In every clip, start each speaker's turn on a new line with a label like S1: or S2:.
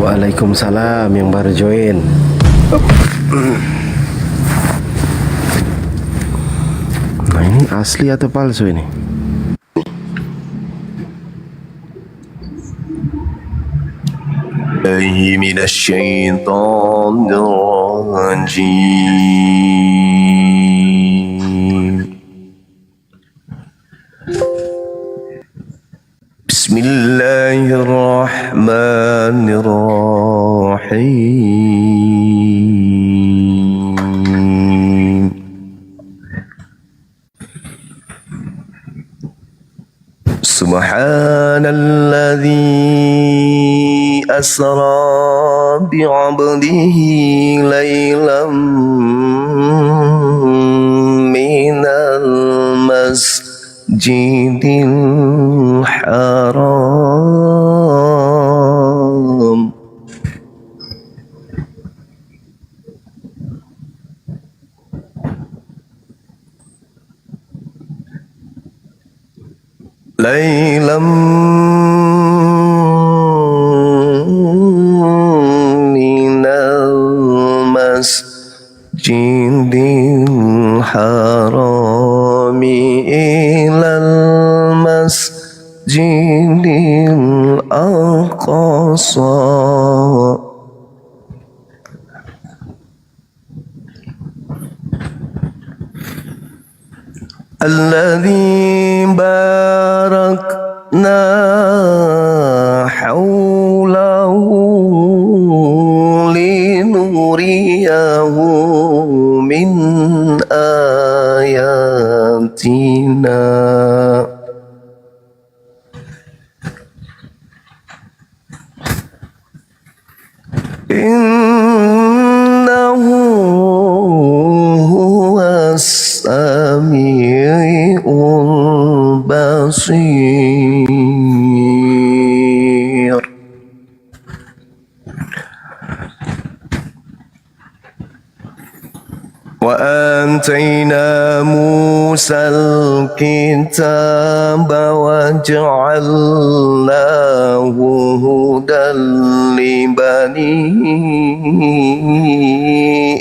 S1: Waalaikumsalam yang baru join. Nah, ini asli atau palsu ini? Bismillahirrahmanirrahim. Subhanalladzi asra bi'abdihi laylan minal masjidil haram laylan minal masjidil haram ilal masjidil aqsa alladzi barakna hawlahu linuriyahu min ayatina innahu huwas sami'ul basir. Wa atayna Musal kitaba wa ja'alnahu hudan li bani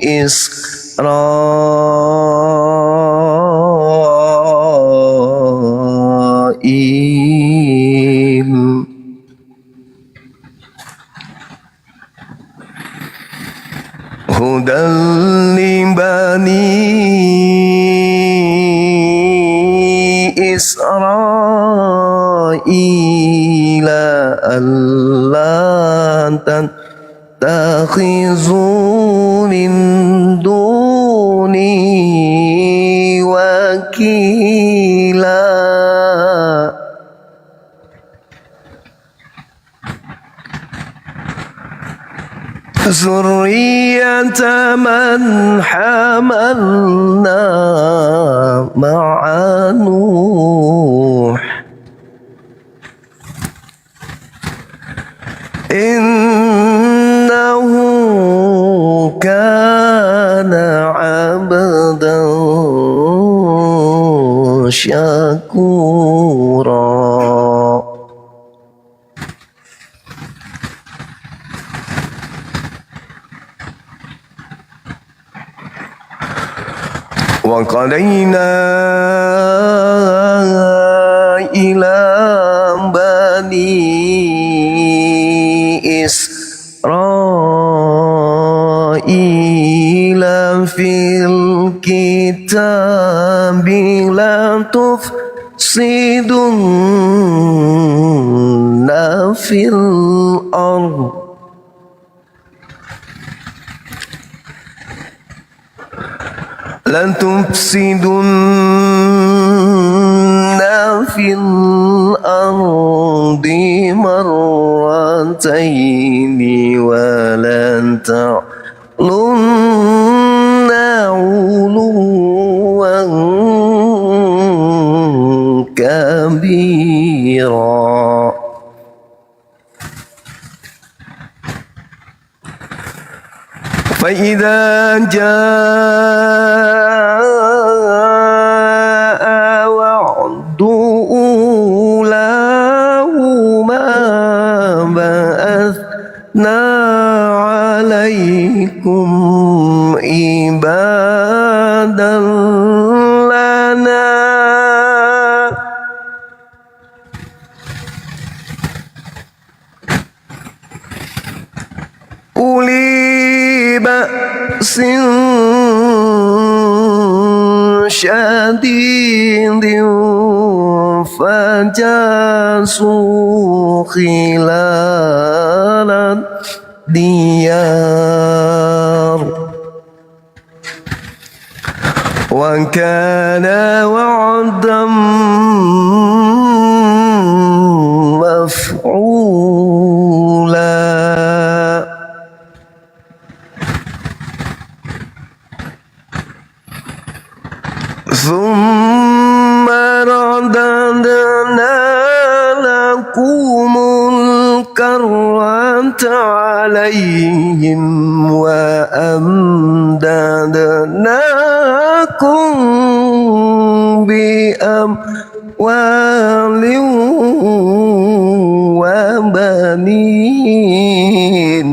S1: Israil. Hudan li bani Israil alla tattakhizu min duni wakila. Zurriyata man hamalna ma'a Nuh innahu kana 'abdan syakura. Wa qadayna ila bani Israila fil kitabi la tufsidunna fil ardh lan tufsidunna fil ardi marrataini wa lan ta'lunna 'uluwan kabira. Fa idza jaa wa'du ulahuma ba'athna عليكم عبادا لنا أولي بأس شديد فجاسوا خلال الديار وكان وعدا مفعولا ثم رددنا لكم الكرة عليهم وأمددناكم بأموال وبنين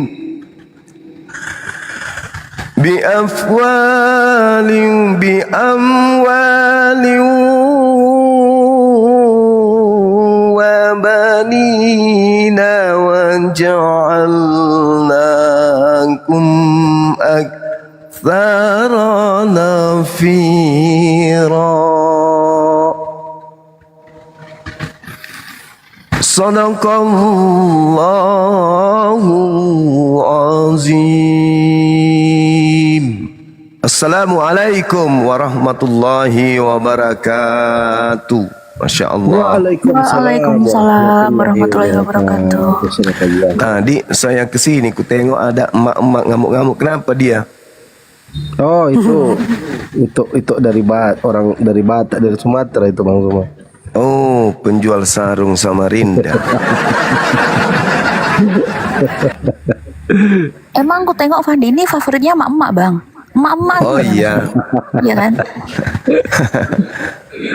S1: بأموال وبنين وجعلناكم أكثر نفيرا صدق الله العظيم. Assalamualaikum warahmatullahi wabarakatuh. Masya Allah.
S2: Waalaikumsalam warahmatullahi wabarakatuh.
S1: Tadi saya kesini, ku tengok ada emak-emak ngamuk-ngamuk. Kenapa dia?
S3: Oh itu dari orang dari Batak, dari Sumatera itu Bang Zuma.
S1: Oh, penjual sarung Samarinda.
S2: Emang aku tengok Fandi ini favoritnya emak-emak bang. Emak-emak.
S1: Oh iya.
S2: Iya kan?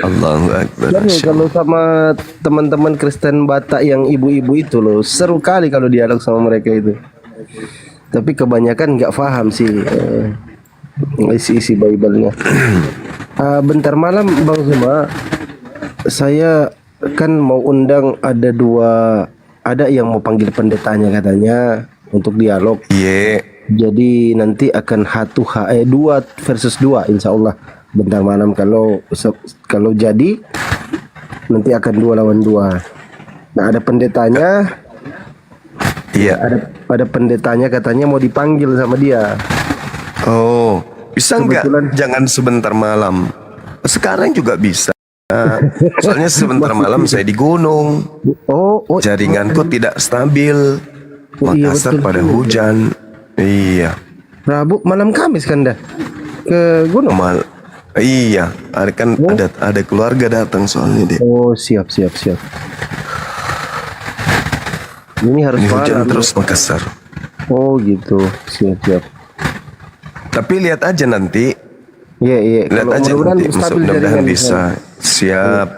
S1: Allahu Akbar.
S3: Kalau sama teman-teman Kristen Batak yang ibu-ibu itu loh, seru kali kalau dialog sama mereka itu. Tapi kebanyakan nggak paham sih isi-isi Bible-nya. Bentar malam Bang Zuma, saya kan mau undang ada yang mau panggil pendetanya katanya untuk dialog.
S1: Iya.
S3: Jadi nanti akan 2 versus 2 insya Allah bentar malam, kalau jadi nanti akan 2 lawan 2. Nah ada pendetanya.
S1: Iya.
S3: Ada pendetanya katanya mau dipanggil sama dia.
S1: Oh, bisa nggak? Jangan sebentar malam. Sekarang juga bisa. Soalnya sebentar malam saya di gunung. Jaringanku tidak stabil. Makassar pada hujan. Iya.
S3: Rabu malam Kamis kan dah ke gunung.
S1: Iya, ada keluarga datang soalnya dia.
S3: Oh siap. Ini harus
S1: hujan terus Makassar.
S3: Oh gitu, siap. Tapi
S1: lihat aja nanti.
S3: Iya.
S1: Lihat aja nanti, mudah-mudahan bisa. Siap.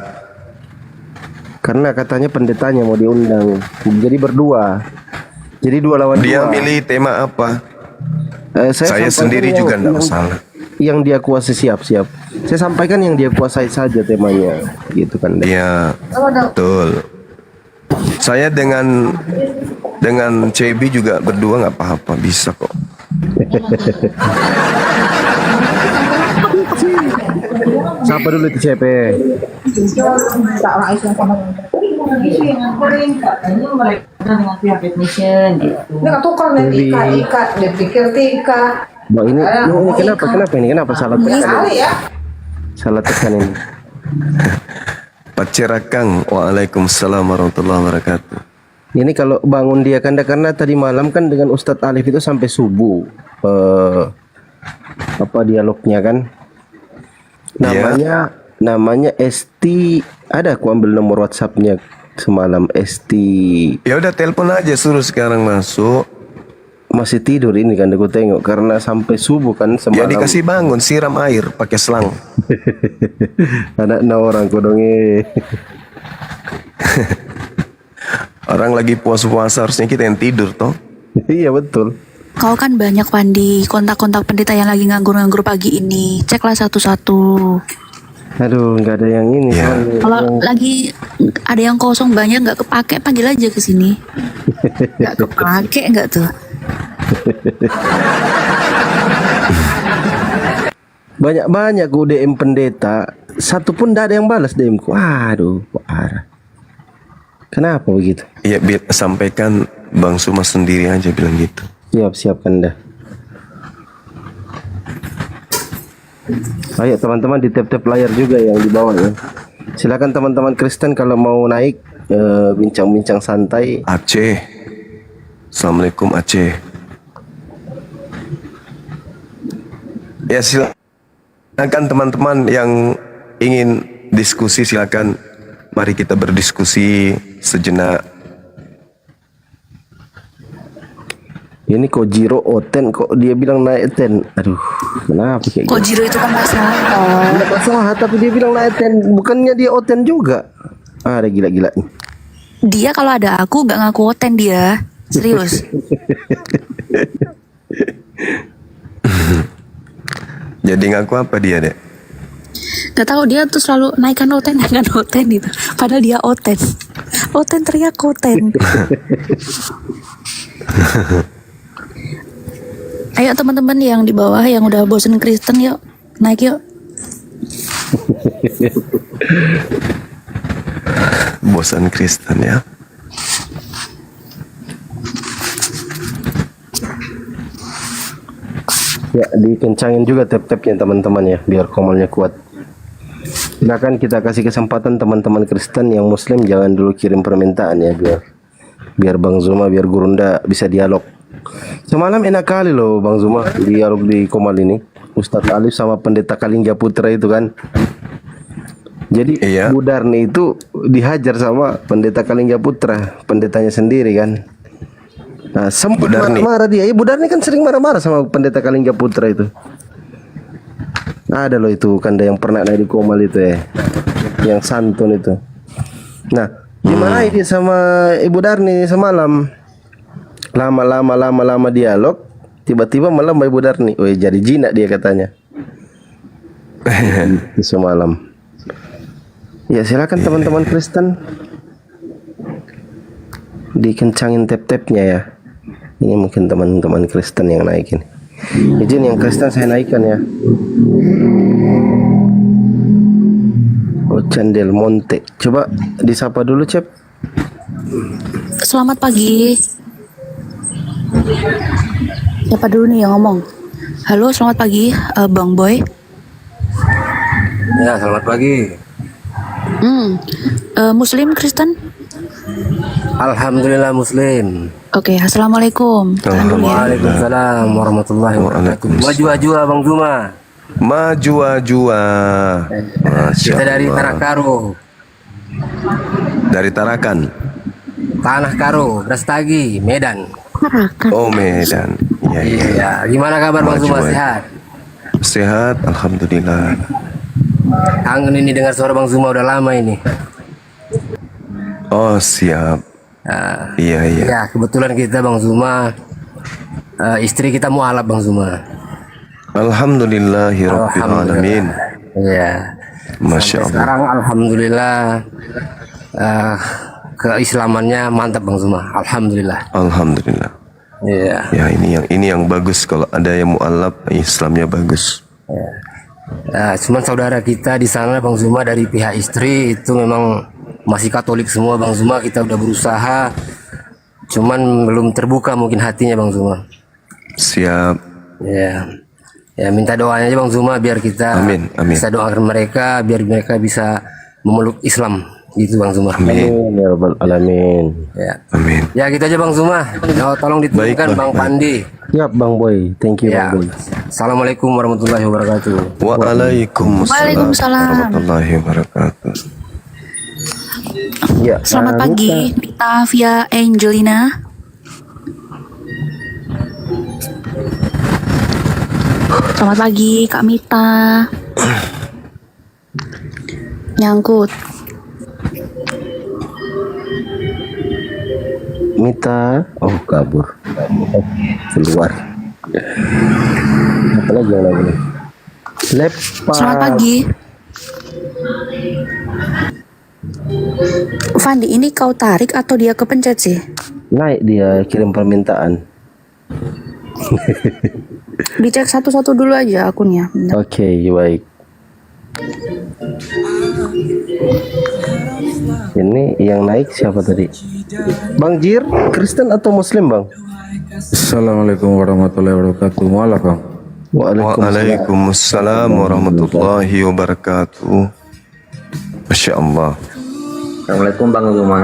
S3: Karena katanya pendetanya mau diundang, jadi berdua. Jadi 2 lawan 2.
S1: Dia milih tema apa? Saya sendiri juga enggak masalah.
S3: Yang dia kuasai siap. Saya sampaikan yang dia kuasai saja temanya, gitu kan?
S1: Iya, betul. Saya dengan CB juga berdua nggak apa-apa, bisa kok.
S3: Siapa dulu itu CP?
S4: Dengan pihak technician gitu. Nggak tukar nanti Ika, dia pikir Tika.
S3: Mbak ini kenapa salah tekan ini? Salah tekan ini.
S1: Pacerakang, waalaikumsalam warahmatullahi wabarakatuh.
S3: Ini kalau bangun dia karena tadi malam kan dengan Ustadz Alif itu sampai subuh. Dialognya kan? Namanya Esti. Ada aku ambil nomor WhatsAppnya semalam, Esti.
S1: Ya udah telepon aja, suruh sekarang masuk.
S3: Masih tidur ini kan aku tengok karena sampai subuh kan semalam.
S1: Ya dikasih bangun, siram air pakai selang.
S3: Anak orang kodongnya.
S1: Orang lagi puasa harusnya kita yang tidur toh.
S3: Iya betul.
S2: Kau kan banyak Pandi, kontak-kontak pendeta yang lagi nganggur-nganggur pagi ini. Ceklah satu-satu.
S3: Aduh, nggak ada yang ini.
S1: Iya.
S2: Kalau lagi ada yang kosong banyak nggak kepake, panggil aja ke sini. Nggak kepake nggak tuh?
S3: Banyak-banyak gue DM pendeta, satu pun tidak ada yang balas DM ku. Aduh, parah. Kenapa begitu?
S1: Ya sampaikan Bang Suma sendiri aja bilang gitu.
S3: Siapkan dah. Ayo teman-teman di tap-tap layar juga yang di bawah ya. Silakan teman-teman Kristen kalau mau naik bincang-bincang santai.
S1: Aceh. Assalamualaikum Aceh. Ya silakan teman-teman yang ingin diskusi, silakan. Mari kita berdiskusi sejenak.
S3: Ini kok Jiro Oten kok dia bilang naik 10. Aduh, kenapa kayak
S2: Kok
S3: gitu?
S2: Jiro itu kan masalah.
S3: Enggak masalah, tapi dia bilang naik 10. Bukannya dia Oten juga. Ada gila-gila nih.
S2: Dia kalau ada aku nggak ngaku oten dia. Serius.
S1: Jadi ngaku apa dia, Dek?
S2: Gak tahu dia tuh selalu naikkan oten itu. Padahal dia oten. Oten teriak oten. Ayo teman-teman yang di bawah yang udah bosen Kristen yuk naik yuk.
S1: Bosan Kristen ya.
S3: Ya, dikencangin juga tap-tapnya teman-teman ya, biar komalnya kuat. Silakan kita kasih kesempatan teman-teman Kristen yang Muslim jangan dulu kirim permintaan ya, biar Bang Zuma, biar Gurunda bisa dialog. Semalam enak kali loh Bang Zuma dialog di Komal ini. Ustadz Alif sama Pendeta Kalingga Putra itu kan. Jadi
S1: Iya.
S3: Bu Darni itu dihajar sama Pendeta Kalingga Putra, pendetanya sendiri kan. Nah, sempat
S1: Bu Darni.
S3: marah-marah dia. Ya, Bu Darni kan sering marah-marah sama Pendeta Kalingga Putra itu. Ada loh itu kanda yang pernah naik di Komal itu ya, yang santun itu. Nah, gimana dia sama Ibu Darni semalam? Lama dialog, tiba-tiba malam Ibu Darni, woi jadi jinak dia katanya. Itu semalam. Ya silakan teman-teman Kristen dikencangin tap-tapnya ya. Ini mungkin teman-teman Kristen yang naikin. Izin yang Kristen saya naikkan ya. Ocan Del Monte. Coba disapa dulu, Cep.
S2: Selamat pagi. Siapa dulu nih yang ngomong? Halo, selamat pagi, Bang Boy.
S5: Ya, selamat pagi.
S2: Muslim Kristen?
S5: Alhamdulillah Muslim.
S2: Oke, assalamualaikum. Tahan dulu ya.
S5: Waalaikumsalam warahmatullahi wabarakatuh. Maju-maju Bang Zuma.
S1: Maju-jua. Masya
S5: Kita dari
S1: Allah.
S5: Tanah Karo,
S1: Dari Tarakan.
S5: Tanah Karo, Brastagi, Medan.
S1: Oh, Medan. Ya, ya.
S5: Iya, gimana kabar Bang Zuma?
S1: Maju,
S5: Sehat?
S1: Sehat, alhamdulillah.
S5: Kangen ini dengar suara Bang Zuma udah lama ini.
S1: Oh, siap.
S5: Nah,
S1: Iya, iya.
S5: ya, kebetulan kita Bang Zuma, istri kita mualaf Bang Zuma.
S1: Alhamdulillahirabbil alamin.
S5: Iya.
S1: Masya
S5: Sampai
S1: Allah.
S5: sekarang alhamdulillah keislamannya mantap Bang Zuma. Alhamdulillah.
S1: Alhamdulillah.
S5: Iya.
S1: Ya, ini yang bagus kalau ada yang mualaf, Islamnya bagus.
S5: Nah, cuman saudara kita di sana Bang Zuma dari pihak istri itu memang masih Katolik semua Bang Zuma. Kita udah berusaha, cuman belum terbuka mungkin hatinya Bang Zuma.
S1: Siap.
S5: Ya, ya minta doanya aja Bang Zuma biar kita
S1: Amin, amin.
S5: bisa doakan mereka biar mereka bisa memeluk Islam gitu Bang Zuma.
S1: Amin.
S3: Amin ya rabbal alamin.
S5: Ya,
S1: Amin.
S5: ya gitu aja Bang Zuma. Tolong diturunkan
S1: Baik,
S5: Bang
S1: baik.
S5: Pandi.
S3: Siap Bang Boy, thank you
S5: Ya,
S3: Bang Boy.
S5: Assalamualaikum warahmatullahi wabarakatuh.
S1: Waalaikumsalam
S2: Waalaikumsalam.
S1: warahmatullahi wabarakatuh.
S3: Ya,
S2: Selamat pagi, Dita via Angelina. Selamat pagi, Kak Mita. Nyangkut.
S3: Mita, oh kabur, keluar. Apa lagi yang lain? Lepas.
S2: Selamat pagi. Fandi, ini kau tarik atau dia kepencet sih?
S3: Naik dia kirim permintaan.
S2: Dicek satu-satu dulu aja akunnya. Bentar.
S3: Oke, baik. Ini yang naik siapa tadi? Bang Jir, Kristen atau Muslim, Bang?
S6: Assalamualaikum warahmatullahi wabarakatuh. Waalaikum.
S1: Waalaikumsalam warahmatullahi wabarakatuh. Masya Allah.
S7: Assalamualaikum Bang Zuma.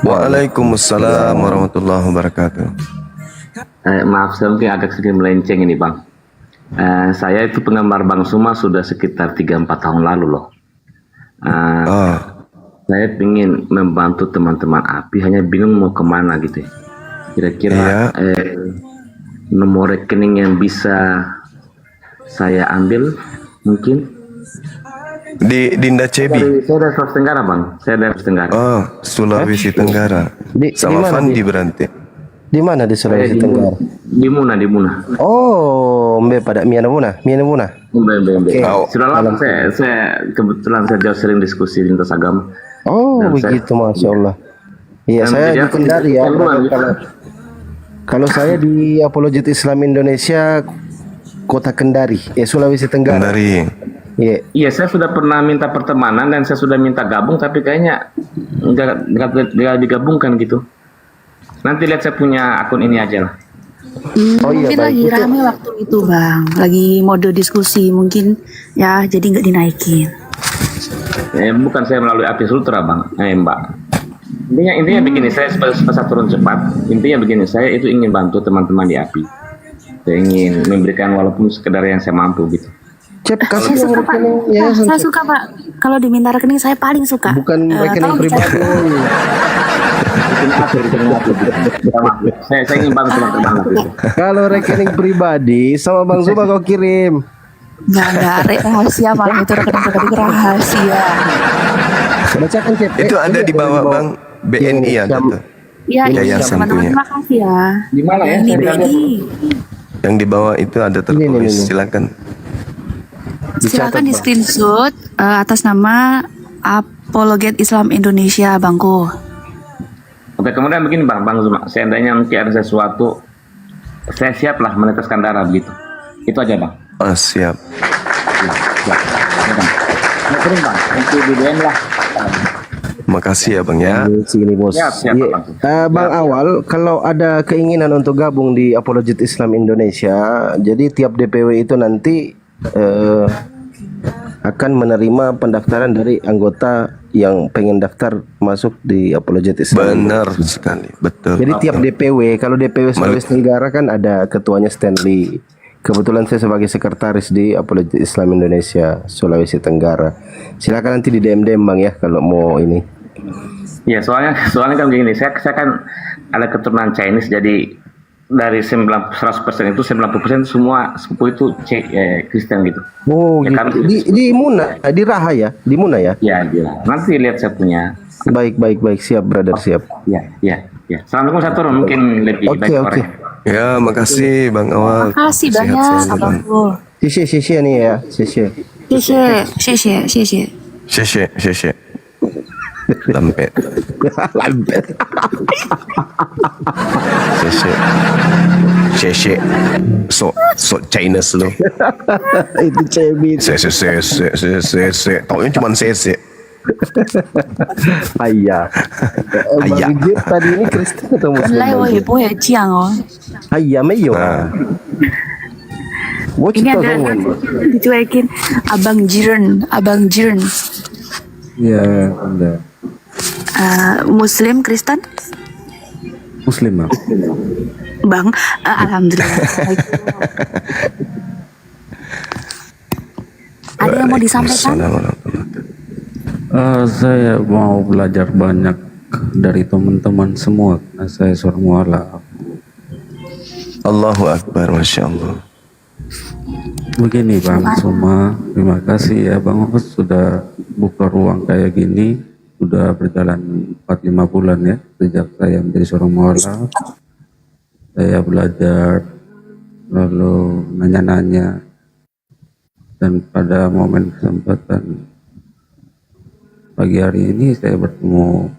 S1: Waalaikumsalam warahmatullahi wabarakatuh.
S7: Maaf saya mungkin agak sedikit melenceng ini Bang. Saya itu penggemar Bang Zuma sudah sekitar 3-4 tahun lalu loh. Saya ingin membantu teman-teman API, hanya bingung mau kemana gitu ya. Kira-kira nomor rekening yang bisa saya ambil mungkin?
S1: Di Dinda Cebi.
S7: Saya dari Sulawesi Tenggara Bang. Saya dari Sulawesi Tenggara.
S1: Oh, Sulawesi Tenggara. Sama
S3: mana
S1: Fandi berarti.
S3: Di mana di Sulawesi Tenggara?
S7: Di Muna.
S3: Oh, mbe pada Miana Muna.
S7: Okay.
S1: Oh.
S7: Sudah lama saya kebetulan saya jauh sering diskusi lintas agama.
S3: Oh,
S7: Dan
S3: begitu, Masya Allah. Iya,
S7: Dan
S3: saya
S7: dia-
S3: di Kendari ya.
S7: dia-
S3: Kalau saya di Apologet Islam Indonesia, Kota Kendari, Sulawesi Tenggara.
S1: Dari
S3: Iya.
S7: Iya, saya sudah pernah minta pertemanan dan saya sudah minta gabung, tapi kayaknya nggak digabungkan gitu. Nanti lihat saya punya akun ini aja lah.
S3: Oh iya,
S2: Mungkin
S3: baik.
S2: lagi rame waktu itu bang, lagi mode diskusi mungkin ya, jadi nggak dinaikin.
S7: Bukan saya melalui API Sultra Bang, Mbak. Intinya begini, saya sepasa turun cepat. Intinya begini, saya itu ingin bantu teman-teman di API. Saya ingin memberikan walaupun sekedar yang saya mampu gitu.
S3: Cep,
S2: Saya
S3: kasih
S2: suka pak,
S3: rekening yayasan,
S2: saya
S3: Cep.
S2: suka pak. Kalau diminta rekening saya paling suka.
S3: Bukan rekening
S2: tolong
S3: pribadi.
S7: Bikin API gitu. Saya ingin bantu teman-teman gitu.
S3: Kalau rekening pribadi sama Bang Zuba kau kirim.
S2: Nggak rahasia bang, itu rekening rahasia.
S3: Bacakan, Cep.
S1: itu ada di bawah Bang BNI ada tuh.
S2: Iya,
S1: Yayasan
S2: teman-teman
S1: punya.
S2: terima kasih ya.
S7: Di mana ya?
S2: Ini
S7: Saya lihat.
S2: BNI.
S1: Yang di bawah itu ada tertulis.
S3: Ini.
S1: Silakan.
S2: Silakan di screenshot atas nama Apologet Islam Indonesia Bangko.
S7: Oke, kemudian begini Bang Zuma, seandainya mungkin ada sesuatu, saya siap lah meneteskan darah begitu. Itu aja Bang.
S1: Siap.
S7: Siap. Bang. Nah, terus Bang, nanti di DM lah.
S1: Makasih ya Bang ya.
S3: Sini bos.
S7: Siap,
S3: Iya.
S7: Bang.
S3: Bang Awal, kalau ada keinginan untuk gabung di Apologet Islam Indonesia, jadi tiap DPW itu nanti akan menerima pendaftaran dari anggota yang pengen daftar masuk di Apologet Islam.
S1: Benar sekali, betul.
S3: Jadi tiap DPW, kalau DPW Sulawesi Tenggara kan ada ketuanya Stanley. Kebetulan saya sebagai sekretaris di Apologet Islam Indonesia Sulawesi Tenggara. Silakan nanti di DM Bang ya kalau mau ini.
S7: Iya, soalnya kan begini, saya kan ada keturunan Chinese, jadi dari 100% itu 90% semua sepupu itu Kristen gitu.
S3: Oh,
S7: Ya,
S3: gitu.
S7: kan?
S3: Di Muna, di Raha ya, di Muna ya.
S7: Ya, iya. Nanti lihat saya punya.
S3: Baik, siap brother, siap.
S7: Ya. Assalamualaikum, saya turun mungkin lebih
S3: Oke,
S7: baik
S3: oke.
S7: orangnya.
S1: Ya, makasih Bang Awal.
S2: Makasih
S1: Sehat
S2: banyak
S1: selalu, Bang.
S2: abangku.
S3: Sisi nih ya, sisi.
S2: 谢谢。
S1: Syekh. Lampet.
S3: Lampet.
S1: Syekh. So Chinese lo.
S3: Itu cebit.
S1: Syekh. Taunya cuma Syekh.
S3: Ayah.
S1: Ayah.
S3: Bang Jir tadi ini Kristen atau
S2: 本
S3: Muslim?
S2: 来我也不会讲哦，
S3: Ayah meyo.
S1: Nah,
S3: Gua
S2: ini
S3: cerita
S2: ada
S3: dong.
S2: dicuekin Abang Jiren,
S6: Iya, ada.
S2: Muslim Kristen,
S6: Muslim, Bang.
S2: Bang, alhamdulillah. Ada yang mau disampaikan?
S6: Saya mau belajar banyak dari teman-teman semua karena saya seorang mualaf.
S1: Allahu Akbar, Masya Allah.
S6: Begini Bang Suma, terima kasih ya Bang Os sudah buka ruang kayak gini sudah berjalan 4-5 bulan ya sejak saya menjadi seorang mualaf. Saya belajar, lalu nanya-nanya, dan pada momen kesempatan pagi hari ini saya bertemu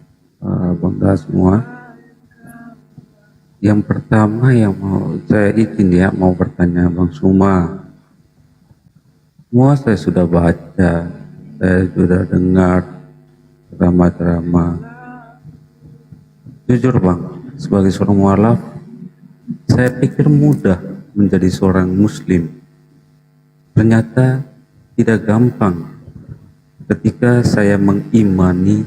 S6: bangga semua. Yang pertama yang mau saya izin ya mau bertanya Bang Suma. Semua saya sudah baca, saya sudah dengar ceramah-ceramah. Jujur Bang, sebagai seorang mualaf, saya pikir mudah menjadi seorang muslim. Ternyata tidak gampang ketika saya mengimani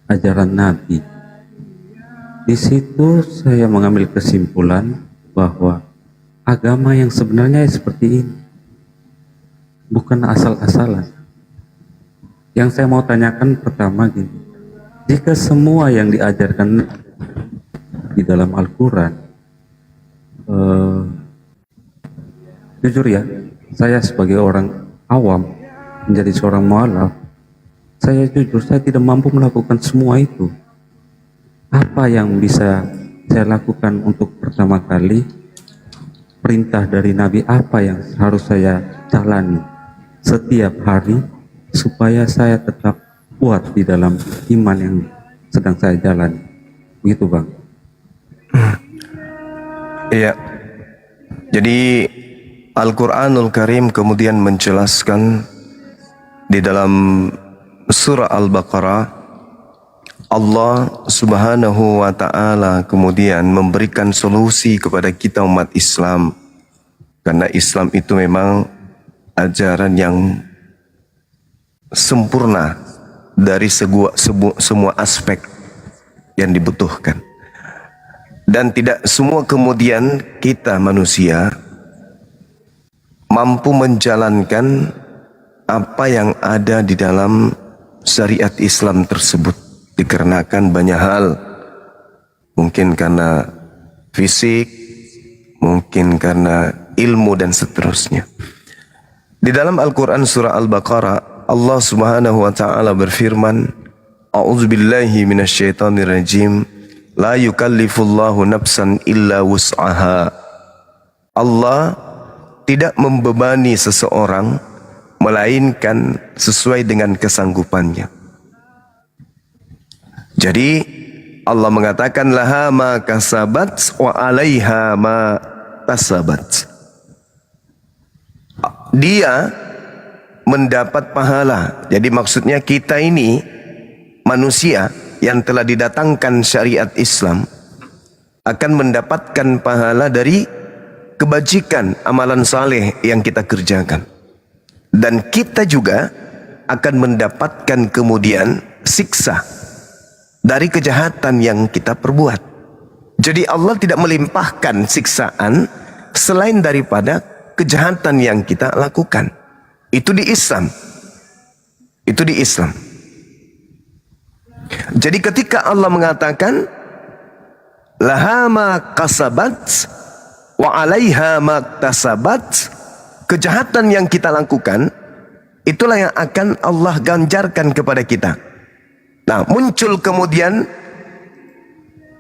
S6: ajaran Nabi. Di situ saya mengambil kesimpulan bahwa agama yang sebenarnya seperti ini, bukan asal-asalan. Yang saya mau tanyakan pertama gini, jika semua yang diajarkan di dalam Al-Quran, jujur ya, saya sebagai orang awam menjadi seorang mualaf, saya jujur saya tidak mampu melakukan semua itu. Apa yang bisa saya lakukan untuk pertama kali perintah dari Nabi, apa yang harus saya jalani setiap hari supaya saya tetap kuat di dalam iman yang sedang saya jalani. Begitu Bang.
S1: Iya. Jadi Al-Quranul Karim kemudian menjelaskan di dalam surah Al-Baqarah, Allah Subhanahu wa Ta'ala kemudian memberikan solusi kepada kita umat Islam, karena Islam itu memang ajaran yang sempurna dari semua aspek yang dibutuhkan, dan tidak semua kemudian kita manusia mampu menjalankan apa yang ada di dalam syariat Islam tersebut, dikarenakan banyak hal, mungkin karena fisik, mungkin karena ilmu dan seterusnya. Di dalam Al-Quran surah Al-Baqarah, Allah Subhanahu wa Ta'ala berfirman, A'udzubillahi minasyaitonirrajim, la yukallifullahu nafsan illa wus'aha. Allah tidak membebani seseorang melainkan sesuai dengan kesanggupannya. Jadi Allah mengatakan laha ma kasabat wa 'alaiha ma tasabat. Dia mendapat pahala. Jadi maksudnya kita ini manusia yang telah didatangkan syariat Islam akan mendapatkan pahala dari kebajikan amalan saleh yang kita kerjakan. Dan kita juga akan mendapatkan kemudian siksa dari kejahatan yang kita perbuat. Jadi Allah tidak melimpahkan siksaan selain daripada kejahatan yang kita lakukan. Itu di Islam. Itu di Islam. Jadi ketika Allah mengatakan laha ma kasabat wa 'alaiha ma tasabat, kejahatan yang kita lakukan itulah yang akan Allah ganjarkan kepada kita. Nah, muncul kemudian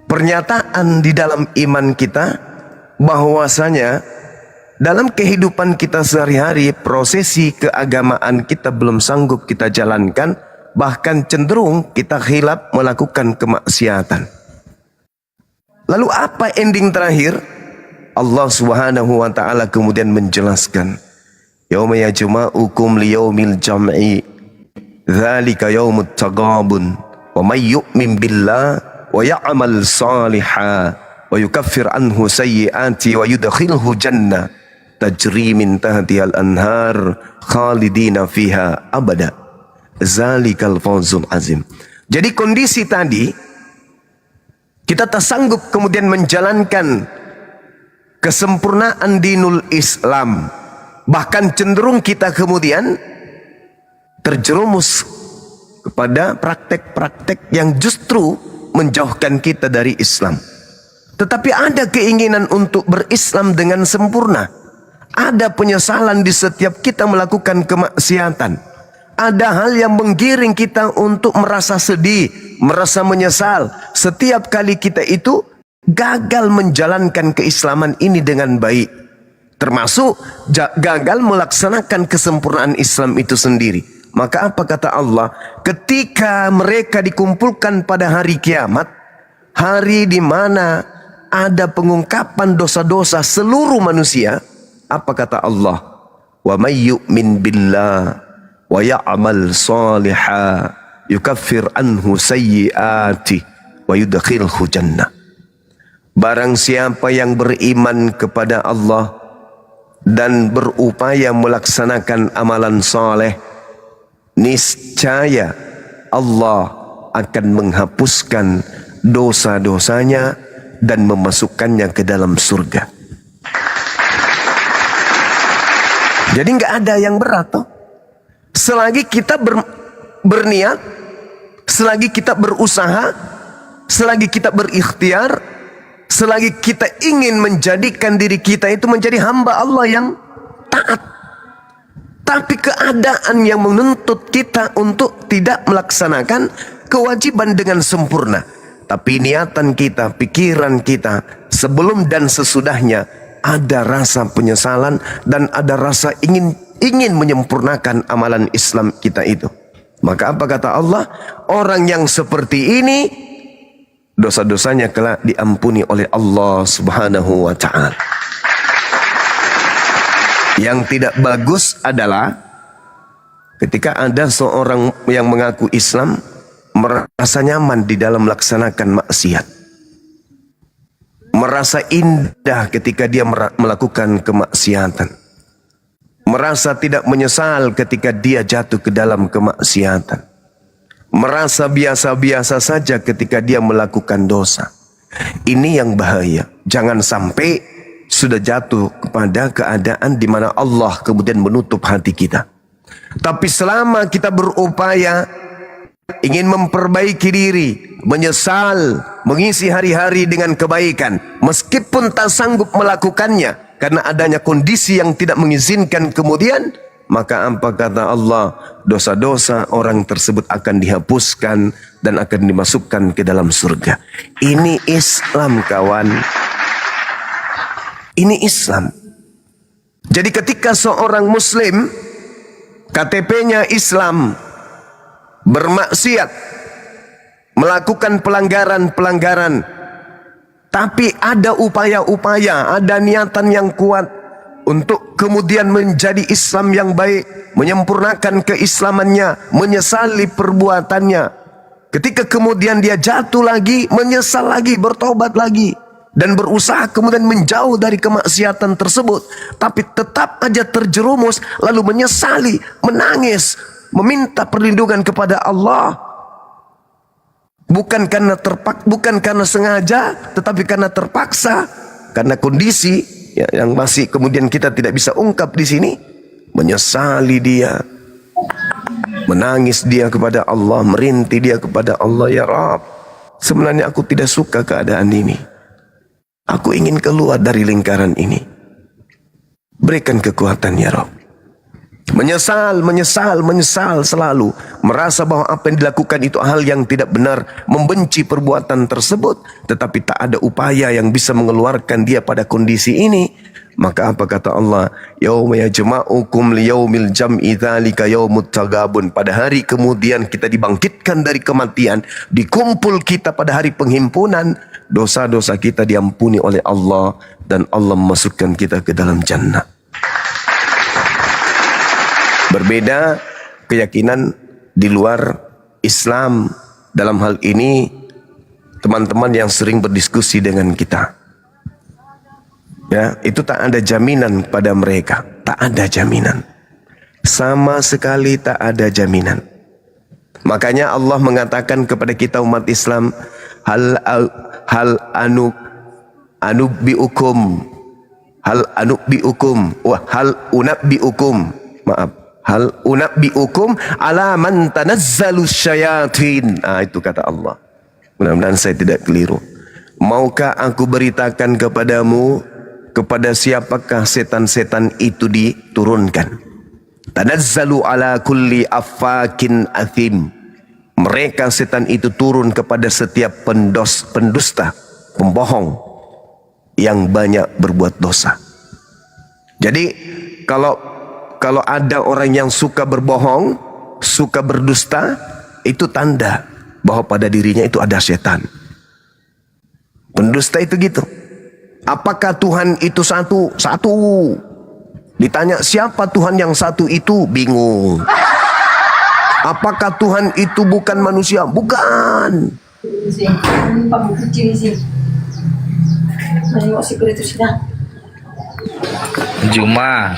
S1: pernyataan di dalam iman kita bahwasanya dalam kehidupan kita sehari-hari, prosesi keagamaan kita belum sanggup kita jalankan, bahkan cenderung kita khilaf melakukan kemaksiatan. Lalu apa ending terakhir? Allah Subhanahu wa Ta'ala kemudian menjelaskan, yauma yajma'ukum liyaumil jam'i dzalika yaumut taghabun wa may yu'min billah wa ya'mal shalihan wa yukaffir anhu sayyi'ati wa yudkhilhu jannah tajri min tahtihal anhar khalidina fiha abada zalikal fawzul azim. Jadi kondisi tadi kita tak sanggup kemudian menjalankan kesempurnaan dinul Islam, bahkan cenderung kita kemudian terjerumus kepada praktek-praktek yang justru menjauhkan kita dari Islam. Tetapi ada keinginan untuk berislam dengan sempurna. Ada penyesalan di setiap kita melakukan kemaksiatan. ada hal yang menggiring kita untuk merasa sedih, merasa menyesal setiap kali kita itu gagal menjalankan keislaman ini dengan baik. Termasuk gagal melaksanakan kesempurnaan Islam itu sendiri. Maka apa kata Allah? Ketika mereka dikumpulkan pada hari kiamat, hari di mana ada pengungkapan dosa-dosa seluruh manusia, apa kata Allah? Wa may yu'min billah wa ya'mal salihah yukaffir anhu sayyi'ati wa yudkhilhu jannah. Barang siapa yang beriman kepada Allah dan berupaya melaksanakan amalan saleh, niscaya Allah akan menghapuskan dosa-dosanya dan memasukkannya ke dalam surga. Jadi nggak ada yang berat toh. Selagi kita berniat, selagi kita berusaha, selagi kita berikhtiar, selagi kita ingin menjadikan diri kita itu menjadi hamba Allah yang taat. Tapi keadaan yang menuntut kita untuk tidak melaksanakan kewajiban dengan sempurna. Tapi niatan kita, pikiran kita, sebelum dan sesudahnya ada rasa penyesalan dan ada rasa ingin menyempurnakan amalan Islam kita itu. Maka apa kata Allah? Orang yang seperti ini dosa-dosanya kelak diampuni oleh Allah Subhanahu wa ta'ala. Yang tidak bagus adalah ketika ada seorang yang mengaku Islam merasa nyaman di dalam melaksanakan maksiat, merasa indah ketika dia melakukan kemaksiatan, merasa tidak menyesal ketika dia jatuh ke dalam kemaksiatan, merasa biasa-biasa saja ketika dia melakukan dosa. Ini yang bahaya. Jangan sampai sudah jatuh kepada keadaan di mana Allah kemudian menutup hati kita. Tapi selama kita berupaya ingin memperbaiki diri, menyesal, mengisi hari-hari dengan kebaikan, meskipun tak sanggup melakukannya karena adanya kondisi yang tidak mengizinkan kemudian, maka apa kata Allah? Dosa-dosa orang tersebut akan dihapuskan dan akan dimasukkan ke dalam surga. Ini Islam, kawan. Ini Islam. Jadi ketika seorang muslim KTP-nya Islam bermaksiat, melakukan pelanggaran-pelanggaran, tapi ada upaya-upaya, ada niatan yang kuat untuk kemudian menjadi Islam yang baik, menyempurnakan keislamannya, menyesali perbuatannya. Ketika kemudian dia jatuh lagi, menyesal lagi, bertobat lagi, dan berusaha kemudian menjauh dari kemaksiatan tersebut, tapi tetap aja terjerumus, lalu menyesali, menangis, meminta perlindungan kepada Allah, bukan karena sengaja, tetapi karena terpaksa, karena kondisi yang masih kemudian kita tidak bisa ungkap di sini. Menyesali dia, menangis dia kepada Allah, merintih dia kepada Allah, ya Rabb, sebenarnya aku tidak suka keadaan ini. Aku ingin keluar dari lingkaran ini. Berikan kekuatan ya Rabb. Menyesal selalu. Merasa bahwa apa yang dilakukan itu hal yang tidak benar. Membenci perbuatan tersebut. Tetapi tak ada upaya yang bisa mengeluarkan dia pada kondisi ini. Maka apa kata Allah? Yauma yajma'ukum liyaumil jam'i dzalika yaumut tagabun. Pada hari kemudian kita dibangkitkan dari kematian. Dikumpul kita pada hari penghimpunan. Dosa-dosa kita diampuni oleh Allah dan Allah memasukkan kita ke dalam jannah. Berbeda keyakinan di luar Islam. Dalam hal ini teman-teman yang sering berdiskusi dengan kita, ya, itu tak ada jaminan pada mereka. Tak ada jaminan. Sama sekali tak ada jaminan. Makanya Allah mengatakan kepada kita umat Islam, hal unabbiukum ala man tanazzalu syayatin. Itu kata Allah. Mudah-mudahan saya tidak keliru. Maukah aku beritakan kepadamu kepada siapakah setan-setan itu diturunkan? Tanazzalu ala kulli affakin athim. Mereka setan itu turun kepada setiap pendusta, pembohong yang banyak berbuat dosa. Jadi kalau ada orang yang suka berbohong, suka berdusta, itu tanda bahwa pada dirinya itu ada setan. Pendusta itu gitu. Apakah Tuhan itu satu? Satu. Ditanya siapa Tuhan yang satu itu, bingung. Apakah Tuhan itu bukan manusia? Bukan.
S8: Juma,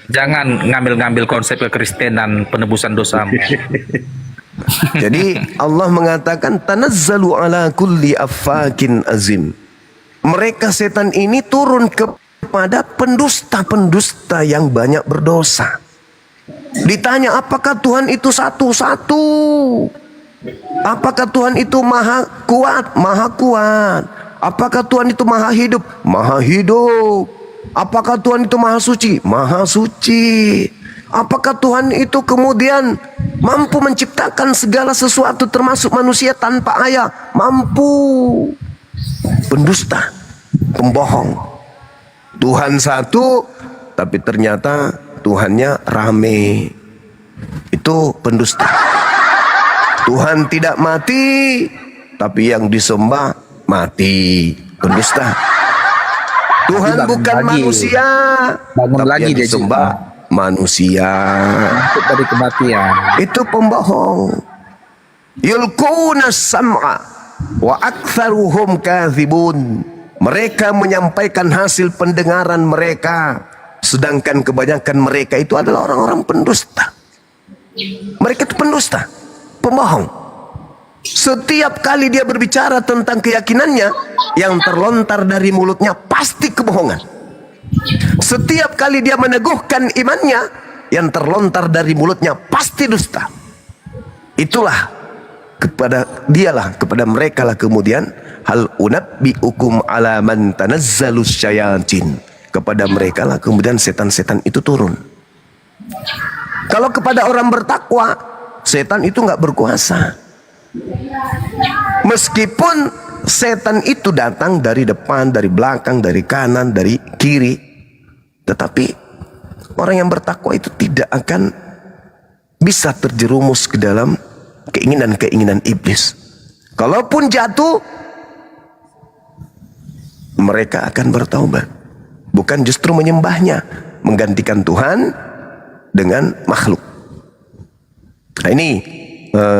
S8: jangan ngambil-ngambil konsep kekristenan penebusan dosamu.
S1: Jadi Allah mengatakan tanazzalu ala kulli affakin azim. Mereka setan ini turun kepada pendusta-pendusta yang banyak berdosa. Ditanya apakah Tuhan itu satu-satu? Apakah Tuhan itu maha kuat? Maha kuat. Apakah Tuhan itu maha hidup? Maha hidup. Apakah Tuhan itu maha suci? Maha suci. Apakah Tuhan itu kemudian mampu menciptakan segala sesuatu termasuk manusia tanpa ayah? Mampu. Pendusta, pembohong. Tuhan satu, tapi ternyata Tuhannya rame. Itu pendusta. Tuhan tidak mati, tapi yang disembah mati. Pendusta. Tuhan bukan manusia, tapi yang disembah manusia.
S8: Dari kematian.
S1: Itu pembohong. Yulquna sam'a wa aktsaruhum kadzibun. Mereka menyampaikan hasil pendengaran mereka, sedangkan kebanyakan mereka itu adalah orang-orang pendusta. Mereka itu pendusta, pembohong. Setiap kali dia berbicara tentang keyakinannya, yang terlontar dari mulutnya pasti kebohongan. Setiap kali dia meneguhkan imannya, yang terlontar dari mulutnya pasti dusta. Itulah kepada mereka lah kemudian hal unabbiukum ala man tanazzalus syayatin. Kepada mereka lah kemudian setan-setan itu turun. Kalau kepada orang bertakwa, setan itu nggak berkuasa. Meskipun setan itu datang dari depan, dari belakang, dari kanan, dari kiri, tetapi orang yang bertakwa itu tidak akan bisa terjerumus ke dalam keinginan-keinginan iblis. Kalaupun jatuh, mereka akan bertaubat. Bukan justru menyembahnya, menggantikan Tuhan dengan makhluk. Nah ini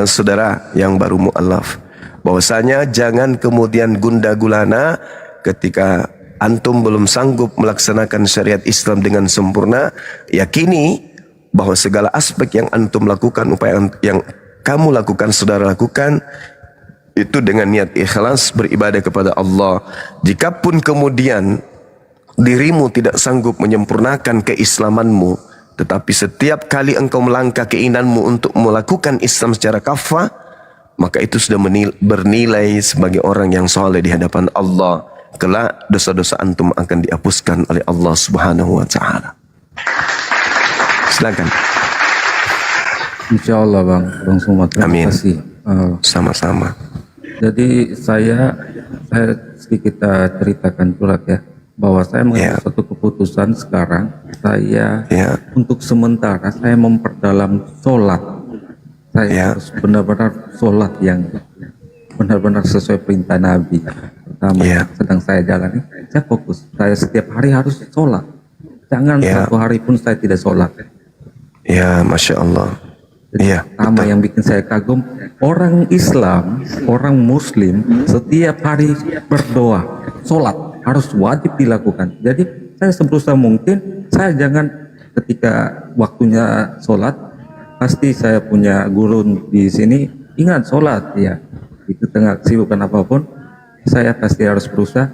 S1: saudara yang baru mu'alaf, bahwasanya jangan kemudian gundah gulana ketika antum belum sanggup melaksanakan syariat Islam dengan sempurna. Yakini bahwa segala aspek yang antum lakukan, upaya yang kamu lakukan, saudara lakukan, itu dengan niat ikhlas beribadah kepada Allah. Jikapun kemudian dirimu tidak sanggup menyempurnakan keislamanmu, tetapi setiap kali engkau melangkah keinginanmu untuk melakukan Islam secara kafah, maka itu sudah bernilai sebagai orang yang soleh di hadapan Allah. Kelak dosa-dosa antum akan dihapuskan oleh Allah Subhanahu wa Ta'ala. Silakan.
S6: Insya Allah Bang Suma, terima kasih.
S1: Sama-sama.
S6: Jadi saya sedikit ceritakan curhat ya, bahwa saya mengambil suatu keputusan sekarang. Saya untuk sementara saya memperdalam sholat. Saya harus benar-benar sholat yang benar-benar sesuai perintah Nabi. Pertama sedang saya jalani, saya fokus. Saya setiap hari harus sholat. Jangan satu hari pun saya tidak sholat.
S1: Ya, Masya Allah.
S6: Pertama yang bikin saya kagum, orang Islam, orang Muslim setiap hari berdoa, sholat harus wajib dilakukan. Jadi saya sebisa mungkin saya jangan ketika waktunya sholat, pasti saya punya guru di sini, ingat sholat ya. Itu tengah sibukan apapun, saya pasti harus berusaha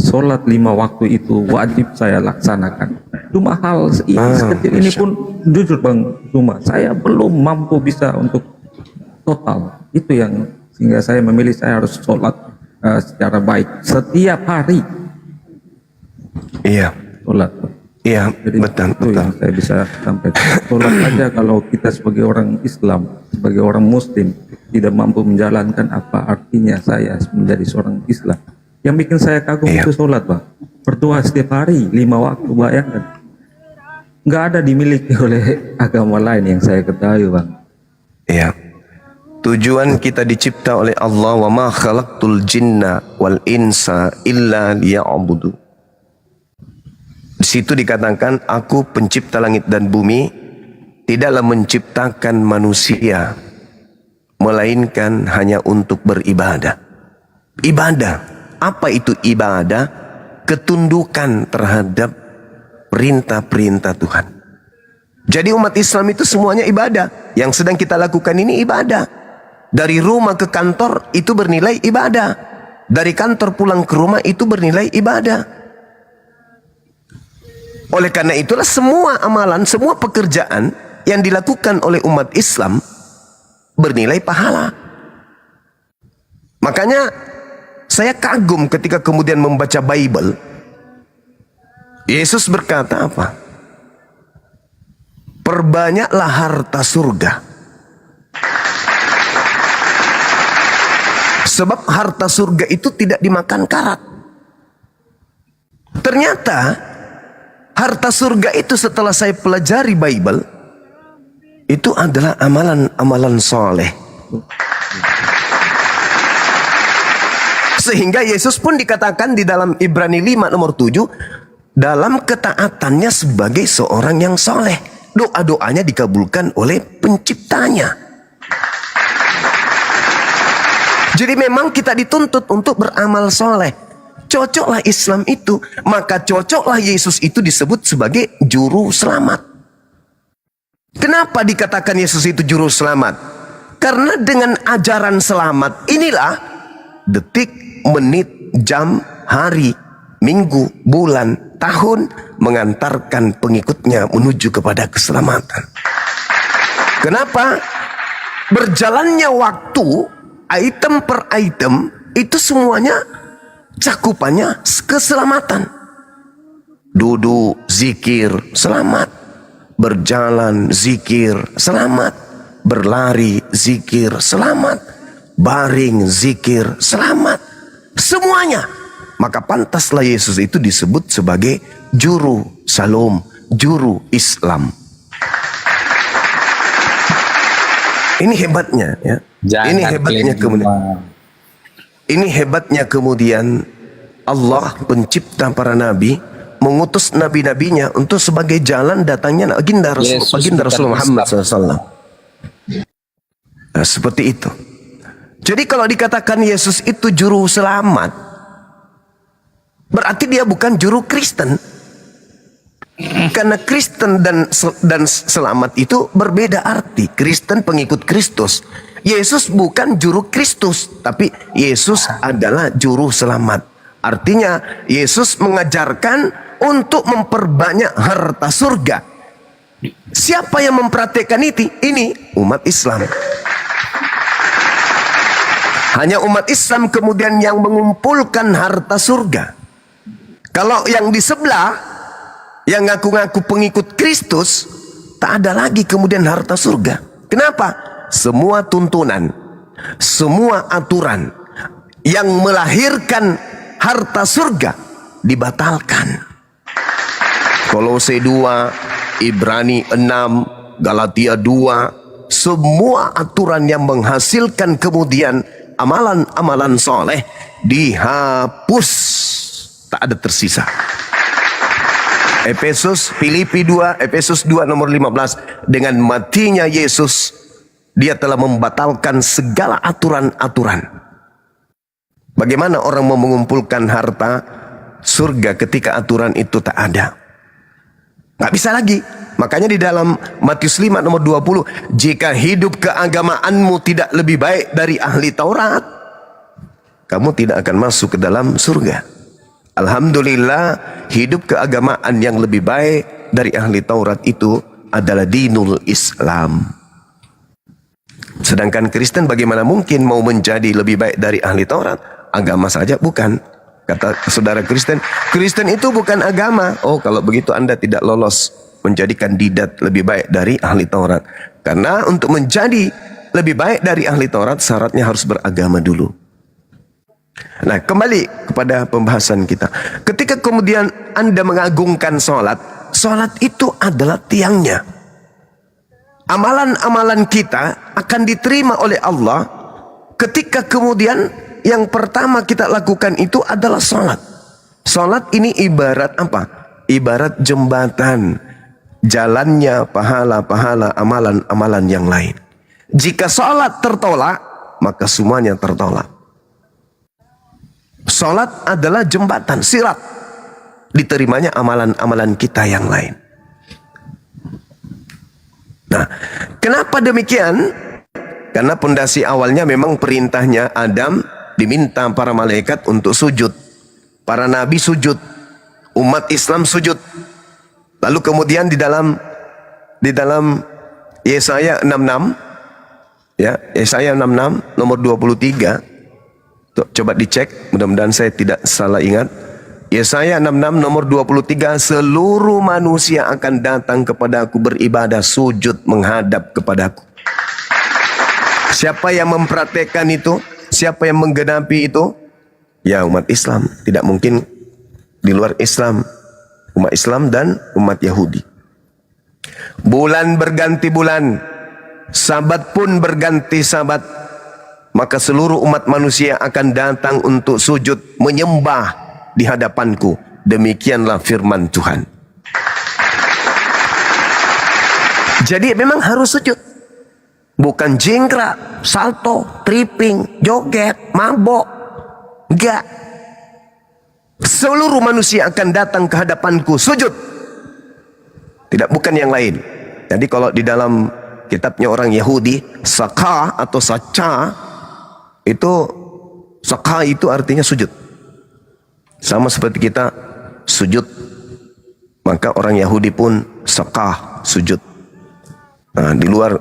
S6: sholat 5 waktu itu wajib saya laksanakan. Cuma hal sekecil ini pun jujur Bang Suma, saya belum mampu bisa untuk total. Itu yang sehingga saya memilih saya harus sholat secara baik setiap hari.
S1: Iya.
S6: Sholat.
S1: Iya,
S6: Jadi
S1: betul,
S6: itu
S1: betul.
S6: yang saya bisa sampaikan. Sholat saja kalau kita sebagai orang Islam, sebagai orang Muslim tidak mampu menjalankan, apa artinya saya menjadi seorang Islam? Yang bikin saya kagum
S1: Iya.
S6: itu sholat, Pak. Berdoa setiap hari 5 waktu, bayangkan. Nggak ada dimiliki oleh agama lain yang saya ketahui, Bang.
S1: Iya. Tujuan kita dicipta oleh Allah, wa ma khalaqtul jinna wal insa illa liya'budu. Di situ dikatakan, aku pencipta langit dan bumi, tidaklah menciptakan manusia, melainkan hanya untuk beribadah. Ibadah. Apa itu ibadah? Ketundukan terhadap perintah-perintah Tuhan. Jadi umat Islam itu semuanya ibadah. Yang sedang kita lakukan ini ibadah. Dari rumah ke kantor itu bernilai ibadah. Dari kantor pulang ke rumah itu bernilai ibadah. Oleh karena itulah semua amalan, semua pekerjaan yang dilakukan oleh umat Islam bernilai pahala. Makanya saya kagum ketika kemudian membaca Bible. Yesus berkata apa? Perbanyaklah harta surga. Sebab harta surga itu tidak dimakan karat. Ternyata harta surga itu setelah saya pelajari Bible, itu adalah amalan-amalan soleh. Sehingga Yesus pun dikatakan di dalam Ibrani 5 nomor 7, dalam ketaatannya sebagai seorang yang soleh. Doa-doanya dikabulkan oleh penciptanya. Jadi memang kita dituntut untuk beramal soleh. Cocoklah Islam itu, maka cocoklah Yesus itu disebut sebagai juru selamat. Kenapa dikatakan Yesus itu juru selamat? Karena dengan ajaran selamat inilah detik, menit, jam, hari, minggu, bulan, tahun mengantarkan pengikutnya menuju kepada keselamatan. Kenapa? Berjalannya waktu, item per item, itu semuanya cakupannya keselamatan. Duduk, zikir, selamat. Berjalan, zikir, selamat. Berlari, zikir, selamat. Baring, zikir, selamat. Semuanya. Maka pantaslah Yesus itu disebut sebagai juru salom, juru Islam. Ini hebatnya, ya. Ini hebatnya kemudian. Ini hebatnya kemudian Allah pencipta para nabi mengutus nabi-nabinya untuk sebagai jalan datangnya baginda Rasul Muhammad SAW. Nah, seperti itu. Jadi kalau dikatakan Yesus itu juru selamat, berarti dia bukan juru Kristen. Karena Kristen dan selamat itu berbeda arti. Kristen pengikut Kristus. Yesus bukan juru Kristus, tapi Yesus adalah juru selamat. Artinya Yesus mengajarkan untuk memperbanyak harta surga. Siapa yang mempraktekkan itu? Ini umat Islam. Hanya umat Islam kemudian yang mengumpulkan harta surga. Kalau yang di sebelah, yang ngaku-ngaku pengikut Kristus, tak ada lagi kemudian harta surga. Kenapa? Semua tuntunan, semua aturan yang melahirkan harta surga dibatalkan. Kolose 2, Ibrani 6, Galatia 2, semua aturan yang menghasilkan kemudian amalan-amalan soleh dihapus, tak ada tersisa. Filipi 2, Efesus 2 nomor 15, dengan matinya Yesus dia telah membatalkan segala aturan-aturan. Bagaimana orang mau mengumpulkan harta surga ketika aturan itu tak ada? Nggak bisa lagi. Makanya di dalam Matius 5 nomor 20, jika hidup keagamaanmu tidak lebih baik dari ahli Taurat, kamu tidak akan masuk ke dalam surga. Alhamdulillah, hidup keagamaan yang lebih baik dari ahli Taurat itu adalah dinul Islam. Sedangkan Kristen bagaimana mungkin mau menjadi lebih baik dari ahli Taurat? Agama saja bukan. Kata saudara Kristen, Kristen itu bukan agama. Oh, kalau begitu Anda tidak lolos menjadi kandidat lebih baik dari ahli Taurat. Karena untuk menjadi lebih baik dari ahli Taurat, syaratnya harus beragama dulu. Nah, kembali kepada pembahasan kita. Ketika kemudian Anda mengagungkan sholat, sholat itu adalah tiangnya. Amalan-amalan kita akan diterima oleh Allah ketika kemudian yang pertama kita lakukan itu adalah sholat. Sholat ini ibarat apa? Ibarat jembatan jalannya pahala-pahala amalan-amalan yang lain. Jika sholat tertolak, maka semuanya tertolak. Sholat adalah jembatan, sirat diterimanya amalan-amalan kita yang lain. Nah, kenapa demikian? Karena pondasi awalnya memang perintahnya Adam diminta para malaikat untuk sujud. Para nabi sujud. Umat Islam sujud. Lalu kemudian di dalam Yesaya 66, ya, Yesaya 66 nomor 23. Tuh, coba dicek, mudah-mudahan saya tidak salah ingat. Yesaya 66 nomor 23, seluruh manusia akan datang kepadaku beribadah sujud menghadap kepadaku. Siapa yang mempraktekkan itu? Siapa yang menggenapi itu? Ya, umat Islam. Tidak mungkin di luar Islam. Umat Islam dan umat Yahudi. Bulan berganti bulan, sabat pun berganti sabat, maka seluruh umat manusia akan datang untuk sujud menyembah di hadapanku. Demikianlah firman Tuhan. Jadi memang harus sujud. Bukan jingkrak, salto, tripping, joget, mabok. Enggak. Seluruh manusia akan datang ke hadapanku sujud. Tidak, bukan yang lain. Jadi kalau di dalam kitabnya orang Yahudi, saka atau saca itu, saka itu artinya sujud. Sama seperti kita sujud, maka orang Yahudi pun saka, sujud. Nah, di luar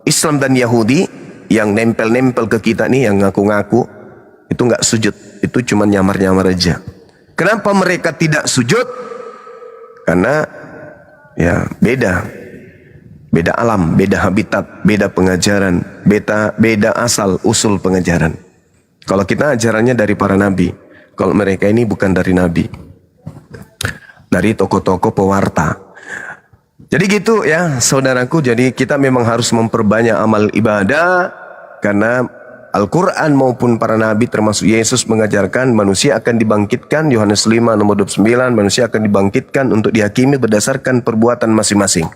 S1: Islam dan Yahudi yang nempel-nempel ke kita nih, yang ngaku-ngaku, itu nggak sujud, itu cuma nyamar-nyamar aja. Kenapa mereka tidak sujud? Karena ya beda alam, beda habitat, beda pengajaran, beda asal usul pengajaran. Kalau kita ajarannya dari para nabi, kalau mereka ini bukan dari nabi, dari tokoh-tokoh pewarta. Jadi gitu ya saudaraku, jadi kita memang harus memperbanyak amal ibadah, karena Al-Quran maupun para nabi termasuk Yesus mengajarkan manusia akan dibangkitkan, Yohanes 5 nomor 29, manusia akan dibangkitkan untuk dihakimi berdasarkan perbuatan masing-masing.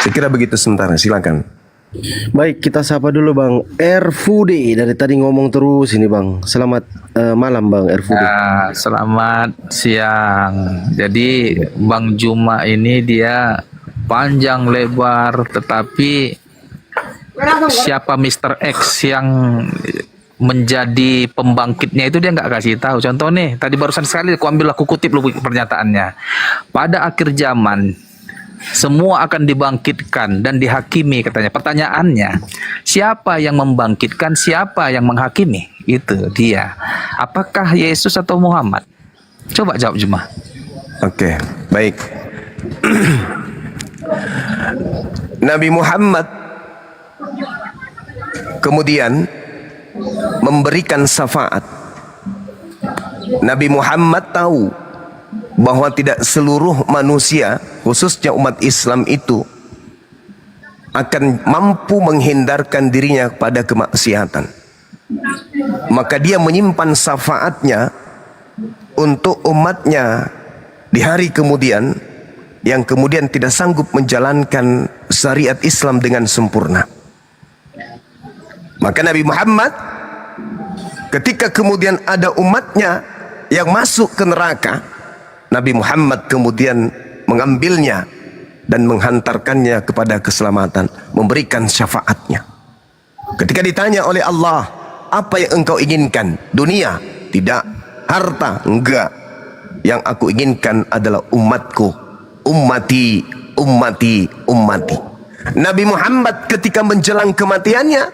S1: Saya kira begitu sementara, silakan.
S3: Baik, kita sapa dulu Bang Erfudi. Dari tadi ngomong terus ini Bang. Selamat malam Bang Erfudi.
S8: Ya, selamat siang. Jadi Bang Juma ini dia panjang lebar, tetapi siapa Mr. X yang menjadi pembangkitnya itu dia nggak kasih tahu. Contoh nih, tadi barusan sekali aku kutip lu pernyataannya. Pada akhir zaman semua akan dibangkitkan dan dihakimi katanya. Pertanyaannya, siapa yang membangkitkan, siapa yang menghakimi? Itu dia. Apakah Yesus atau Muhammad? Coba jawab Juma.
S1: Oke, baik. Nabi Muhammad kemudian memberikan syafaat. Nabi Muhammad tahu bahwa tidak seluruh manusia, khususnya umat Islam itu, akan mampu menghindarkan dirinya pada kemaksiatan. Maka dia menyimpan syafaatnya untuk umatnya di hari kemudian, yang kemudian tidak sanggup menjalankan syariat Islam dengan sempurna. Maka Nabi Muhammad ketika kemudian ada umatnya yang masuk ke neraka, Nabi Muhammad kemudian mengambilnya dan menghantarkannya kepada keselamatan, memberikan syafaatnya. Ketika ditanya oleh Allah, apa yang engkau inginkan? Dunia? Tidak. Harta? Enggak. Yang aku inginkan adalah umatku. Ummati, ummati, ummati. Nabi Muhammad ketika menjelang kematiannya,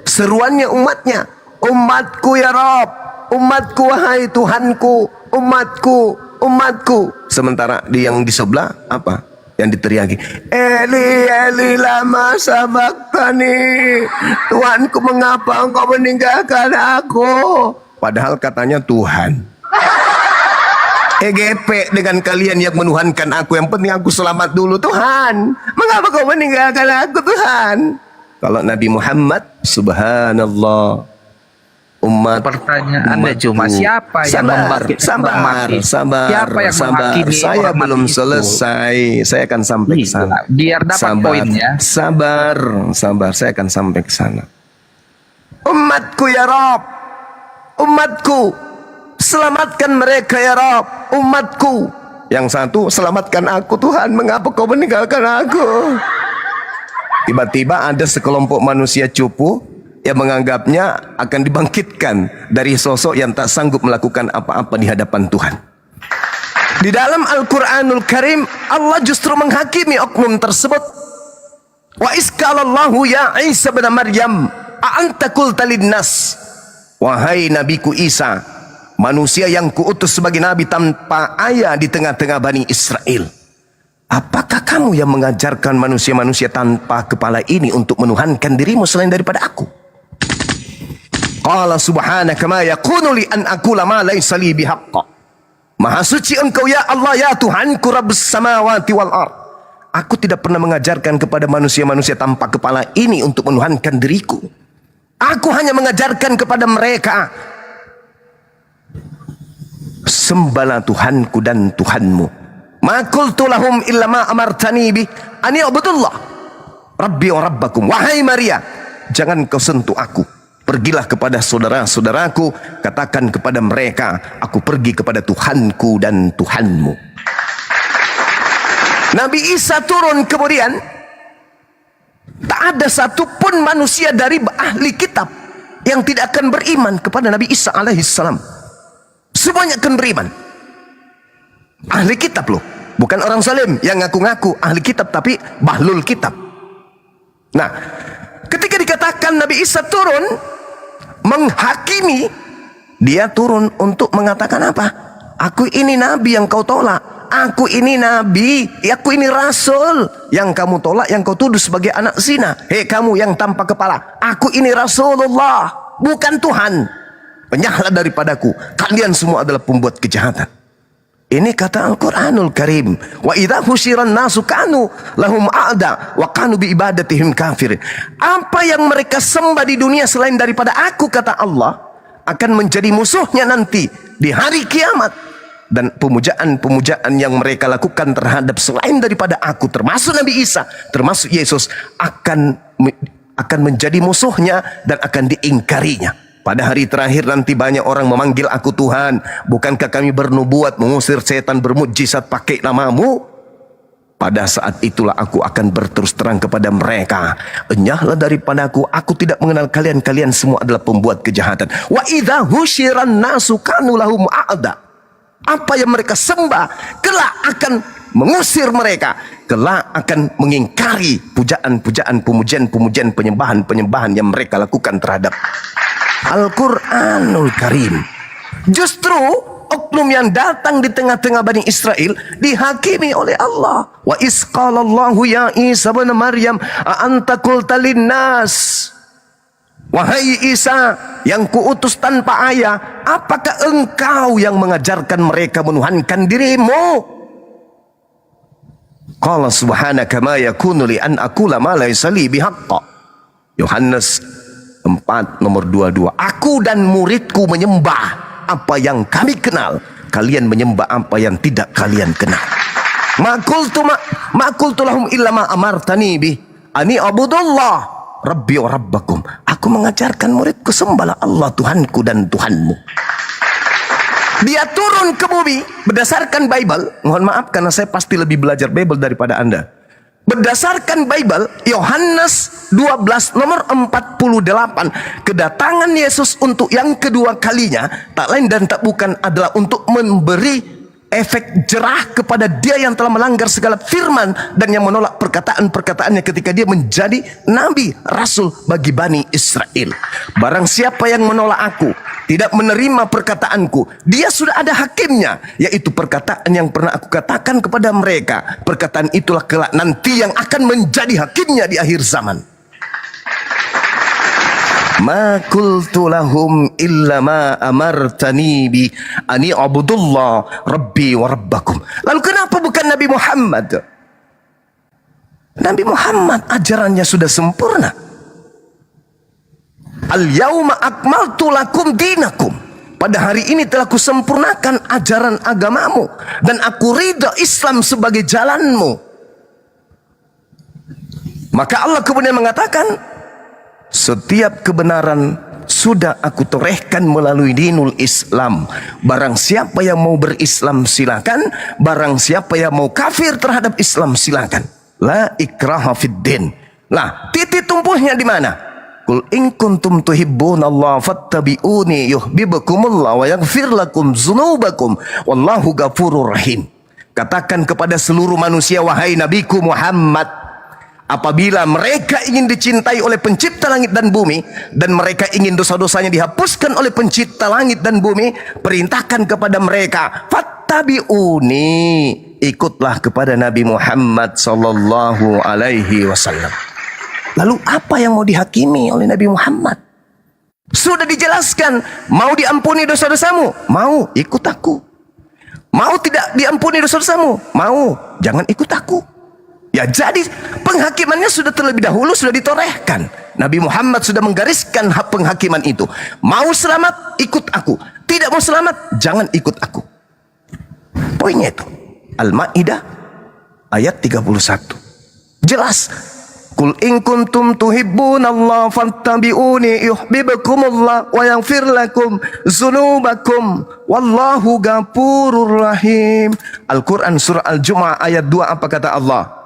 S1: seruannya umatnya, Umatku ya Rob, umatku wahai Tuhanku, umatku. Sementara yang di sebelah apa? Yang diteriaki, Eli lama sabaktani, Tuhanku mengapa engkau meninggalkan aku? Padahal katanya Tuhan. EGP dengan kalian yang menuhankan aku, yang penting aku selamat dulu. Tuhan, mengapa kau meninggalkan aku Tuhan? Kalau Nabi Muhammad, subhanallah,
S8: Pertanyaannya cuma siapa yang menghakimi? Siapa yang menghakimi
S1: Saya
S8: orang
S1: belum
S8: itu?
S1: selesai. Saya akan sampai ke sana.
S8: Biar dapat poinnya.
S1: Sabar. Saya akan sampai ke sana. Umatku ya Rob, umatku, selamatkan mereka ya Rob, umatku. Yang satu, selamatkan aku Tuhan, mengapa kau meninggalkan aku? Tiba-tiba ada sekelompok manusia cupu yang menganggapnya akan dibangkitkan dari sosok yang tak sanggup melakukan apa-apa di hadapan Tuhan. Di dalam Al-Quranul Karim, Allah justru menghakimi oknum tersebut. Wa iskalallahu ya Isa bin Maryam, a'anta qulta linnas, wahai Nabiku Isa, manusia yang kuutus sebagai nabi tanpa ayah di tengah-tengah Bani Israel, apakah kamu yang mengajarkan manusia-manusia tanpa kepala ini untuk menuhankan dirimu selain daripada aku? Qala subhanaka ma yakunu li an aqula ma laysa li bihaqqa. Maha suci engkau ya Allah ya Tuhanku Rabbus samawati wal ard. Aku tidak pernah mengajarkan kepada manusia-manusia tanpa kepala ini untuk menuhankan diriku. Aku hanya mengajarkan kepada mereka, sembahlah Tuhanku dan Tuhanmu. Ma qultu lahum illa ma amartani bi an ya'budullah Rabbi wa Rabbakum. Wahai Maria, jangan kau sentuh aku. Pergilah kepada saudara-saudaraku, katakan kepada mereka, aku pergi kepada Tuhanku dan Tuhanmu. Nabi Isa turun kemudian, tak ada satupun manusia dari ahli kitab yang tidak akan beriman kepada Nabi Isa alaihissalam. Semuanya akan beriman. Ahli kitab loh, bukan orang zalim yang ngaku-ngaku ahli kitab tapi bahlul kitab. Nah, ketika dikatakan Nabi Isa turun menghakimi, dia turun untuk mengatakan apa? Aku ini nabi yang kau tolak, aku ini nabi, aku ini rasul yang kamu tolak, yang kau tuduh sebagai anak zina. Hei kamu yang tanpa kepala, aku ini Rasulullah, bukan Tuhan. Penyahlah daripadaku, kalian semua adalah pembuat kejahatan. Ini kata Al-Quranul Karim. Wa idha husyiran nasu kanu lahum a'da wa kanu bi ibadatihim kafirin. Apa yang mereka sembah di dunia selain daripada aku, kata Allah, akan menjadi musuhnya nanti di hari kiamat. Dan pemujaan-pemujaan yang mereka lakukan terhadap selain daripada aku, termasuk Nabi Isa, termasuk Yesus, akan menjadi musuhnya dan akan diingkarinya. Pada hari terakhir nanti banyak orang memanggil aku Tuhan. Bukankah kami bernubuat mengusir setan bermukjizat pakai namamu? Pada saat itulah aku akan berterus terang kepada mereka, enyahlah daripadaku, aku tidak mengenal kalian, kalian semua adalah pembuat kejahatan. Wa idza husyiran nasu kanu lahum a'da. Apa yang mereka sembah kelak akan mengusir mereka, kelak akan mengingkari pujaan-pujaan, pemujian-pemujian, penyembahan-penyembahan yang mereka lakukan terhadap Al-Quranul Karim. Justru oknum yang datang di tengah-tengah Bani Israel dihakimi oleh Allah. Wa isqalallahu ya Isa bin Maryam a'anta qulta linnas, wahai Isa yang kuutus tanpa ayah, apakah engkau yang mengajarkan mereka menuhankan dirimu? Qala subhanaka ma yakunu li an aqula ma laysa li bihaqqa. Yohanes 4 nomor 22. Aku dan muridku menyembah apa yang kami kenal, kalian menyembah apa yang tidak kalian kenal. Ma qultu lahum illa ma amartani bi ani abudullah Rabbi wa Rabbakum. Aku mengajarkan muridku, sembahlah Allah Tuhanku dan Tuhanmu. Dia turun ke bumi berdasarkan Bible. Mohon maaf karena saya pasti lebih belajar Bible daripada Anda. Berdasarkan Bible, Yohanes 12 nomor 48, kedatangan Yesus untuk yang kedua kalinya tak lain dan tak bukan adalah untuk memberi efek jerah kepada dia yang telah melanggar segala firman dan yang menolak perkataan-perkataannya ketika dia menjadi nabi rasul bagi Bani Israel. Barang siapa yang menolak aku, tidak menerima perkataanku, dia sudah ada hakimnya, yaitu perkataan yang pernah aku katakan kepada mereka. Perkataan itulah kelak nanti yang akan menjadi hakimnya di akhir zaman. Ma qultu lahum illa ma amartani bi ani abudullah rabbi wa rabbakum. Lalu kenapa bukan Nabi Muhammad? Nabi Muhammad ajarannya sudah sempurna. Al-yauma akmaltu lakum dinakum. Pada hari ini telah kusempurnakan ajaran agamamu dan aku ridha Islam sebagai jalanmu. Maka Allah kemudian mengatakan, setiap kebenaran sudah aku torehkan melalui dinul Islam. Barang siapa yang mau berislam silakan, barang siapa yang mau kafir terhadap Islam silakan. La ikraha fid din. Nah, titik tumpunya di mana? Qul in kuntum tuhibbunallaha fattabi'uni yuhibbukumullah wa yaghfir lakum dzunubakum wallahu ghafurur rahim. Katakan kepada seluruh manusia, wahai nabiku Muhammad, apabila mereka ingin dicintai oleh pencipta langit dan bumi, dan mereka ingin dosa-dosanya dihapuskan oleh pencipta langit dan bumi, perintahkan kepada mereka, fattabi'uni, ikutlah kepada Nabi Muhammad sallallahu alaihi wasallam. Lalu apa yang mau dihakimi oleh Nabi Muhammad? Sudah dijelaskan, mau diampuni dosa-dosamu, mau, ikut aku. Mau tidak diampuni dosa-dosamu, mau, jangan ikut aku. Ya, jadi penghakimannya sudah terlebih dahulu sudah ditorehkan. Nabi Muhammad sudah menggariskan hak penghakiman itu. Mau selamat, ikut aku. Tidak mau selamat, jangan ikut aku. Poinnya itu. Al-Maidah ayat 31. Jelas. Qul in kuntum tuhibbunallaha fattabi'uni yuhibbukumullah wa yaghfir lakum dzunubakum wallahu ghafurur rahim. Al-Quran surah Al-Jumu'ah ayat 2, apa kata Allah?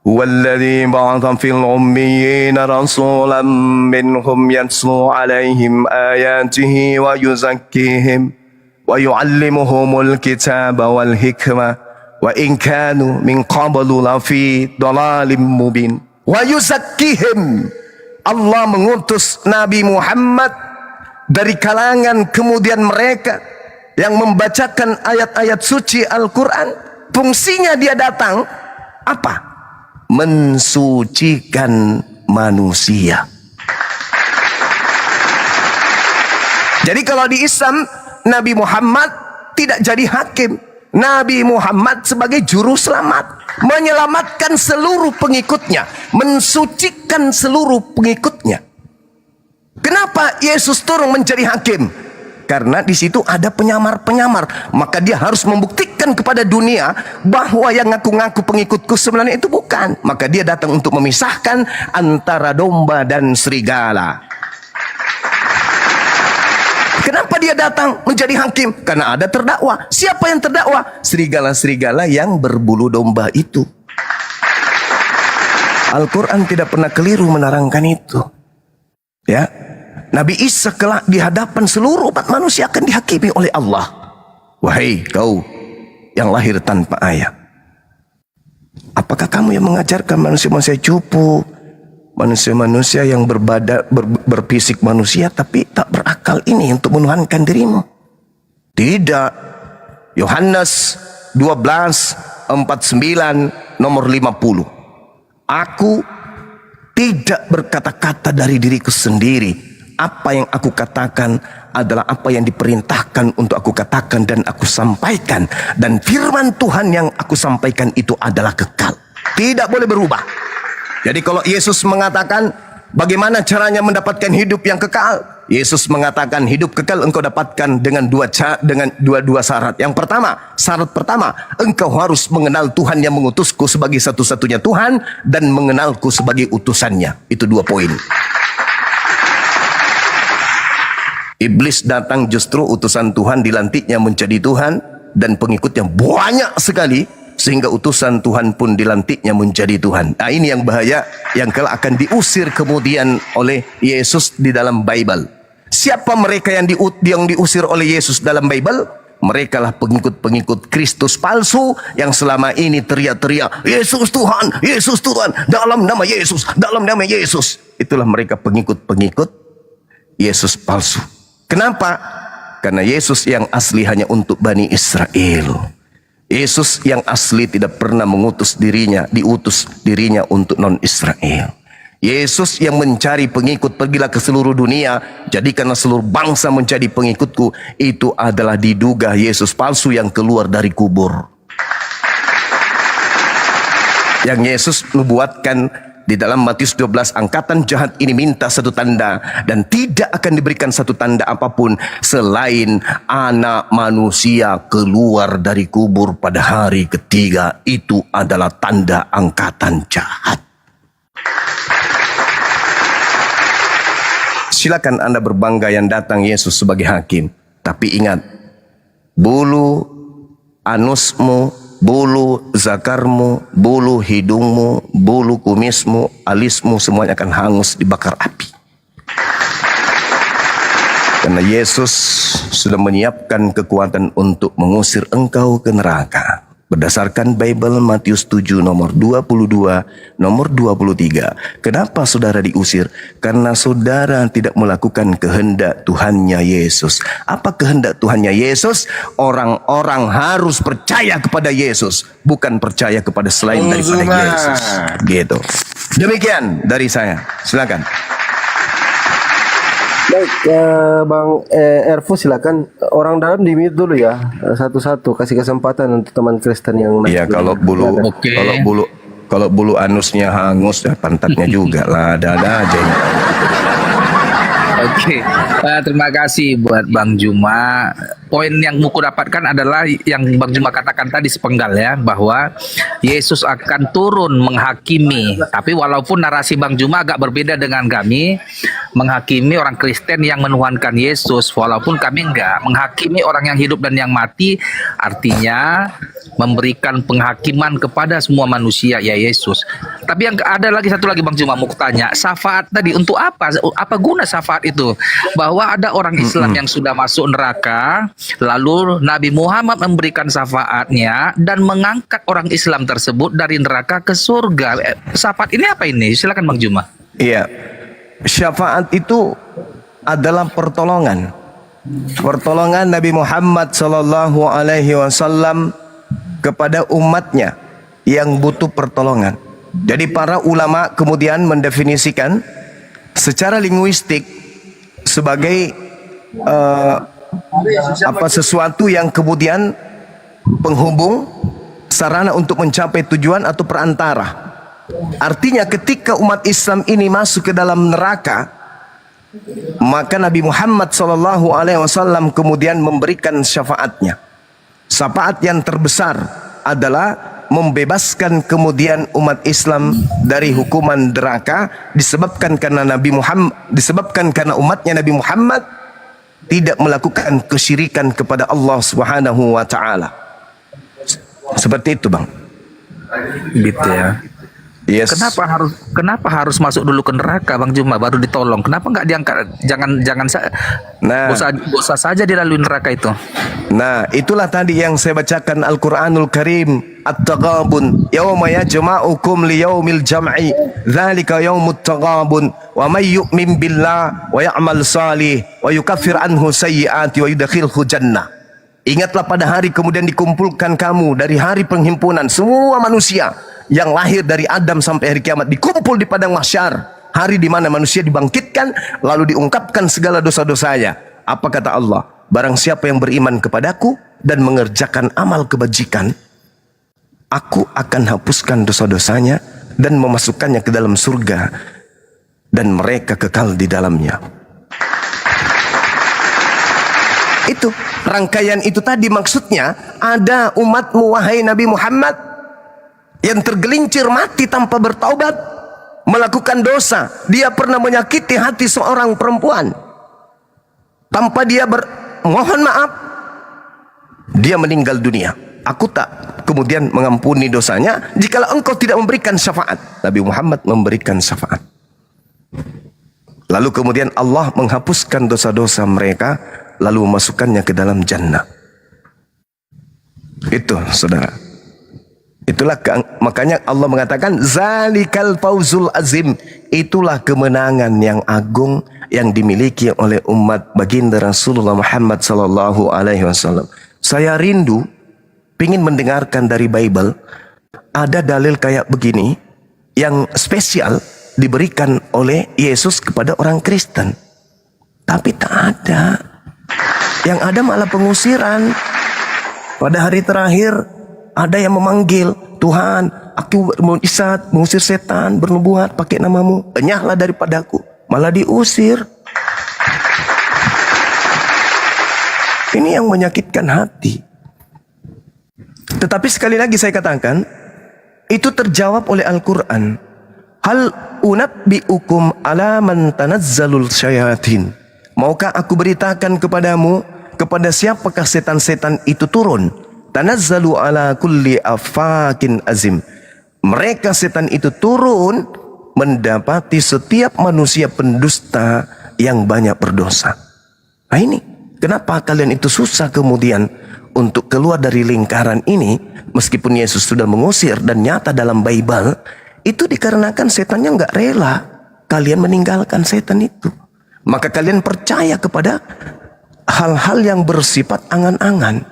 S1: Huwallazi ba'atha fil ummiyina rasulan minhum yatslu 'alaihim ayatihi wa yuzakkihim wa yu'allimuhumul kitaba wal hikmah wa in kanu min qablu lafi dhalalim mubin. Wa yuzakkihim, Allah mengutus Nabi Muhammad dari kalangan kemudian mereka yang membacakan ayat-ayat suci Al-Quran. Fungsinya dia datang apa? Mensucikan manusia. Jadi kalau di Islam, Nabi Muhammad tidak jadi hakim. Nabi Muhammad sebagai juru selamat, menyelamatkan seluruh pengikutnya, mensucikan seluruh pengikutnya. Kenapa Yesus turun menjadi hakim? Karena di situ ada penyamar-penyamar, maka dia harus membuktikan kepada dunia bahwa yang ngaku-ngaku pengikutku sebenarnya itu bukan. Maka dia datang untuk memisahkan antara domba dan serigala. Kenapa dia datang menjadi hakim? Karena ada terdakwa. Siapa yang terdakwa? Serigala-serigala yang berbulu domba itu. Al-Quran tidak pernah keliru menerangkan itu. Ya, Nabi Isa kelak di hadapan seluruh umat manusia akan dihakimi oleh Allah. Wahai kau yang lahir tanpa ayah, apakah kamu yang mengajarkan manusia-manusia cupu, manusia-manusia yang berfisik manusia tapi tak berakal ini untuk menuhankan dirimu? Tidak. Yohanes 12:49 nomor 50. Aku tidak berkata-kata dari diriku sendiri. Apa yang aku katakan adalah apa yang diperintahkan untuk aku katakan dan aku sampaikan. Dan firman Tuhan yang aku sampaikan itu adalah kekal, tidak boleh berubah. Jadi kalau Yesus mengatakan bagaimana caranya mendapatkan hidup yang kekal, Yesus mengatakan hidup kekal engkau dapatkan dengan dua syarat. Yang pertama, syarat pertama, engkau harus mengenal Tuhan yang mengutusku sebagai satu-satunya Tuhan dan mengenalku sebagai utusannya. Itu 2 poin. Iblis datang justru utusan Tuhan dilantiknya menjadi Tuhan dan pengikutnya banyak sekali, sehingga utusan Tuhan pun dilantiknya menjadi Tuhan. Nah, ini yang bahaya, yang kelak akan diusir kemudian oleh Yesus di dalam Bible. Siapa mereka yang diusir oleh Yesus dalam Bible? Mereka lah pengikut-pengikut Kristus palsu yang selama ini teriak-teriak, Yesus Tuhan, Yesus Tuhan, dalam nama Yesus, dalam nama Yesus. Itulah mereka pengikut-pengikut Yesus palsu. Kenapa? Karena Yesus yang asli hanya untuk Bani Israel. Yesus yang asli tidak pernah diutus dirinya untuk non-Israel. Yesus yang mencari pengikut, pergilah ke seluruh dunia, jadikanlah seluruh bangsa menjadi pengikutku. Itu adalah diduga Yesus palsu yang keluar dari kubur. Yang Yesus nubuatkan di dalam Matius 12, angkatan jahat ini minta satu tanda, dan tidak akan diberikan satu tanda apapun selain anak manusia keluar dari kubur pada hari ketiga. Itu adalah tanda angkatan jahat. Silakan Anda berbangga yang datang Yesus sebagai hakim. Tapi ingat, bulu anusmu, bulu zakarmu, bulu hidungmu, bulu kumismu, alismu, semuanya akan hangus dibakar api. Karena Yesus sudah menyiapkan kekuatan untuk mengusir engkau ke neraka. Berdasarkan Bible Matius 7 nomor 22, nomor 23. Kenapa saudara diusir? Karena saudara tidak melakukan kehendak Tuhannya Yesus. Apa kehendak Tuhannya Yesus? Orang-orang harus percaya kepada Yesus, bukan percaya kepada selain daripada Yesus. Gitu. Demikian dari saya. Silakan.
S3: Baik, Bang Ervo, silakan. Orang dalam di mute dulu ya, satu-satu, kasih kesempatan untuk teman Kristen yang
S1: Iya, kalau bulu anusnya hangus ya pantatnya juga lah, ada aja ini.
S8: Oke, terima kasih buat Bang Juma. Poin yang Muku dapatkan adalah yang Bang Juma katakan tadi sepenggal ya, bahwa Yesus akan turun menghakimi. Tapi walaupun narasi Bang Juma agak berbeda dengan kami, menghakimi orang Kristen yang menuhankan Yesus, walaupun kami enggak. Menghakimi orang yang hidup dan yang mati, artinya memberikan penghakiman kepada semua manusia, ya Yesus. Tapi yang ada lagi satu lagi Bang Juma mau tanya, syafaat tadi untuk apa? Apa guna syafaat itu? Bahwa ada orang Islam yang sudah masuk neraka, lalu Nabi Muhammad memberikan syafaatnya dan mengangkat orang Islam tersebut dari neraka ke surga. Syafaat ini apa ini? Silakan Bang Juma.
S1: Iya, syafaat itu adalah pertolongan. Pertolongan Nabi Muhammad sallallahu alaihi wasallam kepada umatnya yang butuh pertolongan. Jadi para ulama kemudian mendefinisikan secara linguistik sebagai sesuatu yang kemudian penghubung, sarana untuk mencapai tujuan atau perantara. Artinya ketika umat Islam ini masuk ke dalam neraka, maka Nabi Muhammad SAW kemudian memberikan syafaatnya. Syafaat yang terbesar adalah membebaskan kemudian umat Islam dari hukuman neraka disebabkan karena karena umatnya Nabi Muhammad tidak melakukan kesyirikan kepada Allah Subhanahu wa taala. Seperti itu, Bang.
S8: Gitu ya.
S1: Yes.
S8: Kenapa harus masuk dulu ke neraka Bang Juma baru ditolong? Kenapa nggak diangkat? Bosa saja dilalui neraka itu.
S1: Nah, itulah tadi yang saya bacakan Al-Qur'anul Karim, At-Taghabun, yauma yajma'ukum liyaumil jam'i, dzalika yaumut taghabun, wa may yu'min billah wa ya'mal salih wa yukaffir anhu sayyi'ati wa yudkhilhu jannah. Ingatlah pada hari kemudian dikumpulkan kamu dari hari penghimpunan semua manusia yang lahir dari Adam sampai hari kiamat, dikumpul di padang mahsyar, hari di mana manusia dibangkitkan lalu diungkapkan segala dosa-dosanya. Apa kata Allah? Barang siapa yang beriman kepadaku dan mengerjakan amal kebajikan, aku akan hapuskan dosa-dosanya dan memasukkannya ke dalam surga dan mereka kekal di dalamnya. Itu rangkaian itu tadi maksudnya ada umatmu wahai Nabi Muhammad yang tergelincir mati tanpa bertaubat, melakukan dosa. Dia pernah menyakiti hati seorang perempuan tanpa dia mohon maaf, dia meninggal dunia. Aku tak kemudian mengampuni dosanya jikalau engkau tidak memberikan syafaat. Nabi Muhammad memberikan syafaat. Lalu kemudian Allah menghapuskan dosa-dosa mereka lalu memasukkannya ke dalam jannah. Itu saudara. Makanya Allah mengatakan zalikal fauzul azim. Itulah kemenangan yang agung yang dimiliki oleh umat baginda Rasulullah Muhammad sallallahu alaihi wasallam. Saya rindu ingin mendengarkan dari Bible ada dalil kayak begini yang spesial diberikan oleh Yesus kepada orang Kristen. Tapi tak ada. Yang ada malah pengusiran. Pada hari terakhir ada yang memanggil, Tuhan, aku bermujizat, mengusir setan, bernubuat pakai namamu, enyahlah daripadaku. Malah diusir. Ini yang menyakitkan hati. Tetapi sekali lagi saya katakan, itu terjawab oleh Al-Quran. Hal unabbi'ukum ala man tanazzalul syayatin. Maukah aku beritakan kepadamu, kepada siapakah setan-setan itu turun? Tanazzalu ala kulli afakin azim. Mereka setan itu turun mendapati setiap manusia pendusta yang banyak berdosa. Nah ini, kenapa kalian itu susah kemudian untuk keluar dari lingkaran ini, meskipun Yesus sudah mengusir dan nyata dalam Bible, itu dikarenakan setannya nggak rela kalian meninggalkan setan itu. Maka kalian percaya kepada hal-hal yang bersifat angan-angan.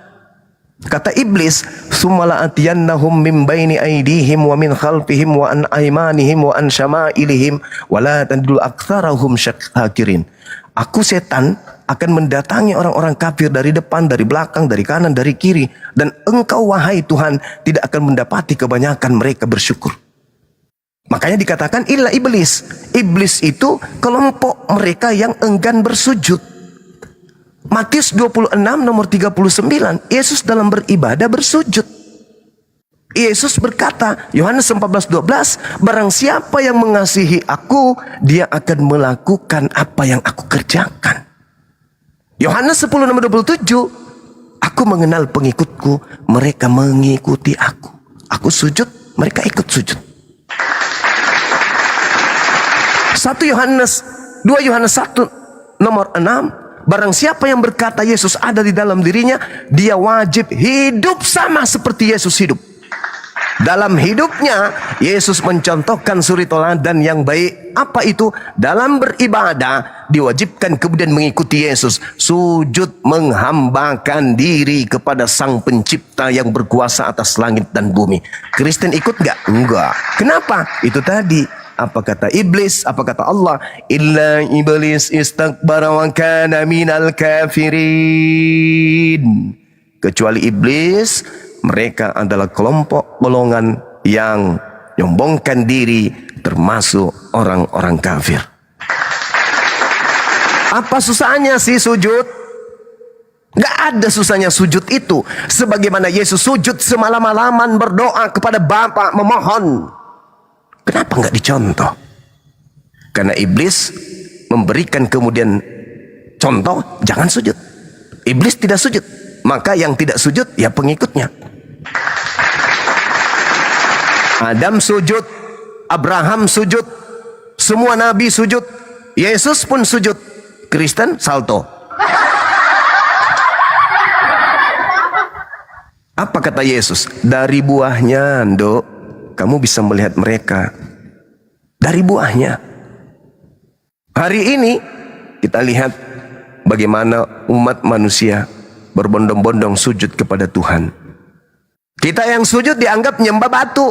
S1: Kata iblis, "Tsumma la'atiyannahum min baini aydihim wa min khalfihim wa an aymanihim wa an syama'ilihim wa la tajidu aktsarahum syakirin." Aku setan akan mendatangi orang-orang kafir dari depan, dari belakang, dari kanan, dari kiri, dan engkau wahai Tuhan tidak akan mendapati kebanyakan mereka bersyukur. Makanya dikatakan illa iblis. Iblis itu kelompok mereka yang enggan bersujud. Matius 26 nomor 39, Yesus dalam beribadah bersujud. Yesus berkata, Yohanes 14:12, barang siapa yang mengasihi aku, dia akan melakukan apa yang aku kerjakan. Yohanes 10 nomor 27, aku mengenal pengikutku, mereka mengikuti aku. Aku sujud, mereka ikut sujud. 2 Yohanes 1 nomor 6, barang siapa yang berkata Yesus ada di dalam dirinya, dia wajib hidup sama seperti Yesus hidup. Dalam hidupnya, Yesus mencontohkan suri teladan yang baik. Apa itu? Dalam beribadah, diwajibkan kemudian mengikuti Yesus. Sujud menghambakan diri kepada Sang Pencipta yang berkuasa atas langit dan bumi. Kristen ikut nggak? Enggak. Kenapa? Itu tadi. Apa kata iblis? Apa kata Allah? Illa iblis istakbara wa kana minal kafirin. Kecuali iblis, mereka adalah kelompok golongan yang nyombongkan diri, termasuk orang-orang kafir. Apa susahnya sih sujud? Gak ada susahnya sujud itu. Sebagaimana Yesus sujud semalam-malaman berdoa kepada Bapa memohon. Kenapa nggak dicontoh? Karena iblis memberikan kemudian contoh, jangan sujud. Iblis tidak sujud, maka yang tidak sujud ya pengikutnya. Adam sujud, Abraham sujud, semua nabi sujud, Yesus pun sujud. Kristen salto. Apa kata Yesus? Dari buahnya, Nduk, kamu bisa melihat mereka. Dari buahnya. Hari ini kita lihat bagaimana umat manusia berbondong-bondong sujud kepada Tuhan. Kita yang sujud dianggap nyembah batu.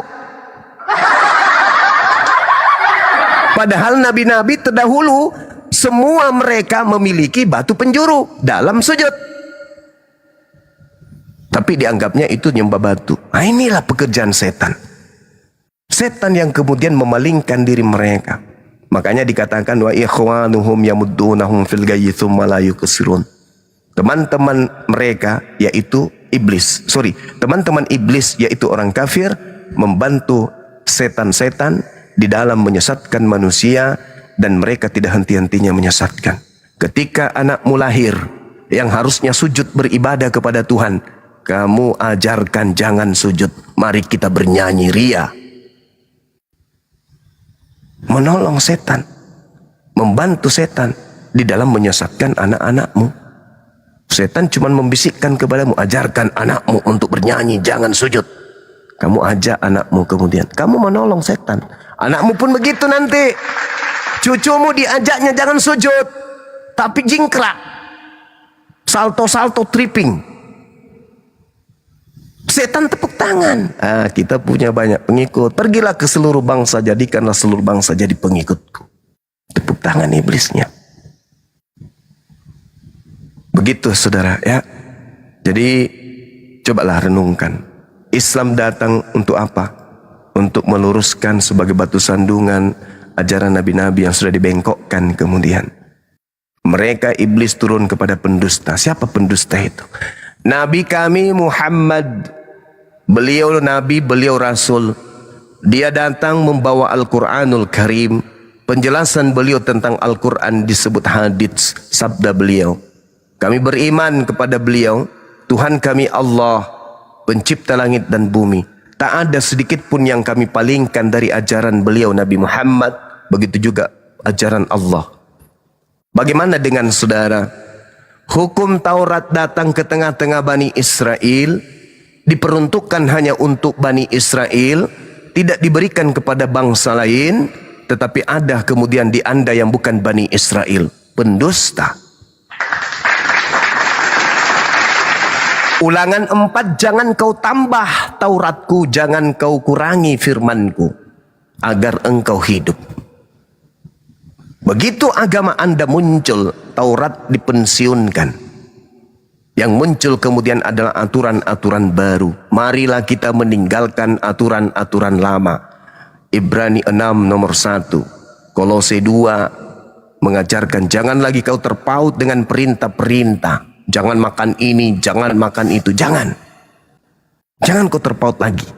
S1: Padahal nabi-nabi terdahulu semua mereka memiliki batu penjuru dalam sujud. Tapi dianggapnya itu nyembah batu. Nah, inilah pekerjaan setan. Setan yang kemudian memalingkan diri mereka. Makanya dikatakan wa ikhwanuhum yamuddunahum fil ghayyi tsumma la yuqsirun. Teman-teman mereka yaitu iblis. Teman-teman iblis yaitu orang kafir membantu setan-setan di dalam menyesatkan manusia dan mereka tidak henti-hentinya menyesatkan. Ketika anakmu lahir yang harusnya sujud beribadah kepada Tuhan, kamu ajarkan jangan sujud. Mari kita bernyanyi ria. Menolong setan, membantu setan di dalam menyesatkan anak-anakmu. Setan cuma membisikkan kepadamu, ajarkan anakmu untuk bernyanyi, jangan sujud. Kamu ajak anakmu, kemudian kamu menolong setan. Anakmu pun begitu nanti. Cucumu diajaknya jangan sujud, tapi jingkrak, salto-salto tripping. Setan tepuk tangan. Kita punya banyak pengikut. Pergilah ke seluruh bangsa, jadikanlah seluruh bangsa jadi pengikutku. Tepuk tangan iblisnya. Begitu saudara ya. Jadi cobalah renungkan. Islam datang untuk apa? Untuk meluruskan sebagai batu sandungan ajaran nabi-nabi yang sudah dibengkokkan kemudian. Mereka iblis turun kepada pendusta. Siapa pendusta itu? Nabi kami Muhammad. Beliau nabi, beliau rasul. Dia datang membawa Al-Quranul Karim. Penjelasan beliau tentang Al-Quran disebut hadits, sabda beliau. Kami beriman kepada beliau. Tuhan kami Allah, pencipta langit dan bumi. Tak ada sedikit pun yang kami palingkan dari ajaran beliau Nabi Muhammad. Begitu juga ajaran Allah. Bagaimana dengan saudara? Hukum Taurat datang ke tengah-tengah Bani Israel, diperuntukkan hanya untuk Bani Israel, tidak diberikan kepada bangsa lain, tetapi ada kemudian di Anda yang bukan Bani Israel, pendusta. Ulangan 4, jangan kau tambah Tauratku, jangan kau kurangi firmanku, agar engkau hidup. Begitu agama Anda muncul, Taurat dipensiunkan. Yang muncul kemudian adalah aturan-aturan baru. Marilah kita meninggalkan aturan-aturan lama. Ibrani 6 nomor 1. Kolose 2 mengajarkan jangan lagi kau terpaut dengan perintah-perintah. Jangan makan ini, jangan makan itu, jangan. Jangan kau terpaut lagi.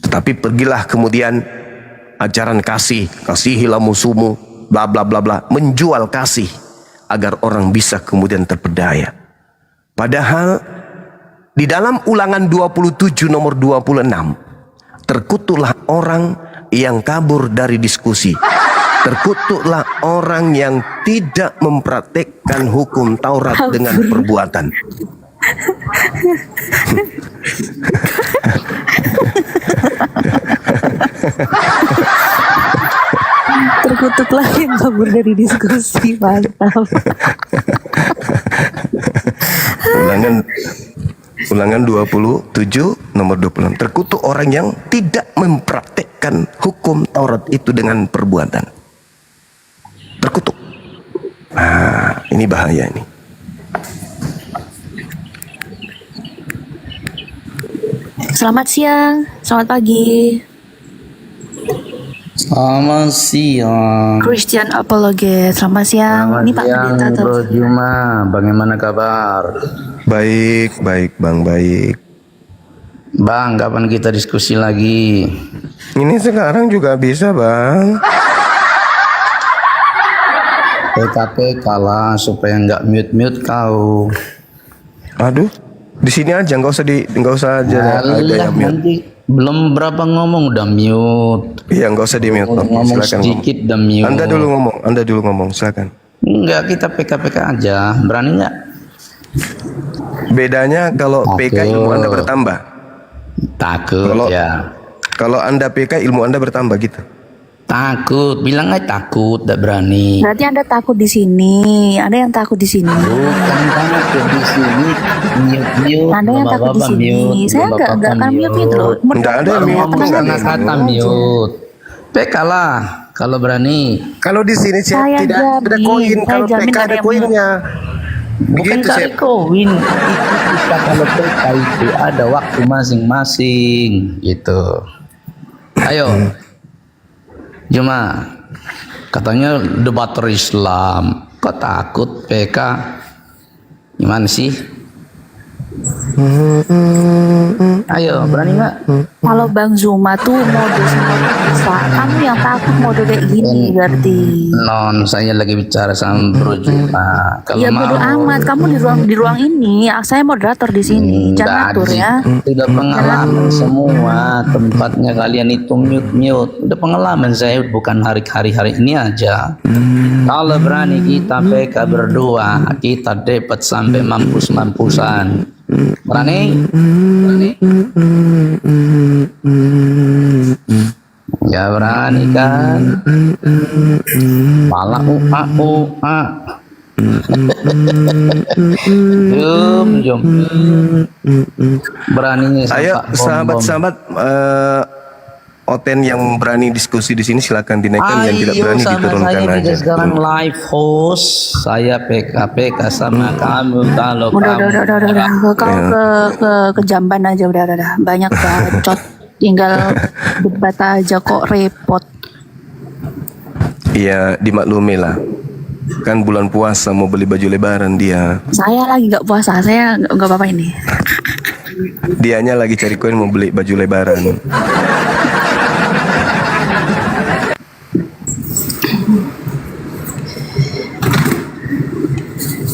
S1: Tetapi pergilah kemudian ajaran kasih, kasihilah musuhmu, bla bla bla bla, menjual kasih agar orang bisa kemudian terpedaya. Padahal di dalam Ulangan 27 nomor 26, terkutuklah orang yang kabur dari diskusi. Terkutuklah orang yang tidak mempraktekkan hukum Taurat dengan perbuatan.
S2: Terkutuklah yang kabur dari diskusi. Mantap.
S1: Ulangan 27 nomor 26. Terkutuk orang yang tidak mempraktekkan hukum Taurat itu dengan perbuatan. Terkutuk. Ini bahaya ini.
S2: Selamat siang, selamat pagi.
S9: Selamat siang.
S2: Christian Apologet, selamat siang.
S9: Selamat
S2: Ini Pak
S9: siang,
S2: Pendeta tuh.
S9: Bro Juma. Bagaimana kabar?
S1: Baik, baik Bang, baik.
S9: Bang, kapan kita diskusi lagi?
S1: Ini sekarang juga bisa Bang.
S9: PKP kalah supaya nggak mute kau.
S1: Aduh, di sini aja nggak usah aja ada yang mute.
S9: Nanti belum berapa ngomong udah mute.
S1: Iya, nggak usah di mute.
S9: Ngomong sedikit udah mute.
S1: Anda dulu ngomong, silakan.
S9: Enggak, kita PK aja. Berani nggak?
S1: Bedanya kalau PK ilmu Anda bertambah.
S9: Takut ya.
S1: Kalau Anda PK ilmu Anda bertambah gitu.
S9: Takut, bilang aja takut, tidak berani.
S2: Berarti Anda takut di sini. Ada yang takut di sini.
S9: Bukan takut di sini. Mute.
S2: Ada yang takut di sini. Saya nggak akan mute itu loh.
S1: Nggak ada yang mute.
S9: Karena kata mute. PK lah kalau berani.
S1: Kalau di sini
S2: Saya
S1: tidak ada
S2: jamin,
S1: koin.
S2: saya
S1: Kalau
S2: jamin
S1: PK
S2: ada
S1: ada
S2: yang
S1: koinnya.
S9: Bukan
S1: Begitu,
S9: cari
S1: Chef.
S9: koin. Itu kita kalau PK itu ada waktu masing-masing gitu. Ayo. Cuma katanya debater Islam. Kok takut PK? Gimana sih? Ayo, berani nggak?
S2: Kalau Bang Zuma tuh mode sama kamu yang takut mode kayak gini berarti.
S9: Non, saya lagi bicara sama Bro Juma. Kalau
S2: Ya bodo amat, kamu di ruang ini, saya moderator di sini. Jangan atur ya.
S9: Sudah pengalaman semua tempatnya kalian itu mute. Udah pengalaman saya bukan hari ini aja. Kalau berani kita PK berdua, kita dapat sampai mampus-mampusan. Berani? Ya berani kan? Malah ua. Jom. Beraninya
S1: Ayo
S9: sampai bom-bom.
S1: sahabat-sahabat Oten yang berani diskusi di sini silakan dinaikkan, yang tidak berani
S9: sama
S1: diturunkan
S9: saya
S1: aja.
S9: kita sekarang live host. Saya PK sama kamu kalau
S2: Udah. Kau ke Jamban aja udah. Banyak bacot. Tinggal debat aja kok repot.
S1: Iya, dimaklumi lah. Kan bulan puasa mau beli baju lebaran dia.
S2: Saya lagi nggak puasa, saya nggak apa-apa ini.
S1: Dianya lagi cari koin mau beli baju lebaran.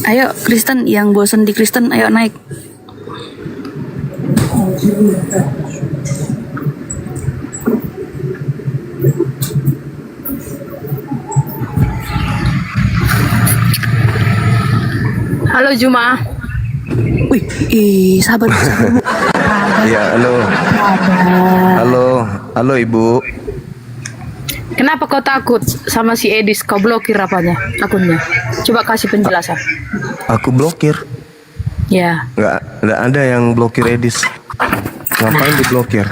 S2: Ayo Kristen, yang bosan di Kristen, ayo naik. Halo Juma. Wih, sabar.
S1: Iya, halo Ibu.
S2: Kenapa kau takut sama si Edis? Kau blokir apanya? Akunnya. Coba kasih penjelasan.
S1: Aku blokir.
S2: Ya.
S1: Nggak ada yang blokir Edis. Ngapain diblokir?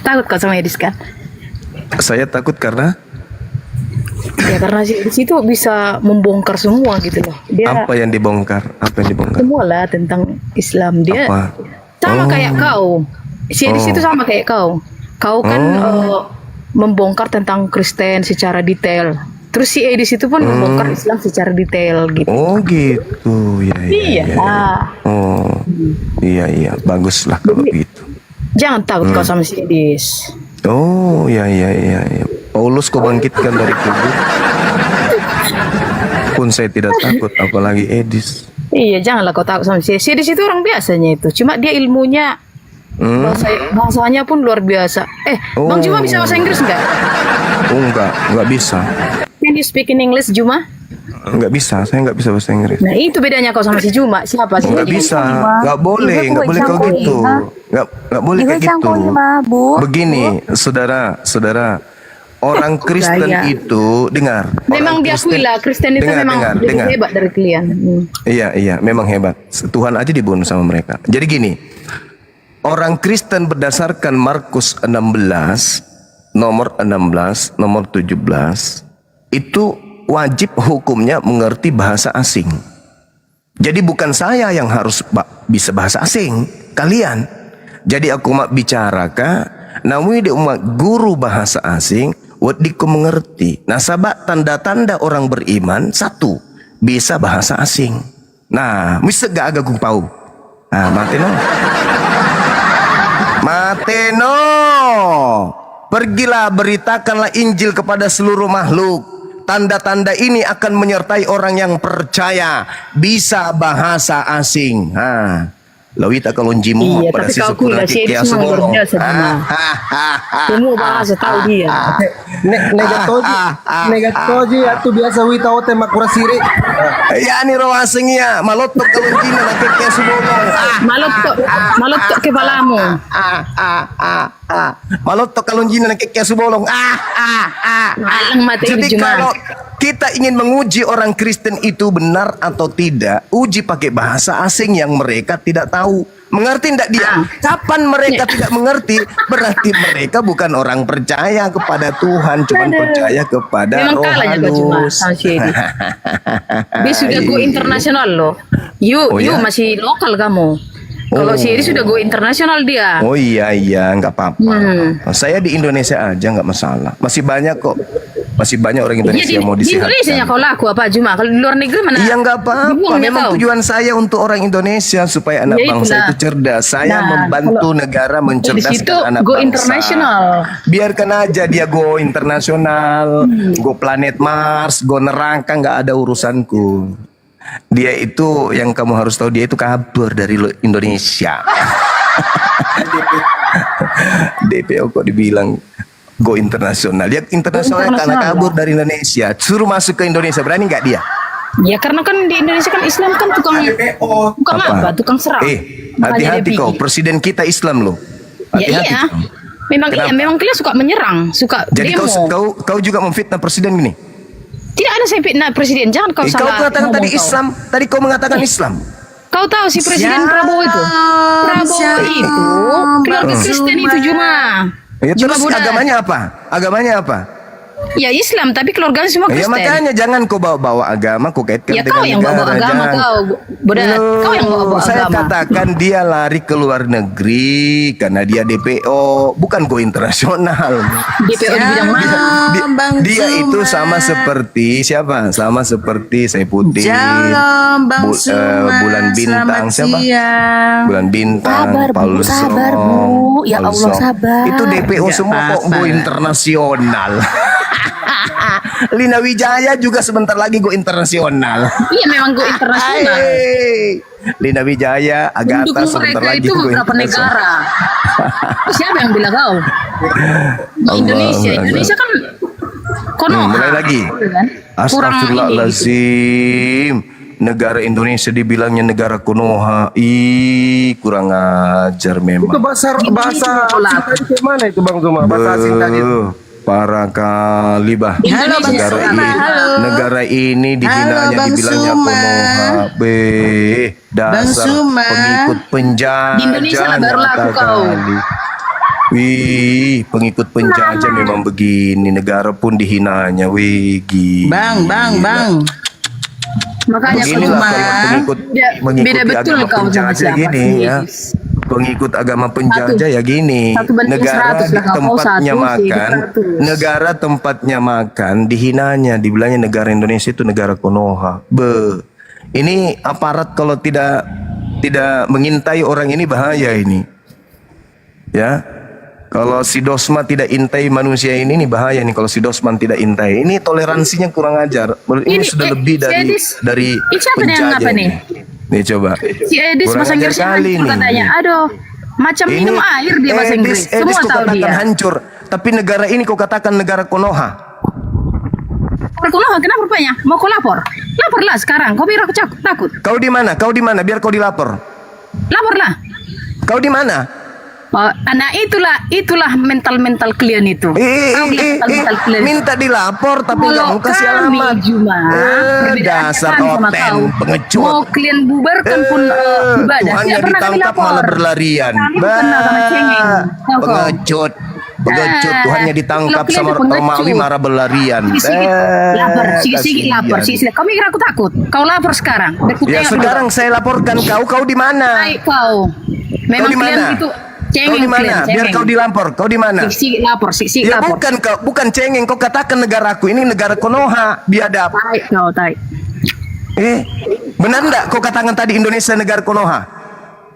S2: Takut kau sama Edis kan?
S1: Saya takut karena
S2: Ya karena si Edis itu bisa membongkar semua gitu loh. Dia
S1: apa yang dibongkar?
S2: semua lah tentang Islam. Dia
S1: Apa?
S2: sama kayak kau. Si Edis itu sama kayak kau. Kau kan membongkar tentang Kristen secara detail. Terus si Edis itu pun membongkar Islam secara detail gitu.
S1: Oh gitu, ya.
S2: Iya.
S1: Oh, iya, baguslah kalau gitu.
S2: Jangan takut kau sama si Edis.
S1: Oh, iya. Paulus kau bangkitkan dari kubur. Pun saya tidak takut, apalagi Edis.
S2: Iya, janganlah kau takut sama si Edis. Si Edis itu orang biasanya itu. Cuma dia ilmunya bahasanya pun luar biasa. Bang Juma bisa bahasa Inggris nggak?
S1: Oh, enggak bisa.
S2: Can you speak in English, Juma?
S1: Enggak bisa, saya enggak bisa bahasa Inggris.
S2: Nah itu bedanya kau sama si Juma. Siapa sih?
S1: Enggak bisa, enggak boleh kau gitu. Enggak boleh kayak gitu. Begini, saudara, orang Kristen itu dengar.
S2: Memang diakui lah Kristen itu memang lebih hebat dari kalian.
S1: Iya, memang hebat. Tuhan aja dibunuh sama mereka. Jadi gini, orang Kristen berdasarkan Markus 16, nomor 17, itu wajib hukumnya mengerti bahasa asing. Jadi bukan saya yang harus bisa bahasa asing, kalian. Jadi aku mak bicara namun di umat guru bahasa asing, wadiku mengerti. Nah, sabak tanda-tanda orang beriman, satu, bisa bahasa asing. Nah, mesti gak agak pau. Nah, Mateno. Pergilah beritakanlah Injil kepada seluruh makhluk. Tanda-tanda ini akan menyertai orang yang percaya bisa bahasa asing. Lawita kalau jimu
S2: pada si syukur nanti kia semua semua bahasa tahu dia.
S3: Negatoji atau biasa wita ote makura siri.
S1: Ya ni rawasengnya malotok kalau jina nanti kia subolong.
S2: Malotok kepalamu.
S1: Malotok kalau jina nanti kia subolong. Jadi kalau kita ingin menguji orang Kristen itu benar atau tidak, uji pakai bahasa asing yang mereka tidak tahu. Mengerti tidak dia? Kapan mereka tidak mengerti, berarti mereka bukan orang percaya kepada Tuhan, cuma percaya kepada roh halus.
S2: Dia sudah go internasional loh. You masih lokal kamu. Kalau si Eri sudah go internasional dia.
S1: Oh iya, nggak apa-apa. Saya di Indonesia aja nggak masalah. Masih banyak kok. Masih banyak orang Indonesia yang mau disehatkan.
S2: Di Indonesia kau laku apa Juma? Kalau di luar negeri mana?
S1: Iya nggak apa-apa. Memang tujuan saya untuk orang Indonesia supaya anak bangsa itu cerdas. Saya membantu negara mencerdaskan anak
S2: go
S1: bangsa.
S2: Internasional.
S1: Biarkan aja dia go internasional, go planet Mars, go neraka, nggak ada urusanku. Dia itu yang kamu harus tahu, dia itu kabur dari Indonesia. DPO kok dibilang Go internasional. Dia internasional karena
S2: internasional
S1: kabur
S2: lah.
S1: dari Indonesia. Suruh masuk ke Indonesia, berani nggak dia?
S2: Ya karena kan di Indonesia kan Islam kan tukang apa? Tukang serang. Makanya
S1: Hati-hati
S2: dia
S1: kau.
S2: pergi.
S1: Presiden kita Islam loh.
S2: Ya
S1: Hati-hati
S2: iya.
S1: kau.
S2: Memang iya,
S1: Kenapa?
S2: memang kalian suka menyerang, suka
S1: Jadi
S2: demo.
S1: kau juga memfitnah presiden gini.
S2: Tidak ada saya fitnah presiden, jangan kau
S1: Kau
S2: salah.
S1: mengatakan
S2: ngomong
S1: tadi
S2: kau.
S1: Islam. Tadi kau mengatakan Islam.
S2: Kau tahu si Presiden Prabowo itu? Prabowo itu keluarga Kristen itu cuma.
S1: Ya,
S2: Cuma
S1: terus
S2: budak.
S1: agamanya apa? Agamanya apa?
S2: Ya Islam, tapi keluarganya semua
S1: Ya
S2: Kristen.
S1: makanya jangan kau bawa-bawa agama, kau kaitkan
S2: Ya
S1: dengan
S2: kau yang
S1: negara.
S2: bawa agama
S1: jangan.
S2: kau, budak.
S1: Loh,
S2: Kau yang bawa
S1: saya
S2: agama.
S1: katakan dia lari ke luar negeri karena dia DPO, bukan go internasional.
S2: DPO di bidang mana?
S1: Dia itu sama seperti siapa? Sama seperti saya putih. Bulan bintang siapa? Bulan bintang.
S2: Sabar, Bu,
S1: Paul
S2: sabar,
S1: Song,
S2: Bu. Ya
S1: Paul
S2: Allah,
S1: Song.
S2: sabar.
S1: Itu DPO semua kok go internasional. Lina Wijaya juga sebentar lagi go internasional.
S2: Iya memang go internasional.
S1: Hey, Lina Wijaya, Agatha
S2: Pendukung
S1: sebentar
S2: mereka
S1: lagi
S2: itu
S1: go
S2: beberapa
S1: internasional.
S2: negara. Siapa yang bilang kau?
S1: Allah
S2: Indonesia,
S1: Allah.
S2: Indonesia kan Konoha.
S1: Mulai lagi.
S2: Kan? Kurang ini.
S1: Astagfirullahaladzim. Negara Indonesia dibilangnya negara Konoha. Ih, kurang ajar
S3: Itu
S1: memang.
S3: bahasa cinta mana itu Bang Zuma? Bahasa cinta itu.
S1: Parah kali bah.
S2: Halo, Bang
S1: negara
S2: Suma.
S1: ini,
S2: Halo.
S1: negara ini dihinanya
S10: Bang
S1: dibilangnya
S10: Suma.
S1: Konoha. Dasar
S10: Suma.
S1: pengikut penjajah.
S2: Di Indonesia lah baru laku
S1: nyata
S2: kau.
S1: kali. Wih, pengikut penjajah memang begini. Negara pun dihinanya. Wih, gila.
S10: Bang.
S2: Makanya kau
S1: Beginilah
S2: cuma
S1: kalau pengikut
S2: beda
S1: mengikuti
S2: betul
S1: agama
S2: kau sama
S1: penjajah
S2: siapa.
S1: gini ya. Pengikut agama penjajah ya gini.
S2: Satu banding
S1: Negara
S2: 100 lah, kau mau
S1: tempatnya
S2: satu,
S1: makan,
S2: 100.
S1: negara tempatnya makan dihinanya, dibilangnya negara Indonesia itu negara Konoha. Ini aparat kalau tidak mengintai orang ini bahaya ini. Ya. Kalau si Dosma tidak intai manusia ini bahaya nih kalau si Dosman tidak intai. Ini toleransinya kurang ajar. Ini sudah lebih
S2: si
S1: dari
S2: Edis. Ini siapa nih yang
S1: penjajah
S2: apa nih?
S1: Nih coba.
S2: Si Edis
S1: Kurang
S2: bahasa
S1: ajar
S2: Inggrisnya
S1: kali
S2: hancur
S1: nih.
S2: katanya. Aduh, macam minum air dia bahasa Inggris.
S1: Edis
S2: Semua
S1: kau
S2: tahu
S1: katakan
S2: dia.
S1: hancur. Tapi negara ini kau katakan negara Konoha.
S2: Konoha, kenapa rupanya? Mau kau lapor? Laporlah sekarang. Kau biar aku takut.
S1: Kau di mana? Kau di mana? Biar kau dilapor.
S2: Laporlah.
S1: Kau di mana?
S2: Oh, nah itulah mental kalian itu. Mental kalian.
S1: Minta dilapor tapi nggak mau kasih
S2: kami
S1: alamat.
S2: cuma perbedaan
S1: Dasar
S2: kami sama
S1: oten,
S2: kau.
S1: pengecut.
S2: Mau kalian bubarkan pun ibadah.
S1: Tuhannya
S2: Tidak pernah kami
S1: ditangkap
S2: lapor.
S1: malah berlarian.
S2: Kami bukan sama cengeng. Kau.
S1: Pengecut. Pengecut. Tuhannya ditangkap
S2: Kalau kalian
S1: sama
S2: tuh pengecut.
S1: Romawi marah berlarian.
S2: Sikit-sikit lapor, sikit-sikit
S1: kasihan.
S2: lapor, sikit-sikit. Kau mikir aku takut? Kau lapor sekarang. Biar ku
S1: Ya
S2: tengok
S1: sekarang
S2: dulu.
S1: saya laporkan kau di mana?
S2: Baik kau. Memang
S1: di
S2: kalian
S1: mana?
S2: itu
S1: Kau
S2: cengeng
S1: di mana?
S2: kalian,
S1: Biar
S2: cengeng.
S1: kau dilapor. Kau di mana?
S2: Sikit-sikit lapor, sikit-sikit
S1: Ya
S2: lapor.
S1: bukan cengeng. Kau katakan negaraku ini negara Konoha, biadab.
S2: Baik kau, baik.
S1: Benar enggak kau katakan tadi Indonesia negara Konoha?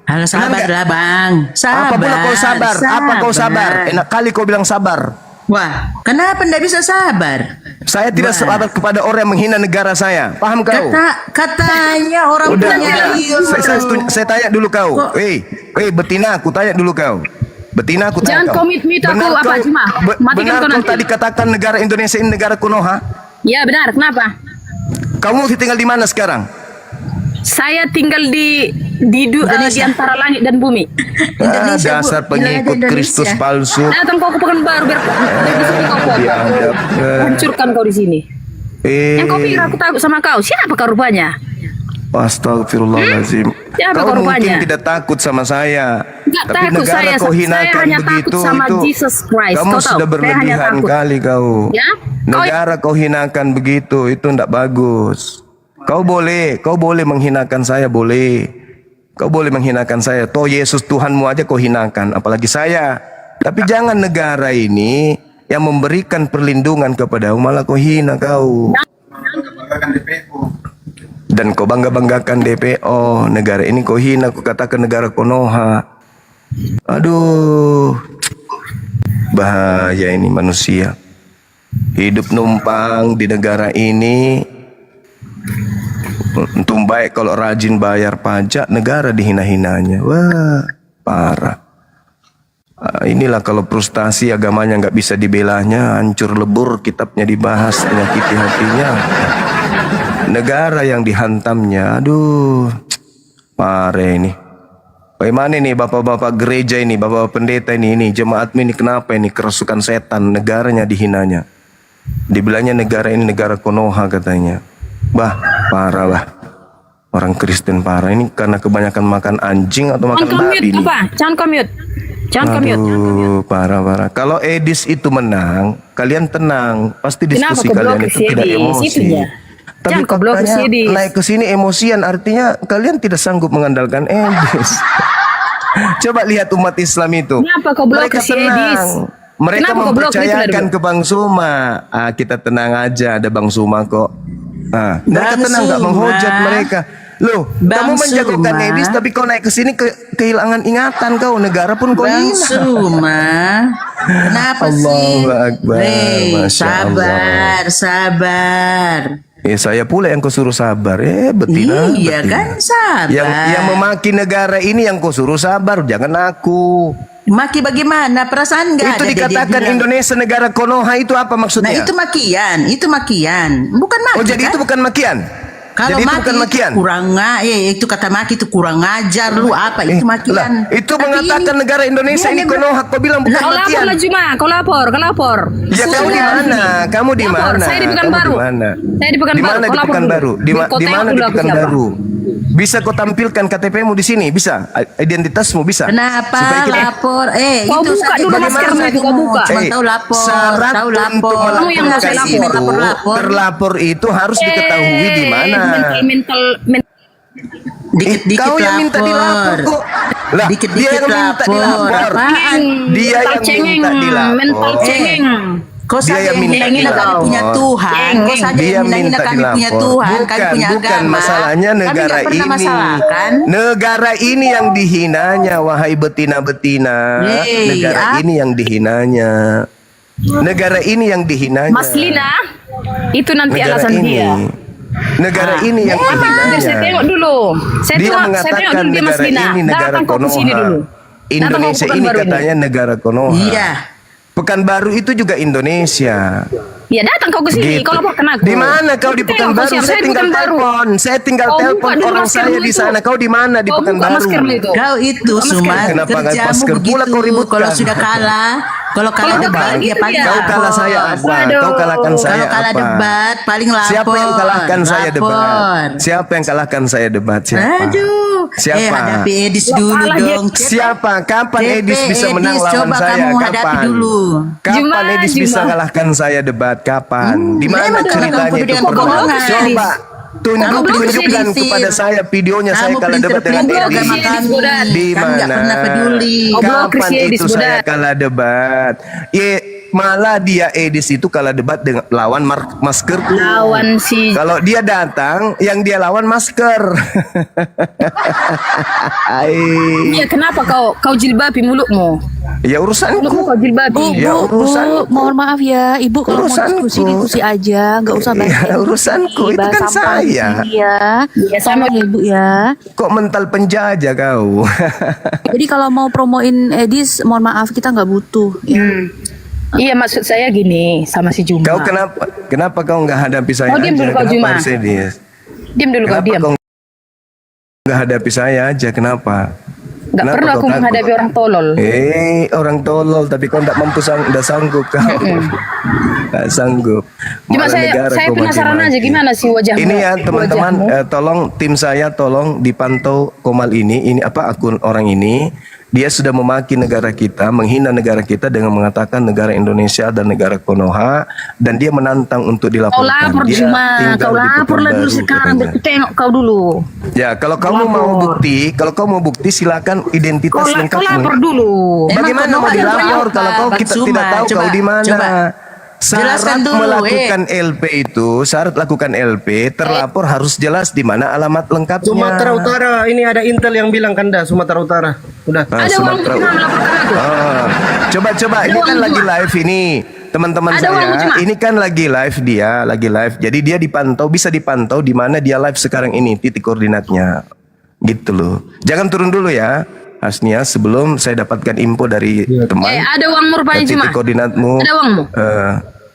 S10: Halo, sabarlah Bang.
S1: Apa pula kau sabar? Apa kau sabar? Enak kali kau bilang sabar.
S10: Wah, kenapa ndak bisa sabar?
S1: Saya tidak
S10: Wah.
S1: sabar kepada orang yang menghina negara saya. Paham kau?
S10: Katanya orang
S1: Udah.
S10: punya
S1: Saya tanya dulu kau. Betina, aku tanya dulu kau. Betina, aku tanya
S2: Jangan
S1: kau.
S2: komit-mit aku
S1: Benar
S2: apa,
S1: kau-
S2: Cuma. Matikan
S1: benar
S2: kau
S1: kau
S2: nanti.
S1: tadi katakan negara Indonesia ini negara Konoha?
S2: Ya benar, kenapa?
S1: Kamu tinggal di mana sekarang?
S2: Saya tinggal di antara langit dan bumi.
S10: Indonesia, Bu.
S1: Dasar
S10: Wilayah
S1: pengikut
S10: Indonesia.
S1: Kristus palsu.
S2: Datang kau ke Pekanbaru biar di sini kau foto.
S1: Dianggap,
S2: Hancurkan kau di sini. Yang kau pikir aku takut sama kau? Siapa kau rupanya?
S1: Astagfirullahaladzim.
S2: Siapa
S1: Kau
S2: kau
S1: mungkin
S2: rupanya?
S1: tidak takut sama saya.
S2: Nggak
S1: Tapi
S2: takut
S1: negara
S2: saya.
S1: kau
S2: Saya
S1: hinakan
S2: hanya takut
S1: begitu
S2: sama
S1: itu.
S2: Jesus Christ.
S1: Kamu
S2: Kau tahu?
S1: sudah
S2: Saya hanya
S1: berlebihan
S2: takut.
S1: kali kau.
S2: Ya?
S1: Negara kau hinakan begitu itu tidak bagus. Kau boleh menghinakan saya, boleh. Kau boleh menghinakan saya. Toh Yesus Tuhanmu aja kau hinakan, apalagi saya. Tapi jangan negara ini yang memberikan perlindungan kepadamu malah kau hina kau. Dan kau bangga-banggakan DPO. Negara ini kau hina, kau katakan negara Konoha. Aduh. Bahaya ini manusia. Hidup numpang di negara ini. Untung baik kalau rajin bayar pajak, negara dihina-hinanya. Wah, parah. Inilah kalau frustasi agamanya nggak bisa dibelanya, hancur lebur kitabnya dibahas, menyakiti hatinya. Negara yang dihantamnya, aduh, parah ini. Bagaimana nih bapak-bapak gereja ini, bapak-bapak pendeta ini jemaatmu ini kenapa ini kerasukan setan, negaranya dihinanya. Dibilangnya negara ini negara Konoha katanya. Bah, parah lah. Orang Kristen parah ini karena kebanyakan makan anjing atau makan babi nih.
S2: Jangan commute.
S1: Aduh, parah. Kalau Edis itu menang, kalian tenang. Pasti diskusi kalian itu tidak emosi. Tapi katanya naik ke sini emosian, artinya kalian tidak sanggup mengandalkan Edis. Coba lihat umat Islam itu.
S2: Kenapa kau blok
S1: Mereka
S2: si Edis?
S1: tenang. Mereka mempercayakan ke Bang Suma. Kita tenang aja, ada Bang Suma kok. Mereka tenang, nggak menghujat mereka. Loh, kamu menjagokan Edis tapi kau naik ke sini kehilangan ingatan kau, negara pun kau
S10: Bang
S1: hina.
S10: Suma, kenapa sih?
S1: Allahu Akbar. Masya Allah.
S10: Sabar.
S1: Saya pula yang kau suruh sabar. Betina.
S10: Iya kan, sabar.
S1: Yang memaki negara ini yang kau suruh sabar, jangan aku.
S10: Maki bagaimana? Perasaan nggak ada.
S1: Itu dikatakan Indonesia negara Konoha itu apa maksudnya?
S10: Nah itu makian. Bukan maki.
S1: Oh jadi
S10: kan?
S1: itu bukan makian?
S10: Kalau
S1: jadi itu
S10: maki
S1: bukan makian?
S10: itu kata maki itu kurang ngajar lu apa itu makian.
S1: Itu mengatakan negara Indonesia ini Konoha, kau bilang bukan makian.
S2: Kau lapor lah Juma, kau lapor.
S1: Ya kamu di mana? Kamu di mana?
S2: Saya di Pekanbaru.
S1: Saya di Pekanbaru. Di mana di Pekanbaru? Bisa kau tampilkan KTP-mu di sini? Bisa? Identitasmu bisa?
S10: Kenapa
S1: Supaya kita
S10: lapor?
S2: Kau buka dulu maskermu itu, kau buka.
S10: Cuma tahu lapor.
S1: Syarat
S10: Tahu
S1: untuk
S10: lapor.
S1: melaporkan itu, terlapor itu harus diketahui di mana.
S10: Dikit-dikit
S1: kau yang minta dilapor kok. Lah, dia yang minta dilapor. Dia yang minta dilapor.
S2: Mental cengeng.
S10: Kau saja yang
S1: minta
S10: kami punya Tuhan. Kau saja
S1: dia
S10: yang
S1: minta
S10: kami punya
S1: dilapor.
S10: Tuhan. Kami punya
S1: Bukan
S10: agama.
S1: masalahnya negara
S10: kami
S1: ini.
S10: masalahkan.
S1: Negara ini yang dihinanya, wahai betina-betina. Negara ini yang dihinanya. Negara ini yang dihinanya.
S2: Mas Lina, itu nanti
S1: negara
S2: alasan
S1: ini.
S2: dia.
S1: Negara ini yang dihinanya.
S2: Saya tengok dulu.
S1: Dia mengatakan negara ini negara Konoha. Indonesia ini katanya negara Konoha.
S10: Iya.
S1: Pekanbaru itu juga Indonesia.
S2: Ya datang kau ke sini, kau laporkan aku.
S1: Di mana kau di Pekanbaru? Saya tinggal telepon. Saya tinggal telepon orang saya di sana. Kau di mana di Pekanbaru?
S10: Kau itu cuma kerjamu begitu. Kalau sudah kalah, kalau kalah debat ya paling
S1: kau kalah saya apa? Kau kalahkan saya
S10: kalau kalah
S1: apa?
S10: debat paling lapor.
S1: Siapa yang kalahkan saya debat? Siapa yang kalahkan saya debat? Siapa?
S10: Aduh.
S1: Siapa?
S10: Hadapi Edis dulu dong.
S1: Siapa? Kapan Edis bisa menang lawan saya? Kapan? Kapan Edis bisa kalahkan saya debat? Kapan? Di mana ceritanya itu pernah? Coba tunjukkan kepada saya videonya saya kalah debat dengan Edis. Di mana? Kapan itu saya kalah debat? Malah dia Edis itu kalah debat dengan lawan masker.
S2: Lawan si.
S1: Kalau dia datang, yang dia lawan masker.
S2: Iya, kenapa kau jilbabi mulutmu?
S1: Ya urusanku.
S2: Kau jilbabi.
S1: Ya urusanku.
S11: Mohon maaf ya, Ibu kalau mau diskusi aja, nggak usah bahas.
S1: Ya urusanku, itu kan saya.
S11: Ya sama ya Ibu ya.
S1: Kok mental penjajah kau?
S11: Jadi kalau mau promoin Edis, mohon maaf kita nggak butuh. Ya.
S2: Iya, maksud saya gini sama si Juma.
S1: Kau kenapa kau nggak hadapi saya aja?
S2: Diam dulu kau Juma. Diam dulu kau diam.
S1: Kau nggak hadapi saya aja, kenapa?
S2: Nggak perlu aku menghadapi orang tolol.
S1: Orang tolol, tapi kau nggak mampu, nggak sanggup kau. Nggak sanggup.
S2: Cuma saya penasaran aja gimana sih wajahmu.
S1: Ini ya teman-teman, tolong tim saya tolong dipantau Komal ini apa akun orang ini. Dia sudah memaki negara kita, menghina negara kita dengan mengatakan negara Indonesia dan negara Konoha, dan dia menantang untuk dilaporkan.
S2: Kau lapor Juma, kau lapor lah dulu sekarang, biar tengok kau dulu.
S1: Ya, kalau kamu mau bukti, silakan identitas lengkapmu.
S2: Kau lapor dulu.
S1: Bagaimana mau dilapor kalau kau kita tidak tahu kau di mana? Syarat melakukan LP itu, syarat lakukan LP, terlapor harus jelas di mana alamat lengkapnya.
S3: Sumatera Utara, ini ada Intel yang bilang Kanda, Sumatera Utara. Udah.
S1: Sumatera Utara. Coba, ini kan lagi live ini. Teman-teman saya, ini kan lagi live dia, lagi live. Jadi dia bisa dipantau di mana dia live sekarang ini, titik koordinatnya. Gitu loh. Jangan turun dulu ya. Asnia, sebelum saya dapatkan info dari teman.
S2: Ada uangmu rupanya cuma.
S1: Titik koordinatmu.
S2: Ada uangmu.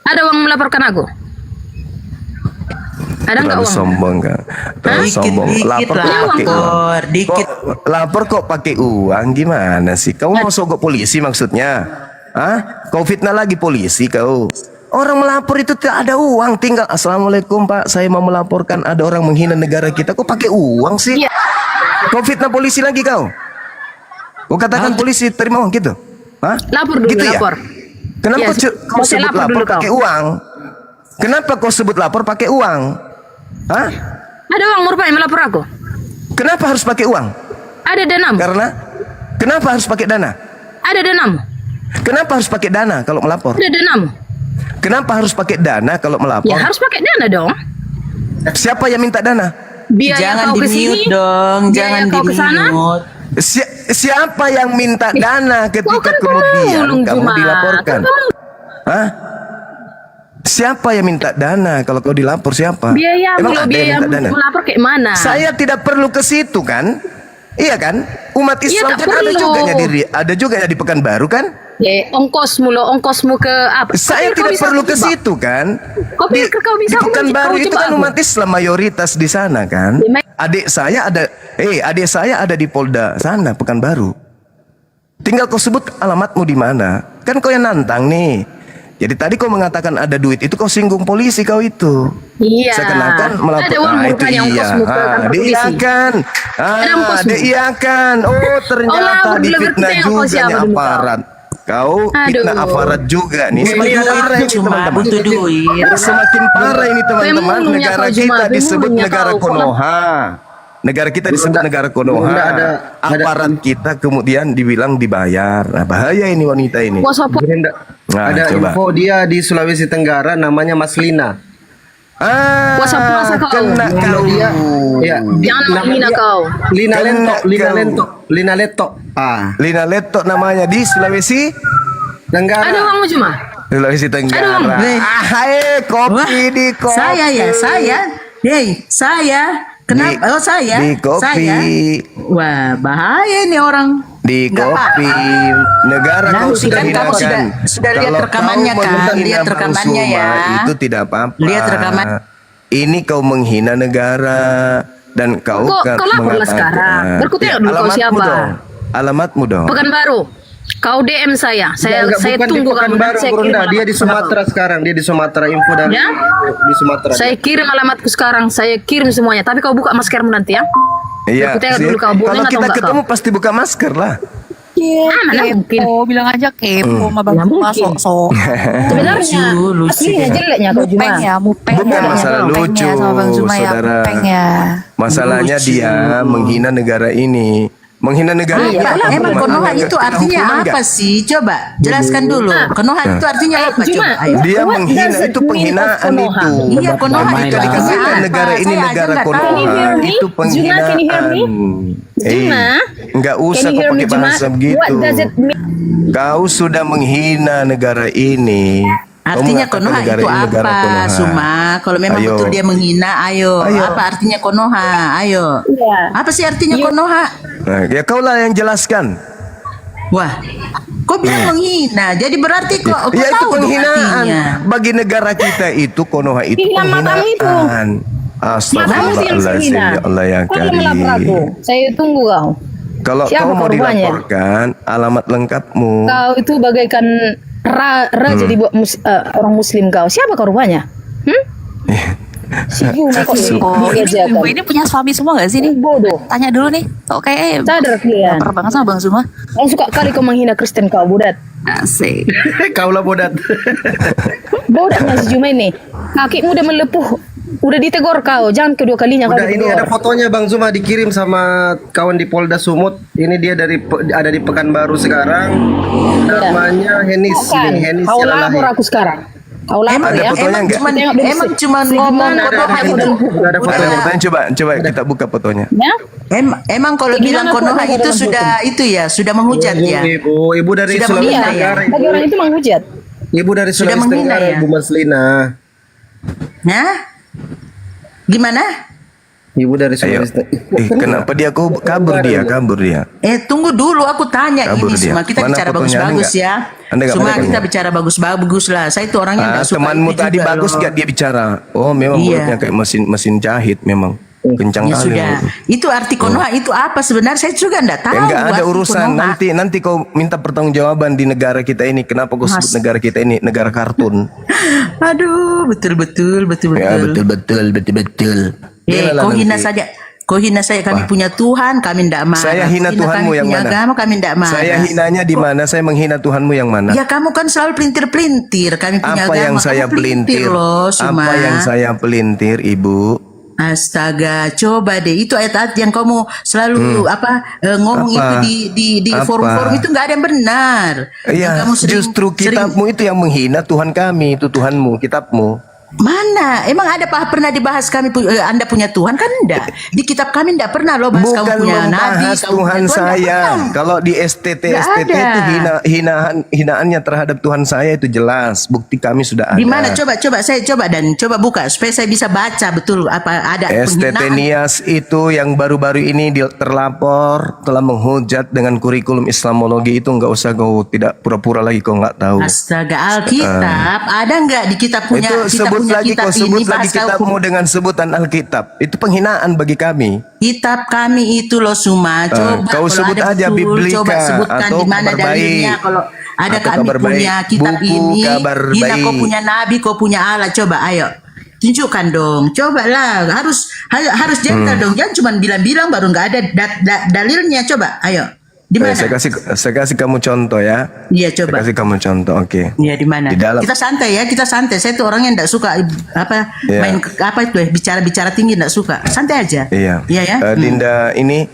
S2: Ada uang melaporkan aku. Ada nggak
S1: Terlalu
S2: uang?
S1: sombong kan? Terlalu sombong. Lapor kok pakai uang.
S10: Dikit.
S1: Lapor kok pakai uang, gimana sih? Kau mau sogok polisi maksudnya? Hah? Kau fitnah lagi polisi kau? Orang melapor itu tidak ada uang, tinggal assalamualaikum Pak, saya mau melaporkan ada orang menghina negara kita. Kok pakai uang sih?
S2: Iya.
S1: Kau fitnah polisi lagi kau? Kau katakan polisi terima uang gitu? Hah?
S2: Lapor dulu,
S1: gitu
S2: lapor.
S1: Ya? Kenapa
S2: Iya,
S1: kau
S2: mau saya
S1: sebut
S2: lapor
S1: lapor
S2: dulu, kau.
S1: pakai uang? Kenapa kau sebut lapor pakai uang? Hah?
S2: Ada uang rupanya melapor aku.
S1: Kenapa harus pakai uang?
S2: Ada danamu.
S1: Karena kenapa harus pakai dana?
S2: Ada danamu.
S1: Kenapa harus pakai dana kalau melapor?
S2: Ada danamu.
S1: Kenapa harus pakai dana kalau melapor?
S2: Ya harus pakai dana dong.
S1: Siapa yang minta dana?
S2: Biaya
S10: Jangan
S2: kau ke sini,
S10: di-mute dong,
S2: biaya
S10: jangan
S2: kau ke sana.
S10: di-mute.
S1: Siapa yang minta dana ketika
S2: kan
S1: kemudian
S2: pemulung,
S1: kamu
S2: Juma.
S1: dilaporkan?
S2: Kan pemulung.
S1: Hah? Siapa yang minta dana kalau kau dilapor siapa?
S2: Biaya
S1: Emang
S2: kalau
S1: ada yang
S2: biaya
S1: minta dana?
S2: melapor kayak mana?
S1: Saya tidak perlu ke situ kan? Iya kan? Umat
S2: Iya,
S1: Islam
S2: tak
S1: kan
S2: perlu.
S1: ada juga di Pekanbaru kan?
S2: Ya, ongkosmu ke apa?
S1: Saya
S2: Kau
S1: tidak
S2: bisa
S1: perlu ke
S2: jebak.
S1: situ kan?
S2: Kau pikir kau bisa
S1: di Pekanbaru
S2: kau
S1: itu
S2: jebak
S1: kan
S2: aku?
S1: umat Islam mayoritas di sana kan?
S2: Ya,
S1: Adik saya ada di Polda sana Pekanbaru. Tinggal kau sebut alamatmu di mana. Kan kau yang nantang nih. Jadi tadi kau mengatakan ada duit itu kau singgung polisi kau itu.
S2: Iya.
S1: Seakan-akan melapor.
S2: Ada uang
S1: itu
S2: murkanya,
S1: iya.
S2: ongkosmu ke kantor polisi.
S1: Diiyakan.
S2: Ada ongkosmu.
S1: Diiyakan. Oh ternyata
S2: lapor dulu,
S1: difitnah
S2: berarti kau
S1: juga
S2: siapa
S1: nih
S2: dulu, kau?
S1: aparat. Kau fitnah
S2: Aduh.
S1: aparat juga nih. Semakin parah ini
S10: Cuma
S1: teman-teman.
S10: butuh duit.
S1: Semakin parah ini teman-teman.
S2: Pemulungnya
S1: Negara
S2: kau, Juma,
S1: kita disebut
S2: pemulungnya
S1: negara
S2: kau.
S1: Konoha. Negara kita disebut negara Konoha. Aparat kita kemudian dibilang dibayar. Nah bahaya ini wanita ini.
S2: Kuasa apa?
S1: Nah,
S3: Ada
S1: coba.
S3: info dia di Sulawesi Tenggara namanya Mas Lina.
S2: Kuasa puasa kau.
S1: Kena kau.
S3: Dia ya,
S2: Jangan menghina kau.
S3: Lina
S1: Kena
S3: Lento, Lina
S1: kau.
S3: Lento, Lina Leto. Ah,
S1: Lina Leto namanya di Sulawesi
S3: Tenggara.
S2: Ada uangmu cuma.
S1: Sulawesi Tenggara.
S10: Aduh.
S1: Kopi
S10: Wah,
S1: di kopi.
S10: Saya ya, saya. Hei, saya. Kenapa?
S1: Di-
S10: Oh, saya.
S1: di kopi.
S10: Saya. Wah, bahaya ini orang.
S1: Di
S10: Nggak
S1: kopi negara
S10: Nah,
S1: kau sudah
S10: kan kamu
S1: hinakan.
S10: sudah lihat
S1: Kalau
S10: rekamannya
S1: kau
S10: kan?
S1: menghina
S10: Lihat
S1: Bang
S10: rekamannya
S1: Suma,
S10: ya.
S1: Itu tidak apa-apa.
S10: Lihat rekaman.
S1: Ini kau menghina negara dan kau
S2: Kau laporlah sekarang. Baru ku tengok dulu kau
S1: alamatmu
S2: siapa.
S1: dong. Alamatmu dong.
S2: Pekanbaru. Kau DM saya. Saya
S3: bukan
S2: tunggu
S3: di
S2: kamu.
S3: Pekanbaru,
S2: Saya
S3: Bunda.
S2: kirim
S3: Dia di
S2: alamatku
S3: Sumatera sekarang. Dia di Sumatera. Info dari
S2: Ya?
S3: di Sumatera.
S2: Saya kirim alamatku sekarang. Saya kirim semuanya. Tapi kau buka maskermu nanti ya.
S1: Iya.
S2: Aku tengok
S1: sih.
S2: dulu kau bohong
S1: Kalau
S2: atau
S1: kita
S2: enggak
S1: ketemu pasti buka masker lah.
S2: Mana mungkin.
S11: Kepo, bilang aja kepo sama Bang
S2: Ya,
S11: Juma
S2: mungkin.
S11: sok-sok.
S2: Sebenarnya
S10: lucu
S2: aslinya jeleknya kau cuma.
S11: Mupeng ya, mupeng
S1: Bukan
S11: ya.
S1: masalah
S11: Mupeng
S1: lucu,
S11: ya sama Bang Juma ya,
S1: saudara.
S11: mupeng ya.
S1: Masalahnya dia menghina negara ini. Menghina negara ini. apa
S10: Emang
S1: hukuman?
S10: Konoha itu
S1: Kena
S10: artinya
S1: hukuman
S10: apa
S1: nggak?
S10: sih? Coba jelaskan dulu. Konoha itu artinya apa?
S2: Juma,
S10: Coba. Ayo.
S1: Dia
S2: What
S1: menghina
S2: does it
S1: itu
S2: mean of
S1: penghinaan
S2: Konoha?
S1: itu.
S10: Iya, Konoha
S1: Ketika
S10: itu
S1: dikatakan
S10: artinya apa?
S1: negara ini
S10: Saya aja
S1: negara
S10: nggak tahu.
S1: Konoha
S2: Can you hear me?
S1: itu
S2: Juma,
S1: penghinaan.
S2: can you hear me? Juma,
S1: Enggak usah
S2: Can you
S1: kau
S2: hear me,
S1: pakai
S2: Juma?
S1: bahasa
S2: What
S1: begitu.
S2: does it mean?
S1: Kau sudah menghina negara ini. Kau
S10: Artinya
S1: mengatakan
S10: Konoha
S1: negara
S10: itu
S1: ini negara
S10: apa,
S1: Konoha.
S10: Suma? Kalau memang
S1: Ayo.
S10: betul dia menghina, ayo.
S1: Ayo.
S10: Apa artinya Konoha? Ayo.
S2: Iya.
S10: Apa sih artinya Konoha?
S1: Nah, ya kaulah yang jelaskan.
S10: Wah, kok bilang menghina? Jadi berarti kok
S1: Ya itu
S10: tahu dong
S1: penghinaan
S10: artinya.
S1: bagi negara kita itu Konoha itu
S2: Hilang matamu itu.
S1: penghinaan.
S2: Matamu sih yang
S1: Astagfirullahaladzim
S2: menghina.
S1: ya Allah yang
S2: Kau yang melapor aku.
S1: karim.
S2: Saya tunggu kau.
S1: Kalau
S2: Siapa
S1: kau mau
S2: korbannya?
S1: dilaporkan alamat lengkapmu.
S2: Kau itu bagaikan jadi buat orang Muslim kau. Siapa korbannya? Si Juma kok
S11: Oh, ini
S2: diajarkan.
S11: ibu ini punya suami semua gak sih nih?
S2: Bodoh.
S11: Tanya dulu nih. Kok kayak
S2: Sadar kalian.
S11: baper banget sama Bang Zuma.
S2: Kau suka kali kau menghina Kristen kau, Bodat.
S11: Asik.
S3: Kaulah bodat.
S2: Bodatnya si Juma ini. Kakimu udah melepuh. Udah ditegur kau. Jangan kedua kalinya kau
S3: Udah ini
S2: ditegur.
S3: ada fotonya Bang Zuma dikirim sama kawan di Polda Sumut. Ini dia ada di Pekanbaru sekarang. Namanya Henis.
S2: Bukan.
S3: Henis
S2: Kau
S3: Yalalahi.
S2: lapor aku sekarang. Kau lapor
S1: Ada
S2: ya.
S1: fotonya enggak?
S10: Emang cuman ngomong Konoha itu.
S3: Ada fotonya.
S1: Coba kita buka fotonya.
S2: Ya?
S10: Emang kalau bilang Konoha itu sudah itu ya, sudah menghujat ya.
S3: Ibu dari
S10: Sudah
S3: Sulawesi
S10: menghina ya?
S3: Tenggara.
S2: Bagi orang itu menghujat.
S3: Ibu dari
S10: Sudah
S3: Sulawesi
S10: menghina,
S3: Tenggara,
S10: ya?
S3: Ibu Mas Lina.
S10: Hah? Gimana?
S3: Ibu dari
S1: Ayo.
S3: Sulawesi.
S1: Kenapa dia kabur dia?
S10: Tunggu dulu, aku tanya
S1: Kabur
S10: ini
S1: dia.
S10: semua. Kita
S1: Mana
S10: bicara
S1: fotonya?
S10: bagus-bagus
S1: Anda
S10: ya.
S1: Anda nggak
S10: Semua
S1: ada
S10: kita
S1: fotonya?
S10: bicara bagus-bagus lah. Saya itu orangnya nggak suka
S1: Temanmu
S10: itu
S1: tadi
S10: juga
S1: bagus
S10: loh.
S1: gak dia bicara? Oh, memang
S10: Iya.
S1: mulutnya kayak mesin jahit memang. Kencang
S10: Ya
S1: kali.
S10: sudah. Itu arti konoha itu apa sebenarnya? Saya juga nggak tahu.
S1: Enggak ada
S10: arti
S1: urusan.
S10: konoha.
S1: Nanti kau minta pertanggungjawaban di negara kita ini. Kenapa kau sebut negara kita ini negara kartun?
S10: Aduh, betul.
S1: Ya, betul.
S10: Kau hina saja. Kau hina saya, kami punya Tuhan, kami tidak marah.
S1: Saya hina
S10: Kau
S1: Tuhanmu
S10: kami
S1: yang
S10: punya
S1: mana?
S10: agama, kami tidak marah.
S1: Saya hinanya di mana? Saya menghina Tuhanmu yang mana?
S10: Ya kamu kan selalu pelintir-pelintir. Kami punya
S1: Apa
S10: agama,
S1: yang saya
S10: kamu pelintir
S1: pelintir?
S10: loh, Suma.
S1: Apa yang saya pelintir, Ibu?
S10: Astaga, coba deh itu ayat-ayat yang kamu selalu ngomong
S1: Apa?
S10: itu di
S1: Apa?
S10: forum-forum itu nggak ada yang benar. Yang
S1: Iya,
S10: kamu
S1: justru kitabmu itu yang menghina Tuhan kami, itu Tuhanmu, kitabmu.
S10: Mana? Emang ada pernah dibahas Anda punya Tuhan kan enggak? Di kitab kami enggak pernah loh bahas
S1: Bukan
S10: kamu punya nabi,
S1: membahas
S10: kamu
S1: Tuhan
S10: punya Tuhan, enggak
S1: saya.
S10: pernah.
S1: Kalau di STT
S10: Nggak
S1: STT
S10: ada.
S1: itu hinaannya terhadap Tuhan saya itu jelas. Bukti kami sudah ada.
S10: Di mana? Coba saya coba buka supaya saya bisa baca betul apa ada
S1: STT
S10: penghinaan.
S1: Nias itu yang baru-baru ini terlapor telah menghujat dengan kurikulum Islamologi itu, nggak usah kau tidak pura-pura lagi kau nggak tahu.
S10: Astaga, Alkitab ada nggak di kitab punya
S1: Itu
S10: kita
S1: sebut
S10: punya
S1: lagi
S10: kitab
S1: kau sebut
S10: ini
S1: lagi
S10: bahas kau
S1: kitabmu dengan sebutan Alkitab. Itu penghinaan bagi kami.
S10: kitab kami itu loh Suma. Coba
S1: kau
S10: kalau
S1: sebut
S10: ada
S1: aja
S10: betul,
S1: Biblika
S10: coba sebutkan
S1: atau
S10: di mana
S1: Kabar Baik.
S10: dalilnya kalau ada
S1: Atau
S10: kami
S1: Kabar Baik.
S10: punya kitab
S1: Buku
S10: ini.
S1: Kabar
S10: Hina kau
S1: Baik.
S10: punya nabi, kau punya Allah. Coba ayo. Tunjukkan dong, coba lah, harus gentle dong, jangan cuma bilang-bilang baru nggak ada dalilnya. Coba, ayo, di mana?
S1: Saya kasih kamu contoh ya.
S10: Iya,
S1: Saya
S10: coba.
S1: kasih kamu contoh, oke.
S10: Iya, di mana?
S1: Di dalam.
S10: Kita santai ya, kita santai. Saya tuh orangnya nggak suka
S1: Iya.
S10: main bicara tinggi, nggak suka. Santai aja.
S1: Iya.
S10: Iya ya.
S1: Dinda ini.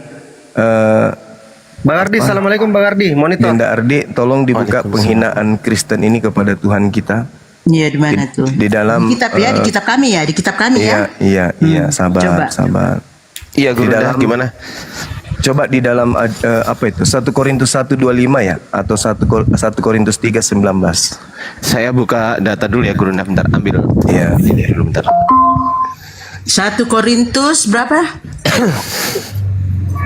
S3: Bang Ardi, assalamualaikum Bang Ardi, monitor.
S1: Dinda Ardi, tolong dibuka penghinaan Kristen ini kepada Tuhan kita.
S10: Iya, di mana tuh?
S1: Di dalam.
S10: Di kitab ya, di kitab kami ya, di kitab kami ya.
S1: Iya, sabar,
S10: Coba.
S1: sabar.
S12: Iya,
S1: Di
S12: Guru,
S1: dalam
S12: gimana?
S1: Coba di dalam apa itu? 1 Korintus 1:25 ya atau 1 Korintus 3:19.
S12: Saya buka data dulu ya, Guru. Bentar, ambil.
S1: Iya.
S12: Ini dulu bentar.
S10: 1 Korintus berapa?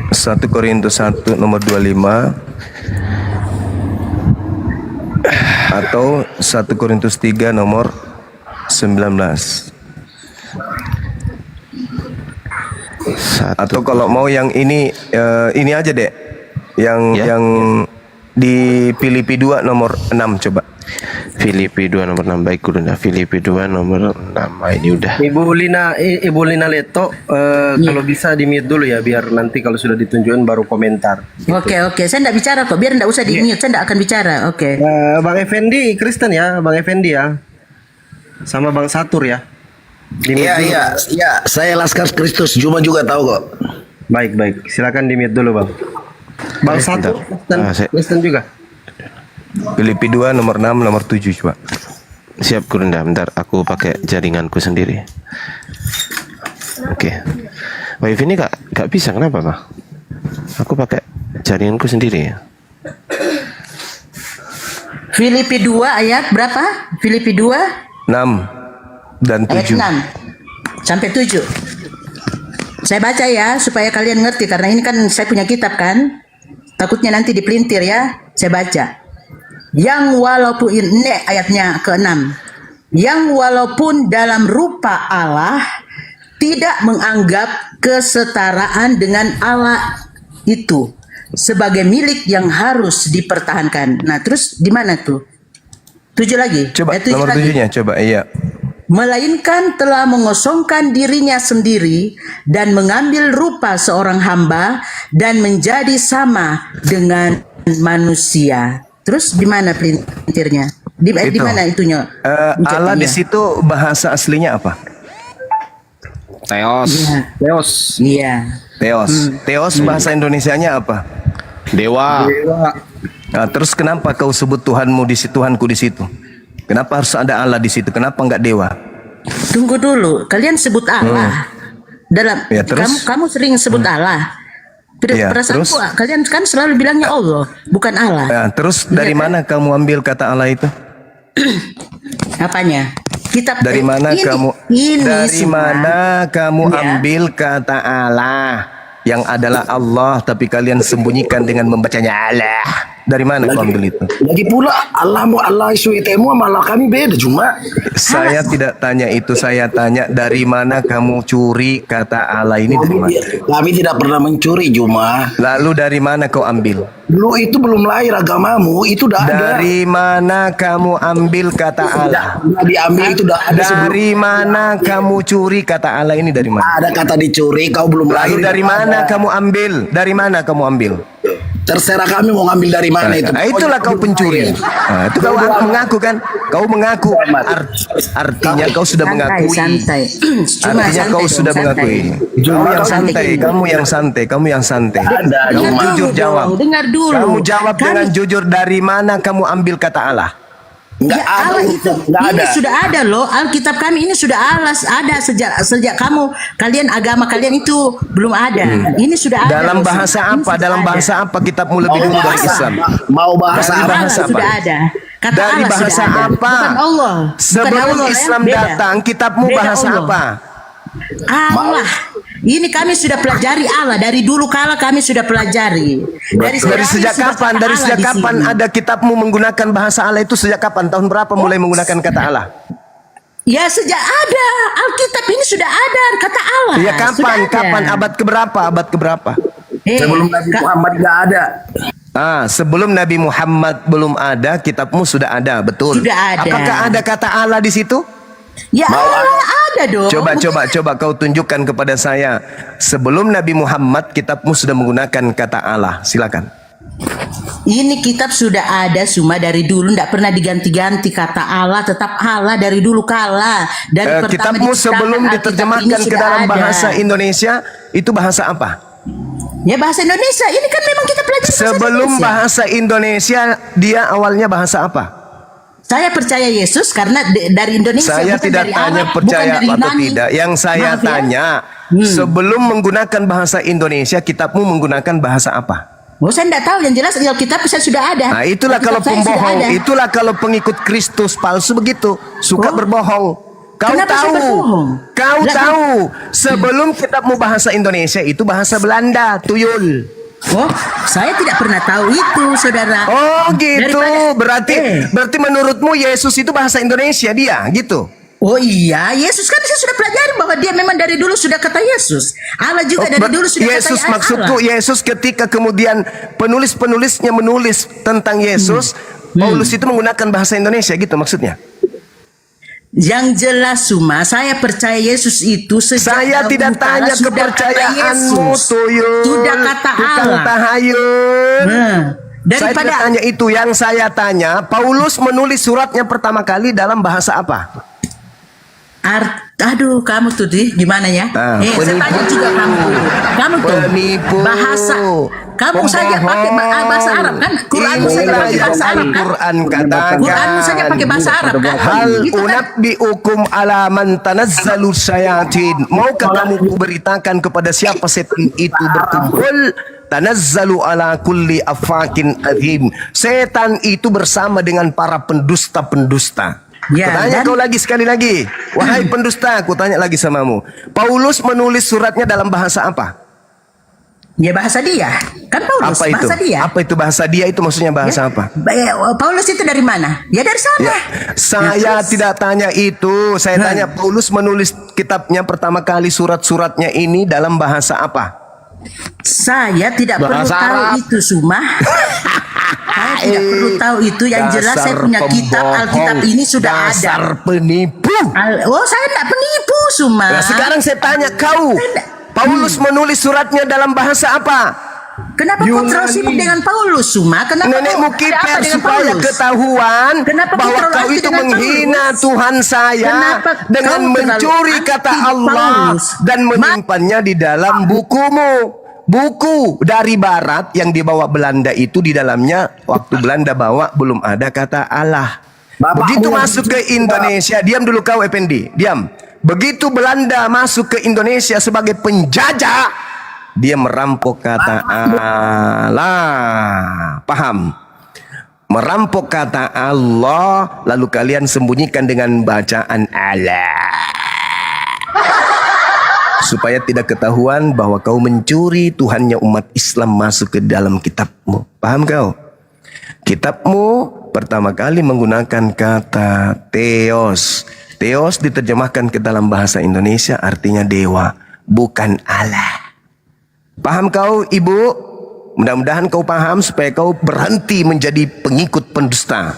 S1: 1 Korintus 1 nomor 25 atau 1 Korintus 3 nomor 19. Atau kalau mau yang ini aja deh. Yang di Filipi 2 nomor 6 coba.
S12: Filipi 2 nomor 6, baik Guru. Filipi 2 nomor 6. Ini udah.
S3: Ibu Lina Leto, kalau bisa di mute dulu ya, biar nanti kalau sudah ditunjukin baru komentar.
S10: Oke, saya enggak bicara kok, biar enggak usah di-mute, saya enggak akan bicara. Oke.
S3: Bang Effendi Kristen ya, Bang Effendi ya, sama Bang Satur ya.
S13: Iya, saya Laskar Kristus, Juma juga tahu kok.
S3: Baik, silakan di mute dulu Bang. Bang Satur Kristen juga.
S1: Filipi 2 nomor 6 nomor 7 coba.
S12: Siap Guru. Bentar, aku pakai jaringanku sendiri. Oke. Wifi ini gak bisa, kenapa Pak? Aku pakai jaringanku sendiri ya.
S10: Filipi 2 ayat berapa? Filipi 2
S1: 6 dan
S10: ayat
S1: 7.
S10: 6 sampai 7. Saya baca ya supaya kalian ngerti, karena ini kan saya punya kitab kan. Takutnya nanti dipelintir ya. Saya baca. Yang walaupun ini ayatnya ke-6. Yang walaupun dalam rupa Allah tidak menganggap kesetaraan dengan Allah itu sebagai milik yang harus dipertahankan. Nah, terus di mana tuh? 7 lagi.
S1: Coba nomor
S10: lagi.
S1: 7-nya coba, iya.
S10: Melainkan telah mengosongkan dirinya sendiri dan mengambil rupa seorang hamba dan menjadi sama dengan manusia. Terus di mana pelintirnya? Di mana itunya?
S1: Allah di situ bahasa aslinya apa?
S12: Theos.
S10: Iya.
S1: Theos bahasa Indonesianya apa?
S12: Dewa.
S1: Nah, terus kenapa kau sebut Tuhanmu di situ, Tuhanku di situ? Kenapa harus ada Allah di situ? Kenapa enggak dewa?
S10: Tunggu dulu, kalian sebut Allah. Dalam
S1: Ya, terus?
S10: kamu sering sebut Allah.
S1: Ya,
S10: Perasaanku
S1: terus?
S10: kalian kan selalu bilangnya Allah, bukan Allah.
S1: Nah, terus dari mana kamu ambil kata Allah itu?
S10: Apanya? Kitab
S1: Dari mana
S10: ini,
S1: kamu
S10: ini
S1: dari
S10: semua.
S1: mana kamu
S10: Ya.
S1: ambil kata Allah yang adalah Allah tapi kalian sembunyikan dengan membacanya Allah? Dari mana kau ambil itu?
S13: Lagi pula Allah suitemu sama Allah kami beda cuma.
S1: Saya tidak tanya itu, saya tanya dari mana kamu curi kata Allah ini dari mana?
S13: Kami tidak pernah mencuri Juma.
S1: Lalu dari mana kau ambil?
S13: Dulu itu belum lahir agamamu, itu udah ada.
S1: Dari mana kamu ambil kata Allah?
S13: Udah diambil itu udah ada
S1: Dari mana kamu curi kata Allah ini dari mana?
S13: Ada kata dicuri, kau belum lahir.
S1: Lalu dari mana kamu ambil? Dari mana kamu ambil?
S13: Terserah kami mau ngambil dari mana itu.
S1: Itulah kau pencuri. Nah, itu kau mengaku kan? Kau mengaku. Artinya kau sudah mengakui.
S10: Santai. Cuma
S1: Artinya kau
S10: santai,
S1: sudah
S10: santai.
S1: mengakui. Kamu yang santai, kamu yang santai, kamu yang santai. Kamu
S10: Dengar
S1: jujur
S10: dulu
S1: jawab.
S10: dong, dengar dulu.
S1: Kamu jawab dengan jujur dari mana kamu ambil kata Allah?
S13: Enggak
S10: Ya,
S13: ada
S10: Allah
S13: itu,
S10: itu
S13: enggak
S10: ini
S13: ada.
S10: sudah ada loh, Alkitab kami ini sudah ada sejak kalian agama kalian itu belum ada. Ini sudah ada.
S1: Dalam
S10: loh.
S1: bahasa
S10: Ini
S1: apa?
S10: sudah
S1: Dalam
S10: ada.
S1: bahasa apa kitabmu lebih dulu dari Islam?
S13: Mau bahasa
S1: Dari
S13: apa?
S1: bahasa
S10: Allah sudah
S1: apa?
S10: ada. Kata
S1: Dari
S10: Allah
S1: bahasa
S10: sudah ada.
S1: apa?
S10: Bukan Allah. Bukan
S1: Sebelum
S10: Allah, ya.
S1: Islam
S10: Beda.
S1: datang, kitabmu
S10: Beda
S1: bahasa
S10: Allah.
S1: apa?
S10: Allah. Ini kami sudah pelajari Allah dari dulu kala kami sudah pelajari.
S1: Dari sejak kapan? Dari sejak kapan ada kitabmu menggunakan bahasa Allah itu sejak kapan? Tahun berapa mulai menggunakan kata Allah?
S10: Ya sejak ada Alkitab ini sudah ada kata Allah.
S1: Ya kapan?
S10: Sudah ada.
S1: Kapan? Abad keberapa? Abad keberapa?
S13: Sebelum Nabi Muhammad enggak ada.
S1: Sebelum Nabi Muhammad belum ada, kitabmu sudah ada, betul.
S10: Sudah ada.
S1: Apakah ada kata Allah di situ?
S10: Ya Allah ada dong.
S1: Coba kau tunjukkan kepada saya. Sebelum Nabi Muhammad, kitabmu sudah menggunakan kata Allah. Silakan.
S10: Ini kitab sudah ada semua dari dulu, tidak pernah diganti-ganti kata Allah, tetap Allah dari dulu kala. Dari pertama
S1: Kitabmu
S10: diciptakan
S1: sebelum
S10: Alkitab
S1: diterjemahkan
S10: ini
S1: ke
S10: sudah
S1: dalam
S10: ada.
S1: bahasa Indonesia, itu bahasa apa?
S10: Ya bahasa Indonesia. Ini kan memang kita pelajari
S1: Sebelum bahasa Indonesia, dia awalnya bahasa apa?
S10: Saya percaya Yesus karena dari Indonesia.
S1: Saya
S10: bukan
S1: tidak
S10: dari
S1: tanya
S10: Arab,
S1: percaya
S10: bukan dari
S1: atau
S10: Yunani.
S1: tidak. Yang saya
S10: Maaf ya.
S1: tanya, sebelum menggunakan bahasa Indonesia, kitabmu menggunakan bahasa apa?
S10: Oh, saya tidak tahu. Yang jelas Alkitab saya sudah ada.
S1: Nah, itulah
S10: Alkitab
S1: kalau
S10: saya sudah
S1: pembohong,
S10: ada.
S1: itulah kalau pengikut Kristus palsu begitu, suka berbohong. Kau
S10: Kenapa saya
S1: tahu,
S10: berbohong?
S1: kau
S10: Lah,
S1: tahu, sebelum kitabmu bahasa Indonesia itu bahasa Belanda, tuyul.
S10: Oh, saya tidak pernah tahu itu, saudara.
S1: Oh gitu,
S10: Daripada-
S1: berarti menurutmu Yesus itu bahasa Indonesia dia, gitu?
S10: Oh iya, Yesus kan saya sudah pelajari bahwa dia memang dari dulu sudah kata Yesus. Allah juga dari dulu sudah
S1: Yesus,
S10: kata
S1: maksudku
S10: Allah.
S1: Yesus ketika kemudian penulis-penulisnya menulis tentang Yesus, Paulus itu menggunakan bahasa Indonesia gitu maksudnya?
S10: Yang jelas Suma, saya percaya Yesus itu sejak
S1: Saya
S10: dahulu
S1: tidak
S10: kala
S1: tanya
S10: sudah kata
S1: kepercayaanmu,
S10: Yesus.
S1: tuyul.
S10: Sudah kata
S1: Tukang
S10: Allah.
S1: tahayul.
S10: Nah,
S1: Saya tidak
S10: daripada
S1: tanya itu. Yang saya tanya, Paulus menulis suratnya pertama kali dalam bahasa apa?
S10: aduh kamu tuh gimana ya? Saya
S1: penipu.
S10: tanya juga kamu tuh
S1: Penipu.
S10: bahasa kamu saja pakai bahasa Arab kan? Quranmu saja pakai bahasa Arab kan?
S1: Quran katakan.
S10: Quranmu saja pakai bahasa Arab kan?
S1: Hal
S10: Gitu kan?
S1: unabbiukum ala man tanazzalu syayatin. Maukah kamu beritakan kepada siapa setan itu berkumpul? Tanazzalu ala kulli afakin azim. Setan itu bersama dengan para pendusta-pendusta.
S10: Ya,
S1: Kutanya kau lagi sekali lagi. Wahai pendusta, aku tanya lagi samamu. Paulus menulis suratnya dalam bahasa apa?
S10: Ya bahasa dia. Kan Paulus
S1: Apa itu?
S10: bahasa dia.
S1: Apa itu bahasa dia itu maksudnya bahasa apa?
S10: Paulus itu dari mana? Ya dari sana.
S1: Ya, saya tidak tanya itu. Saya tanya Paulus menulis kitabnya pertama kali surat-suratnya ini dalam bahasa apa?
S10: Saya tidak perlu
S1: Bahasa
S10: tahu
S1: Arab.
S10: itu Suma. Saya tidak perlu tahu itu. Yang jelas saya punya kitab Alkitab ini sudah ada.
S1: Dasar penipu.
S10: Oh saya tidak penipu Suma.
S1: Nah, sekarang saya tanya kau. Paulus menulis suratnya dalam bahasa apa?
S10: Kenapa kau terlalu sibuk dengan Paulus Suma? Kenapa
S1: Nenekmu
S10: kau ada apa
S1: kiper
S10: dengan
S1: supaya
S10: Paulus?
S1: ketahuan
S10: Kenapa kau
S1: bahwa
S10: terlalu
S1: kau
S10: hati
S1: itu
S10: dengan
S1: menghina
S10: Paulus?
S1: Tuhan saya
S10: Kenapa
S1: dengan
S10: kau terlalu
S1: mencuri
S10: anti
S1: kata Allah
S10: Paulus?
S1: dan menyimpannya di dalam bukumu. Buku dari barat yang dibawa Belanda itu di dalamnya waktu Belanda bawa belum ada kata Allah. Begitu masuk ke Indonesia, diam dulu kau Effendi, diam. Begitu Belanda masuk ke Indonesia sebagai penjajah, dia merampok kata Allah. Paham? merampok kata Allah lalu kalian sembunyikan dengan bacaan Allah supaya tidak ketahuan bahwa kau mencuri Tuhannya umat Islam masuk ke dalam kitabmu. Paham kau? Kitabmu pertama kali menggunakan kata Theos. Theos diterjemahkan ke dalam bahasa Indonesia artinya dewa, bukan Allah. Paham kau, Ibu? Mudah-mudahan kau paham supaya kau berhenti menjadi pengikut pendusta.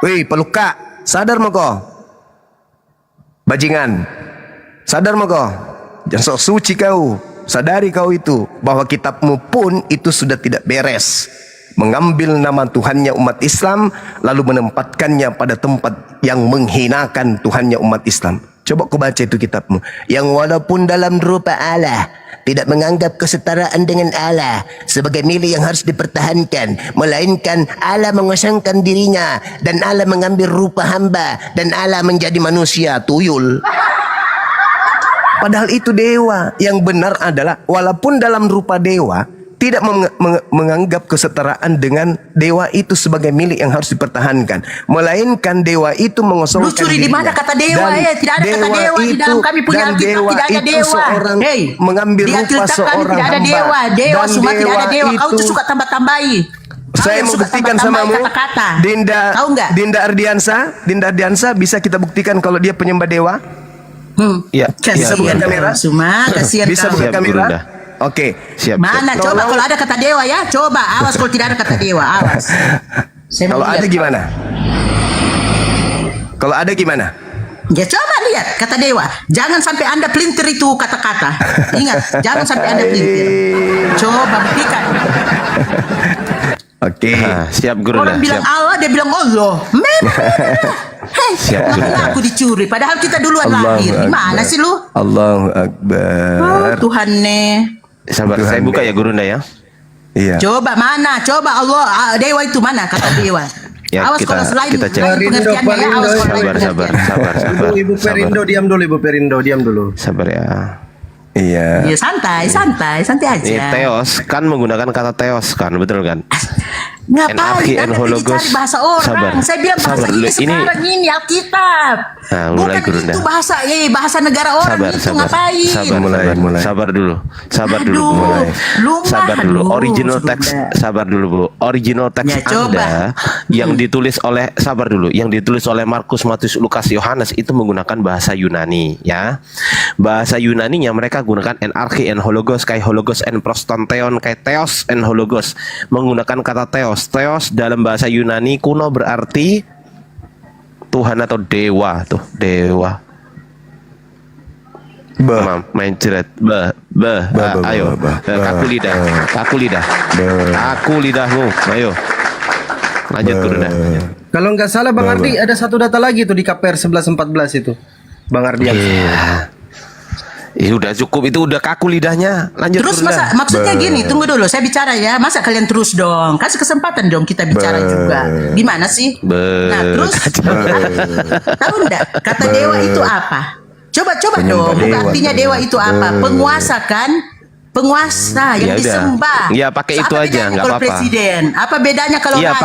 S1: Wih, peluka, sadar mau kau? Bajingan, sadar mau kau? Jangan sok suci kau. Sadari kau itu bahwa kitabmu pun itu sudah tidak beres. Mengambil nama Tuhannya umat Islam lalu menempatkannya pada tempat yang menghinakan Tuhannya umat Islam. Coba kau baca itu kitabmu. Yang walaupun dalam rupa Allah, tidak menganggap kesetaraan dengan Allah sebagai milik yang harus dipertahankan, melainkan Allah mengosongkan dirinya dan Allah mengambil rupa hamba dan Allah menjadi manusia tuyul. Padahal itu dewa. Yang benar adalah walaupun dalam rupa dewa, tidak menganggap kesetaraan dengan dewa itu sebagai milik yang harus dipertahankan, melainkan dewa itu mengosongkan
S10: Lu curi di mana kata dewa ya? Tidak ada kata dewa di dalam kami punya Alkitab, tidak ada dewa.
S1: Hei, mengambil
S10: di
S1: rupa
S10: Alkitab kami
S1: seorang
S10: tidak ada
S1: hamba.
S10: dewa. Dewa
S1: Dan
S10: semua tidak ada
S1: dewa
S10: dewa. Kau tuh
S1: itu-
S10: suka tambah-tambahi.
S1: Saya mau buktikan samamu, Dinda Ardiansa, bisa kita buktikan kalau dia penyembah dewa?
S12: Iya.
S1: Bisa buka kamera?
S10: Cuma kasihan
S1: Bisa
S10: kamu.
S1: buka
S12: Siap,
S1: kamera?
S12: Gurunda.
S1: Oke.
S12: Siap.
S10: Mana coba kalau ada kata dewa ya? Coba awas kalau tidak ada kata dewa, awas. Saya mau
S1: Kalau ada
S10: lihat.
S1: gimana? Kalau ada gimana?
S10: Ya coba lihat kata dewa. Jangan sampai Anda pelintir itu kata-kata. Ingat, jangan sampai Anda pelintir. Coba buktikan.
S1: Oke.
S12: Siap Gurunda.
S10: Orang bilang
S12: Siap.
S10: Allah, dia bilang Allah. Memang. Hei,
S12: Siap,
S10: jangan aku dicuri. Padahal kita duluan lahir. Gimana sih lu?
S1: Allahu Akbar.
S10: Oh, Tuhan nih.
S12: Sabar,
S1: Tuhan
S12: saya buka
S1: deh.
S12: ya Gurunda ya.
S1: Iya.
S10: Coba mana? Coba Allah, dewa itu mana kata dewa?
S12: Ya,
S10: Awas
S12: kita-
S10: kalau selain
S12: kita cek.
S10: lain pengertiannya ya, awas kalau lain
S12: Sabar.
S3: Ibu, Ibu Perindo, diam dulu, Ibu Perindo, diam dulu.
S12: Sabar ya.
S1: Iya.
S10: Ya santai
S12: Ini
S10: aja.
S12: Theos kan menggunakan kata Theos kan, betul kan?
S10: Ngapain
S12: Anarki and
S10: Anda
S12: Hologos.
S10: dicari bahasa orang?
S12: Sabar.
S10: Saya bilang bahasa
S12: Sabar
S10: ini
S12: dulu.
S10: sekarang ini Alkitab.
S12: Nah, mulai
S10: Bukan
S12: Gurunda.
S10: itu bahasa negara orang itu ngapain?
S12: Sabar dulu. Sabar dulu.
S10: Aduh,
S12: Mulai.
S10: lumah,
S12: Sabar dulu.
S10: aduh,
S12: Original
S10: sudah.
S12: text. Sabar dulu, Bu. Original text
S10: Ya, coba.
S12: Anda yang ditulis oleh Yang ditulis oleh Markus, Matius, Lukas, Yohanes itu menggunakan bahasa Yunani, ya. Bahasa Yunaninya mereka gunakan anarki and hologos, kai hologos and prostanteon, kai theos and hologos. Menggunakan kata theos. Theos dalam bahasa Yunani kuno berarti Tuhan atau dewa tuh, dewa. Main ceret. Ayo. Kaku lidahmu. Ayo. Lanjut Gurunda.
S3: Kalau nggak salah Bang Ardi ada satu data lagi tuh di KPR 1114 itu. Bang Ardi.
S12: Udah cukup, itu udah kaku lidahnya. Lanjut
S10: Terus
S12: Gurunda.
S10: maksudnya gini, tunggu dulu, saya bicara ya. Masa kalian terus dong? Kasih kesempatan dong kita bicara juga. Gimana sih? Nah, terus tahu enggak kata dewa itu apa? Coba dong, bukan artinya dewa itu apa? Penguasa kan? Penguasa yang
S12: Ya udah.
S10: disembah.
S12: Ya, pakai
S10: So,
S12: itu
S10: apa
S12: aja,
S10: bedanya
S12: nggak
S10: kalau
S12: apa-apa.
S10: presiden? Apa bedanya kalau
S12: Iya,
S10: raja?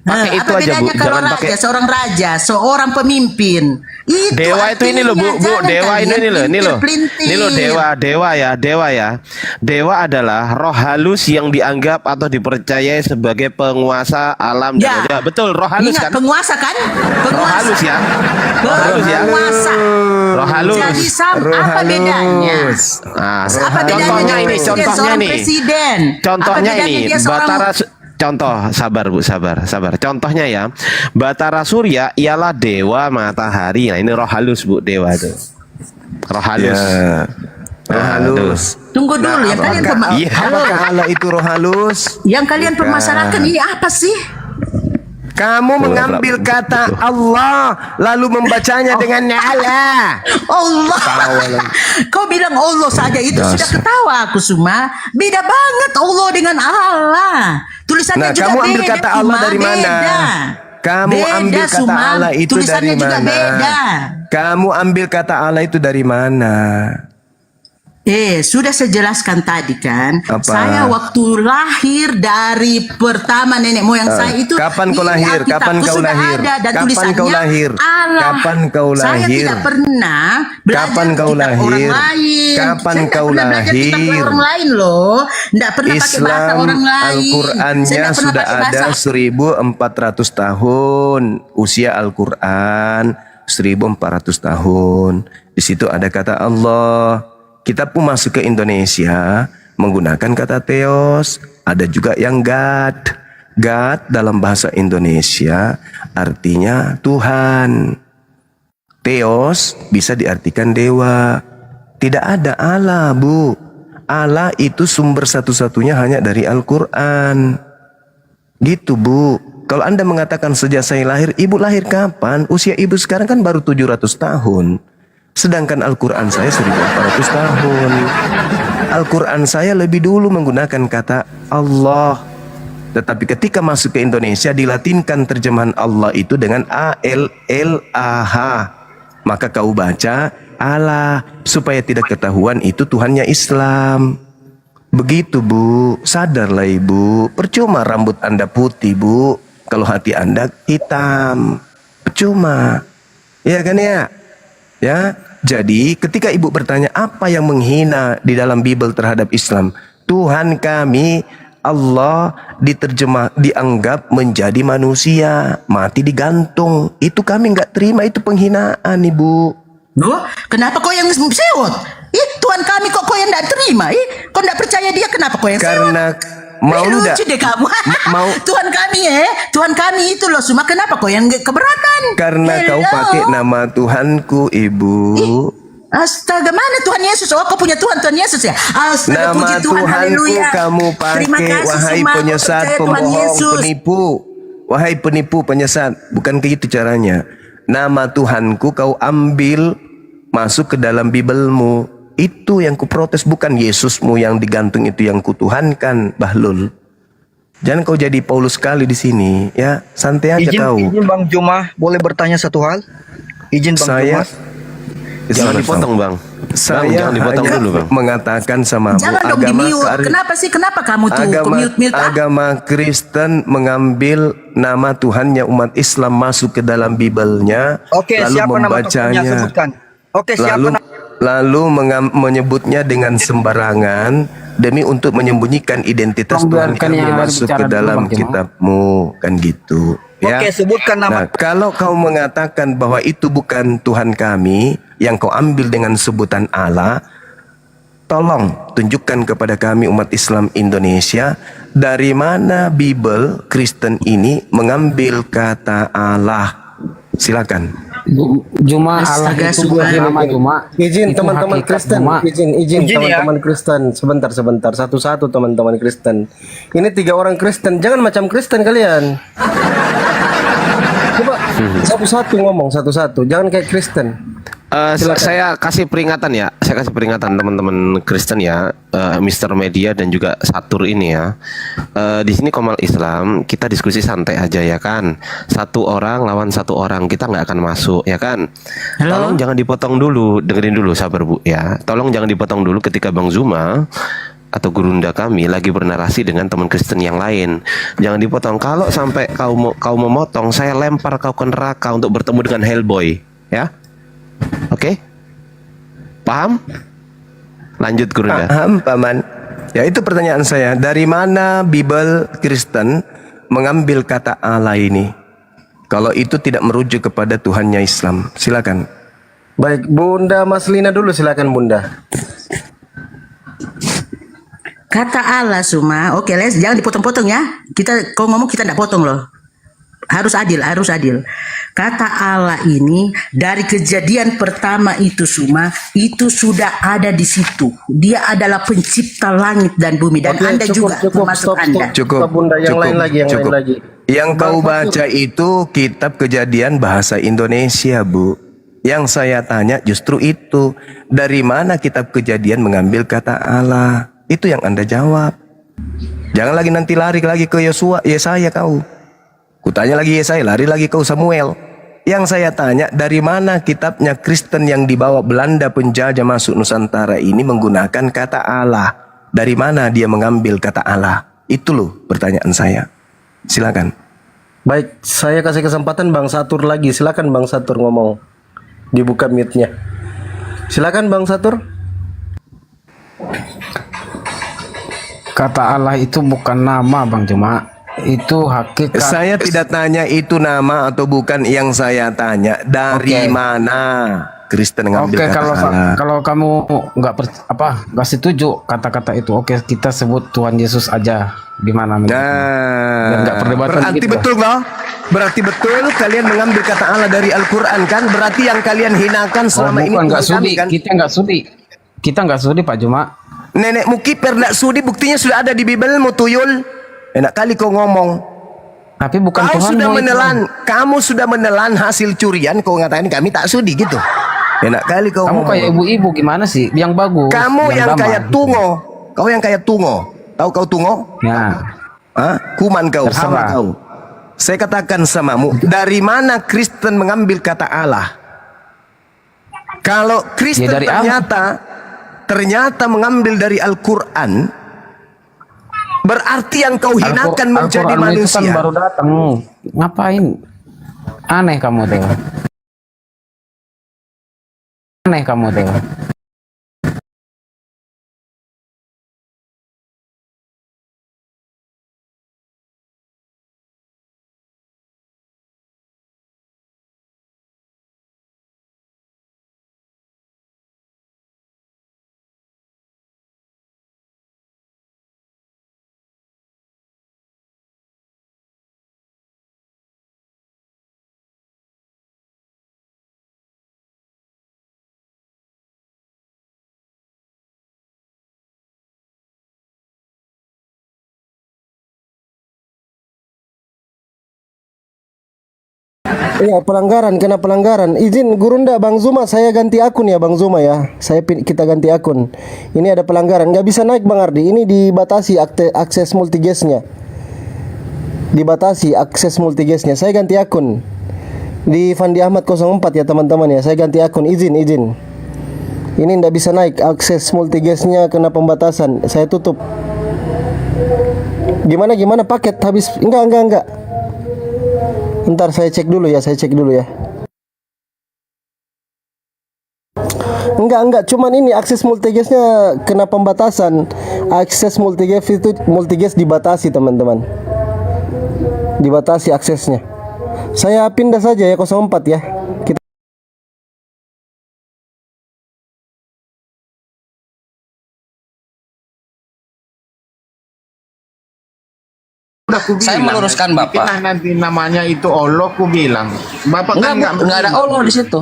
S12: pakai itu
S10: apa
S12: aja, Bu.
S10: bedanya kalau
S12: Jangan
S10: raja,
S12: pakai-
S10: seorang raja, seorang pemimpin? Itu
S12: Dewa itu ini loh, Bu.
S10: artinya, jangan
S12: Dewa ini
S10: kalian
S12: loh, ini loh.
S10: pelintir-pelintir.
S12: Ini loh dewa ya. Dewa adalah roh halus yang dianggap atau dipercayai sebagai penguasa alam dan
S10: Ya.
S12: betul, roh halus
S10: Ingat,
S12: kan?
S10: penguasa kan?
S12: Roh halus ya. Roh halus ya.
S10: Penguasa.
S12: Roh halus.
S10: Jadi apa bedanya?
S12: Nah,
S10: Apa bedanya
S12: contohnya
S10: dengan
S12: ini,
S10: presiden,
S12: contohnya
S10: seorang
S12: ini.
S10: presiden?
S12: Contohnya
S10: Apa bedanya
S12: ini,
S10: dia seorang-
S12: Contoh, sabar Bu, sabar. Contohnya ya, Batara Surya ialah dewa matahari. Nah, ini roh halus Bu, dewa itu. Roh halus.
S1: Ya. Roh halus.
S10: Tunggu dulu, yang kalian
S1: Apakah Allah itu roh halus?
S10: yang kalian
S1: Bukan.
S10: permasalahkan ini apa sih?
S1: Kamu mengambil kata Allah lalu membacanya dengan Allah.
S10: Allah. Kau bilang Allah saja itu
S1: Dasar.
S10: sudah ketawa aku Suma. Beda banget Allah dengan Allah. Tulisannya
S1: Nah,
S10: juga
S1: kamu ambil
S10: beda,
S1: kata Allah
S10: Suma.
S1: dari mana?
S10: Beda.
S1: Kamu
S10: Beda,
S1: ambil kata
S10: Suma.
S1: Allah itu
S10: Tulisannya
S1: dari
S10: juga
S1: mana?
S10: beda.
S1: Kamu ambil kata Allah itu dari mana?
S10: Sudah saya jelaskan tadi kan.
S1: Apa?
S10: Saya waktu lahir dari pertama nenek moyang saya itu.
S1: Kapan kau
S10: di
S1: lahir?
S10: Alkitab
S1: Kapan
S10: itu
S1: kau
S10: sudah
S1: lahir?
S10: ada, dan
S1: Kapan
S10: tulisannya
S1: kau lahir?
S10: Allah.
S1: Kapan kau
S10: Saya
S1: lahir?
S10: tidak pernah belajar
S1: Kapan kau
S10: kitab orang
S1: lahir?
S10: lain.
S1: Kapan
S10: Saya tidak
S1: kau
S10: pernah belajar kitab
S1: lahir?
S10: orang lain loh. Tidak pernah pakai bahasa
S1: Islam
S10: orang lain. Saya
S1: Al-Qur'annya
S10: tidak pernah
S1: sudah
S10: pakai
S1: ada
S10: bahasa
S1: 1400 tahun. Usia Al-Qur'an 1400 tahun. Di situ ada kata Allah. Kita pun masuk ke Indonesia menggunakan kata Theos. Ada juga yang God. God dalam bahasa Indonesia artinya Tuhan. Theos bisa diartikan dewa. Tidak ada Allah, Bu. Allah itu sumber satu-satunya hanya dari Al-Quran. Gitu, Bu. Kalau Anda mengatakan sejak saya lahir, Ibu lahir kapan? Usia Ibu sekarang kan baru 700 tahun. Sedangkan Al-Quran saya 1400 tahun. Al-Quran saya lebih dulu menggunakan kata Allah. Tetapi ketika masuk ke Indonesia dilatinkan terjemahan Allah itu dengan A-L-L-A-H. Maka kau baca Allah supaya tidak ketahuan itu Tuhannya Islam. Begitu, Bu. Sadarlah, Ibu. Percuma rambut Anda putih, Bu, kalau hati Anda hitam. Percuma. Ya kan ya? Ya, jadi ketika Ibu bertanya apa yang menghina di dalam Bible terhadap Islam, Tuhan kami Allah dianggap menjadi manusia, mati digantung. Itu kami nggak terima, itu penghinaan, Ibu.
S10: Loh, kenapa kau yang sewot? Tuhan kami kok kau yang tidak terima? Kau tidak percaya dia, kenapa kau yang sewot?
S1: Karena mau enggak?
S10: Lucu deh kamu.
S1: Mau
S10: Tuhan kami Tuhan kami itu loh, cuma kenapa kau yang keberatan?
S1: Karena kau pakai nama Tuhanku, Ibu.
S10: Astaga, mana Tuhan Yesus? Oh, kau punya Tuhan Yesus ya? Astaga,
S1: Nama
S10: puji Tuhan,
S1: Tuhanku
S10: haleluya.
S1: kamu
S10: Terima
S1: pakai,
S10: kasih,
S1: wahai
S10: Suma, kau
S1: penyesat,
S10: percaya Tuhan
S1: pembohong,
S10: Yesus.
S1: penipu. Wahai penipu, penyesat. Bukan begitu caranya. Nama Tuhanku kau ambil masuk ke dalam Bibelmu. Itu yang kuprotes, bukan Yesusmu yang digantung itu yang kutuhankan, Bahlul. Jangan kau jadi Paulus sekali di sini, ya. Santai aja kau.
S14: Izin Bang Juma, boleh bertanya satu hal? Izin Bang
S1: Saya
S14: Juma.
S12: Jangan dipotong, Bang.
S1: Saya
S12: jangan dipotong
S1: hanya
S12: dulu, Bang.
S1: mengatakan sama
S10: Jangan dong di-mute. Kenapa sih? Kenapa kamu tuh mute-mute?
S1: agama Kristen mengambil nama Tuhannya umat Islam masuk ke dalam Bibelnya,
S14: Oke,
S1: lalu
S14: siapa nama
S1: membacanya,
S14: tokohnya? Sebutkan. Oke, siapa
S1: lalu
S14: nama?
S1: lalu menyebutnya dengan sembarangan demi untuk menyembunyikan identitas Tuhan kami masuk ke dalam kitabmu, kan gitu. Ya.
S14: Oke, sebutkan nama.
S1: Nah, kalau kau mengatakan bahwa itu bukan Tuhan kami yang kau ambil dengan sebutan Allah, tolong tunjukkan kepada kami umat Islam Indonesia dari mana Bible Kristen ini mengambil kata Allah. Silakan.
S5: Juma Allah itu bukan nama Juma.
S3: Izin
S5: Itu
S3: teman-teman
S5: hakikat
S3: Kristen,
S5: Juma.
S3: izin
S14: ya.
S3: teman-teman Kristen, sebentar, satu-satu teman-teman Kristen. Ini 3 orang Kristen, jangan macam Kristen kalian. Coba satu-satu ngomong, satu-satu, jangan kayak Kristen.
S12: Saya kasih peringatan ya, saya kasih peringatan teman-teman Kristen ya, Mr. Media dan juga Satur ini ya. Di sini Komal Islam kita diskusi santai aja ya kan. Satu orang lawan satu orang, kita nggak akan masuk ya kan.
S10: Halo?
S12: Tolong jangan dipotong dulu, dengerin dulu, sabar Bu ya. Tolong jangan dipotong dulu ketika Bang Zuma atau gurunda kami lagi bernarasi dengan teman Kristen yang lain. Jangan dipotong. Kalau sampai kau memotong, saya lempar kau ke neraka untuk bertemu dengan Hellboy ya. Oke? Paham? Lanjut Gurunda.
S1: Paham, Paman. Ya, itu pertanyaan saya. Dari mana Bible Kristen mengambil kata Allah ini? Kalau itu tidak merujuk kepada Tuhannya Islam. Silakan.
S3: Baik, Bunda Maslina dulu, silakan Bunda.
S10: Kata Allah Suma, oke Les, jangan dipotong-potong ya. Kau ngomong kita tidak potong loh. Harus adil, harus adil. Kata Allah ini dari kejadian pertama itu Suma, itu sudah ada di situ. Dia adalah pencipta langit dan bumi, dan
S3: Oke,
S10: Anda juga termasuk Anda.
S1: Cukup.
S3: Bunda, yang
S1: cukup,
S3: lain lagi, yang
S1: cukup.
S3: lain lagi.
S1: Yang kau baca itu kitab Kejadian bahasa Indonesia, Bu. Yang saya tanya justru itu. Dari mana kitab Kejadian mengambil kata Allah? Itu yang Anda jawab. Jangan lagi nanti lari lagi ke Yesaya kau. Kutanya lagi Yesaya, lari lagi kau Samuel. Yang saya tanya, dari mana kitabnya Kristen yang dibawa Belanda penjajah masuk Nusantara ini menggunakan kata Allah? Dari mana dia mengambil kata Allah? Itu loh pertanyaan saya. Silakan.
S3: Baik, saya kasih kesempatan Bang Satur lagi. Silakan Bang Satur ngomong. Dibuka mute-nya. Silakan Bang Satur.
S15: Kata Allah itu bukan nama Bang Juma, itu hakikat.
S1: Saya tidak tanya itu nama atau bukan, yang saya tanya dari mana Kristen ngambil kata Allah.
S15: Kalau kamu nggak setuju kata-kata itu, kita sebut Tuhan Yesus aja di mana. Dan nggak perdebatan.
S1: Berarti
S15: gitu
S1: betul loh. Berarti betul kalian mengambil kata Allah dari Al-Quran kan? Berarti yang kalian hinakan selama ini
S15: nggak
S1: Tuhan
S15: sudi,
S1: kan?
S15: Kita nggak sudi Pak Juma.
S1: Nenekmu kiper nggak sudi, buktinya sudah ada di Bibelmu tuyul. Enak kali kau ngomong.
S15: Tapi bukan
S1: Kau
S15: Tuhan
S1: sudah menelan, kamu sudah menelan hasil curian, kau ngatain kami tak sudi gitu. Enak kali kau
S15: Kamu
S1: ngomong.
S15: kayak ibu-ibu gimana sih? Yang bagus.
S1: Kamu yang
S15: damai.
S1: kayak tungo. Kau yang kayak tungo. Tahu kau tungo?
S15: Ya.
S1: Hah? Kuman kau, sama kau. Saya katakan samamu, dari mana Kristen mengambil kata Allah? Kalau Kristen
S15: dari
S1: ternyata mengambil dari Al-Quran, berarti yang kau hinakan menjadi
S15: Al-Quran
S1: manusia.
S15: itu kan baru datang. Ngapain? Aneh kamu tuh. Aneh kamu tuh.
S3: Iya, pelanggaran, kena pelanggaran. Izin Gurunda, Bang Zuma, saya ganti akun ya Bang Zuma ya. Kita ganti akun. Ini ada pelanggaran, nggak bisa naik Bang Ardi. Ini dibatasi akses multigestnya. Dibatasi akses multigestnya. Saya ganti akun. Di Fandi Ahmad 04 ya teman-teman ya. Saya ganti akun. Izin. Ini nggak bisa naik, akses multigestnya kena pembatasan. Saya tutup. Gimana paket habis? Enggak. Ntar saya cek dulu ya. Enggak, cuman ini akses multigestnya kena pembatasan. Akses multigest dibatasi teman-teman. Dibatasi aksesnya. Saya pindah saja ya 04 ya. Kita
S16: Saya meluruskan Bapak.
S17: Bikinlah nanti namanya itu Allah, ku bilang. Bapak kan
S16: nggak ada Allah di situ.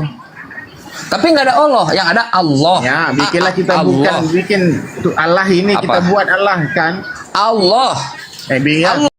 S16: Tapi nggak ada Allah, yang ada Allah.
S17: Ya, bikinlah kita
S16: Allah.
S17: bikin Allah ini
S16: Apa?
S17: kita buat Allah kan.
S16: Allah.
S17: Biar
S16: Allah.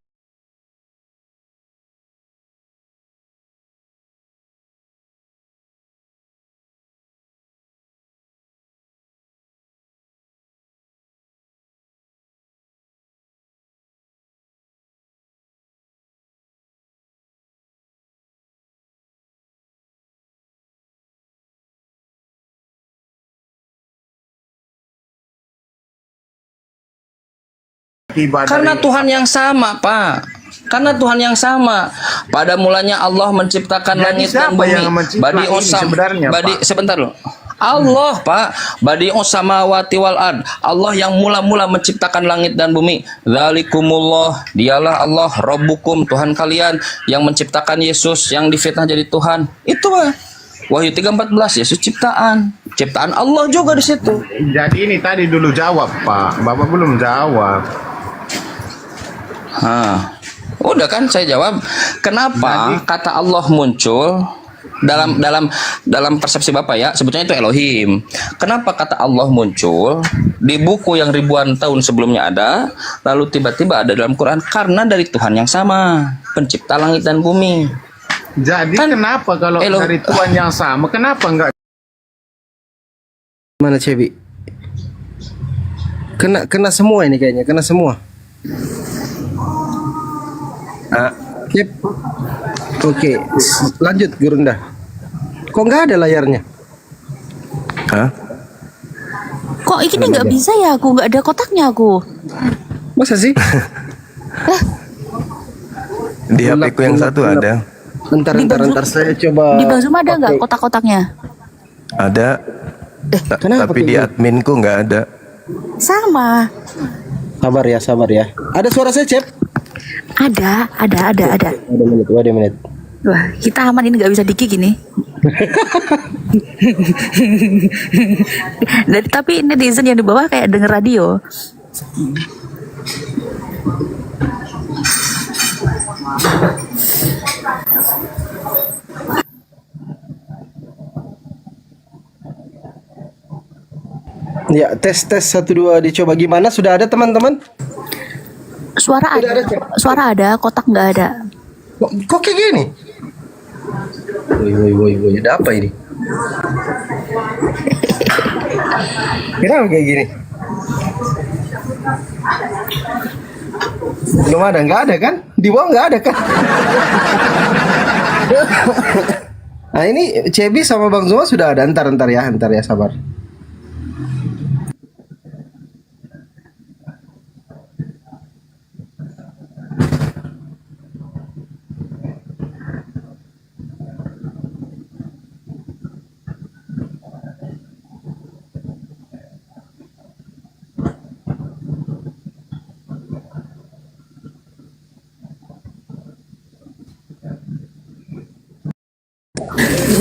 S16: Karena Tuhan yang sama, Pak. Karena Tuhan yang sama. Pada mulanya Allah menciptakan langit dan bumi. Sebentar loh. Allah, Pak. Badi'us samawati wal ard. Allah yang mula-mula menciptakan langit dan bumi. Dzalikumullah, dialah Allah Rabbukum, Tuhan kalian yang menciptakan Yesus yang difitnah jadi Tuhan. Itu, Pak. Wahyu 3:14, Yesus ciptaan. Ciptaan Allah juga di situ.
S17: Jadi ini tadi dulu jawab, Pak. Bapak belum jawab.
S16: Udah kan saya jawab. Kenapa kata Allah muncul dalam persepsi Bapak ya, sebetulnya itu Elohim. Kenapa kata Allah muncul di buku yang ribuan tahun sebelumnya ada, lalu tiba-tiba ada dalam Quran? Karena dari Tuhan yang sama, pencipta langit dan bumi.
S17: Jadi kan, kenapa kalau dari Tuhan yang sama, kenapa enggak?
S3: Mana Cebi? Kena semua ini kayaknya, kena semua. Oke, lanjut Gurunda. Kok nggak ada layarnya?
S1: Hah?
S11: Kok ini nggak bisa ya? Aku nggak ada kotaknya aku.
S3: Masa sih?
S1: Di HP ku yang satu ada.
S3: Bentar saya coba.
S11: Di Bang Zuma ada nggak kotak-kotaknya?
S1: Ada. Tapi di adminku nggak ada.
S11: Sama.
S3: Sabar ya. Ada suara saya, Cep?
S11: Ada.
S3: Ada menit.
S11: Wah, kita aman, ini nggak bisa dikik ini. Tapi netizen yang di bawah kayak denger radio.
S3: Ya, tes 1 2 dicoba gimana? Sudah ada teman-teman?
S11: Suara ada, kotak nggak ada.
S3: Kok kayak gini? Woi, ada apa ini? Kenapa kayak gini? Belum ada, nggak ada kan? Di bawah nggak ada kan? Nah ini Cebi sama Bang Zuma sudah ada. Ntar ya, sabar.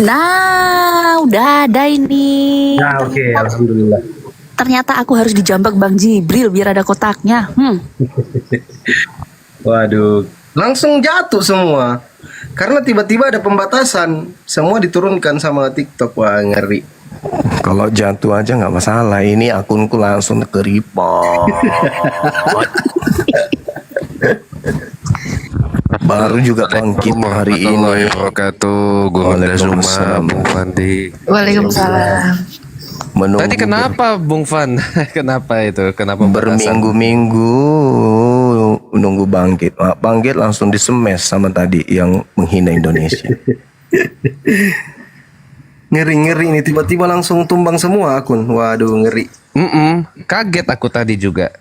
S11: Nah, udah ada ini.
S3: Nah, oke, alhamdulillah.
S11: Ternyata aku harus dijambak Bang Jibril biar ada kotaknya.
S3: Waduh, langsung jatuh semua. Karena tiba-tiba ada pembatasan. Semua diturunkan sama TikTok. Wah, ngeri.
S1: Kalau jatuh aja nggak masalah. Ini akunku langsung ke report. Baru juga bangkit hari ini.
S18: Wabarakatuh, Gurunda Zuma, Bung Fandi.
S11: Waalaikumsalam.
S18: Tadi kenapa Bung Fan? Kenapa itu? Kenapa
S1: berminggu-minggu nunggu bangkit? Bangkit langsung disemes sama tadi yang menghina Indonesia.
S3: Ngeri ini tiba-tiba langsung tumbang semua akun. Waduh, ngeri.
S18: Kaget aku tadi juga.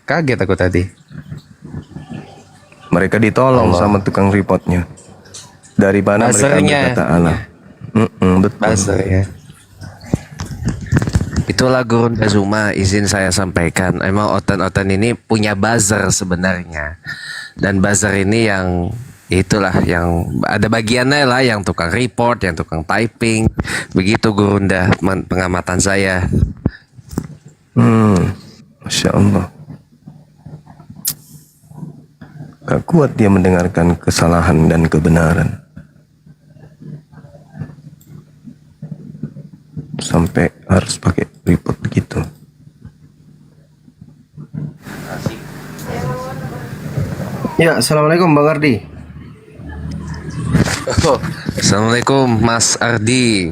S1: Mereka ditolong sama tukang reportnya. Dari mana mereka berkata Allah. Betul.
S18: Ya. Itulah Gurunda Zuma, izin saya sampaikan. Emang Otan-Otan ini punya buzzer sebenarnya. Dan buzzer ini yang itulah yang ada bagiannya lah, yang tukang report, yang tukang typing. Begitu Gurunda, pengamatan saya.
S1: Masya Allah. Gak kuat dia mendengarkan kesalahan dan kebenaran. Sampai harus pakai report gitu.
S3: Ya, assalamualaikum Bang Ardi.
S18: Assalamualaikum Mas Ardi.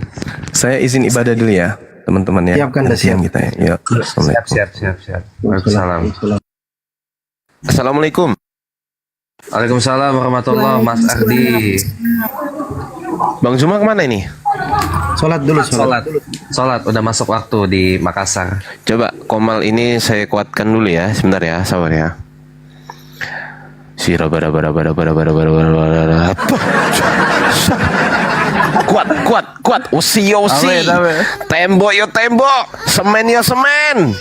S1: Saya izin ibadah dulu ya, teman-teman ya.
S3: Siapkan siang
S1: kita ya. Ya, assalamualaikum.
S18: Siap. Waalaikumsalam.
S12: Assalamualaikum.
S18: Waalaikumsalam warahmatullahi Mas Ardi.
S12: Bang Zuma kemana ini?
S3: Sholat dulu.
S18: Sholat. Udah masuk waktu di Makassar.
S12: Coba Komal ini saya kuatkan dulu ya. Sebentar ya, sabar ya. Kuat. Usi. Tembok yo tembok. Semen yo semen.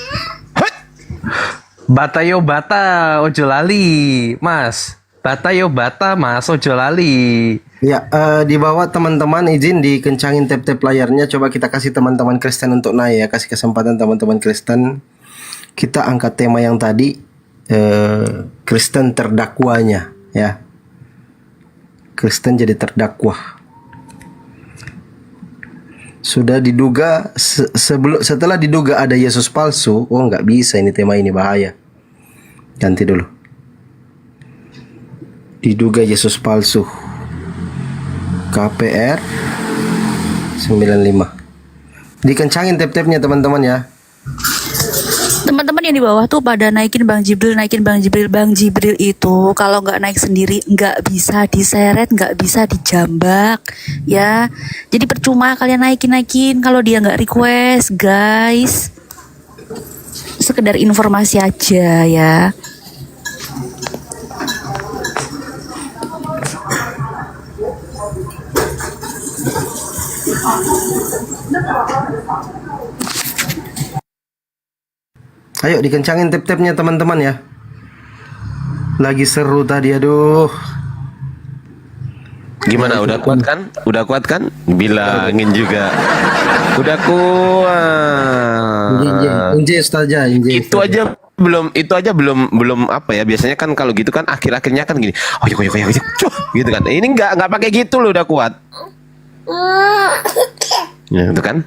S18: Bata yo bata, ojo lali, Mas. Bata yo bata, Mas, ojo lali.
S3: Ya, di bawah teman-teman izin dikencangin tap-tap layarnya. Coba kita kasih teman-teman Kristen untuk naik ya. Kasih kesempatan teman-teman Kristen. Kita angkat tema yang tadi, Kristen terdakwanya ya. Kristen jadi terdakwah. Sudah diduga setelah diduga ada Yesus palsu. Oh, nggak bisa ini tema ini, bahaya. Ganti dulu. Diduga Yesus palsu. KPR 95. Dikencangin tap-tapnya teman-teman ya.
S11: Teman-teman yang di bawah tuh pada naikin Bang Jibril, naikin Bang Jibril. Bang Jibril itu kalau nggak naik sendiri nggak bisa diseret, nggak bisa dijambak, ya. Jadi percuma kalian naikin kalau dia nggak request, guys. Sekedar informasi aja ya.
S3: Ayo dikencangin tap-tapnya teman-teman ya. Lagi seru tadi, aduh.
S12: Gimana, udah kuat kan? Udah kuat kan? Bilangin juga. Udah kuat.
S3: Inje Ustazah, inje.
S12: Itu aja belum apa ya, biasanya kan kalau gitu kan akhir-akhirnya kan gini. Oh iya, gitu kan. Ini enggak pakai gitu loh, udah kuat. Ya, itu kan?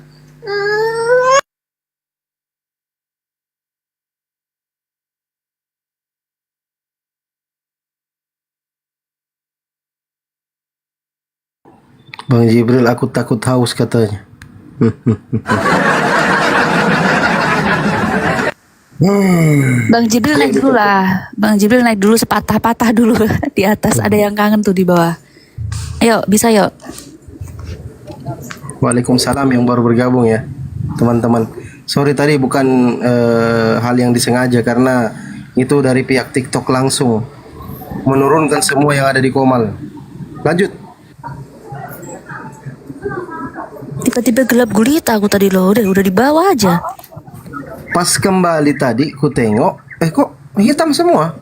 S3: Bang Jibril, aku takut haus katanya.
S11: Bang Jibril naik dulu lah. Bang Jibril naik dulu sepatah-patah dulu di atas. Ada yang kangen tuh di bawah. Ayo, bisa yuk.
S3: Waalaikumsalam yang baru bergabung ya, teman-teman. Sorry tadi bukan hal yang disengaja karena itu dari pihak TikTok langsung menurunkan semua yang ada di Komal. Lanjut.
S11: Tiba-tiba gelap gulita aku tadi loh. Udah di bawah aja.
S3: Pas kembali tadi ku tengok, kok hitam semua.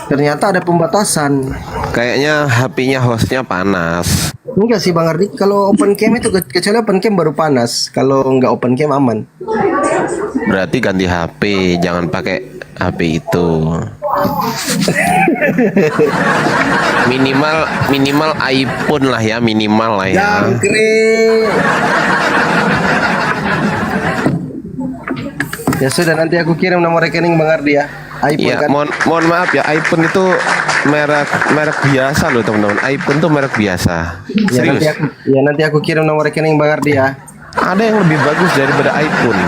S3: Ternyata ada pembatasan.
S12: Kayaknya HP-nya hostnya panas.
S3: Enggak sih Bang Ardi, kalau open cam itu kecuali open cam baru panas. Kalau nggak open cam aman.
S12: Berarti ganti HP, jangan pakai HP itu. minimal iPhone lah ya, minimal lah ya.
S3: Ya sudah, nanti aku kirim nomor rekening Bang Ardi ya. iPhone
S12: Ya,
S3: kan.
S12: mohon maaf ya, iPhone itu merek biasa loh teman-teman. iPhone tuh merek biasa.
S3: Ya,
S12: Serius.
S3: nanti aku kirim nomor rekening Bang Ardi ya.
S12: Ada yang lebih bagus daripada iPhone.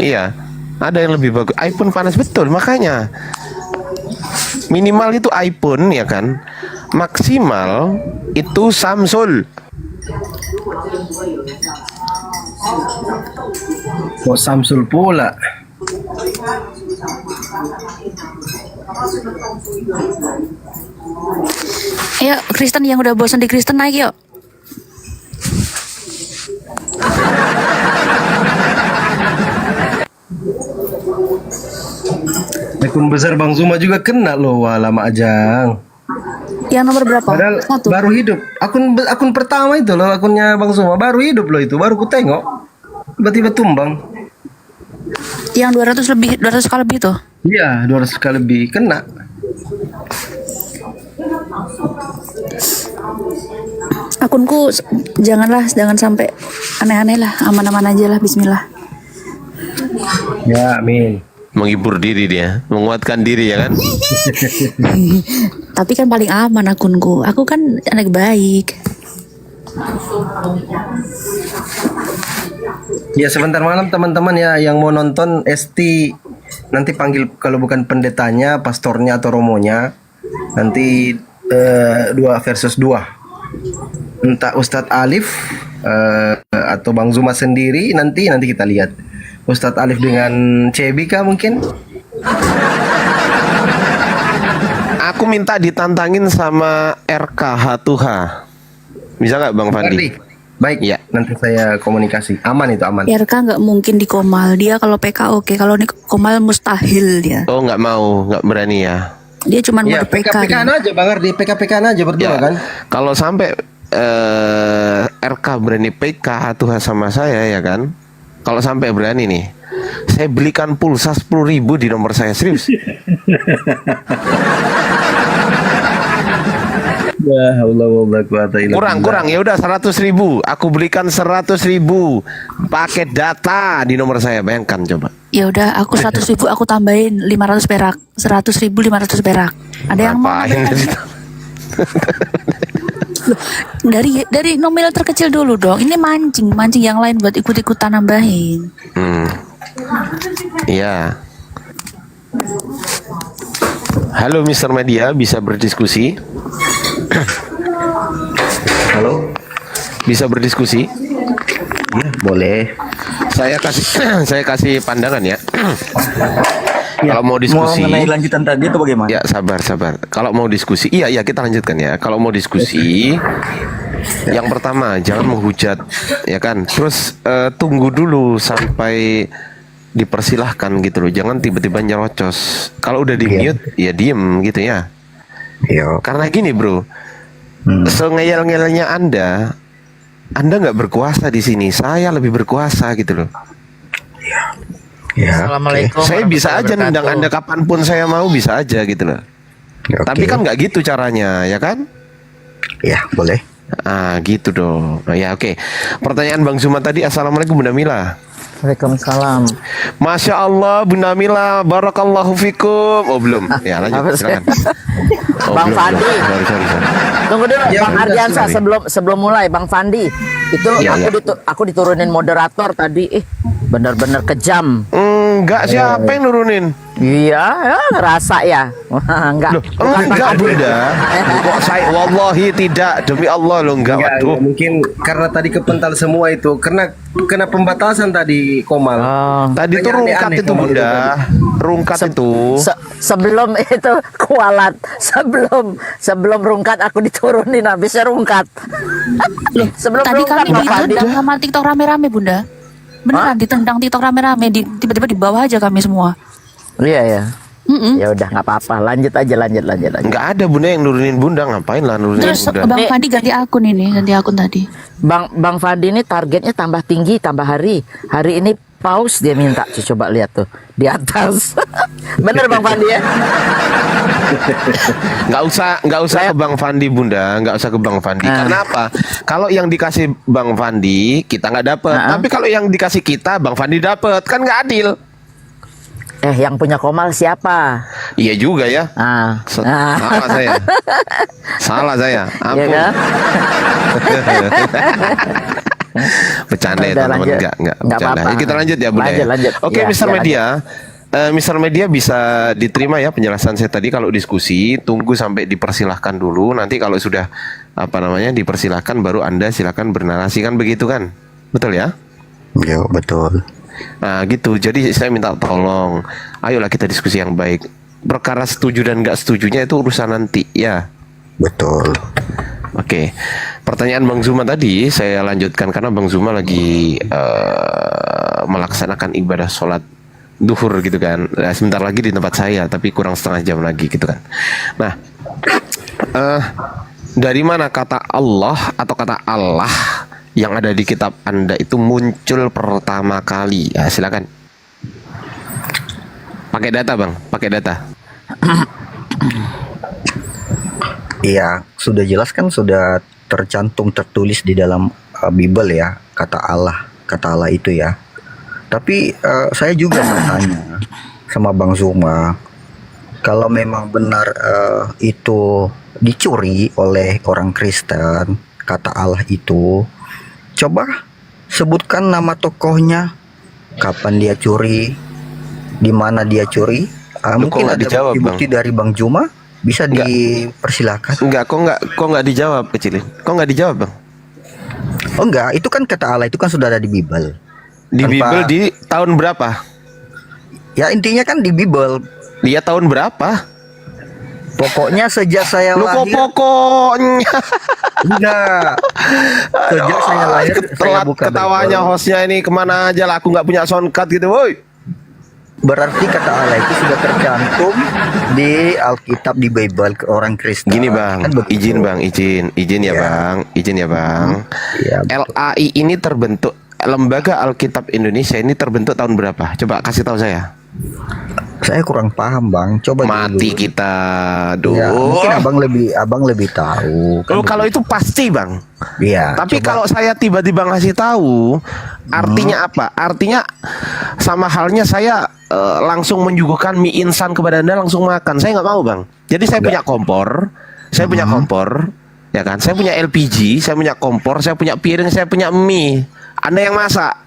S12: Iya, ada yang lebih bagus. iPhone panas betul, makanya minimal itu iPhone ya kan. Maksimal itu Samsung.
S3: Kok Samsung pula?
S11: Ayo, Kristen yang udah bosan di Kristen naik yuk.
S3: Akun besar Bang Zuma juga kena loh, wah lama ajang.
S11: Yang nomor berapa?
S3: Padahal baru hidup. Akun pertama itu loh, akunnya Bang Zuma baru hidup loh itu, baru ku tengok. Tiba-tiba tumbang.
S11: Yang 200 kali lebih tuh.
S3: Iya, 200 kali lebih kena.
S11: Akunku jangan sampai aneh-aneh lah, aman-aman aja lah, bismillah.
S3: Ya, amin.
S12: Menghibur diri dia, menguatkan diri ya kan.
S11: Tapi kan paling aman akunku. Aku kan anak baik.
S3: Ya sebentar malam teman-teman ya yang mau nonton ST nanti panggil, kalau bukan pendetanya, pastornya atau romonya, nanti 2 versus 2. Entah Ustadz Alif atau Bang Zuma sendiri, nanti kita lihat. Ustadz Alif dengan Cebika mungkin.
S12: Aku minta ditantangin sama RKH2H. Bisa nggak Bang Fandi?
S3: Baik ya, nanti saya komunikasi. Aman itu, aman.
S11: RK nggak mungkin di Komal. Dia kalau PK oke, kalau di Komal mustahil dia.
S12: Oh nggak mau, nggak berani ya.
S11: Dia cuma
S3: Ya,
S11: mau PK.
S3: PK-PK aja Bang Ardi, PK-PK aja berdua kan.
S12: Kalau sampai RK berani PK Tuhan sama saya ya kan. Kalau sampai berani nih, saya belikan pulsa 10.000 di nomor saya, serius.
S3: Ya Allah,
S12: Kurang ya udah 100.000. Aku belikan 100.000 paket data di nomor saya, bayangkan coba.
S11: Ya udah, aku 100.000 aku tambahin 500 perak. 100.000 500 perak. Ada yang mau?
S12: Ngapain?
S11: Loh, dari nominal terkecil dulu dong. Ini mancing yang lain buat ikut-ikutan nambahin.
S12: Iya. Halo Mr. Media, bisa berdiskusi?
S14: Halo,
S12: bisa berdiskusi?
S14: ya boleh.
S12: Saya kasih pandangan ya. Kalau mau diskusi,
S14: mengenai lanjutan tadi atau bagaimana?
S12: ya sabar. Kalau mau diskusi, iya kita lanjutkan ya. Kalau mau diskusi, yang pertama jangan menghujat, ya kan. Terus tunggu dulu sampai dipersilahkan gitu loh. Jangan tiba-tiba nyerocos. Kalau udah di mute, ya diem gitu ya.
S14: Iya.
S12: Karena gini bro, sengeyel-ngeyelnya Anda nggak berkuasa di sini. Saya lebih berkuasa gitu loh.
S14: Ya.
S8: Assalamualaikum.
S12: Saya bisa aja
S8: warahmatullahi
S12: nendang Anda
S8: wabarakatuh.
S12: kapanpun saya mau, bisa aja gitu loh.
S14: Oke.
S12: Tapi kan nggak gitu caranya, ya kan?
S14: Ya boleh.
S12: Gitu dong. Nah, ya oke. Pertanyaan Bang Zuma tadi, Assalamualaikum Bunda Mila.
S19: Waalaikumsalam.
S12: Masya Allah Bunda Mila, barakallahu fikum. Oh belum. Ya lanjut, silakan.
S19: Bang
S12: belum.
S19: Fandi.
S12: Sorry.
S19: Tunggu dulu,
S12: Ya,
S19: Bang
S12: udah,
S19: Ardiansa,
S12: sorry.
S19: sebelum mulai, Bang Fandi. Itu
S12: Ya,
S19: aku diturunin moderator tadi. Bener-bener kejam.
S12: Enggak, siapa yang nurunin?
S19: Iya, ngerasa ya. Enggak.
S12: Enggak Bunda. Kok saya wallahi tidak, demi Allah lo enggak. Waduh.
S3: Mungkin karena tadi kepental semua itu, karena kena pembatasan tadi Komal.
S12: Tadi itu rungkat itu Bunda. Rungkat itu.
S19: Sebelum itu kualat, sebelum rungkat aku diturunin, habisnya rungkat. Sebelum
S11: Tadi
S19: rungkat,
S11: kami
S19: Bang Fandi.
S11: ditendang sama TikTok rame-rame Bunda. Beneran ditendang TikTok rame-rame, tiba-tiba di bawah aja kami semua.
S19: Iya ya. Ya udah nggak apa-apa, lanjut aja.
S12: Enggak ada Bunda yang nurunin Bunda, ngapain lah nurunin
S11: Terus
S12: Bunda.
S11: Bang Fandi ganti akun tadi.
S19: Bang Fandi ini targetnya tambah tinggi, tambah hari. Hari ini paus dia minta. Coba lihat tuh di atas. Bener Bang Fandi ya?
S12: Nggak usah ke Bang Fandi Bunda, nggak usah ke Bang Fandi. Karena apa? Kalau yang dikasih Bang Fandi kita nggak dapet, tapi kalau yang dikasih kita Bang Fandi dapet, kan nggak adil.
S19: Yang punya Komal siapa?
S12: Iya juga ya. Salah saya. Ampun.
S19: Iya kan?
S12: Bercanda ya
S19: Udah,
S12: teman-teman,
S19: lanjut.
S12: enggak
S19: Nggak
S12: bercanda.
S19: apa-apa.
S12: Kita lanjut ya Bunda.
S19: Lanjut.
S12: Oke,
S19: Ya,
S12: Mr.
S19: ya,
S12: Media. Mr. Media bisa diterima ya penjelasan saya tadi. Kalau diskusi tunggu sampai dipersilahkan dulu. Nanti kalau sudah dipersilahkan baru Anda silakan bernarasi, kan begitu kan? Betul ya?
S14: Ya betul.
S12: Nah gitu. Jadi saya minta tolong, ayolah kita diskusi yang baik. Perkara setuju dan nggak setujunya itu urusan nanti ya.
S14: Betul.
S12: Oke. Pertanyaan Bang Zuma tadi saya lanjutkan karena Bang Zuma lagi melaksanakan ibadah sholat duhur gitu kan. Nah, sebentar lagi di tempat saya, tapi kurang setengah jam lagi gitu kan. Nah, dari mana kata Allah atau kata Allah yang ada di kitab Anda itu muncul pertama kali? Ya, silakan. Pakai data Bang, pakai data.
S14: Iya, sudah jelas kan, sudah tertulis di dalam Bible ya, kata Allah itu ya. Tapi saya juga bertanya sama Bang Zuma, kalau memang benar itu dicuri oleh orang Kristen, kata Allah itu, coba sebutkan nama tokohnya, kapan dia curi, di mana dia curi. Mungkin ada bukti dari Bang Zuma, bisa dipersilakan.
S12: Kok nggak dijawab, kecilin. Kok nggak dijawab Bang?
S14: Oh enggak, itu kan kata Allah, itu kan sudah ada di Bible.
S12: Di Bible di tahun berapa?
S14: Ya intinya kan di Bible.
S12: Dia tahun berapa?
S14: Pokoknya sejak saya lahir.
S12: Pokoknya.
S14: Enggak. Sejak saya lahir saya buka
S12: ketawanya
S14: Bible.
S12: hostnya ini kemana aja lah, aku nggak punya soundcard gitu, woi.
S14: Berarti kata Allah itu sudah tercantum di Alkitab, di Bible ke orang Kristen.
S12: Gini Bang,
S14: Kan begitu.
S12: izin ya Bang. LAI ini terbentuk, Lembaga Alkitab Indonesia ini terbentuk tahun berapa? Coba kasih tahu saya.
S14: Saya kurang paham Bang. Coba
S12: mati
S14: dulu.
S12: kita. Duh.
S14: Ya, mungkin abang lebih tahu. Kan
S12: kalau itu pasti Bang.
S14: Iya.
S12: Tapi kalau saya tiba-tiba ngasih tahu, artinya apa? Artinya sama halnya saya langsung menyuguhkan mie instan kepada Anda, langsung makan. Saya nggak mau Bang. Jadi saya punya kompor. Ya kan? Saya punya LPG, saya punya kompor, saya punya piring, saya punya mie. Anda yang masak.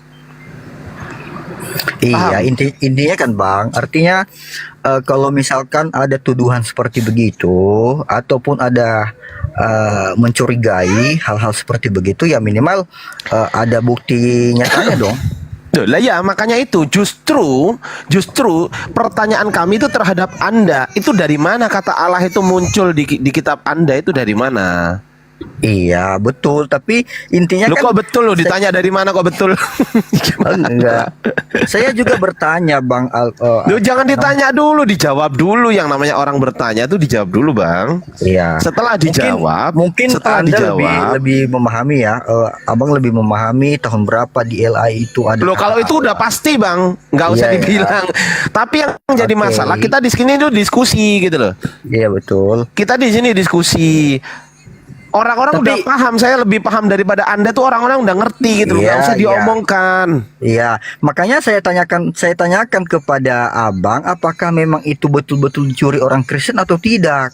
S14: Iya, intinya kan Bang, artinya kalau misalkan ada tuduhan seperti begitu ataupun ada mencurigai hal-hal seperti begitu, ya minimal ada bukti nyatanya dong.
S12: Loh, lah ya, makanya itu justru pertanyaan kami itu terhadap Anda, itu dari mana kata Allah itu muncul di kitab Anda, itu dari mana?
S14: Iya betul, tapi intinya
S12: Lu
S14: kan
S12: kok betul lu ditanya dari mana kok betul?
S14: enggak. Saya juga bertanya Bang
S12: Lu jangan ditanya dulu, dijawab dulu. Yang namanya orang bertanya tuh dijawab dulu, Bang.
S14: Iya.
S12: Setelah dijawab,
S14: mungkin
S12: setelah
S14: Anda
S12: dijawab,
S14: lebih memahami ya. Abang lebih memahami tahun berapa di LI itu ada.
S12: Loh, kalau itu udah pasti, Bang, nggak usah
S14: Iya,
S12: dibilang. Tapi yang jadi masalah, kita di sini tuh diskusi gitu loh.
S14: Iya betul.
S12: Kita di sini diskusi. Orang-orang udah paham, saya lebih paham daripada Anda tuh, orang-orang udah ngerti gitu loh, nggak usah diomongkan.
S14: Iya, makanya saya tanyakan kepada Abang, apakah memang itu betul-betul dicuri orang Kristen atau tidak?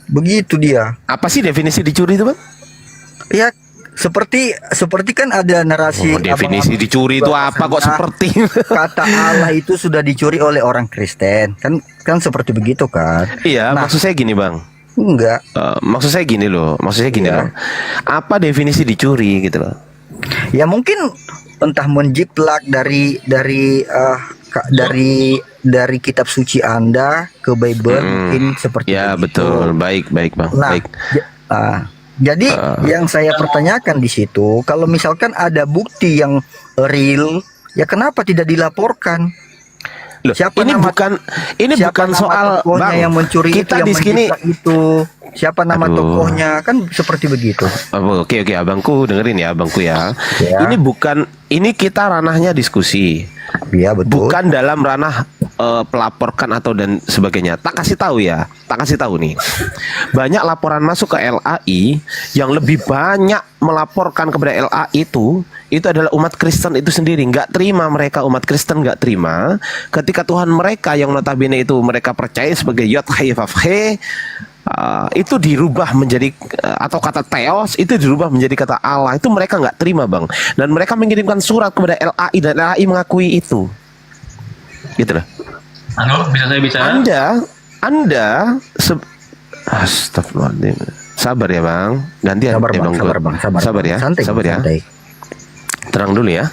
S14: Begitu dia.
S12: Apa sih definisi dicuri itu, Bang?
S14: Ya, seperti kan ada narasi
S12: definisi dicuri itu apa kok seperti
S14: kata Allah itu sudah dicuri oleh orang Kristen. Kan seperti begitu kan?
S12: Iya, maksud saya gini, Bang.
S14: Enggak.
S12: Maksud saya gini loh. Loh. Apa definisi dicuri gitu loh?
S14: Ya mungkin entah menjiplak dari kitab suci Anda ke Bible, mungkin seperti
S12: ya,
S14: itu.
S12: betul. Baik, Bang.
S14: Nah,
S12: baik.
S14: Jadi yang saya pertanyakan di situ, kalau misalkan ada bukti yang real, ya kenapa tidak dilaporkan?
S12: Loh, ini bukan soal Bang,
S14: yang mencuri
S12: kita
S14: itu,
S12: di sini
S14: itu siapa nama tokohnya, kan seperti begitu.
S12: Oke, abangku dengerin ya, abangku ya. Ini kita ranahnya diskusi.
S14: Iya betul.
S12: Bukan dalam ranah pelaporkan atau dan sebagainya. Tak kasih tahu nih. Banyak laporan masuk ke LAI yang lebih banyak melaporkan kepada LAI itu adalah umat Kristen itu sendiri. Nggak terima mereka, umat Kristen nggak terima ketika Tuhan mereka yang notabene itu mereka percaya sebagai Yod He Vav He itu dirubah menjadi atau kata Theos itu dirubah menjadi kata Allah. Itu mereka nggak terima, Bang, dan mereka mengirimkan surat kepada LAI dan LAI mengakui itu, gitu loh.
S7: Halo, bisa saya bicara?
S12: Astagfirullahaladzim. Sabar ya, Bang. Gantian. Sabar ya. Sabar ya. Tenang dulu ya.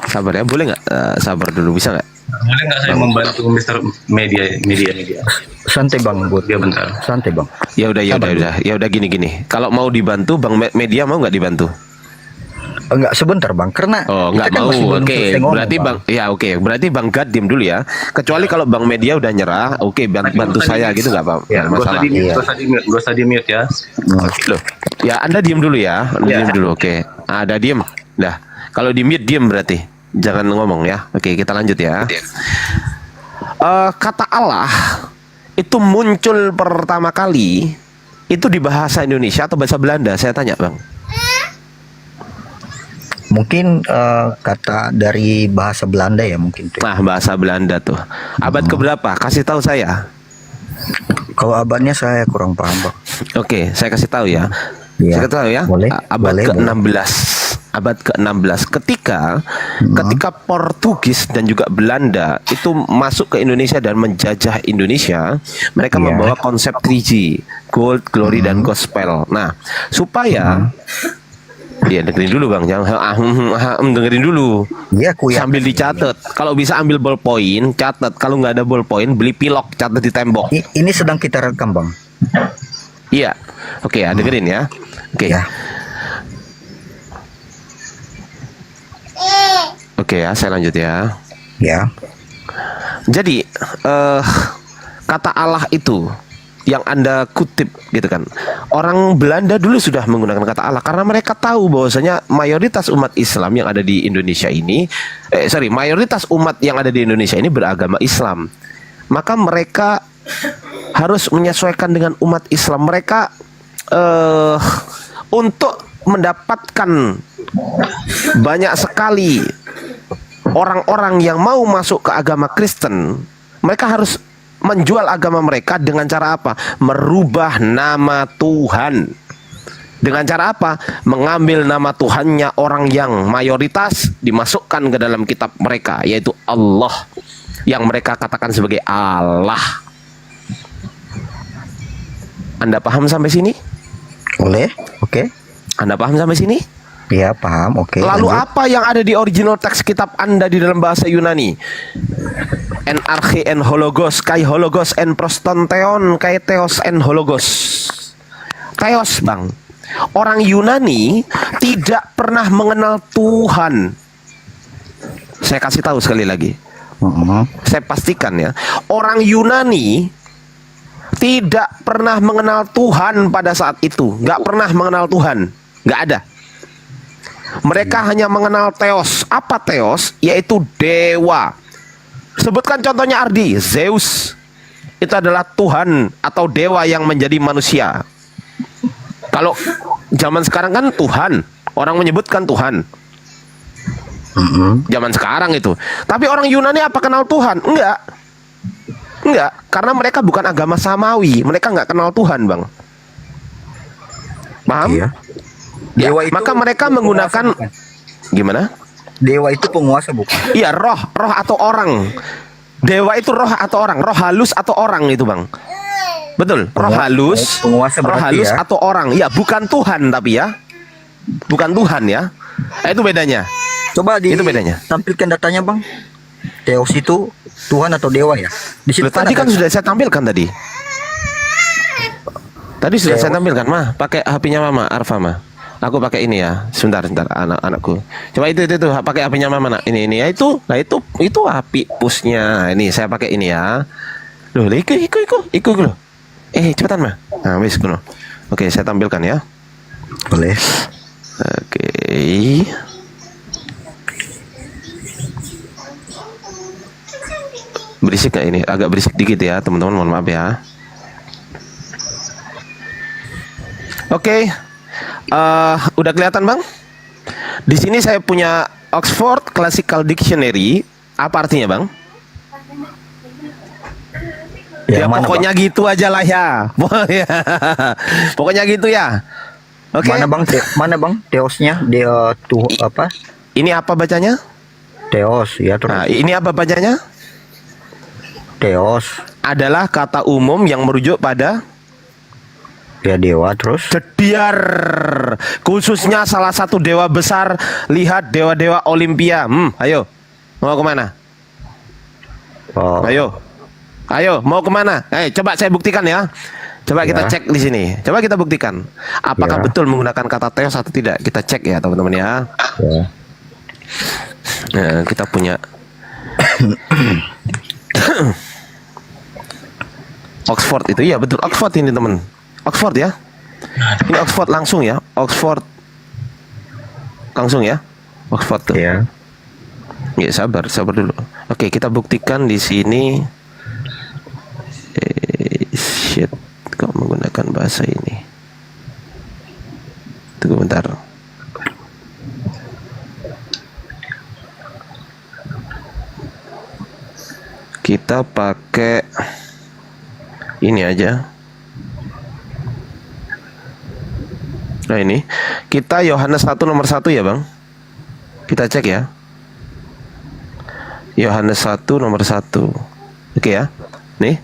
S12: Sabar ya. Boleh nggak sabar dulu? Bisa nggak?
S7: Boleh nggak saya membantu Mr. Media?
S14: Santai Bang, buat dia bentar. Santai Bang.
S12: Ya udah gini. Kalau mau dibantu, Bang Media mau nggak dibantu?
S14: Enggak, sebentar Bang, karena
S12: nggak
S14: kan
S12: mau. Oke, berarti Bang, berarti Bang Gad diem dulu ya. Kecuali kalau Bang Media udah nyerah, oke, bantu saya gitu nggak apa-apa.
S7: Ya,
S12: masalah.
S7: Gak usah di mute ya.
S12: Loh, ya Anda diem dulu ya. Diem dulu, oke. Ada diem. Dah, kalau di mute diem berarti. Jangan ngomong ya. Oke, kita lanjut ya. Kata Allah itu muncul pertama kali itu di bahasa Indonesia atau bahasa Belanda? Saya tanya, Bang.
S14: Mungkin kata dari bahasa Belanda ya mungkin.
S12: Nah, bahasa Belanda tuh. Abad keberapa? Kasih tahu saya.
S14: Kalau abadnya saya kurang paham, Bang.
S12: Oke, saya kasih tahu ya. Saya kasih tahu ya. Abad ke-16. Abad ke-16 ketika Portugis dan juga Belanda itu masuk ke Indonesia dan menjajah Indonesia, mereka membawa konsep 3G, gold, glory dan gospel. Nah, supaya dengerin dulu, Bang, jangan dengerin dulu.
S14: Iya,
S12: sambil dicatat. Kalau bisa ambil ballpoint, catat. Kalau nggak ada ballpoint, beli pilok, catat di tembok.
S14: Ini sedang kita rekam, Bang.
S12: Iya. Oke, dengerin ya. Oke. Oke ya, saya lanjut ya.
S14: Ya.
S12: Jadi kata Allah itu yang Anda kutip gitu kan. Orang Belanda dulu sudah menggunakan kata Allah karena mereka tahu bahwasanya mayoritas umat Islam yang ada di Indonesia ini mayoritas umat yang ada di Indonesia ini beragama Islam. Maka mereka harus menyesuaikan dengan umat Islam. Mereka untuk mendapatkan banyak sekali orang-orang yang mau masuk ke agama Kristen, mereka harus menjual agama mereka dengan cara apa? Merubah nama Tuhan. Dengan cara apa? Mengambil nama Tuhannya orang yang mayoritas dimasukkan ke dalam kitab mereka, yaitu Allah, yang mereka katakan sebagai Allah. Anda paham sampai sini?
S14: Boleh, oke.
S12: Anda paham sampai sini?
S14: Iya, paham, oke.
S12: Lalu
S14: lanjut.
S12: apa yang ada di original teks kitab Anda di dalam bahasa Yunani? En arche en hologos, kai hologos en prostonteon, kai theos en hologos. Theos, Bang. Orang Yunani tidak pernah mengenal Tuhan. Saya kasih tahu sekali lagi. Saya pastikan ya. Orang Yunani tidak pernah mengenal Tuhan pada saat itu. Nggak pernah mengenal Tuhan. Nggak ada. Mereka hanya mengenal Theos. Apa Theos? Yaitu dewa. Sebutkan contohnya, Ardi. Zeus. Itu adalah Tuhan atau dewa yang menjadi manusia. Kalau zaman sekarang kan Tuhan. Orang menyebutkan Tuhan. Zaman sekarang itu. Tapi orang Yunani apa kenal Tuhan? Enggak. Enggak. Karena mereka bukan agama samawi. Mereka nggak kenal Tuhan, Bang. Paham?
S14: Iya.
S12: Ya,
S14: Dewa itu
S12: maka mereka menggunakan gimana?
S14: Dewa itu penguasa bukan?
S12: Iya, roh atau orang. Dewa itu roh atau orang, roh halus atau orang itu, Bang. Betul, roh halus,
S14: penguasa
S12: roh
S14: berarti
S12: halus
S14: ya?
S12: atau orang. Ya, bukan Tuhan tapi ya. Bukan Tuhan ya. Itu bedanya.
S14: Coba
S12: itu bedanya.
S14: Tampilkan datanya, Bang. Theos itu Tuhan atau dewa ya? Di situ
S12: Tadi kan sudah saya tampilkan tadi. Tadi sudah saya tampilkan, Mah. Pakai HP-nya Mama, Arfa, Mah. Aku pakai ini ya. Sebentar, anak-anakku. Coba itu pakai HP-nya Mama, nak. Ini ya itu. Nah, itu HP pushnya. Ini saya pakai ini ya. Loh, ikut loh. Cepetan, Mah. Nah, wis kuno. Oke, saya tampilkan ya.
S14: Boleh.
S12: Oke. Berisik nggak ini? Agak berisik dikit ya, teman-teman. Mohon maaf ya. Oke. Udah kelihatan, Bang? Di sini saya punya Oxford Classical Dictionary. Apa artinya, Bang? Ya pokoknya Bang? Gitu aja lah ya. Pokoknya gitu ya. Oke.
S14: Mana Bang? Theosnya? Dia tuh apa?
S12: Ini apa bacanya?
S14: Theos ya terus.
S12: Nah, ini apa bacanya?
S14: Theos
S12: adalah kata umum yang merujuk pada
S14: ya dewa terus.
S12: Jediar. Khususnya salah satu dewa besar. Lihat dewa-dewa Olimpia. Ayo. Mau kemana? Ayo, mau kemana? Coba saya buktikan ya. Coba kita cek di sini. Coba kita buktikan. Apakah betul menggunakan kata Theos atau tidak? Kita cek ya, teman-teman ya. Nah, kita punya Oxford itu. Iya, betul. Oxford ini, teman. Oxford ya. Ini Oxford langsung ya. Oxford langsung ya. Oxford tuh.
S14: Ya.
S12: Ya, sabar dulu. Oke, kita buktikan di sini. Shit, kok menggunakan bahasa ini? Tunggu bentar. Kita pakai ini aja. Nah, ini kita Yohanes 1 nomor 1 ya, Bang. Kita cek ya. Yohanes 1 nomor 1. Oke ya. Nih.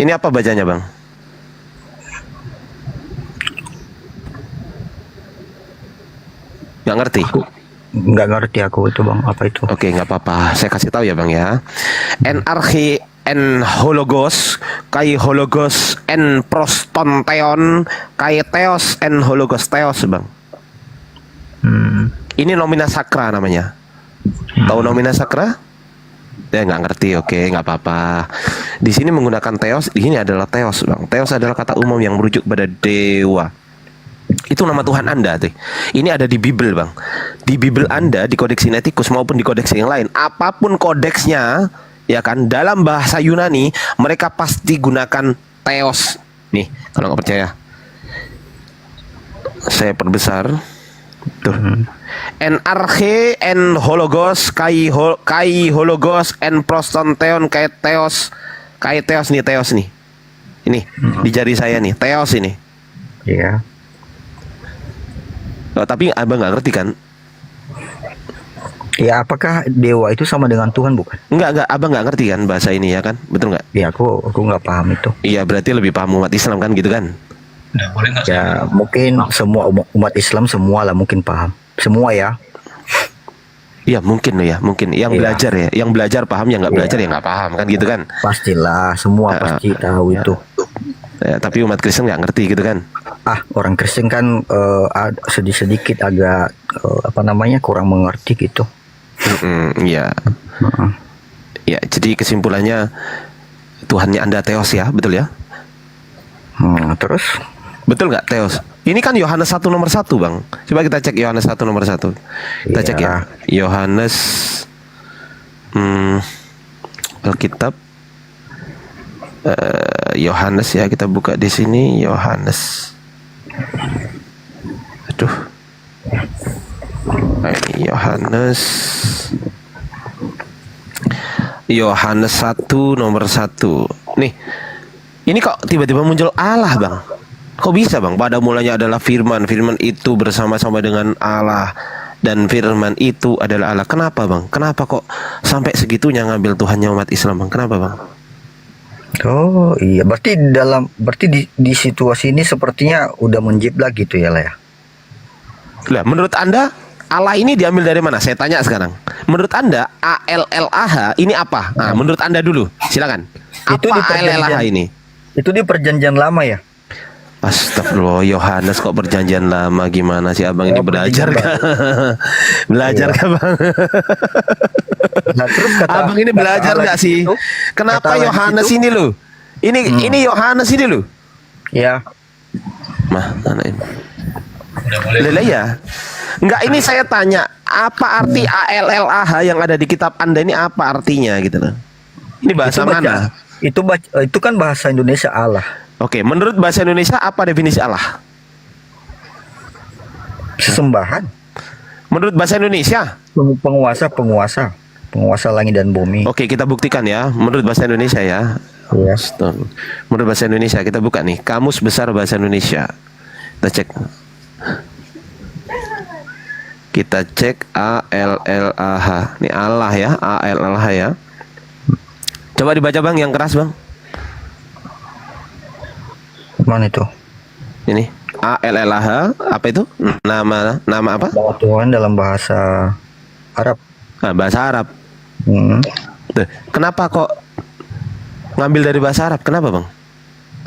S12: Ini apa bacanya, Bang? Nggak ngerti?
S14: Nggak ngerti aku itu, Bang. Apa itu?
S12: Oke, nggak apa-apa. Saya kasih tahu ya, Bang ya. En archi en hologos, kai hologos en prostonteon, kai theos en hologos theos, Bang. Ini nomina sacra namanya. Tahu nomina sacra? Ya nggak ngerti, oke, nggak apa-apa. Di sini menggunakan theos, di sini adalah theos, Bang. Theos adalah kata umum yang merujuk pada dewa. Itu nama Tuhan Anda tuh. Ini ada di Bible, Bang. Di Bible Anda, di Kodeks Sinaiticus maupun di kodeks yang lain, apapun kodeksnya, ya kan, dalam bahasa Yunani mereka pasti gunakan theos. Nih, kalau nggak percaya, saya perbesar. Tuh. En arche en hologos kai hologos en prostonteon kai theos nih, theos nih. Ini di jari saya nih, Theos ini.
S14: Iya.
S12: Oh, tapi abang nggak ngerti kan?
S14: Ya, apakah dewa itu sama dengan Tuhan bukan?
S12: Enggak, abang nggak ngerti kan bahasa ini ya kan? Betul nggak?
S14: Ya, aku nggak paham itu.
S12: Iya, berarti lebih paham umat Islam kan gitu kan?
S14: Ya, mungkin semua umat Islam semua lah mungkin paham. Semua ya.
S12: Iya mungkin loh ya, mungkin yang belajar ya, yang belajar paham, yang nggak belajar ya nggak paham kan gitu kan?
S14: Pastilah, semua pasti tahu itu.
S12: Ya, tapi umat Kristen nggak ngerti gitu kan?
S14: Orang Kristen kan sedikit agak kurang mengerti gitu.
S12: Iya. Ya, jadi kesimpulannya Tuhannya Anda Theos ya, betul ya?
S14: Terus?
S12: Betul nggak Theos? Ini kan Yohanes 1 nomor 1 bang. Coba kita cek Yohanes 1 nomor 1. Kita cek ya. Yohanes Alkitab. Yohanes ya, kita buka di sini Yohanes. Aduh. Ini Yohanes 1 nomor 1. Nih. Ini kok tiba-tiba muncul Allah, Bang? Kok bisa, Bang? Pada mulanya adalah firman. Firman itu bersama-sama dengan Allah. Dan firman itu adalah Allah. Kenapa, Bang? Kenapa kok sampai segitunya ngambil Tuhannya umat Islam, Bang? Kenapa, Bang?
S14: Oh iya, berarti di situasi ini sepertinya udah menjiplak gitu ya lah ya.
S12: Lah, menurut Anda Allah ini diambil dari mana? Saya tanya sekarang. Menurut Anda ALLAH ini apa? Nah, menurut Anda dulu, silakan. Apa ALLAH ini?
S14: Itu di perjanjian lama ya?
S12: Astagfirullah, Yohanes kok perjanjian lama, gimana sih abang ini belajar kah? Belajar kah bang?
S14: Nah, terus
S12: abang ini belajar nggak sih? Kenapa Yohanes ini loh? Ini Yohanes ini loh?
S14: Ya.
S12: Mah, mana ini? Lele ya? Enggak, ini saya tanya, apa arti ALLAH yang ada di kitab Anda ini, apa artinya gitu loh? Ini bahasa mana?
S14: Itu kan bahasa Indonesia Allah.
S12: Oke, menurut bahasa Indonesia apa definisi Allah?
S14: Sesembahan.
S12: Menurut bahasa Indonesia?
S14: Penguasa langit dan bumi.
S12: Oke, kita buktikan ya. Menurut bahasa Indonesia ya.
S14: Iya.
S12: Menurut bahasa Indonesia kita buka nih, Kamus Besar Bahasa Indonesia. Kita cek. Kita cek ALLAH. Ini Allah ya, ALLAH ya. Coba dibaca bang, yang keras bang.
S14: Mana itu?
S12: Ini ALLAH, apa itu? Nama apa?
S14: Bahwa Tuhan dalam bahasa Arab.
S12: Nah, bahasa Arab. Tuh, kenapa kok ngambil dari bahasa Arab? Kenapa bang?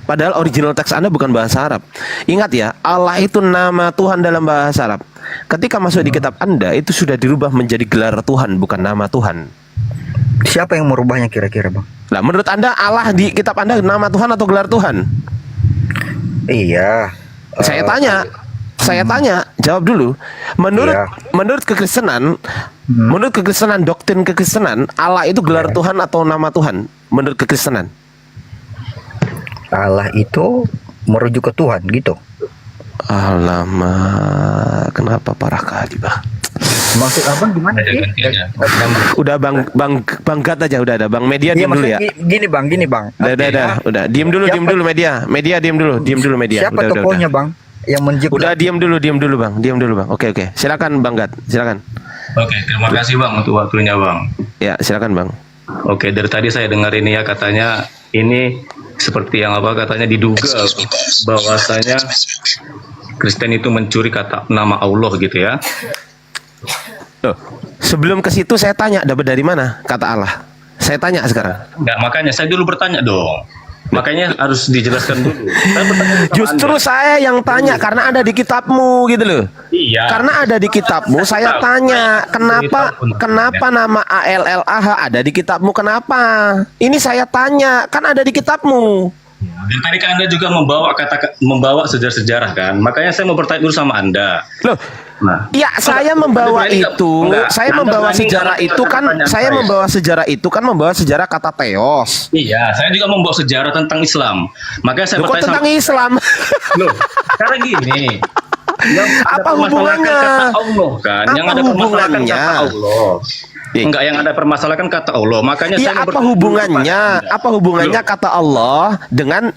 S12: Padahal original teks Anda bukan bahasa Arab. Ingat ya, Allah itu nama Tuhan dalam bahasa Arab. Ketika masuk di kitab Anda, itu sudah dirubah menjadi gelar Tuhan, bukan nama Tuhan.
S14: Siapa yang merubahnya kira-kira bang?
S12: Nah, menurut Anda Allah di kitab Anda nama Tuhan atau gelar Tuhan?
S14: Iya.
S12: Saya tanya, jawab dulu. Menurut kekristenan, menurut kekristenan, doktrin kekristenan, Allah itu gelar Tuhan atau nama Tuhan? Menurut kekristenan,
S14: Allah itu merujuk ke Tuhan gitu.
S12: Alamak, kenapa parah kali bang?
S14: Maksud abang gimana sih?
S12: Udah bang gat aja, udah ada bang media diam dulu ya.
S14: Gini bang.
S12: Udah diam dulu media diam dulu media.
S14: Siapa tokohnya bang? Yang menjiplak.
S12: Udah diam dulu bang. Oke, silakan bang Gat, silakan.
S20: Oke, terima kasih bang untuk waktunya bang.
S12: Ya silakan bang.
S20: Oke, dari tadi saya dengar ini ya, katanya ini seperti yang katanya diduga bahwasanya Kristen itu mencuri kata nama Allah gitu ya.
S12: Loh, sebelum ke situ saya tanya dapat dari mana kata Allah. Saya tanya sekarang.
S20: Enggak, makanya saya dulu bertanya dong. Makanya harus dijelaskan dulu.
S12: Justru saya yang tanya karena ada di kitabmu gitu loh.
S20: Iya.
S12: Karena ada di kitabmu, saya tanya kenapa nama ALLAH ada di kitabmu, kenapa? Ini saya tanya, kan ada di kitabmu.
S20: Dan tadi kan Anda juga membawa sejarah-sejarah kan. Makanya saya mau bertanya dulu sama Anda.
S12: Loh, ya saya membawa itu, saya membawa sejarah itu kan, saya membawa sejarah kata Theos.
S20: Iya, saya juga membawa sejarah tentang Islam. Makanya saya bertanya
S12: tentang Islam.
S20: Loh, karena gini.
S12: Apa hubungannya?
S20: Kata Allah kan, yang ada permasalahan kata Allah. Enggak, yang ada permasalahan kata Allah. Makanya
S12: Ya,
S20: saya
S12: apa hubungannya? Apa hubungannya kata Allah dengan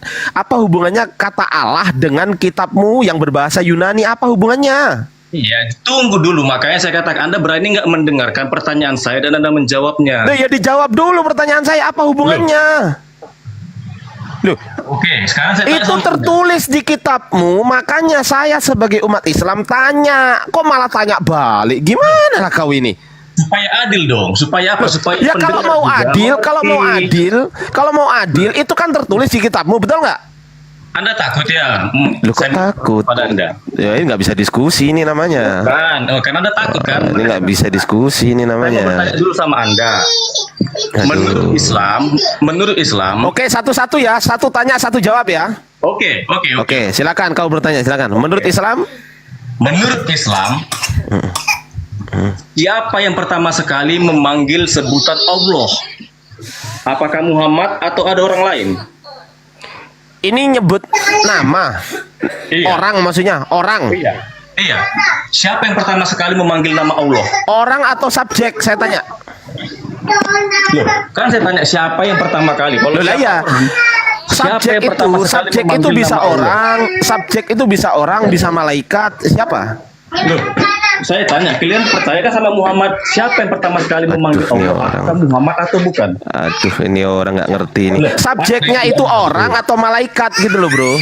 S12: kata Allah dengan kitabmu yang berbahasa Yunani? Apa hubungannya?
S20: Iya, tunggu dulu. Makanya saya katakan Anda berani nggak mendengarkan pertanyaan saya dan Anda menjawabnya.
S12: Loh, ya dijawab dulu pertanyaan saya, apa hubungannya? Loh,
S20: Oke, sekarang saya tanya
S12: itu
S20: sama
S12: tertulis di kitabmu, makanya saya sebagai umat Islam tanya. Kok malah tanya balik? Gimana lah kau ini?
S20: supaya adil dong. Supaya apa? Supaya
S12: Ya kalau
S20: pendengar
S12: mau
S20: juga
S12: adil,
S20: mengerti.
S12: kalau mau adil itu kan tertulis di kitabmu, betul nggak?
S20: Anda takut ya?
S12: Lu kok takut?
S20: Pada Anda.
S12: Ya ini nggak bisa diskusi ini namanya.
S20: Kan, oh, kan Anda takut kan?
S12: Ini nggak bisa diskusi ini
S20: Saya mau
S12: namanya.
S20: bertanya dulu sama Anda. Menurut Islam.
S12: Oke, satu-satu ya, satu tanya, satu jawab ya.
S20: Oke.
S12: Oke, silakan kau bertanya, silakan. Menurut Islam?
S20: Menurut Islam, siapa yang pertama sekali memanggil sebutan Allah? Apakah Muhammad atau ada orang lain?
S12: Ini nyebut nama. Orang maksudnya, orang.
S20: Iya. Siapa yang pertama sekali memanggil nama Allah?
S12: Orang atau subjek, saya tanya.
S20: Loh, kan saya tanya siapa yang pertama kali? Kalau
S12: Loh lah ya. Subjek itu bisa orang, subjek itu bisa orang, bisa malaikat, siapa?
S20: Loh, saya tanya, kalian percayakan sama Muhammad, siapa yang pertama sekali memanggil Allah? Apakah Muhammad atau bukan?
S12: Aduh, ini orang nggak ngerti ini. Subjeknya itu orang atau malaikat gitu loh, bro?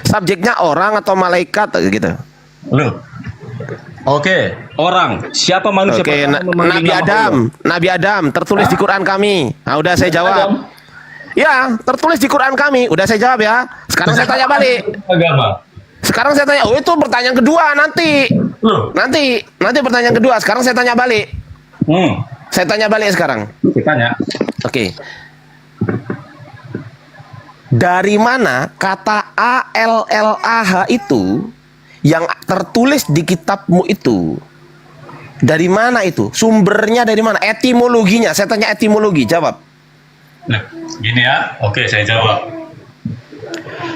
S12: Subjeknya orang atau malaikat gitu.
S20: Loh. Oke, orang. Siapa manusia
S12: Oke,
S20: pertama memanggil
S12: Nabi
S20: nama
S12: Adam,
S20: Allah?
S12: Nabi Adam tertulis di Quran kami. Nah, udah saya jawab. Ya, tertulis di Quran kami. Udah saya jawab ya. Sekarang saya tanya balik.
S20: Agama.
S12: Sekarang saya tanya, oh itu pertanyaan kedua nanti. Nanti pertanyaan kedua. Sekarang saya tanya balik. Saya tanya balik sekarang.
S20: Tanya.
S12: Oke. Dari mana kata ALLAH itu yang tertulis di kitabmu itu? Dari mana itu? Sumbernya dari mana? Etimologinya. Saya tanya etimologi, jawab.
S20: Nah, gini ya. Oke, saya jawab.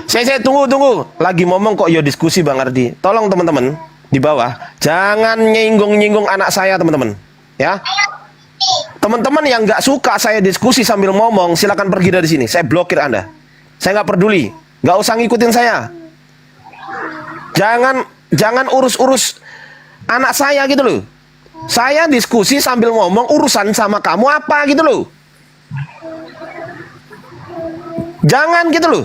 S12: Saya tunggu. Lagi ngomong kok yo diskusi Bang Ardi. Tolong teman-teman di bawah jangan nyinggung-nyinggung anak saya, teman-teman. Ya. Teman-teman yang nggak suka saya diskusi sambil ngomong, silakan pergi dari sini. Saya blokir Anda. Saya nggak peduli. Nggak usah ngikutin saya. Jangan urus-urus anak saya gitu loh. Saya diskusi sambil ngomong, urusan sama kamu apa gitu loh. Jangan gitu loh.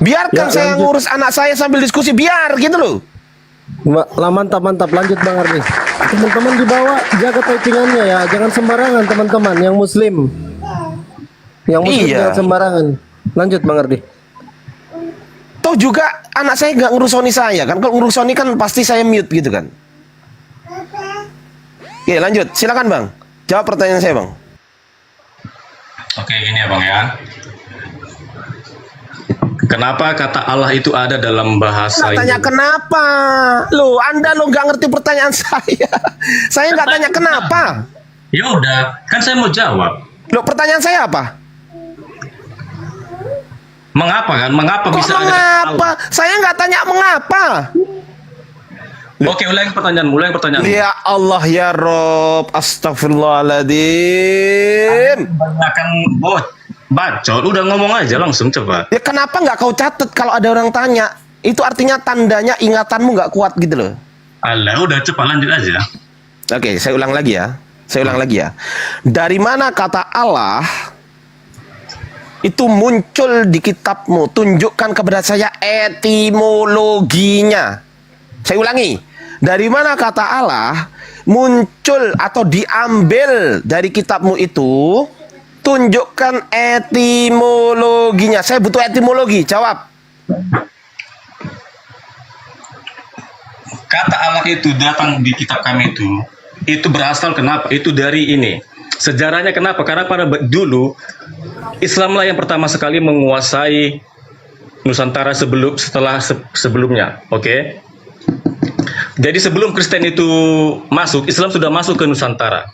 S12: Biarkan saya ngurus anak saya sambil diskusi, biar gitu loh.
S3: Mantap, lanjut Bang Ardi. Teman-teman di bawah jaga typingannya ya, jangan sembarangan teman-teman yang muslim. Jangan sembarangan. Lanjut Bang Ardi.
S12: Toh juga anak saya nggak ngurus Sony saya kan, kalau ngurus Sony kan pasti saya mute gitu kan. Oke, lanjut, silakan Bang. Jawab pertanyaan saya Bang.
S20: Oke, gini ya Bang ya. Kenapa kata Allah itu ada dalam bahasa
S12: Tanya kenapa? Loh, Anda nggak ngerti pertanyaan saya. Saya nggak tanya kenapa.
S20: Ya udah, kan saya mau jawab.
S12: Loh, pertanyaan saya apa?
S20: Mengapa kan? Mengapa
S12: Kok
S20: bisa
S12: mengapa? Saya nggak tanya mengapa.
S20: Oke, ulangi pertanyaan.
S12: Ya Allah ya Rob, astagfirullahaladzim.
S20: Akan bacot, udah ngomong aja langsung coba.
S12: Ya kenapa nggak kau catat kalau ada orang tanya? Itu artinya tandanya ingatanmu nggak kuat gitu loh.
S20: Alah, udah cepat lanjut aja.
S12: Oke, saya ulang lagi ya. Dari mana kata Allah itu muncul di kitabmu? Tunjukkan kepada saya etimologinya. Saya ulangi. Dari mana kata Allah muncul atau diambil dari kitabmu itu? Tunjukkan etimologinya. Saya butuh etimologi. Jawab.
S20: Kata Allah itu datang di kitab kami itu berasal kenapa? Itu dari ini. Sejarahnya kenapa? Karena pada dulu Islamlah yang pertama sekali menguasai Nusantara sebelumnya. Oke? Jadi sebelum Kristen itu masuk, Islam sudah masuk ke Nusantara.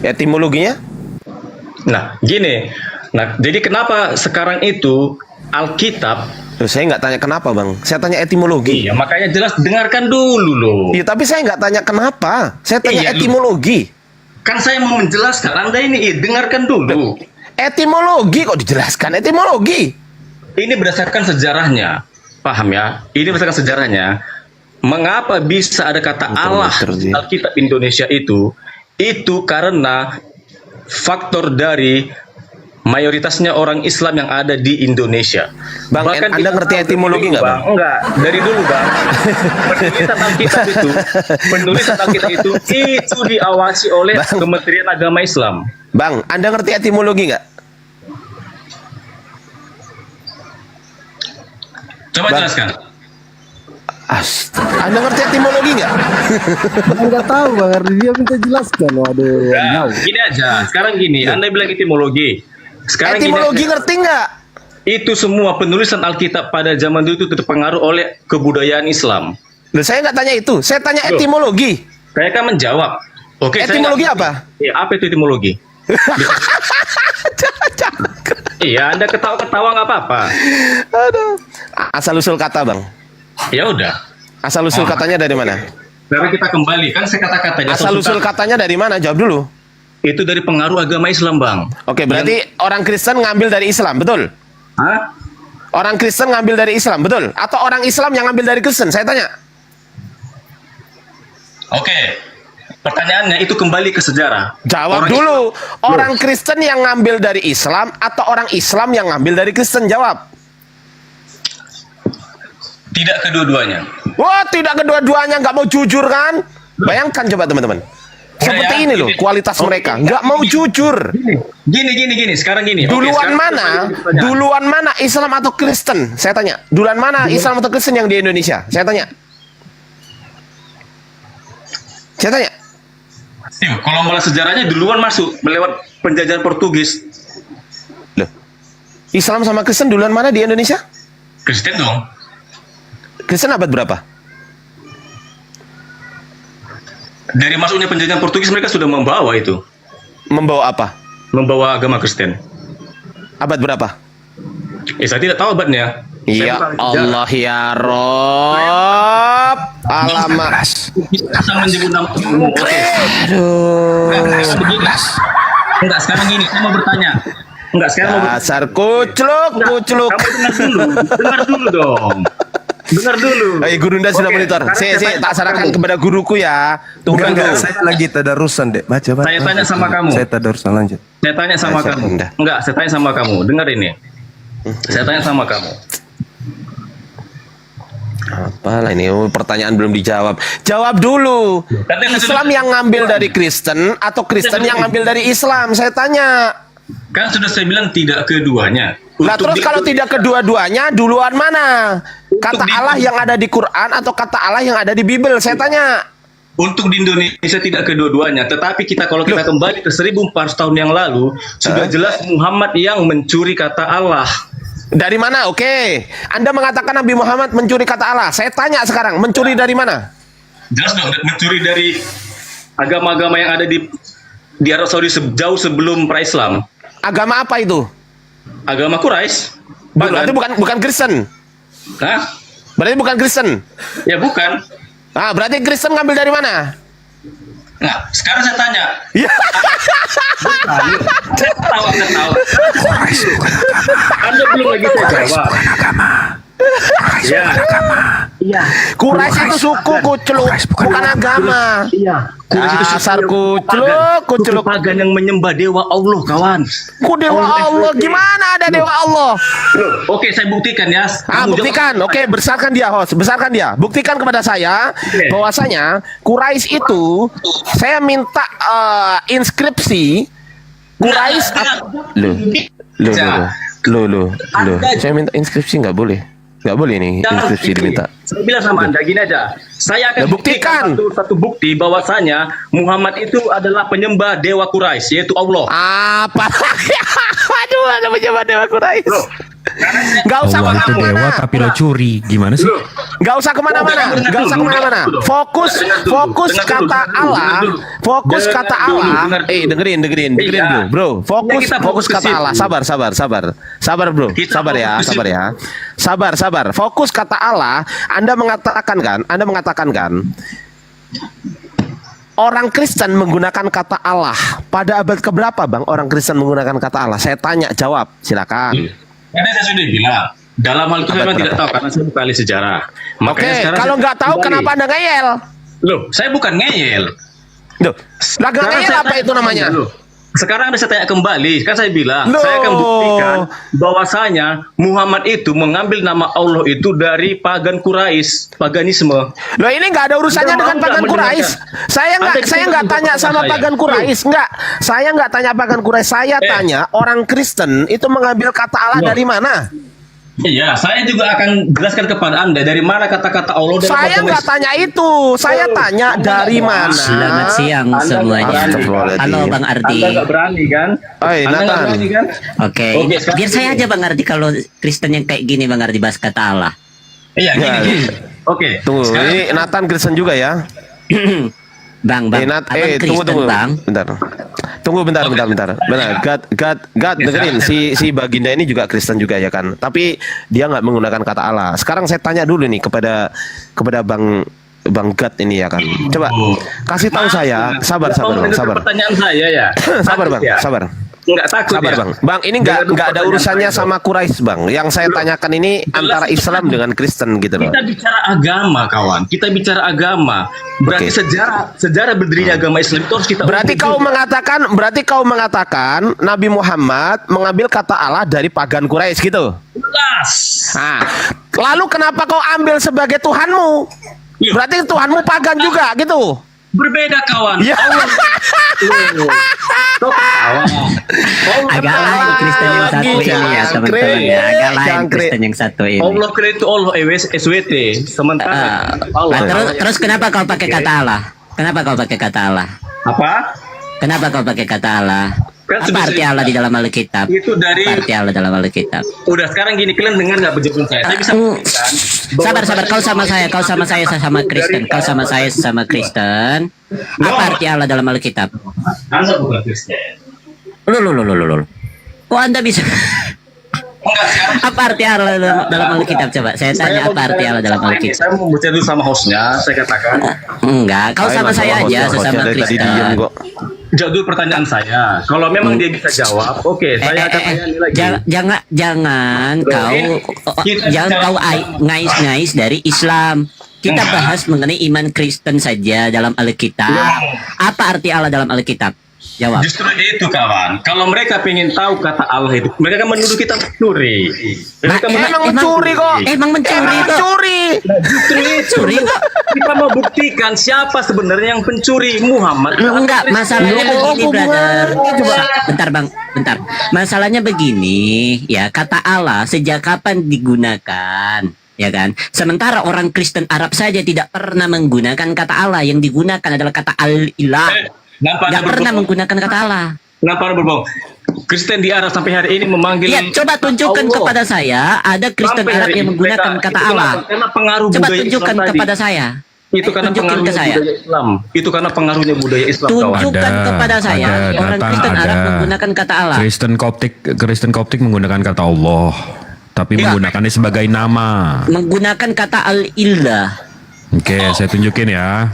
S12: Etimologinya?
S20: Nah, gini. Nah, jadi kenapa sekarang itu Alkitab
S12: Loh, saya nggak tanya kenapa bang, saya tanya etimologi.
S20: Iya, makanya jelas dengarkan dulu loh.
S12: Iya, tapi saya nggak tanya kenapa, saya tanya
S20: Iya,
S12: etimologi.
S20: Kan saya mau menjelaskan, Anda ini dengarkan dulu.
S12: Etimologi kok dijelaskan, etimologi.
S20: Ini berdasarkan sejarahnya, paham ya? Ini berdasarkan sejarahnya. Mengapa bisa ada kata Allah di Alkitab Indonesia itu karena faktor dari mayoritasnya orang Islam yang ada di Indonesia.
S12: Bang,
S20: Bahkan
S12: Anda ngerti etimologi nggak, Bang?
S20: Enggak, dari dulu Bang. Penulisan Alkitab itu diawasi oleh Kementerian Agama Islam.
S12: Bang, Anda ngerti etimologi nggak?
S20: Coba jelaskan.
S12: Anda ngerti etimologi nggak?
S3: Nggak tahu Bang Ardi, dia minta jelaskan. Waduh,
S20: Nah, gini aja. Sekarang gini, Anda bilang etimologi. Sekarang
S12: etimologi
S20: gini,
S12: ngerti nggak?
S20: Itu semua penulisan Alkitab pada zaman dulu itu terpengaruh oleh kebudayaan Islam.
S12: Loh, saya nggak tanya itu, saya tanya etimologi.
S20: Saya kan menjawab. Oke,
S12: etimologi apa?
S20: Ya, apa itu etimologi? Iya, Anda ketawa-ketawa nggak apa-apa.
S12: Aduh. Asal usul kata bang.
S20: Ya udah.
S12: Asal usul katanya dari mana?
S20: Sekarang kita kembali, kan saya kata-katanya.
S12: Asal usul katanya dari mana? Jawab dulu.
S20: Itu dari pengaruh agama Islam, Bang.
S12: Oke, berarti orang Kristen ngambil dari Islam, betul?
S20: Hah?
S12: Orang Kristen ngambil dari Islam, betul? Atau orang Islam yang ngambil dari Kristen? Saya tanya.
S20: Oke. Pertanyaannya itu kembali ke sejarah.
S12: Jawab
S20: Orang
S12: dulu.
S20: Islam.
S12: Orang Kristen yang ngambil dari Islam atau orang Islam yang ngambil dari Kristen? Jawab.
S20: Tidak kedua-duanya.
S12: Wah, tidak kedua-duanya, nggak mau jujur kan? Bayangkan coba teman-teman. Seperti ini loh kualitas mereka, nggak mau jujur.
S20: Gini. Sekarang gini.
S12: Duluan mana Islam atau Kristen? Saya tanya. Duluan mana Islam atau Kristen yang di Indonesia? Saya tanya.
S20: Kalau malah sejarahnya duluan masuk melewat penjajahan Portugis.
S12: Loh, Islam sama Kristen duluan mana di Indonesia?
S20: Kristen dong.
S12: Kristen abad berapa?
S20: Dari masuknya penjajahan Portugis mereka sudah membawa itu.
S12: Membawa apa?
S20: Membawa agama Kristen.
S12: Abad berapa?
S20: Saya tidak tahu abadnya.
S12: Ya Allah ya Rob. Alamak.
S20: Bisa menyebut nama.
S12: Aduh.
S20: Enggak, sekarang gini, saya mau bertanya. Enggak, sekarang mau bertanya.
S12: Dasar kucluk.
S20: Kamu dengar dulu dong. Dengar dulu.
S12: Guru Anda sudah monitor. Saya tak sarankan kepada guruku ya. Tunggu dulu.
S1: Saya lagi tadarusan, Dek. Baca.
S20: Saya tanya sama kamu.
S1: Saya tadarusan lanjut.
S20: Saya tanya sama kamu. Enggak, saya tanya sama kamu. Dengar ini. Saya tanya sama kamu.
S12: Apalah ini pertanyaan belum dijawab. Jawab dulu. Islam yang ngambil dari Kristen atau Kristen yang ngambil dari Islam? Saya tanya.
S20: Kan sudah saya bilang tidak keduanya.
S12: Nah terus kalau tidak kedua-duanya, duluan mana? Kata Allah yang ada di Quran atau kata Allah yang ada di Bible? Saya tanya.
S20: Untuk di Indonesia tidak kedua-duanya, tetapi kalau kita kembali ke 1400 tahun yang lalu, sudah jelas Muhammad yang mencuri kata Allah.
S12: Dari mana? Oke. Anda mengatakan Nabi Muhammad mencuri kata Allah. Saya tanya sekarang, mencuri dari mana?
S20: Jelas dong, mencuri dari agama-agama yang ada di Arab Saudi jauh sebelum pra-Islam.
S12: Agama apa itu?
S20: Agama Quraisy.
S12: Berarti bukan Kristen.
S20: Hah?
S12: Berarti bukan Kristen.
S20: Ya bukan.
S12: Ah, berarti Kristen ngambil dari mana?
S20: Nah, sekarang saya tanya.
S12: Ya.
S20: Saya tahu. Anda belum lagi saya jawab. Iya.
S12: Quraisy itu suku kucluk, bukan agama.
S20: Iya.
S12: Dasar kucluk.
S20: Pagan yang menyembah dewa Allah, kawan.
S12: Kok dewa Allah? Gimana ada dewa Allah?
S20: Oke, saya buktikan ya.
S12: Buktikan. Oke, besarkan dia, host. Besarkan dia. Buktikan kepada saya bahwasanya Quraisy itu saya minta inskripsi Quraisy. Loh. Saya minta inskripsi nggak boleh. Nggak boleh nih inskripsi diminta.
S20: Saya bilang sama Anda gini aja. Saya akan
S12: buktikan
S20: satu bukti bahwasanya Muhammad itu adalah penyembah dewa Quraisy, yaitu Allah.
S12: Apa? Aduh, ada penyembah dewa Quraisy.
S3: Nggak usah
S21: Allah itu dewa
S3: kemana-mana.
S21: tapi lo curi. Gimana sih?
S3: Nggak usah kemana-mana. Nggak usah kemana-mana. Fokus kata Allah. Fokus kata Allah. Dengerin dulu, bro. Fokus kata Allah. Sabar, bro. Sabar ya. Sabar. Fokus kata Allah. Anda mengatakan kan, orang Kristen menggunakan kata Allah. Pada abad keberapa, Bang, orang Kristen menggunakan kata Allah? Saya tanya, jawab. Silakan.
S20: Karena saya sudah bilang, dalam hal itu saya memang tidak tahu karena saya bukan ahli sejarah.
S3: Oke, kalau nggak tahu kenapa Anda ngeyel?
S20: Loh, saya bukan ngeyel.
S3: Loh, laga ngeyel apa itu namanya?
S20: Sekarang saya tanya kembali, kan saya bilang, saya akan buktikan bahwasanya Muhammad itu mengambil nama Allah itu dari pagan Quraisy, paganisme.
S3: Loh, ini nggak ada urusannya dengan pagan Quraisy. Saya nggak tanya sama pagan Quraisy, nggak. Saya nggak tanya pagan Quraisy. Saya tanya orang Kristen itu mengambil kata Allah dari mana?
S20: Iya, saya juga akan jelaskan kepada Anda dari mana kata-kata Allah.
S3: Saya nggak tanya itu, saya tanya dari mana.
S22: Selamat siang semuanya. Halo Bang Ardi.
S20: Anda nggak berani kan? Anda nggak berani kan?
S22: Oke, biar saya aja Bang Ardi kalau Kristen yang kayak gini Bang Ardi bahas kata Allah.
S20: Iya, gini. Oke.
S3: Tunggu, ini Nathan Kristen juga ya?
S22: Bang,
S3: tunggu,
S22: Bang.
S3: Bentar. Tunggu bentar. Benar. God, dengerin si Baginda ini juga Kristen juga ya kan. Tapi dia nggak menggunakan kata Allah. Sekarang saya tanya dulu nih kepada Bang God ini ya kan. Coba kasih tahu saya. Sabar.
S20: Pertanyaan saya ya.
S3: Sabar Bang, sabar.
S20: Enggak takut
S3: sabar
S20: ya?
S3: Bang, ini nggak ada urusannya sama Quraisy Bang. Yang saya tanyakan ini antara Islam dengan Kristen gitu loh.
S20: Kita bicara agama kawan, kita bicara agama. Berarti sejarah berdirinya agama Islam itu harus kita.
S3: Berarti kau mengatakan Nabi Muhammad mengambil kata Allah dari pagan Quraisy gitu.
S20: Jelas.
S3: Nah, lalu kenapa kau ambil sebagai Tuhanmu? Berarti Tuhanmu pagan juga gitu.
S20: Berbeda kawan.
S3: Ya.
S22: Agak lain Kristen yang satu ini ya teman-teman ya. Agak lain Kristen yang satu ini.
S20: Allah itu Allah SWT. Sementara
S22: terus kenapa kau pakai kata Allah? Kenapa kau pakai kata Allah?
S20: Apa?
S22: Kenapa kau pakai kata Allah?
S20: Kan
S22: apa arti Allah di dalam Alkitab?
S20: Itu dari
S22: apa arti Allah dalam Alkitab.
S20: Udah sekarang gini, kalian dengar nggak penjelasan saya? Saya bisa
S22: sabar. Kau sama saya sama Kristen. Kau sama saya sama Kristen. Apa arti Allah dalam Alkitab?
S20: Anda bukan Kristen.
S22: Loh. Kok Anda bisa? Apa arti Allah dalam Alkitab? Coba saya tanya apa arti Allah dalam Alkitab.
S20: Saya mau baca dulu sama hostnya. Saya katakan.
S22: Enggak, kau sama saya aja sesama Kristen.
S20: Jawab dulu pertanyaan saya. Kalau memang dia bisa jawab, oke, saya akan tanya lagi.
S22: Jangan kau ngais-ngais dari Islam. Kita bahas mengenai iman Kristen saja dalam Alkitab. Apa arti Allah dalam Alkitab? Jawab.
S20: Justru itu kawan. Kalau mereka pengen tahu kata Allah itu, mereka kan menuduh kita mencuri.
S3: Emang mencuri kok.
S22: Emang mencuri kok.
S20: Justru itu. Kita mau buktikan siapa sebenarnya yang pencuri. Muhammad.
S22: Enggak, masalahnya begini, brother. Bentar, Bang. Bentar. Masalahnya begini, ya, kata Allah sejak kapan digunakan? Ya kan? Sementara orang Kristen Arab saja tidak pernah menggunakan kata Allah. Yang digunakan adalah kata Al-Ilah. Nggak pernah menggunakan kata Allah.
S20: Kenapa berbohong? Kristen di Arab sampai hari ini memanggil.
S22: Ya, coba tunjukkan kepada saya ada Kristen Arab yang menggunakan kata Allah.
S20: Karena pengaruh
S22: coba
S20: budaya
S22: tunjukkan
S20: Islam
S22: kepada
S20: tadi.
S22: saya.
S20: Itu karena pengaruhnya budaya Islam. Itu karena pengaruhnya budaya Islam.
S22: Tunjukkan kepada saya orang Kristen Arab menggunakan kata Allah.
S21: Kristen Koptik menggunakan kata Allah, tapi menggunakannya sebagai nama.
S22: Menggunakan kata Al-Ilah.
S21: Oke, saya tunjukin ya.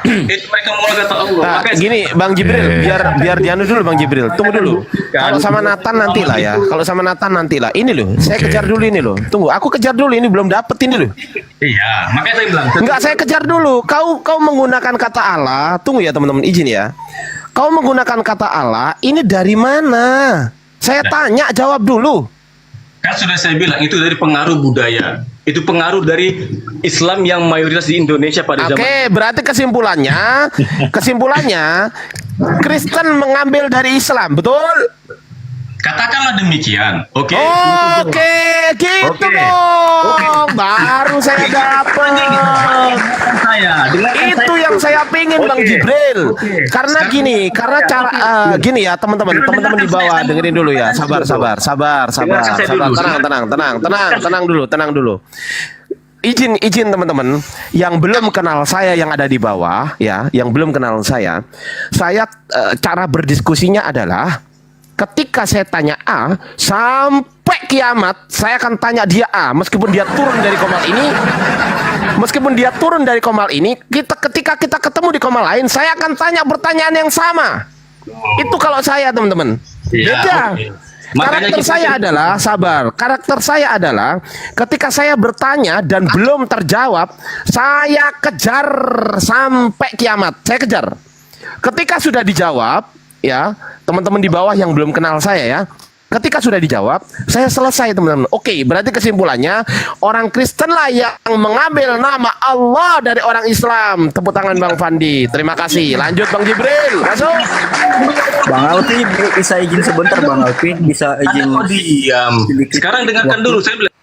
S20: Itu mereka mau kata Allah.
S3: Gini Bang Jibril, biar dianu dulu Bang Jibril. Tunggu dulu. Kalau sama Nathan nantilah ya. Kalau sama Nathan nantilah. Ini loh, saya kejar dulu ini loh. Tunggu, aku kejar dulu ini belum dapet ini loh.
S20: Iya, makanya saya bilang.
S3: Enggak, saya kejar dulu. Kau menggunakan kata Allah. Tunggu ya teman-teman, izin ya. Kau menggunakan kata Allah, ini dari mana? Saya tanya, jawab dulu.
S20: Kan sudah saya bilang itu dari pengaruh budaya. Itu pengaruh dari Islam yang mayoritas di Indonesia pada zaman.
S3: Oke, berarti kesimpulannya Kristen mengambil dari Islam, betul?
S20: Katakanlah demikian, oke?
S12: Oke, gitu dong. Baru saya dapat. Itu yang saya pingin Bang Jibril. Karena gini, karena cara gini ya teman-teman di bawah dengerin dulu ya. Sabar. Tenang dulu. Izin teman-teman yang belum kenal saya yang ada di bawah ya, yang belum kenal saya cara berdiskusinya adalah ketika saya tanya A sampai kiamat saya akan tanya dia A meskipun dia turun dari komal ini ketika kita ketemu di komal lain saya akan tanya pertanyaan yang sama. Itu kalau saya teman-teman. Beda. Karakter saya adalah ketika saya bertanya dan belum terjawab, saya kejar sampai kiamat. Saya kejar. Ketika sudah dijawab, ya, teman-teman di bawah yang belum kenal saya ya. Ketika sudah dijawab, saya selesai teman-teman. Oke, berarti kesimpulannya orang Kristen lah yang mengambil nama Allah dari orang Islam. Tepuk tangan Bang Fandi. Terima kasih. Lanjut Bang Jibril. Masuk.
S14: Bang Alfi bisa izin sebentar Bang Alfi, bisa izin.
S20: Diam. Sekarang dengarkan dulu saya bilang.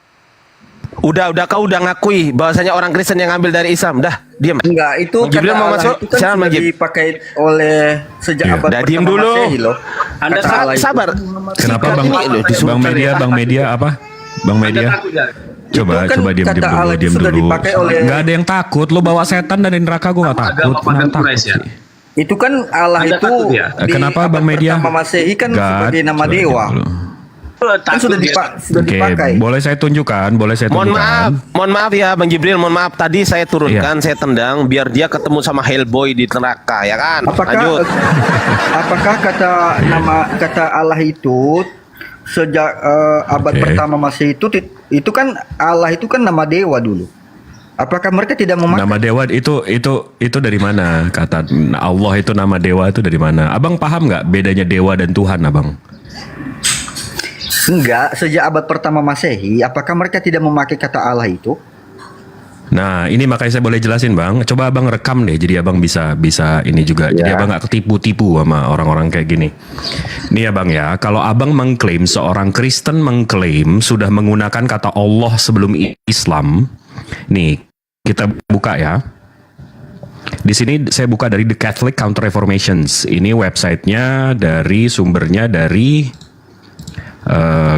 S12: Udah kau udah ngakui bahwasanya orang Kristen yang ngambil dari Islam. Dah, diam.
S14: Enggak, itu
S12: Bang Jibril mau masuk?
S14: Itu kan
S12: Silakan Bang
S14: sudah dipakai oleh sejak abad
S12: Dah, diam
S14: pertama
S12: dulu.
S14: Masehi loh.
S12: Anda sabar.
S21: Kenapa Bang Media apa? Bang Media. Coba diam dulu. Nggak ada yang takut. Lo bawa setan dari neraka, gue nggak takut.
S14: Itu kan Allah itu
S21: kenapa Bang Media?
S14: Pertama Masehi kan sebagai nama dewa. Kan sudah dipakai.
S21: Boleh saya tunjukkan?
S12: Mohon maaf ya Bang Jibril, mohon maaf tadi saya turunkan, saya tendang biar dia ketemu sama Hellboy di neraka ya kan. Lanjut.
S14: Apakah kata Allah itu sejak abad pertama Masehi itu kan Allah itu kan nama dewa dulu. Apakah mereka tidak memakai
S21: nama dewa itu dari mana? Kata Allah itu nama dewa itu dari mana? Abang paham nggak bedanya dewa dan Tuhan, Abang?
S14: Enggak, sejak abad pertama Masehi, apakah mereka tidak memakai kata Allah itu?
S21: Nah, ini makanya saya boleh jelasin, Bang. Coba Abang rekam deh, jadi Abang bisa ini juga. Jadi Abang nggak ketipu-tipu sama orang-orang kayak gini. Nih ya Bang ya, kalau Abang mengklaim, seorang Kristen mengklaim sudah menggunakan kata Allah sebelum Islam. Nih, kita buka ya. Di sini saya buka dari The Catholic Counter Reformations. Ini websitenya sumbernya dari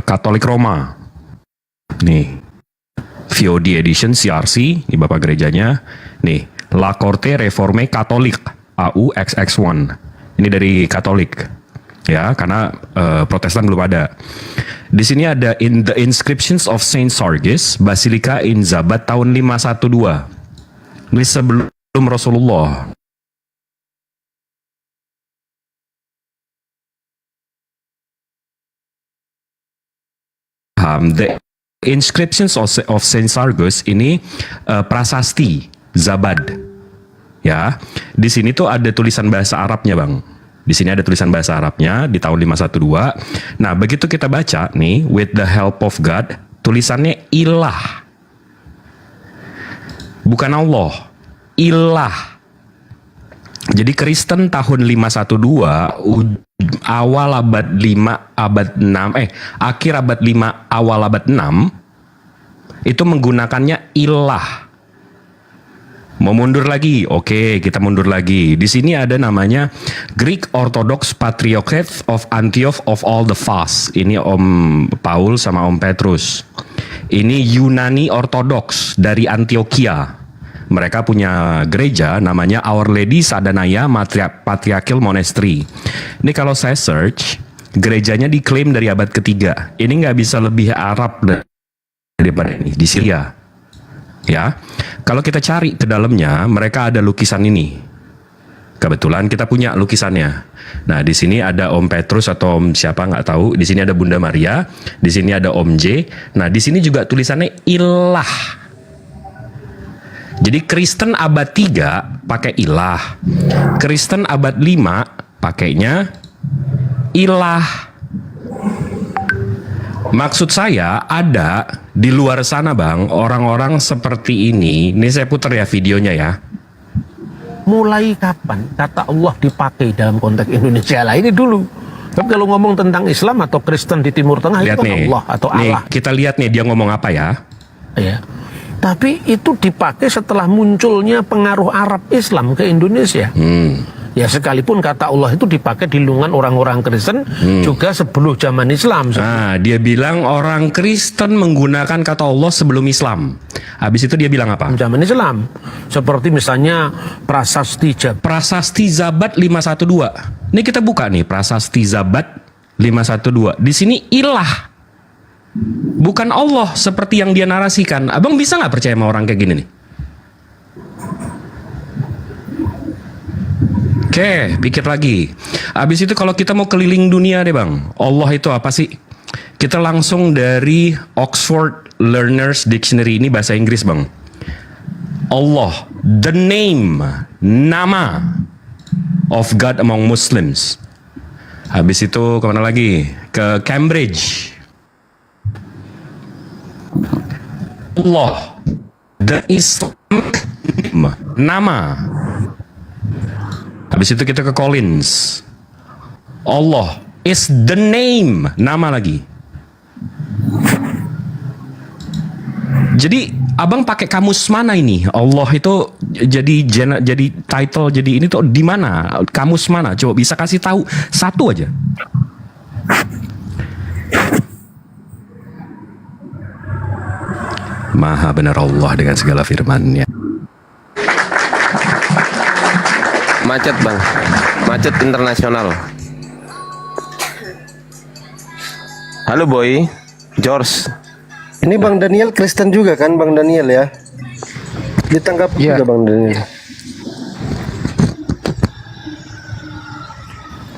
S21: Katolik Roma. Nih, VOD Edition CRC, ini Bapak gerejanya. Nih, La Corte Reforme Catholique AUXX1. Ini dari Katolik. Ya, karena Protestan belum ada. Di sini ada in the inscriptions of Saint Sargis, Basilica in Zabat tahun 512. Ini sebelum Rasulullah. The inscriptions of Saint Sargus ini prasasti Zabad. Ya, di sini tuh ada tulisan bahasa Arabnya, Bang. Di sini ada tulisan bahasa Arabnya di tahun 512. Nah, begitu kita baca nih, with the help of God, tulisannya ilah. Bukan Allah, ilah. Jadi Kristen tahun 512 awal abad 5 abad 6 akhir abad 5 awal abad 6 itu menggunakannya ilah. Mau mundur lagi? Oke, kita mundur lagi. Di sini ada namanya Greek Orthodox Patriarchate of Antioch of all the Fasts. Ini Om Paul sama Om Petrus. Ini Yunani Orthodox dari Antioquia. Mereka punya gereja namanya Our Lady Sadanaya Patriarchal Monastery. Ini kalau saya search, gerejanya diklaim dari abad ketiga. Ini nggak bisa lebih Arab daripada ini di Syria. Ya, kalau kita cari ke dalamnya, mereka ada lukisan ini. Kebetulan kita punya lukisannya. Nah, di sini ada Om Petrus atau Om siapa nggak tahu. Di sini ada Bunda Maria. Di sini ada Om J. Nah, di sini juga tulisannya ilah. Jadi Kristen abad 3 pakai ilah. Kristen abad 5 pakainya ilah. Maksud saya ada di luar sana, Bang, orang-orang seperti ini. Ini saya putar ya videonya ya.
S17: Mulai kapan kata Allah dipakai dalam konteks Indonesia lah ini dulu.
S4: Tapi kalau ngomong tentang Islam atau Kristen di Timur Tengah
S21: Lihat
S4: itu kan
S21: nih,
S4: Allah atau
S21: nih,
S4: Allah.
S21: kita lihat nih dia ngomong apa ya.
S4: Ya. Tapi itu dipakai setelah munculnya pengaruh Arab Islam ke Indonesia. Ya sekalipun kata Allah itu dipakai di lingkungan orang-orang Kristen juga sebelum zaman Islam.
S21: Nah, dia bilang orang Kristen menggunakan kata Allah sebelum Islam. Habis itu dia bilang apa?
S4: Zaman Islam. Seperti misalnya Prasasti Jabat.
S21: Prasasti Zabat 512. Ini kita buka nih Prasasti Zabat 512. Di sini ilah. Bukan Allah seperti yang dia narasikan. Abang bisa nggak percaya sama orang kayak gini nih? Oke, pikir lagi. Abis itu kalau kita mau keliling dunia deh bang, Allah itu apa sih? Kita langsung dari Oxford Learners Dictionary, ini bahasa Inggris bang. Allah, the name, nama of God among Muslims. Habis itu kemana lagi? Ke Cambridge. Allah, the Islamic name, nama. Habis itu kita ke Collins. Allah is the name, nama lagi. Jadi abang pakai kamus mana ini? Allah itu jadi title, jadi ini tuh di mana? Kamus mana? Coba bisa kasih tahu satu aja. Maha benar Allah dengan segala firman-Nya.
S12: Macet bang, macet internasional. Halo boy, George.
S3: Ini Bang Daniel Kristen juga kan Bang Daniel ya? Ditangkap juga Bang Daniel.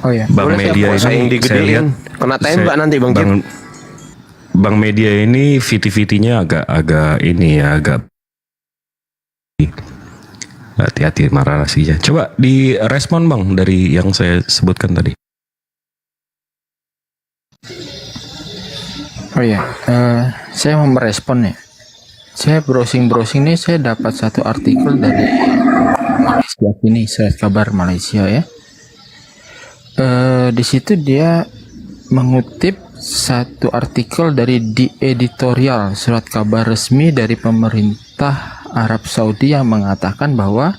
S21: Oh ya. Bang Media ini saya lihat
S12: kena tembak nanti Bang Jim.
S21: Bang Media ini VT-VT-nya agak ini ya, agak hati-hati narasinya. Coba direspon bang dari yang saya sebutkan tadi.
S6: Oh ya, saya mau merespon nih. Saya browsing nih, saya dapat satu artikel dari Malaysia ini, Surat Kabar Malaysia ya. Di situ dia mengutip satu artikel dari di editorial Surat Kabar resmi dari pemerintah Arab Saudi yang mengatakan bahwa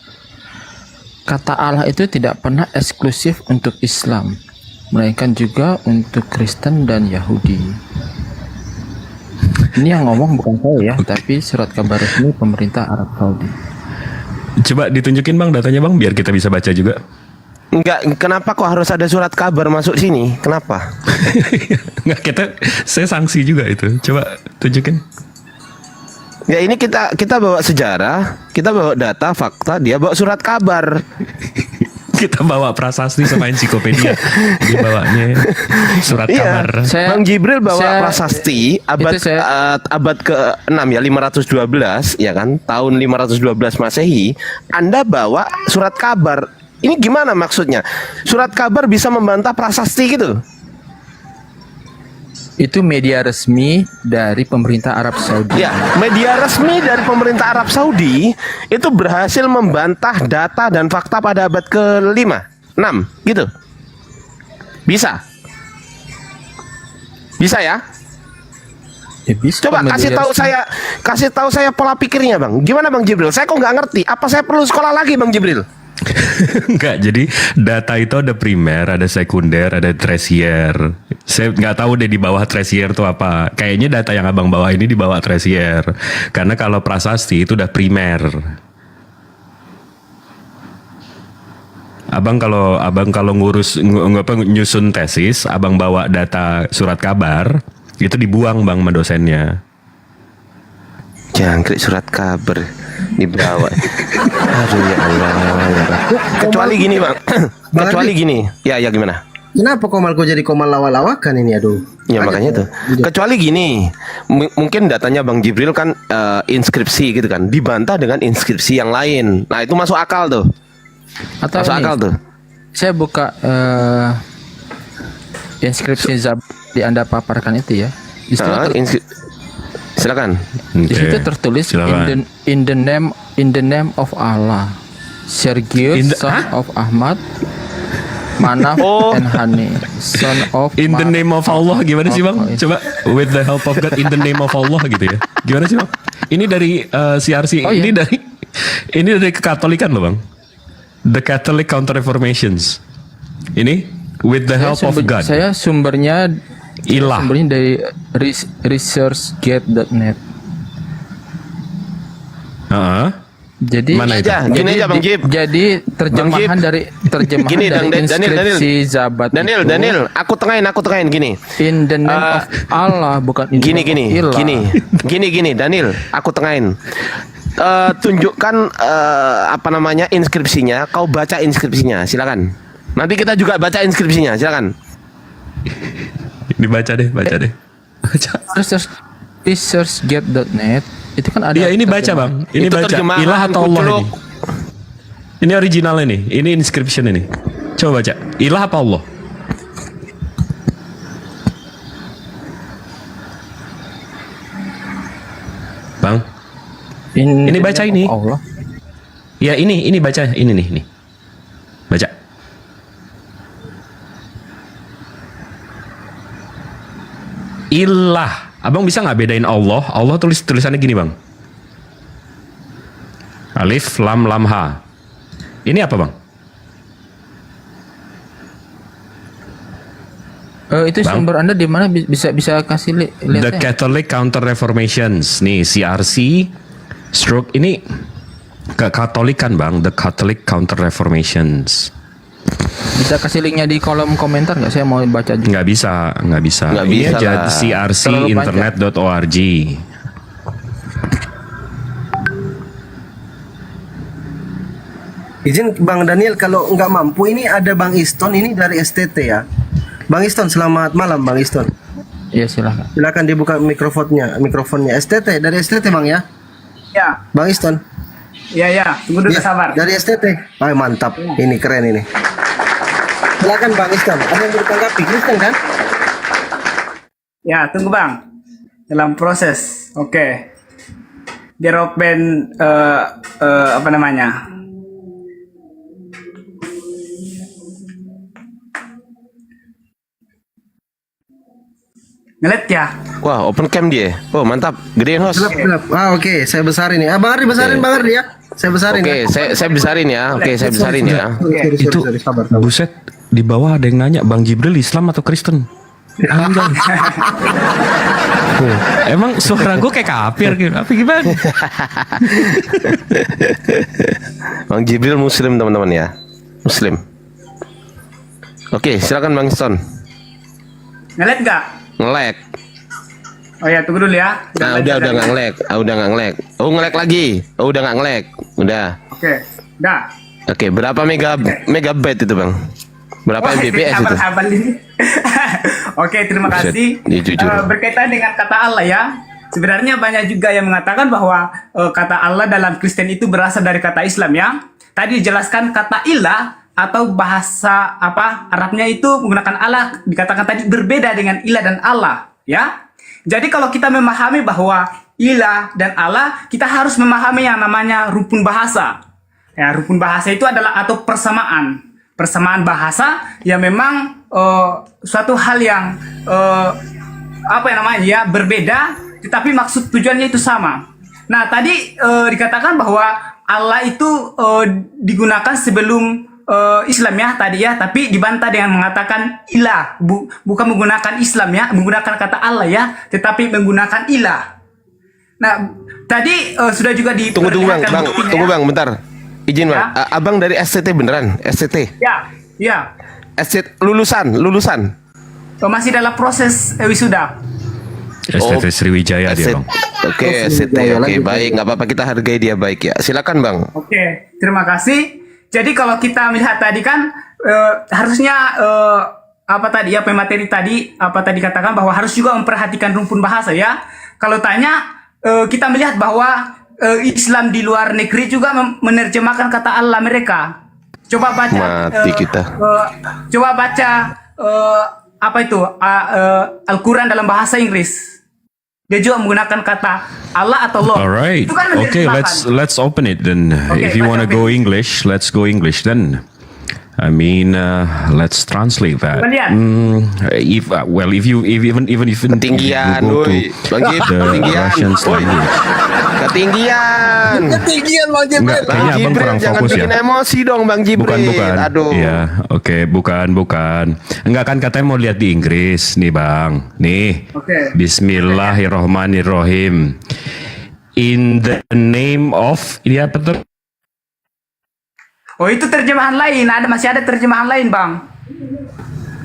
S6: kata Allah itu tidak pernah eksklusif untuk Islam, melainkan juga untuk Kristen dan Yahudi. Ini yang ngomong bukan saya ya, tapi surat kabar resmi pemerintah Arab Saudi.
S21: Coba ditunjukin bang datanya bang, biar kita bisa baca juga.
S12: Enggak, kenapa kok harus ada surat kabar masuk sini? Kenapa?
S21: Enggak, saya sanksi juga itu. Coba tunjukin.
S12: Ya ini kita bawa sejarah, kita bawa data, fakta, dia bawa surat kabar.
S21: Kita bawa prasasti sama ensiklopedia. Dia bawanya surat kabar.
S12: Bang Jibril bawa prasasti abad ke-6 ya, 512 ya kan, tahun 512 Masehi. Anda bawa surat kabar. Ini gimana maksudnya? Surat kabar bisa membantah prasasti gitu?
S6: Itu media resmi dari pemerintah Arab Saudi.
S12: Ya, media resmi dari pemerintah Arab Saudi itu berhasil membantah data dan fakta pada abad ke-5, 6 gitu. Bisa? Bisa ya?
S6: Bisa.
S12: Coba kasih tahu saya pola pikirnya, Bang. Gimana Bang Jibril? Saya kok nggak ngerti. Apa saya perlu sekolah lagi, Bang Jibril?
S21: Enggak, jadi data itu ada primer, ada sekunder, ada tersier. Saya nggak tahu deh di bawah tersier itu apa. Kayaknya data yang abang bawa ini di bawah tersier. Karena kalau prasasti itu udah primer. Abang kalau nyusun tesis, abang bawa data surat kabar, itu dibuang bang sama dosennya.
S12: Jangkrik surat kabar dibawa. Aduh ya Allah. Kecuali gini bang. Kecuali gini. Ya gimana?
S3: Kenapa Komal kok jadi Komal lawak-lawakan ini aduh?
S12: Ya makanya tuh. Kecuali gini. Mungkin datanya Bang Jibril kan inskripsi gitu kan. Dibantah dengan inskripsi yang lain. Nah itu masuk akal tuh.
S6: Atau
S12: masuk akal tuh.
S6: Saya buka inskripsi di Anda paparkan itu ya.
S12: Silakan.
S6: Di situ tertulis in the name of Allah, Sergius son of Ahmad, Manaf and Hani, son of
S21: In the name of Allah gimana sih bang? Coba with the help of God in the name of Allah gitu ya. Gimana sih bang? Ini dari CRC. Ini dari Katolikan loh bang. The Catholic Counter Reformations. Ini with the help of God.
S6: Saya sumbernya
S21: Ilah.
S6: Sumbernya dari researchgate.net. Jadi
S12: Mana itu? Gini aja Bang Jib.
S6: Jadi terjemahan dari
S12: gini,
S6: dari inskripsi Zabat itu.
S12: Daniel, aku tengahin gini.
S6: In the name of Allah, bukan in the name of ilah.
S12: Gini, Daniel, aku tengahin. Tunjukkan apa namanya inskripsinya. Kau baca inskripsinya, silakan. Nanti kita juga baca inskripsinya, silakan.
S21: Dibaca deh.
S6: Researchgate.net itu kan ada.
S21: Iya ini baca bang. Ini
S12: Itu
S21: baca.
S12: terjemahan
S21: Ilah atau Allah
S12: kuculuk.
S21: ini? Ini original ini. Ini inscription ini. Coba baca. Ilah apa Allah? Bang. Ini baca ini.
S6: Allah.
S21: Ya ini baca. Ini nih. Baca. Ilah. Abang bisa nggak bedain Allah? Allah tulisannya gini bang. Alif lam ha. Ini apa bang?
S6: Itu
S21: Bang?
S6: sumber Anda di mana bisa kasih lihat
S21: The
S6: ya?
S21: Catholic Counter Reformations. Nih CRC stroke ini kekatolikan bang. The Catholic Counter Reformations.
S6: Bisa kasih linknya di kolom komentar nggak? Saya mau baca juga.
S21: Nggak bisa.
S12: Nggak
S21: Ini
S12: bisa
S21: aja
S12: lah.
S21: crcinternet.org.
S3: Izin Bang Daniel, kalau nggak mampu ini ada Bang Iston ini dari STT ya. Bang Iston, selamat malam Bang Iston.
S6: Iya silakan.
S3: Silakan dibuka mikrofonnya. STT dari STT Bang ya.
S2: Ya.
S3: Bang Iston.
S2: Ya, tunggu dulu sabar.
S3: Dari STT. Mantap. Ini keren ini. Silakan Bang Iston. Ada yang mau ditanggapi? Kristen kan?
S2: Ya, tunggu Bang. Dalam proses. Oke. Biar open apa namanya? Ngelet ya?
S12: Wah, open cam dia. Oh, mantap. Gedein host.
S3: Oke. Saya besarin ya. Bang Ardi besarin Bang Ardi ya. Saya besarin
S12: Oke,
S3: ya.
S12: saya besarin ya. Oke, saya besarin ya.
S21: Itu buset di bawah ada yang nanya Bang Jibril Islam atau Kristen? Anjay. Emang suara gue kayak kafir gitu. Apa gimana?
S12: Bang Jibril Muslim teman-teman ya. Muslim. Oke, silakan Bang Iston.
S2: Ngelet nggak?
S12: Ngelek.
S2: Oh ya, tunggu dulu ya.
S12: Nah, udah nggak ngelek. Udah nggak ngelek. Oh, ngelek lagi. Oh, udah nggak ngelek. Udah.
S2: Oke, dah.
S12: Oke, berapa megabyte itu Bang? Berapa Mbps itu?
S2: Abang ini. Oke, terima
S12: Buset,
S2: kasih.
S12: dia jujur.
S2: Berkaitan dengan kata Allah ya. Sebenarnya banyak juga yang mengatakan bahwa kata Allah dalam Kristen itu berasal dari kata Islam ya. Tadi dijelaskan kata ilah atau bahasa Arabnya itu menggunakan Allah, dikatakan tadi berbeda dengan ilah dan Allah ya. Jadi kalau kita memahami bahwa ilah dan Allah, kita harus memahami yang namanya rukun bahasa. Ya, rukun bahasa itu adalah atau persamaan bahasa yang memang suatu hal yang berbeda, tetapi maksud tujuannya itu sama. Nah, tadi dikatakan bahwa Allah itu digunakan sebelum Islam ya tadi ya, tapi dibantah dengan mengatakan ilah, bukan menggunakan Islam ya, menggunakan kata Allah ya, tetapi menggunakan ilah. Nah, tadi sudah juga
S12: Tunggu bang, bentar. Izin bang, abang dari STT beneran? STT?
S2: Ya.
S12: STT lulusan?
S2: Masih dalam proses wisuda.
S21: STT Sriwijaya dia bang.
S12: Oke, STT, oke, baik, nggak apa-apa, kita hargai dia baik ya. Silakan bang.
S2: Oke, terima kasih. Jadi kalau kita melihat tadi kan harusnya pemateri tadi katakan bahwa harus juga memperhatikan rumpun bahasa ya. Kalau tanya kita melihat bahwa Islam di luar negeri juga menerjemahkan kata Allah mereka. Coba baca coba baca Al-Quran dalam bahasa Inggris. Dia juga menggunakan kata Allah atau Lord.
S21: Alright.
S2: Itu kan
S21: Okay,
S2: menerjemahkan.
S21: let's open it then.
S2: Okay,
S21: If you want to go English, let's go English then. I mean, let's translate that. If even if
S12: Ketinggian,
S21: you go to
S12: woi. Bang Jib,
S21: the
S12: ketinggian.
S21: Russian
S12: Woi.
S21: language.
S12: Ketinggian.
S14: Ketinggian Bang
S21: Enggak,
S14: Jibril.
S21: kayaknya abang
S12: Jibril,
S21: kurang
S12: jangan
S21: fokus ya.
S12: bikin emosi dong Bang Jibril.
S21: Bukan.
S12: Aduh.
S21: Iya, oke, bukan. Enggak kan katanya mau lihat di Inggris nih, Bang. Nih.
S2: Oke.
S21: Bismillahirrahmanirrahim. In the name of ini apa tuh?
S2: Oh, itu terjemahan lain. Masih ada terjemahan lain, Bang.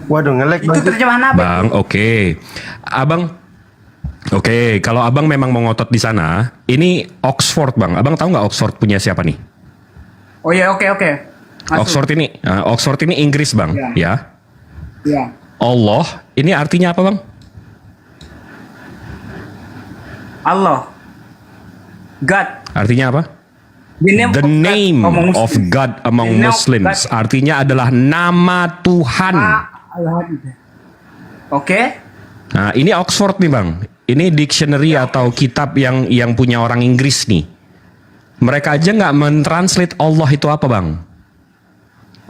S1: Waduh, ngelek
S2: Itu terjemahan apa?
S21: Bang, oke. Abang oke, kalau Abang memang mau ngotot di sana, ini Oxford, Bang. Abang tahu nggak Oxford punya siapa nih?
S2: Oh iya, oke. Masuk.
S21: Oxford ini Inggris, Bang, ya.
S2: Ya.
S21: Allah, ini artinya apa, Bang?
S2: Allah. God.
S21: Artinya apa?
S2: The
S21: name
S2: among
S21: of God among
S2: The name of
S21: Muslims.
S2: God.
S21: Artinya adalah nama Tuhan.
S2: Oke.
S21: Nah, ini Oxford nih, Bang. Ini dictionary atau kitab yang punya orang Inggris nih. Mereka aja nggak mentranslate Allah itu apa, Bang.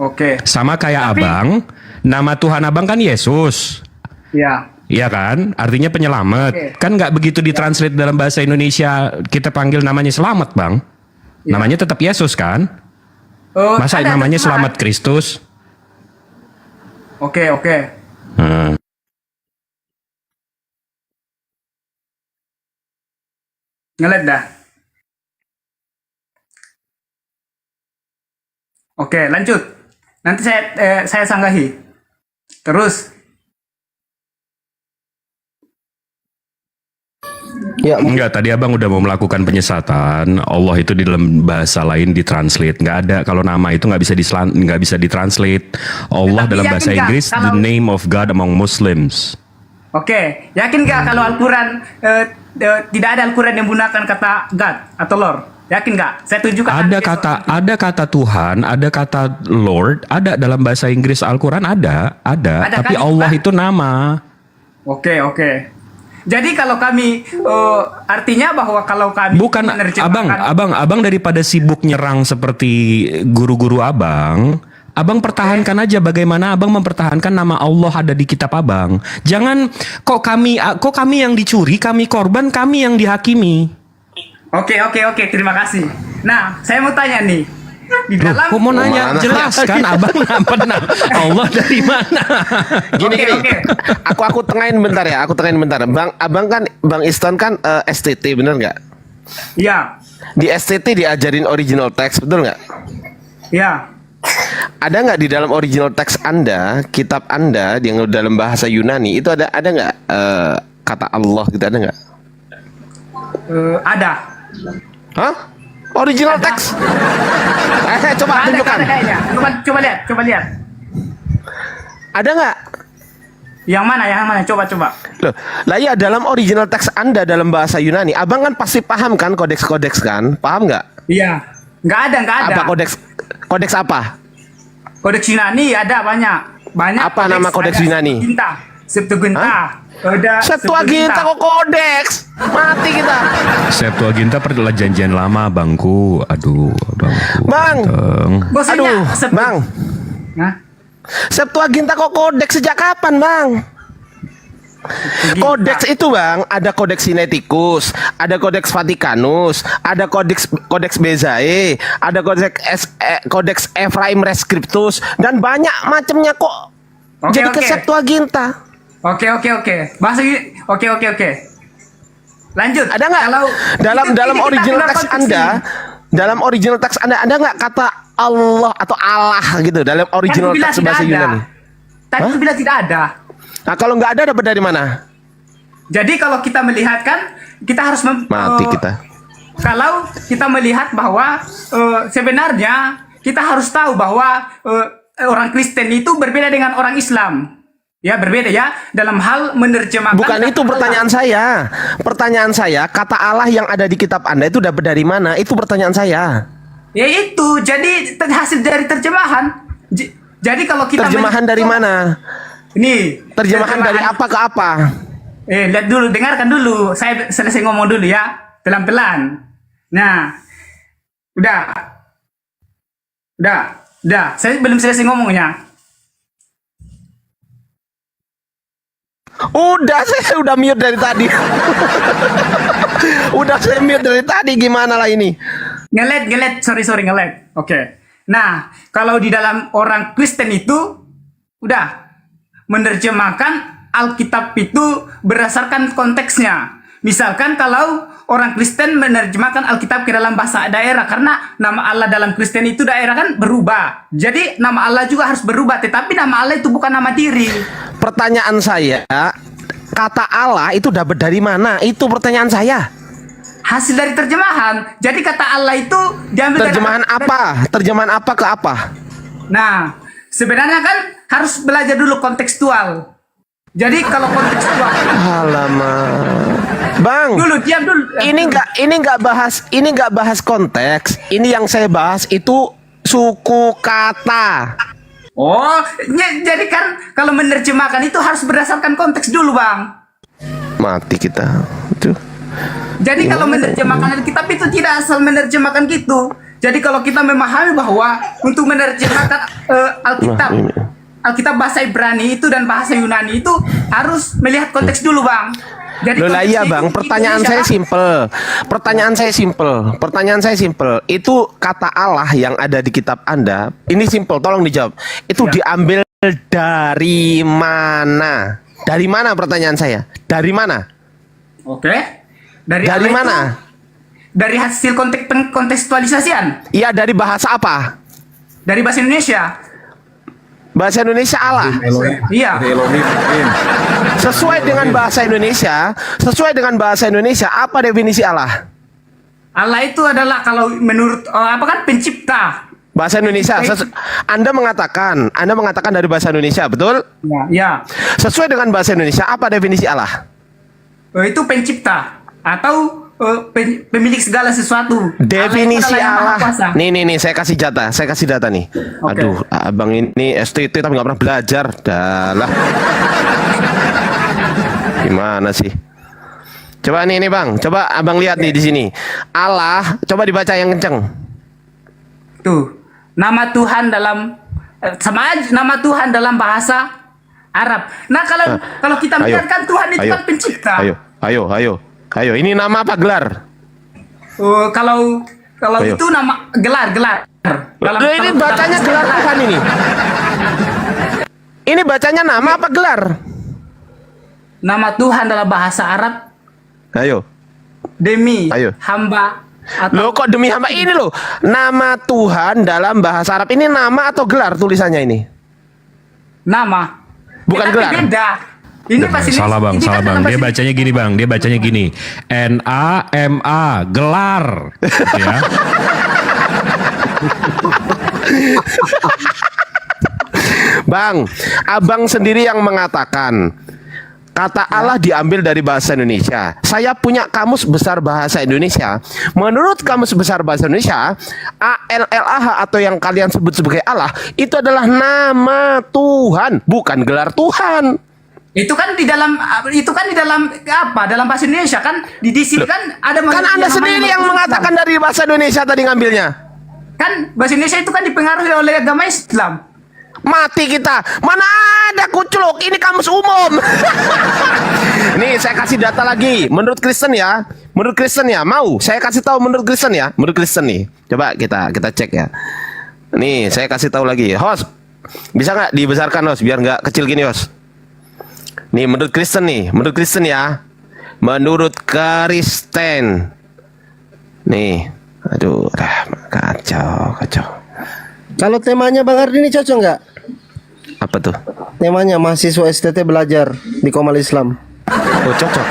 S2: Oke.
S21: Sama kayak Abang, nama Tuhan Abang kan Yesus.
S2: Ya.
S21: Iya kan? Artinya penyelamat.
S2: Oke.
S21: Kan nggak begitu ditranslate dalam bahasa Indonesia kita panggil namanya selamat, Bang. Namanya tetap Yesus kan?
S2: Oh,
S21: Masa
S2: ada
S21: namanya
S2: terjemahan.
S21: selamat Kristus?
S2: Oke.
S21: Hmm.
S2: Ngelet dah. Oke, lanjut. Nanti saya sanggahi. Terus.
S21: Ya, enggak, tadi Abang udah mau melakukan penyesatan. Allah itu di dalam bahasa lain ditranslate. Nggak ada, kalau nama itu nggak bisa ditranslate. Allah
S2: Tapi
S21: dalam
S2: yakin
S21: bahasa
S2: nggak
S21: Inggris, the
S2: kalau-
S21: name of God among Muslims.
S2: Oke, yakin nggak kalau Al-Quran tidak ada Al-Quran yang menggunakan kata God atau Lord? Yakin nggak? Saya tunjukkan.
S21: Ada kata Tuhan, ada kata Lord, ada dalam bahasa Inggris Al-Quran ada.
S2: Ada
S21: Tapi
S2: kan,
S21: Allah
S2: Pak?
S21: itu nama.
S2: Oke. Jadi kalau kami artinya bahwa kalau kami
S21: Bukan,
S2: menerjemahkan
S21: abang daripada sibuk nyerang seperti guru-guru abang pertahankan aja bagaimana abang mempertahankan nama Allah ada di kitab abang. Jangan kok kami yang dicuri, kami korban, kami yang dihakimi.
S2: Oke, terima kasih. Nah, saya mau tanya nih. Di
S21: Loh,
S2: dalam
S21: kok mau nanya? Jelaskan abang nama Allah dari mana?
S12: Gini. Aku tengahin bentar ya. Abang kan Bang Iston kan STT, bener nggak?
S2: Iya.
S12: Di STT diajarin original text, betul nggak?
S2: Iya.
S12: Ada nggak di dalam original text Anda, kitab Anda yang dalam bahasa Yunani itu ada nggak kata Allah gitu, ada nggak?
S2: Ada.
S12: Hah? Original text? Coba
S2: Ada
S12: tunjukkan.
S2: kayaknya. Coba lihat.
S12: Ada nggak?
S2: Yang mana? Coba.
S12: Loh, lah ya dalam original text Anda dalam bahasa Yunani, abang kan pasti paham kan kodeks-kodeks kan? Paham nggak?
S2: Iya. Nggak ada.
S12: Apa kodeks apa?
S2: Kodeks Yunani ada banyak.
S12: Apa nama kodeks
S2: ada
S12: Yunani?
S2: Septuaginta. Ada
S12: Septuaginta kok kodeks? Mati kita.
S21: Septuaginta adalah janjian lama, bangku. Aduh, bangku.
S12: Bang.
S2: Maksudnya,
S12: Bang.
S2: Hah?
S12: Septuaginta kok kodeks sejak kapan, Bang? Kodeks itu, Bang, ada kodeks Sinaiticus, ada kodeks Vaticanus, ada kodeks Bezae, ada kodeks Ephraim Rescriptus, dan banyak macamnya kok. Jadi ke Septuaginta.
S2: Oke. Bahasa oke. Lanjut.
S12: Ada nggak dalam original teks Anda? Dalam original teks Anda ada nggak kata Allah atau Allah gitu dalam original teks bahasa Yunani?
S2: Tadi itu bilang tidak ada.
S12: Nah, kalau nggak ada dapat dari mana?
S2: Jadi kalau kita melihat kan kita harus
S12: mati kita.
S2: Kalau kita melihat bahwa sebenarnya kita harus tahu bahwa orang Kristen itu berbeda dengan orang Islam. Ya, berbeda ya dalam hal menerjemahkan.
S12: Bukan itu pertanyaan saya. Pertanyaan saya, kata Allah yang ada di kitab Anda itu dapat dari mana? Itu pertanyaan saya.
S2: Ya itu, jadi hasil dari terjemahan. Jadi kalau kita
S12: terjemahan dari mana?
S2: Ini
S12: terjemahan dari apa ke apa?
S2: Lihat dulu, dengarkan dulu. Saya selesai ngomong dulu ya, pelan-pelan. Nah, udah. Dah, saya belum selesai ngomongnya.
S12: Udah, saya udah mute dari tadi. Udah saya mute dari tadi, gimana lah ini?
S2: Ngelet, sorry, ngelet. Oke. Nah, kalau di dalam orang Kristen itu, udah, menerjemahkan Alkitab itu berdasarkan konteksnya. Misalkan kalau orang Kristen menerjemahkan Alkitab ke dalam bahasa daerah, karena nama Allah dalam Kristen itu daerah kan berubah. Jadi nama Allah juga harus berubah, tetapi nama Allah itu bukan nama diri.
S12: Pertanyaan saya, kata Allah itu dapat dari mana? Itu pertanyaan saya.
S2: Hasil dari terjemahan. Jadi kata Allah itu diambil
S12: terjemahan apa? Terjemahan apa ke apa?
S2: Nah, sebenarnya kan harus belajar dulu kontekstual. Jadi kalau kontekstual.
S12: Alamak. Bang.
S2: Dulu diam dulu.
S12: Ini nggak bahas konteks. Ini yang saya bahas itu suku kata.
S2: Oh, jadi kan kalau menerjemahkan itu harus berdasarkan konteks dulu, Bang.
S12: Mati kita. Itu.
S2: Jadi kalau menerjemahkan Alkitab itu tidak asal menerjemahkan gitu. Jadi kalau kita memahami bahwa untuk menerjemahkan Alkitab bahasa Ibrani itu dan bahasa Yunani itu harus melihat konteks dulu, Bang. Jadi
S12: Loh lah iya Bang, pertanyaan saya simple. Pertanyaan saya simple. Itu kata Allah yang ada di kitab Anda, ini simple, tolong dijawab. Itu diambil dari mana? Dari mana pertanyaan saya? Dari mana?
S2: Oke. Dari
S12: mana?
S2: Dari hasil kontekstualisasian.
S12: Iya, dari bahasa apa?
S2: Dari bahasa Indonesia.
S12: Bahasa Indonesia Allah.
S2: Iya.
S12: Sesuai dengan bahasa Indonesia, apa definisi Allah?
S2: Allah itu adalah kalau menurut apa kan pencipta.
S12: Bahasa Indonesia. Anda mengatakan dari bahasa Indonesia, betul?
S2: Ya.
S12: Sesuai dengan bahasa Indonesia, apa definisi Allah?
S2: Itu pencipta atau pemilik segala sesuatu.
S12: Definisi Allah.
S2: Nih,
S12: saya kasih data nih. Okay. Aduh, abang ini STT tapi nggak pernah belajar. Dalah. Gimana sih? Coba nih Bang, coba abang lihat nih di sini. Allah, coba dibaca yang kenceng.
S2: Tuh, nama Tuhan dalam sama aja nama Tuhan dalam bahasa Arab. Nah, kalau kita melihat kan Tuhan itu kan pencipta.
S12: Ayo, ini nama apa gelar?
S2: Kalau itu nama gelar.
S12: Ini bacanya gelar Tuhan ini. Ini bacanya nama apa gelar?
S2: Nama Tuhan dalam bahasa Arab.
S12: Ayo.
S2: Demi hamba.
S12: Loh kok demi hamba ini loh? Nama Tuhan dalam bahasa Arab ini nama atau gelar tulisannya ini?
S2: Nama.
S12: Bukan gelar.
S2: Beda. Ini pasti
S21: salah bang. Dia bacanya gini bang. NAMA gelar. Gitu ya.
S12: Bang, abang sendiri yang mengatakan kata Allah diambil dari bahasa Indonesia. Saya punya kamus besar bahasa Indonesia. Menurut kamus besar bahasa Indonesia, ALLAH atau yang kalian sebut sebagai Allah itu adalah nama Tuhan, bukan gelar Tuhan.
S2: Itu kan di dalam apa? Dalam bahasa Indonesia kan di sini kan ada
S12: kan Anda sendiri yang mengatakan dari bahasa Indonesia tadi ngambilnya.
S2: Kan bahasa Indonesia itu kan dipengaruhi oleh agama Islam.
S12: Mati kita. Mana ada kucluk, ini kamus umum. Nih saya kasih data lagi. Menurut Kristen ya. Mau saya kasih tahu menurut Kristen ya. Menurut Kristen nih. Coba kita cek ya. Nih saya kasih tahu lagi. Host, bisa nggak dibesarkan host biar nggak kecil gini host. Nih menurut Kristen ya. Menurut Kristen. Nih. Aduh, kacau.
S3: Kalau temanya Bang Ardi ini cocok nggak?
S12: Apa tuh?
S3: Temanya mahasiswa STT belajar di Komal Islam.
S12: Oh cocok.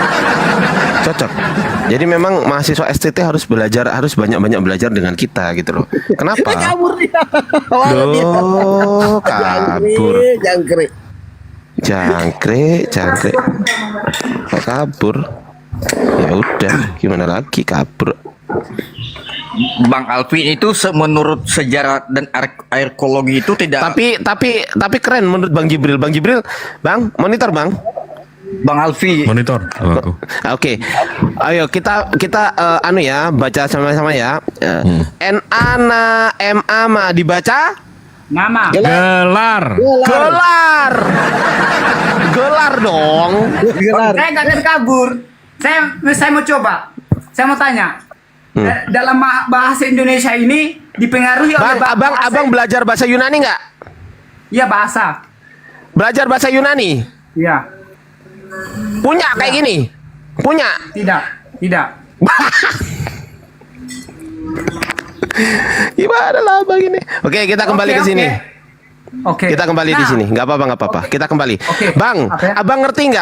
S12: Jadi memang mahasiswa STT harus banyak belajar dengan kita gitu loh. Kenapa?
S3: Kabur dia.
S12: Loh, kabur. Jangkrik. Kok kabur? Ya udah, gimana lagi kabur.
S9: Bang Alvin itu menurut sejarah dan arkeologi itu tidak.
S12: Tapi keren menurut Bang Jibril. Bang, monitor Bang.
S9: Bang Alfi.
S21: Monitor.
S12: Oke. Ayo kita baca sama-sama ya. NA MA dibaca.
S2: Nama.
S21: Gelar.
S12: Gelar. Gelar dong.
S2: Saya nggak akan kabur. Saya mau coba. Saya mau tanya. Dalam bahasa Indonesia ini dipengaruhi oleh
S12: Abang belajar bahasa Yunani nggak?
S2: Iya, bahasa.
S12: Belajar bahasa Yunani?
S2: Iya.
S12: Punya kayak gini? Punya?
S2: Tidak.
S12: Gimana lah bang ini? Oke, kita kembali ke sini.
S2: Oke.
S12: Kita kembali di sini. Nggak apa-apa. Kita kembali. Bang, abang ngerti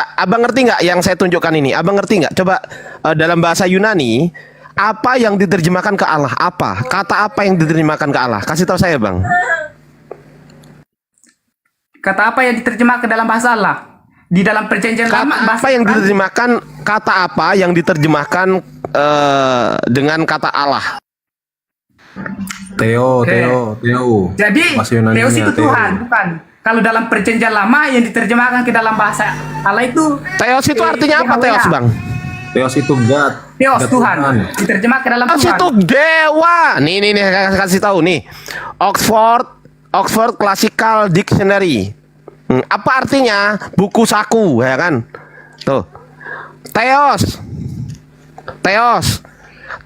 S12: nggak yang saya tunjukkan ini? Abang ngerti nggak? Coba dalam bahasa Yunani, apa yang diterjemahkan ke Allah? Apa? Kata apa yang diterjemahkan ke Allah? Kasih tahu saya, bang.
S2: Kata apa yang diterjemahkan ke dalam bahasa Allah? Di dalam perjanjian lama,
S12: apa yang diterjemahkan? Kata apa yang diterjemahkan dengan kata Allah?
S5: Theo.
S2: Jadi Theos itu Tuhan, bukan. Kalau dalam perjanjian lama yang diterjemahkan ke dalam bahasa Allah itu
S12: Theos itu artinya apa Theos, bang?
S5: Theos itu God.
S2: Theos Tuhan. Diterjemahkan ke dalam
S12: Theos
S2: Tuhan.
S12: itu dewa. Nih kasih tahu nih. Oxford Classical Dictionary. Apa artinya? Buku saku, ya kan? Tuh.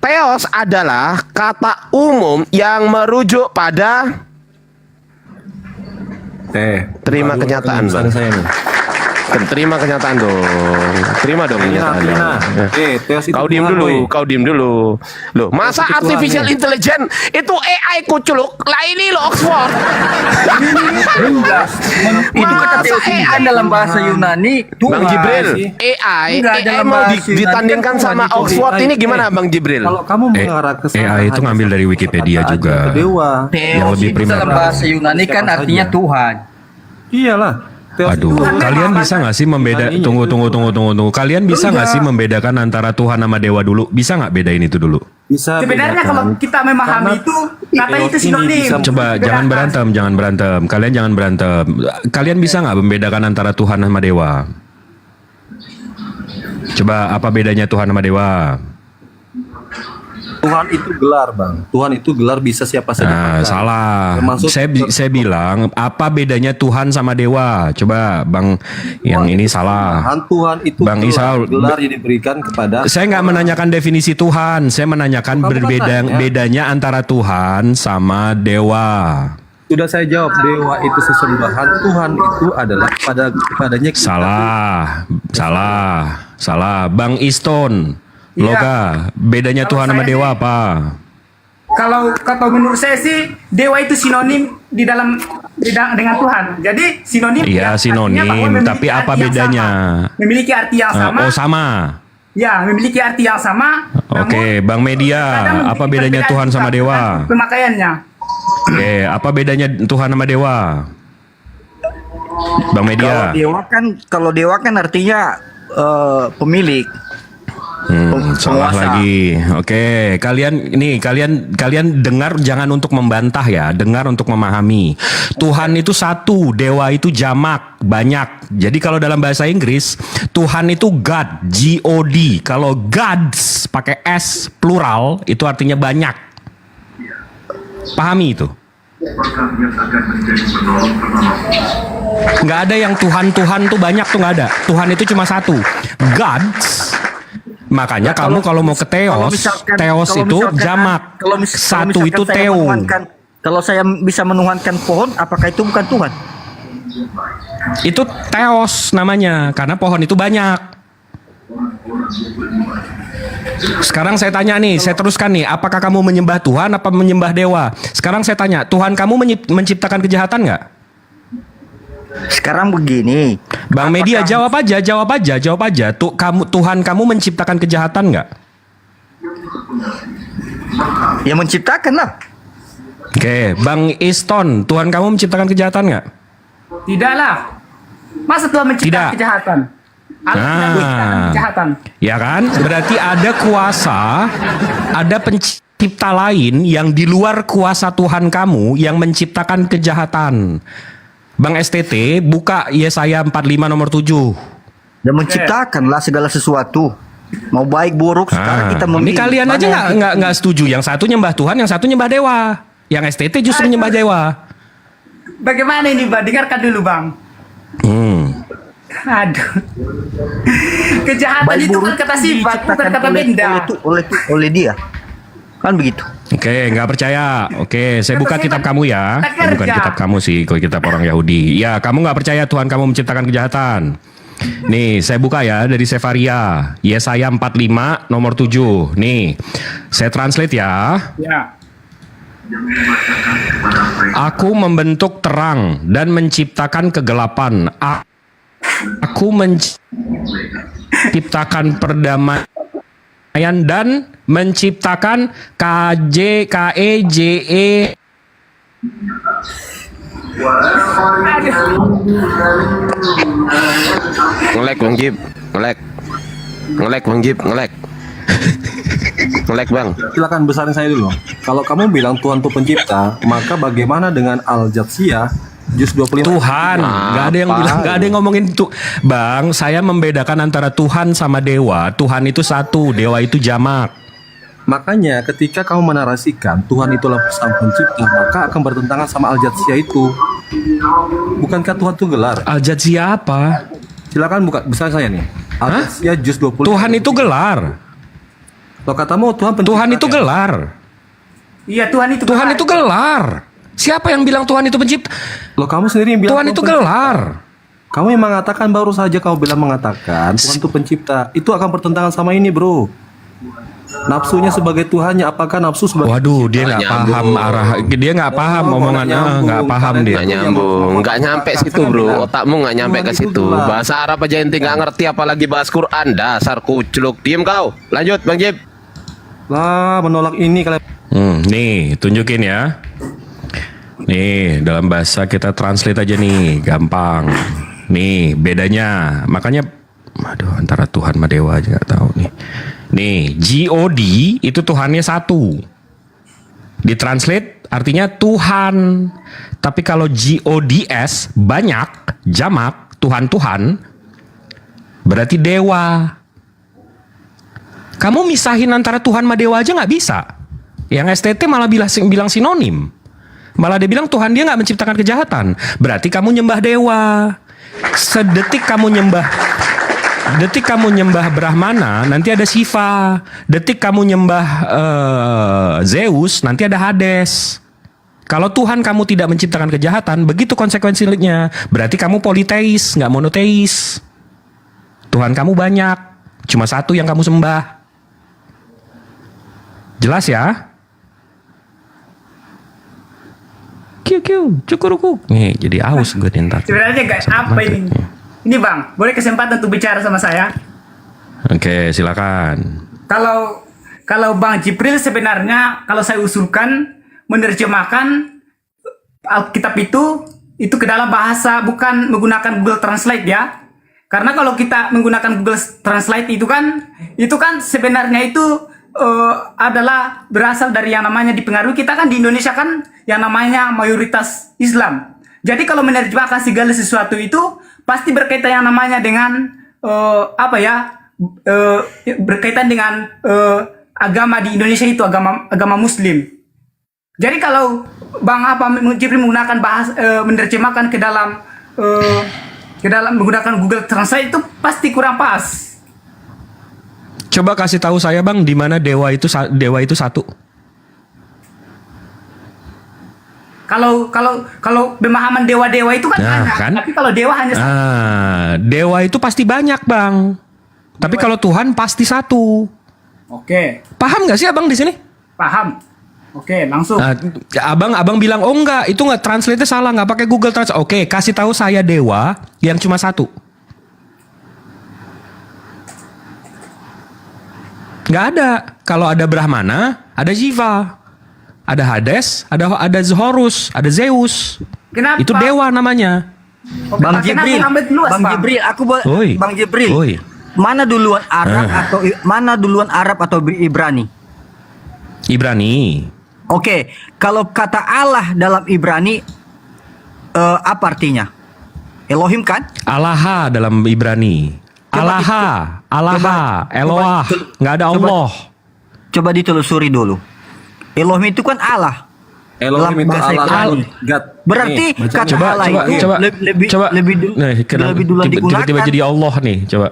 S12: Theos adalah kata umum yang merujuk pada terima kenyataan, bang. Terima kenyataan dong. Terima dong kenyataan. Kau diem dulu. Loh, masa artificial intelligence itu AI kuculuk? Lah ini lo Oxford.
S9: Itu kata Theos kan dalam bahasa Yunani Tuhan.
S12: Bang Jibril, AI mau ditandingkan sama Oxford ini gimana, Bang Jibril?
S5: Kalau kamu mengarah ke sana,
S21: AI itu ngambil dari Wikipedia juga. Yang lebih primer.
S9: Dalam bahasa Yunani kan artinya Tuhan.
S5: Iyalah.
S21: Aduh, kalian bisa nggak sih tunggu. Kalian bisa nggak sih membedakan antara Tuhan sama dewa dulu? Bisa nggak bedain itu dulu?
S5: Bisa.
S2: Sebenarnya kalau kita memahami itu, kata itu sinonim.
S21: Coba jangan berantem. Kalian jangan berantem. Kalian bisa nggak membedakan antara Tuhan sama dewa? Coba apa bedanya Tuhan sama dewa?
S5: Tuhan itu gelar, bang. Tuhan itu gelar bisa siapa saja.
S21: Nah, salah. Saya bilang apa bedanya Tuhan sama dewa? Coba bang, yang ini salah.
S5: Tuhan itu
S21: Bang Isa,
S5: gelar yang diberikan kepada.
S21: Saya nggak menanyakan definisi Tuhan. Saya menanyakan bedanya antara Tuhan sama dewa.
S5: Sudah saya jawab, dewa itu sesembahan, Tuhan itu adalah kepadanya kita.
S21: Salah. Bang Iston. Loga, bedanya Tuhan sama dewa apa?
S2: Kalau menurut saya sih dewa itu sinonim dengan Tuhan. Jadi sinonim.
S21: Iya sinonim, tapi apa bedanya?
S2: Memiliki arti yang sama.
S21: Oh sama.
S2: Ya, memiliki arti yang sama.
S21: Oke, Bang Media, apa bedanya Tuhan sama dewa?
S2: Pemakaiannya.
S21: Oke, apa bedanya Tuhan sama dewa? Bang Media.
S9: Kalau dewa kan artinya pemilik.
S21: Salah lagi. Oke, kalian dengar jangan untuk membantah ya, dengar untuk memahami. Tuhan itu satu, dewa itu jamak, banyak. Jadi kalau dalam bahasa Inggris, Tuhan itu God, G-O-D. Kalau gods pakai S plural itu artinya banyak. Pahami itu. Nggak ada yang Tuhan tuh banyak tuh, nggak ada. Tuhan itu cuma satu, gods. Makanya kamu kalau mau ke Theos itu jamak. Satu itu Theo.
S9: Kalau saya bisa menuhankan pohon, apakah itu bukan Tuhan?
S21: Itu Theos namanya, karena pohon itu banyak. Sekarang saya tanya nih, saya teruskan nih, apakah kamu menyembah Tuhan apa menyembah dewa? Sekarang saya tanya, Tuhan kamu menciptakan kejahatan nggak?
S9: Sekarang begini,
S21: Bang Media jawab aja. Tuhan kamu menciptakan kejahatan nggak?
S9: Ya menciptakan lah.
S21: Oke, Bang Iston, Tuhan kamu menciptakan kejahatan nggak?
S2: Tidaklah. Masa Tuhan menciptakan kejahatan? Kejahatan.
S21: Ya kan? Berarti ada kuasa, ada pencipta lain yang di luar kuasa Tuhan kamu yang menciptakan kejahatan. Bang STT, buka Yesaya 45 nomor 7.
S9: Yang menciptakanlah segala sesuatu. Mau baik buruk sekarang kita memilih.
S21: Ini kalian aja nggak setuju. Yang satu nyembah Tuhan, yang satu nyembah dewa. Yang STT justru nyembah dewa.
S2: bagaimana ini Bang? Dengarkan dulu Bang. Aduh. Kejahatan itu kan kata sifat, bukan kata benda.
S14: Oleh dia. Kan begitu.
S21: Oke, nggak percaya. Oke, saya buka kitab kamu ya. Bukan kitab kamu sih, kalau kitab orang Yahudi. Ya, kamu nggak percaya Tuhan kamu menciptakan kejahatan. Nih, saya buka ya dari Sefaria, Yesaya 45 nomor 7. Nih, saya translate ya.
S2: Ya.
S21: Aku membentuk terang dan menciptakan kegelapan. Aku menciptakan perdamaian dan menciptakan KEJE.
S12: Ngelek Bang Jib, ngelek Bang Jib, ngelek Bang.
S5: Silakan besarin saya dulu. Kalau kamu bilang Tuhan itu pencipta, maka bagaimana dengan Al-Jatsiyah juz 25?
S21: Tuhan, nggak ada yang bilang, nggak ada yang ngomongin tuh, Bang. Saya membedakan antara Tuhan sama dewa. Tuhan itu satu, dewa itu jamak.
S5: Makanya ketika kamu menarasikan Tuhan itulah sang pencipta, maka akan bertentangan sama Al-Jatsiyah itu. Bukankah Tuhan itu gelar?
S21: Al-Jatsiyah apa?
S5: Silakan buka, besar saya nih. Al-Jatsiyah juz 20.
S21: Tuhan itu gelar.
S5: Lo katamu Tuhan pencipta.
S21: Tuhan itu gelar.
S2: Iya, Tuhan itu
S21: Tuhan itu gelar. Siapa yang bilang Tuhan itu pencipta?
S5: Lo kamu sendiri yang bilang
S21: Tuhan itu gelar.
S5: Kamu yang mengatakan, baru saja kamu bilang mengatakan Tuhan itu pencipta. Itu akan bertentangan sama ini, bro. Nafsunya sebagai Tuhannya, apakah nafsu sebagai...
S21: Waduh, dia nggak paham arah, dia nggak paham omongannya, nggak paham dia.
S12: Nggak nyambung, nggak nyampe situ bro. Otakmu nggak nyampe ke situ. Bahasa Arab aja ente nggak ngerti, apalagi bahas Quran. Dasar kucluk. Diem kau. Lanjut Bang Jib.
S5: Lah, menolak ini kalian.
S21: Nih, tunjukin ya. Nih, dalam bahasa kita translate aja nih, gampang. Nih, bedanya. Makanya, aduh, antara Tuhan sama dewa aja nggak tahu nih. Nih, God itu Tuhannya satu. Ditranslate artinya Tuhan. Tapi kalau GODS banyak, jamak, Tuhan-Tuhan, berarti dewa. Kamu misahin antara Tuhan sama dewa aja nggak bisa. Yang STT malah bilang sinonim. Malah dia bilang Tuhan dia nggak menciptakan kejahatan. Berarti kamu nyembah dewa. Sedetik kamu nyembah Brahmana, nanti ada Shiva. Detik kamu nyembah Zeus, nanti ada Hades. Kalau Tuhan kamu tidak menciptakan kejahatan, begitu konsekuensinya. Berarti kamu politeis, nggak monoteis. Tuhan kamu banyak, cuma satu yang kamu sembah. Jelas ya? Cukuruku. Nih, jadi aus gue ntar.
S2: Sebenarnya guys, apa ini? Ini Bang, boleh kesempatan untuk bicara sama saya?
S21: Oke, silakan.
S2: Kalau Bang Jibril sebenarnya kalau saya usulkan menerjemahkan Alkitab itu ke dalam bahasa, bukan menggunakan Google Translate ya. Karena kalau kita menggunakan Google Translate itu kan sebenarnya itu adalah berasal dari yang namanya dipengaruhi, kita kan di Indonesia kan yang namanya mayoritas Islam. Jadi kalau menerjemahkan segala sesuatu itu pasti berkaitan yang namanya dengan berkaitan dengan agama di Indonesia itu agama Muslim. Jadi kalau Bang Jibril menggunakan menerjemahkan ke dalam menggunakan Google Translate itu pasti kurang pas.
S21: Coba kasih tahu saya Bang, di mana dewa itu satu?
S2: Kalau pemahaman dewa-dewa itu kan banyak,
S21: kan?
S2: Tapi kalau dewa hanya satu.
S21: Dewa itu pasti banyak Bang. Tapi kalau Tuhan pasti satu.
S2: Oke.
S21: Paham nggak sih Abang di sini?
S2: Paham. Oke, langsung.
S21: Abang bilang oh enggak, itu nggak translate salah, nggak pakai Google Translate. Oke, kasih tahu saya dewa yang cuma satu. Nggak ada. Kalau ada Brahmana, ada Shiva, ada Hades, ada Horus, ada Zeus.
S2: Kenapa?
S21: Itu dewa namanya.
S14: Bang Jibril, Bang Jibril, mana duluan Arab atau Ibrani?
S21: Ibrani.
S14: Oke, kalau kata Allah dalam Ibrani apa artinya? Elohim kan?
S21: Allah dalam Ibrani. Allah, Eloah, nggak ada Allah.
S14: Coba ditelusuri dulu. Elohim itu kan Allah.
S5: Elohim itu
S10: bahasa
S5: Allah,
S10: Ibrani.
S5: God.
S10: Berarti
S5: Nih, bacanya.
S10: kata Allah itu lebih dulu digunakan.
S21: tiba-tiba jadi Allah nih, coba.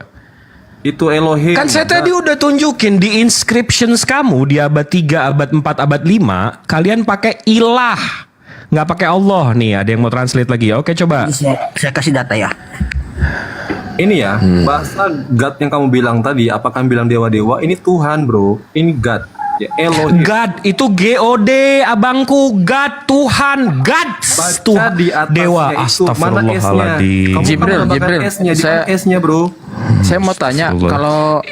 S5: Itu Elohim.
S21: Kan saya tadi udah tunjukin di inscriptions kamu di abad 3, abad 4, abad 5, kalian pakai ilah. Nggak pakai Allah nih, ada yang mau translate lagi. Oke, coba.
S10: Saya kasih data ya.
S5: Ini ya, bahasa God yang kamu bilang tadi, apakah kamu bilang dewa-dewa? Ini Tuhan, bro. Ini God. Ya, Elohim.
S21: God itu God, abangku. God, Tuhan, God, Tuhan,
S5: di atasnya
S21: dewa.
S5: itu,
S21: Astagfirullahaladzim.
S5: Jibril,
S6: Jibril,
S5: S-nya, bro.
S6: Saya mau tanya, kalau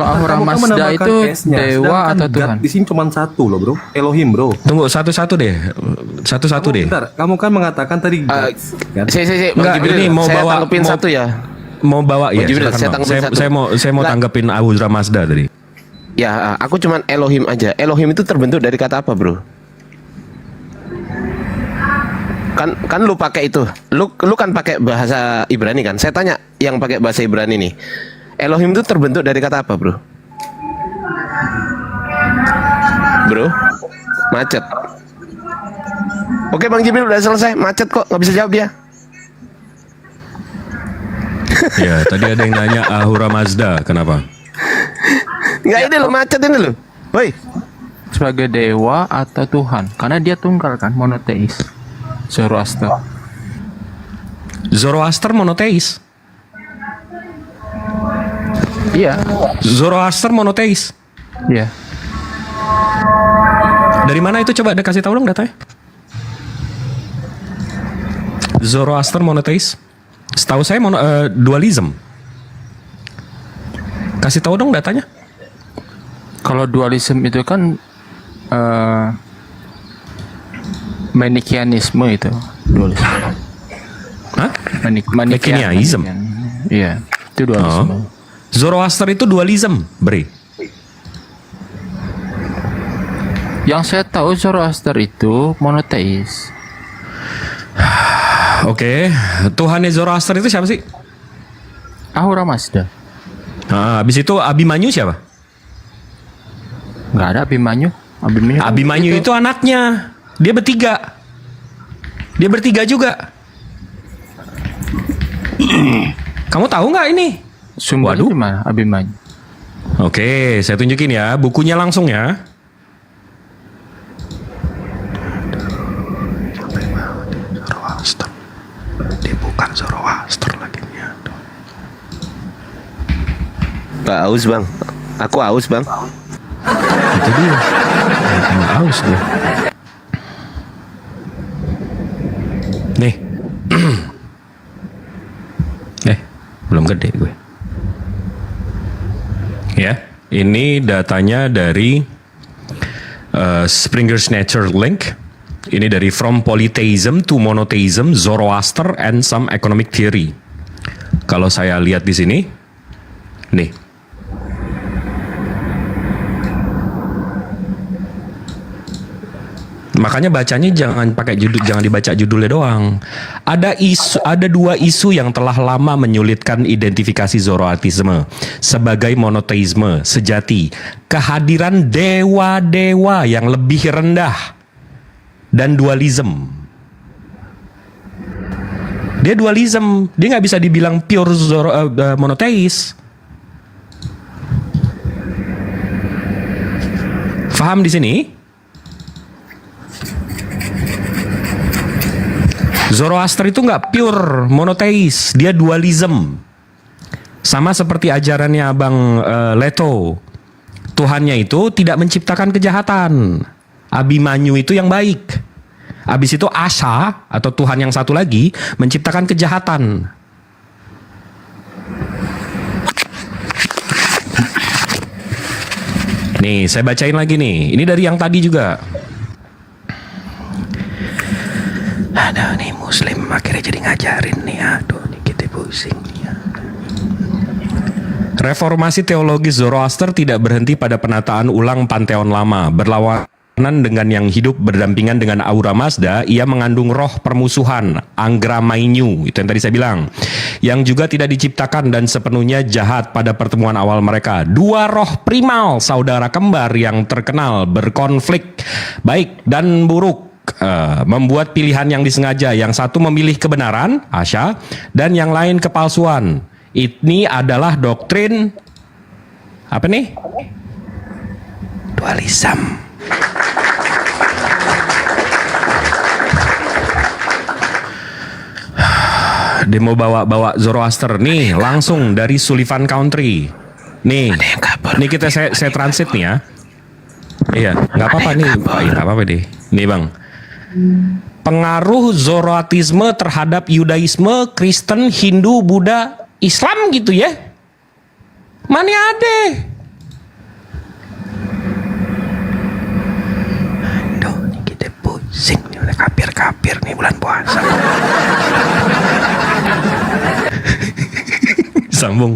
S6: Ahura
S5: Kamu
S6: Mazda
S5: menambahkan
S6: itu
S5: S-nya,
S6: dewa
S5: sedangkan
S6: atau
S5: God
S6: Tuhan?
S5: di sini cuma satu loh, bro. Elohim, bro.
S21: Tunggu, satu-satu deh. Satu-satu deh.
S5: Bentar, kamu kan mengatakan tadi God. Kan?
S21: Enggak, ini mau
S12: saya
S21: bawa
S12: tanggepin satu ya.
S21: Mau bawa ya.
S12: Jibril,
S21: silakan,
S12: saya
S21: Bang.
S12: tanggepin satu.
S21: saya mau tanggepin Ahura Mazda tadi.
S12: Ya, aku cuman Elohim aja. Elohim itu terbentuk dari kata apa, bro? Kan lu pakai itu. Lu kan pakai bahasa Ibrani kan? Saya tanya yang pakai bahasa Ibrani nih. Elohim itu terbentuk dari kata apa, bro? Bro, macet. Oke, Bang Jibril udah selesai. Macet kok, nggak bisa jawab dia.
S21: Ya, tadi ada yang nanya Ahura Mazda, kenapa?
S12: Nggak, ini lo macet ini lo. Woi.
S6: Sebagai dewa atau Tuhan? Karena dia tunggal kan, monoteis. Zoroaster.
S21: Zoroaster monoteis.
S6: Iya.
S21: Zoroaster monoteis.
S6: Iya.
S21: Dari mana itu, coba kasih tahu dong datanya. Zoroaster monoteis. Setahu saya dualism. Kasih tahu dong datanya.
S6: Kalau dualisme itu kan Manikianisme itu dualisme.
S21: Hah?
S6: Manikianisme. Iya, itu dualisme.
S21: Zoroaster itu dualism, Bre.
S6: Yang saya tahu Zoroaster itu monoteis.
S21: Oke, Tuhannya Zoroaster itu siapa sih?
S6: Ahura Mazda.
S21: Habis itu Abimanyu siapa?
S6: Nggak ada Abimanyu.
S21: Abimanyu itu anaknya. Dia bertiga. Dia bertiga juga. Kamu tahu nggak ini?
S6: Sumbernya di mana Abimanyu?
S21: Oke, saya tunjukin ya bukunya langsung ya. Zoroaster. Dia bukan Zoroaster lagi.
S12: Gak aus, Bang. Aku aus, Bang.
S21: Itu dia. Aus gue. Nih. Belum gede gue. Ya, ini datanya dari Springer's Nature Link. Ini dari From Polytheism to Monotheism, Zoroaster and Some Economic Theory. Kalau saya lihat di sini, nih. Makanya bacanya jangan pakai judul, jangan dibaca judulnya doang. Ada dua isu yang telah lama menyulitkan identifikasi Zoroastisme sebagai monoteisme sejati. Kehadiran dewa-dewa yang lebih rendah dan dualism. Dia dualism, dia nggak bisa dibilang pure monoteis. Faham di sini? Zoroaster itu nggak pure monoteis, dia dualism. Sama seperti ajarannya Abang Leto. Tuhannya itu tidak menciptakan kejahatan. Abimanyu itu yang baik. Habis itu Asha atau Tuhan yang satu lagi menciptakan kejahatan. Nih, saya bacain lagi nih. Ini dari yang tadi juga. Ada nih Muslim akhirnya jadi ngajarin nih. Aduh, nih kita pusing nih. Reformasi teologis Zoroaster tidak berhenti pada penataan ulang panteon lama. Berlawanan dengan yang hidup berdampingan dengan Ahura Mazda, ia mengandung roh permusuhan, Angra Mainyu, itu yang tadi saya bilang, yang juga tidak diciptakan dan sepenuhnya jahat pada pertemuan awal mereka. Dua roh primal, saudara kembar yang terkenal berkonflik baik dan buruk membuat pilihan yang disengaja. Yang satu memilih kebenaran, Asya, dan yang lain kepalsuan. Ini adalah doktrin apa nih? Dualisme. Dia mau bawa Zoroaster nih langsung dari Sullivan Country. Nih kita saya transit nih ya. Iya, nggak apa-apa nih, nggak apa-apa deh. Nih bang, pengaruh Zoroastisme terhadap Yudaisme, Kristen, Hindu, Buddha, Islam gitu ya? Mana ada? Aduh, ini kita pusing nih oleh kafir nih bulan puasa. Sambung.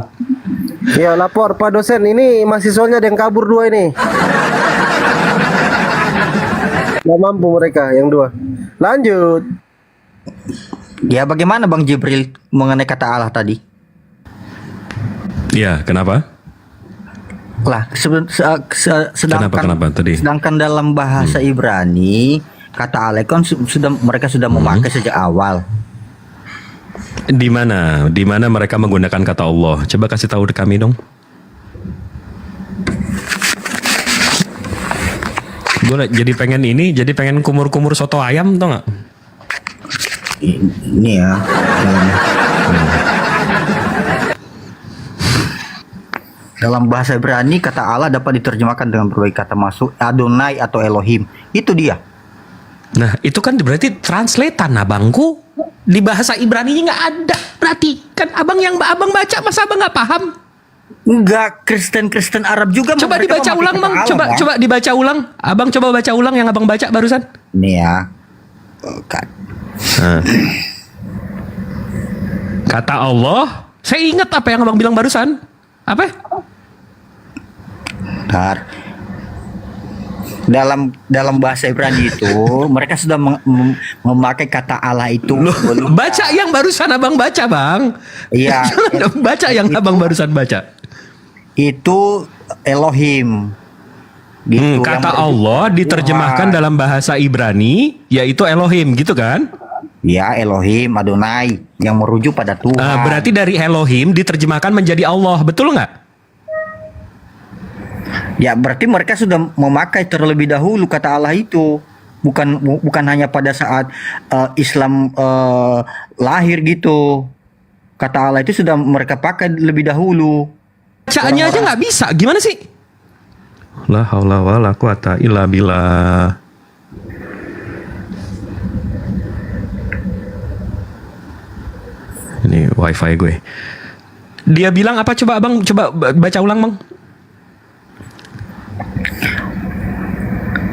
S3: Ya lapor Pak dosen, ini mahasiswanya ada yang kabur 2 ini. Nggak mampu mereka yang 2. Lanjut.
S14: Ya bagaimana Bang Jibril mengenai kata Allah tadi?
S21: Iya, kenapa?
S14: Lah,
S21: Kenapa tadi?
S14: sedangkan dalam bahasa Ibrani kata Allah kan mereka sudah memakai sejak awal.
S21: Di mana mereka menggunakan kata Allah? Coba kasih tahu kami dong. Gue jadi pengen kumur-kumur soto ayam, tau nggak?
S14: Ini ya. Dalam bahasa Ibrani kata Allah dapat diterjemahkan dengan berbagai kata masuk Adonai atau Elohim. Itu dia.
S21: Nah, itu kan berarti translatean abangku. Di bahasa Ibrani-nya nggak ada. Berarti kan abang baca, masa abang nggak paham?
S14: Enggak, Kristen Arab juga.
S21: Coba dibaca ulang, Bang. Coba dibaca ulang. Abang coba baca ulang yang abang baca barusan.
S14: Ini ya.
S21: Kata Allah, saya ingat apa yang abang bilang barusan. Apa?
S14: Bentar. Dalam bahasa Ibrani itu mereka sudah memakai kata Allah itu.
S21: Baca yang barusan abang baca, Bang.
S14: Iya.
S21: Baca yang abang barusan baca.
S14: Itu Elohim. Gitu,
S21: kata Allah diterjemahkan dalam bahasa Ibrani yaitu Elohim, gitu kan?
S14: Ya, Elohim, Adonai yang merujuk pada Tuhan.
S21: Berarti dari Elohim diterjemahkan menjadi Allah, betul nggak?
S14: Ya, berarti mereka sudah memakai terlebih dahulu kata Allah itu. Bukan hanya pada saat Islam lahir gitu. Kata Allah itu sudah mereka pakai lebih dahulu.
S21: Bacaannya aja nggak bisa, gimana sih? La haula wala quwata illa billah. Ini wifi gue. Dia bilang apa, coba abang coba baca ulang, Bang.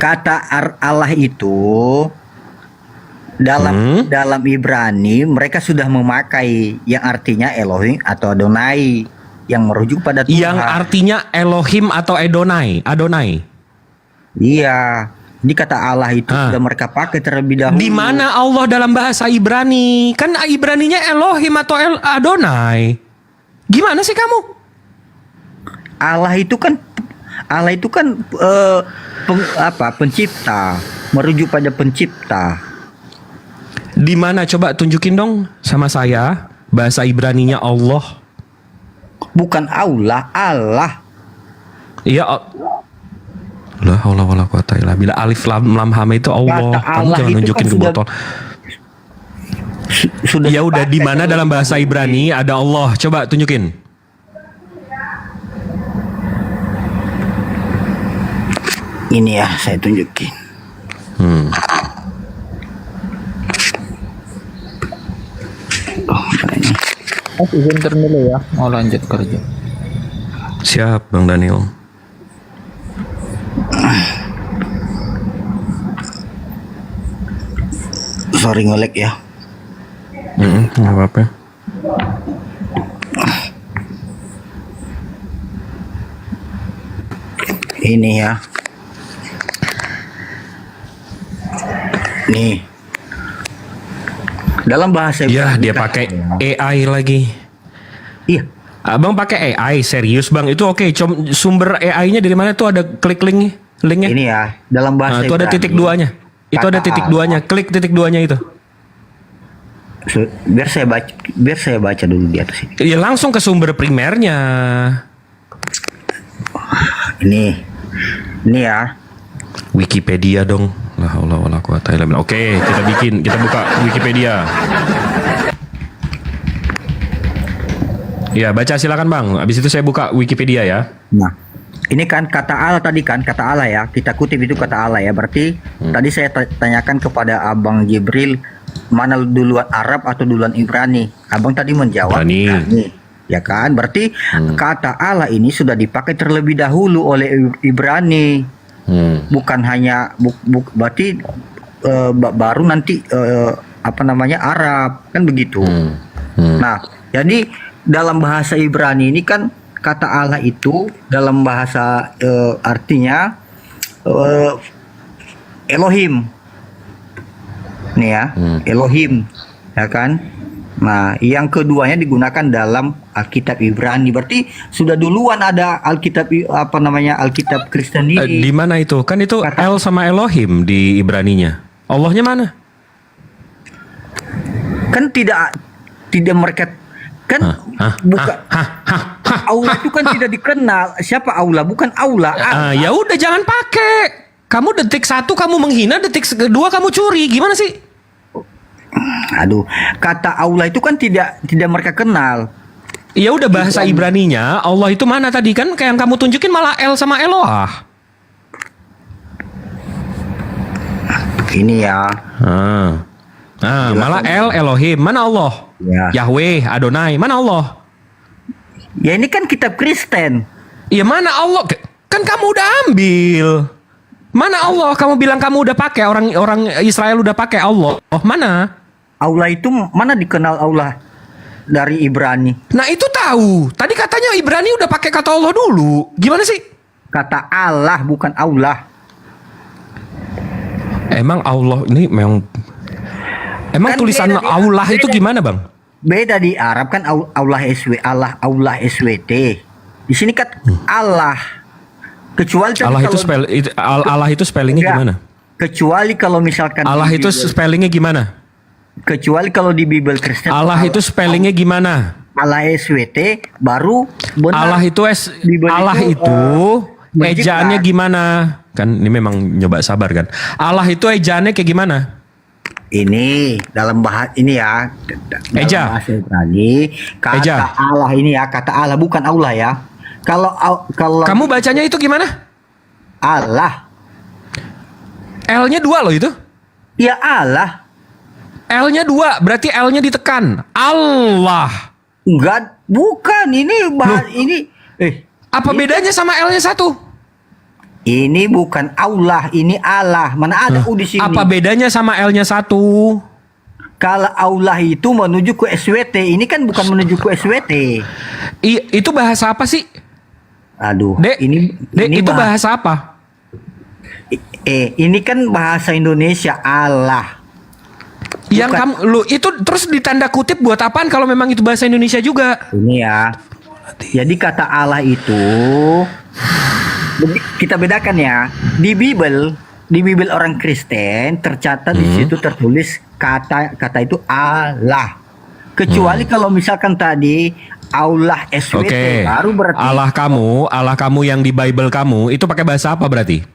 S14: Kata Allah itu dalam Ibrani mereka sudah memakai yang artinya Elohim atau Adonai yang merujuk pada Tuhan.
S21: Yang artinya Elohim atau Adonai.
S14: Iya. Ini kata Allah itu sudah mereka pakai terlebih dahulu.
S21: Di mana Allah dalam bahasa Ibrani? Kan Ibraninya Elohim atau Adonai. Gimana sih kamu?
S14: Allah itu kan pencipta, merujuk pada pencipta.
S21: Di mana, coba tunjukin dong sama saya bahasa Ibraninya Allah.
S14: Bukan Allah.
S21: Iya. La haula wala quwata illa billah. Alif lam ham itu Allah. Kamu jangan nunjukin ke botol. Ya udah, di mana dalam bahasa Ibrani ada Allah? Coba tunjukin.
S14: Ini ya, saya tunjukin.
S6: Izin dulu ya, mau lanjut kerja.
S21: Siap, Bang Daniel.
S14: Sorry ngelek ya.
S21: Nggak apa-apa.
S14: Ini ya. Nih. Dalam bahasa
S21: Ya, dia pakai AI lagi.
S14: Iya.
S21: Abang pakai AI serius, Bang? Itu oke. Sumber AI-nya dari mana tuh? Ada klik linknya?
S14: Ini ya, dalam bahasa
S21: itu ada titik 2-nya. Itu ada titik duanya. Klik titik duanya itu.
S14: Biar saya baca dulu di atas ini.
S21: Ya langsung ke sumber primernya.
S14: Ini ya.
S21: Wikipedia dong. La haula wala quwata illa billah. Oke, kita buka Wikipedia. Ya, baca silakan Bang. Habis itu saya buka Wikipedia ya.
S14: Nah, ini kan kata Allah tadi kan, kata Allah ya. Kita kutip itu kata Allah ya. Berarti tadi saya tanyakan kepada Abang Jibril, mana duluan Arab atau duluan Ibrani? Abang tadi menjawab Ibrani. Ya kan? Berarti kata Allah ini sudah dipakai terlebih dahulu oleh Ibrani. Bukan hanya berarti baru nanti Arab kan begitu. Nah, jadi dalam bahasa Ibrani ini kan kata Allah itu dalam bahasa artinya Elohim. Nih ya, Elohim, ya kan? Nah, yang keduanya digunakan dalam Alkitab Ibrani. Berarti sudah duluan ada Alkitab Alkitab Kristen ini.
S21: Di mana itu? Kan itu El sama Elohim di Ibraninya. Allahnya mana?
S14: Kan tidak mereka kan bukan Allah itu kan tidak dikenal. Siapa Allah? Bukan Allah.
S21: Ya udah jangan pakai. Kamu detik 1 kamu menghina, detik 2 kamu curi. Gimana sih?
S14: Aduh, kata Allah itu kan tidak mereka kenal.
S21: Ya udah bahasa Ibraninya Allah itu mana tadi kan kayak yang kamu tunjukin malah El sama Eloah.
S14: Ini ya.
S21: Malah El Elohim. Mana Allah?
S14: Ya.
S21: Yahweh, Adonai. Mana Allah?
S14: Ya ini kan kitab Kristen.
S21: Ya mana Allah? Kan kamu udah ambil. Mana Allah? Kamu bilang kamu udah pakai, orang Israel udah pakai Allah. Oh, mana?
S14: Allah itu mana dikenal Allah dari Ibrani?
S21: Nah, itu tahu. Tadi katanya Ibrani udah pakai kata Allah dulu. Gimana sih?
S14: Kata Allah bukan Allah.
S21: Emang Allah ini memang
S14: Kan
S21: tulisan Allah itu gimana, Bang?
S14: Beda di Arab kan Allah SWT. Di sini kan Allah. Kecuali
S21: Allah itu spellingnya gimana?
S14: Kecuali kalau misalkan
S21: Allah itu spellingnya gimana?
S14: Kecuali kalau di Bible Kristen
S21: Allah itu spellingnya gimana?
S14: Allah SWT baru benar.
S21: Allah itu ejaannya gimana? Kan ini memang nyoba sabar kan. Allah itu ejaannya kayak gimana?
S14: Ini dalam bahasa ini ya.
S21: Eja.
S14: Bahasa Ibrani kata
S21: Eja.
S14: Allah ini ya, kata Allah bukan Allah ya. Kalau
S21: kamu bacanya itu gimana?
S14: Allah.
S21: L-nya 2 loh itu.
S14: Ya Allah.
S21: L-nya 2, berarti L-nya ditekan. Allah.
S14: Enggak, bukan. Ini ini.
S21: Apa bedanya sama L-nya 1?
S14: Ini bukan Allah, ini Allah. Mana ada U di sini?
S21: Apa bedanya sama L-nya 1?
S14: Kalau Allah itu menuju ke SWT, ini kan bukan menuju ke SWT.
S21: Itu bahasa apa sih?
S14: Aduh,
S21: Dek, itu bahasa apa?
S14: Ini kan bahasa Indonesia Allah.
S21: Yang kamu itu terus ditanda kutip buat apaan kalau memang itu bahasa Indonesia juga?
S14: Ini ya. Jadi kata Allah itu kita bedakan ya. Di Bible orang Kristen tercatat di situ tertulis kata itu Allah. Kecuali kalau misalkan tadi Allah SWT baru berarti
S21: Allah kamu yang di Bible kamu itu pakai bahasa apa berarti?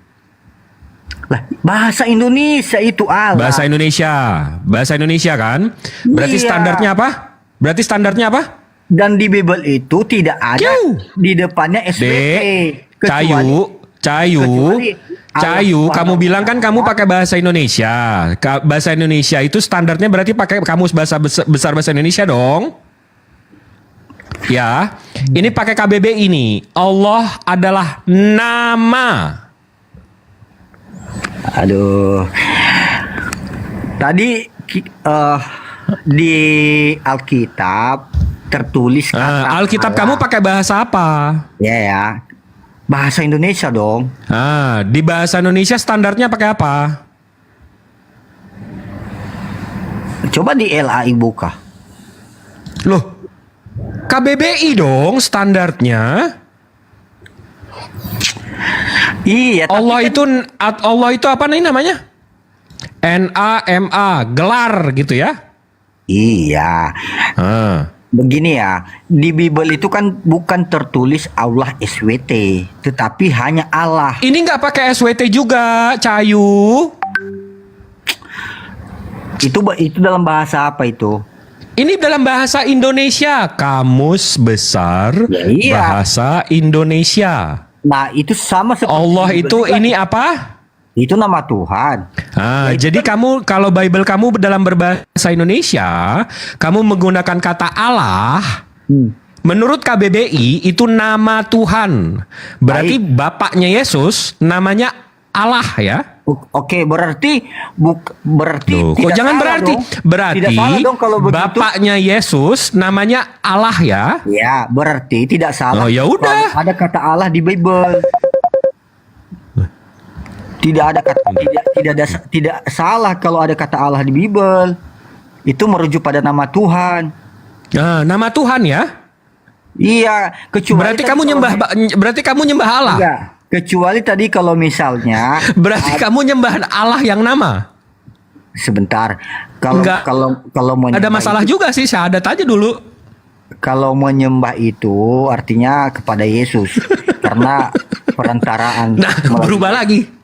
S14: Lah, bahasa Indonesia itu Allah.
S21: Bahasa Indonesia kan? Berarti standarnya apa? Dan
S14: di Bible itu tidak ada di depannya SWT.
S21: Cayu, kamu bilang kan kamu pakai bahasa Indonesia. Bahasa Indonesia itu standarnya berarti pakai kamus besar bahasa Indonesia dong. Ya, ini pakai KBBI ini. Allah adalah nama.
S14: Aduh. Tadi di Alkitab tertulis
S21: Alkitab kamu pakai bahasa apa?
S14: Ya. Bahasa Indonesia dong.
S21: Di bahasa Indonesia standarnya pakai apa?
S14: Coba di LAI buka.
S21: Loh, KBBI dong standarnya.
S14: Iya.
S21: Allah itu apa nih namanya? NAMA, gelar gitu ya?
S14: Iya. Begini ya, di Bible itu kan bukan tertulis Allah SWT, tetapi hanya Allah.
S21: Ini nggak pakai SWT juga, Cahayu.
S14: Itu dalam bahasa apa itu?
S21: Ini dalam bahasa Indonesia, Kamus Besar
S14: iya.
S21: Bahasa Indonesia.
S14: Nah, itu sama seperti
S21: Allah
S14: Bible
S21: itu
S14: juga.
S21: ini apa?
S14: Itu nama Tuhan.
S21: Jadi kamu kalau Bible kamu dalam berbahasa Indonesia, kamu menggunakan kata Allah. Menurut KBBI itu nama Tuhan. Berarti bapaknya Yesus namanya Allah ya?
S14: Oke, berarti
S21: Kok
S14: tidak
S21: jangan
S14: salah
S21: berarti
S14: dong.
S21: berarti
S14: Tidak salah dong kalau begitu.
S21: bapaknya Yesus namanya Allah ya?
S14: Ya, berarti tidak salah.
S21: Oh, ya udah.
S14: Kalau ada kata Allah di Bible. Tidak salah kalau ada kata Allah di Bible. Itu merujuk pada nama Tuhan.
S21: Nama Tuhan ya?
S14: Iya, kecuali
S21: berarti kamu nyembah Allah.
S14: Iya, kecuali tadi kalau misalnya
S21: berarti kamu nyembah Allah yang nama.
S14: Sebentar. Kalau
S21: ada masalah juga sih, syahadat aja dulu.
S14: Kalau menyembah itu artinya kepada Yesus karena perantaraan.
S21: Nah, berubah lagi.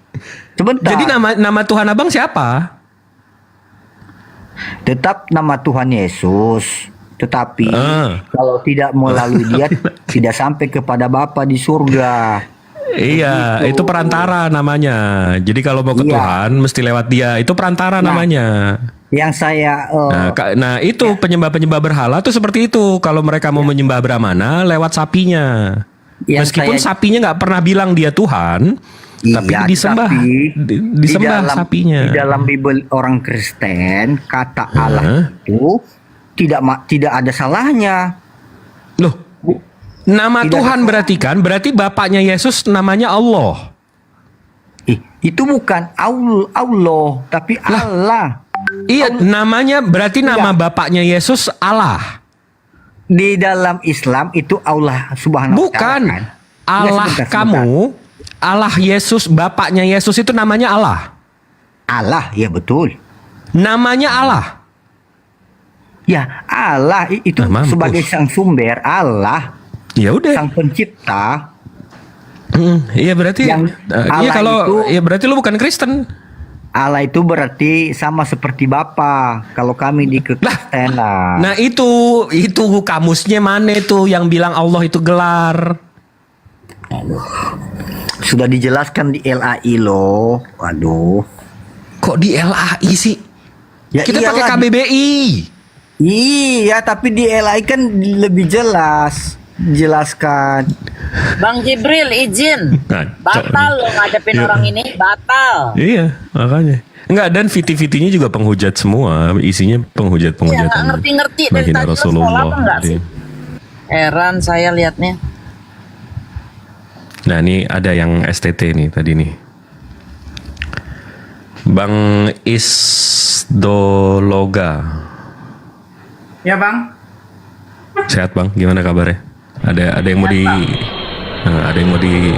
S14: Sebentar.
S21: Jadi nama Tuhan Abang siapa?
S14: Tetap nama Tuhan Yesus. Tetapi kalau tidak melalui dia tidak sampai kepada Bapa di surga.
S21: Iya, itu perantara namanya. Jadi kalau mau ke Tuhan mesti lewat dia. Itu perantara namanya.
S14: Yang saya
S21: nah itu penyembah-penyembah berhala tuh seperti itu. Kalau mereka mau menyembah Brahmana lewat sapinya. Meskipun sapinya nggak pernah bilang dia Tuhan, tapi disembah, disembah sapinya.
S14: Di dalam Bible orang Kristen kata Allah itu tidak ada salahnya.
S21: Loh, nama tidak Tuhan berarti kan? Berarti bapaknya Yesus namanya Allah.
S14: Itu bukan Allah, tapi Allah.
S21: Iya, namanya berarti nama bapaknya Yesus Allah.
S14: Di dalam Islam itu Allah Subhanahu wa Ta'ala.
S21: Bukan.
S14: Kan?
S21: Allah kamu, Allah Yesus, bapaknya Yesus itu namanya Allah.
S14: Allah, ya betul.
S21: Namanya Allah.
S14: Ya, Allah itu sebagai sang sumber, Allah.
S21: Ya udah.
S14: Sang pencipta.
S21: Iya berarti iya kalau ya berarti lu bukan Kristen.
S14: Allah itu berarti sama seperti Bapa. Kalau kami di kekristenan.
S21: Nah itu kamusnya mana itu yang bilang Allah itu gelar?
S14: Sudah dijelaskan di LAI loh. Waduh.
S21: Kok di LAI sih? Ya, kita pakai KBBI.
S14: Iya, tapi di LAI kan lebih jelas. Jelaskan.
S19: Bang Jibril izin. Batal lo ngadepin orang ini, batal.
S21: Iya, makanya. Enggak, dan VT-VT-nya juga penghujat semua, isinya penghujat-penghujatan.
S19: Iya, nggak ngerti-ngerti dari tadi lo sekolah apa enggak sih? Heran saya liatnya.
S21: Nah, ini ada yang STT nih tadi nih. Bang Isdologa.
S2: Ya, Bang.
S21: Sehat, Bang. Gimana kabarnya? Ada yang mau ada yang mau di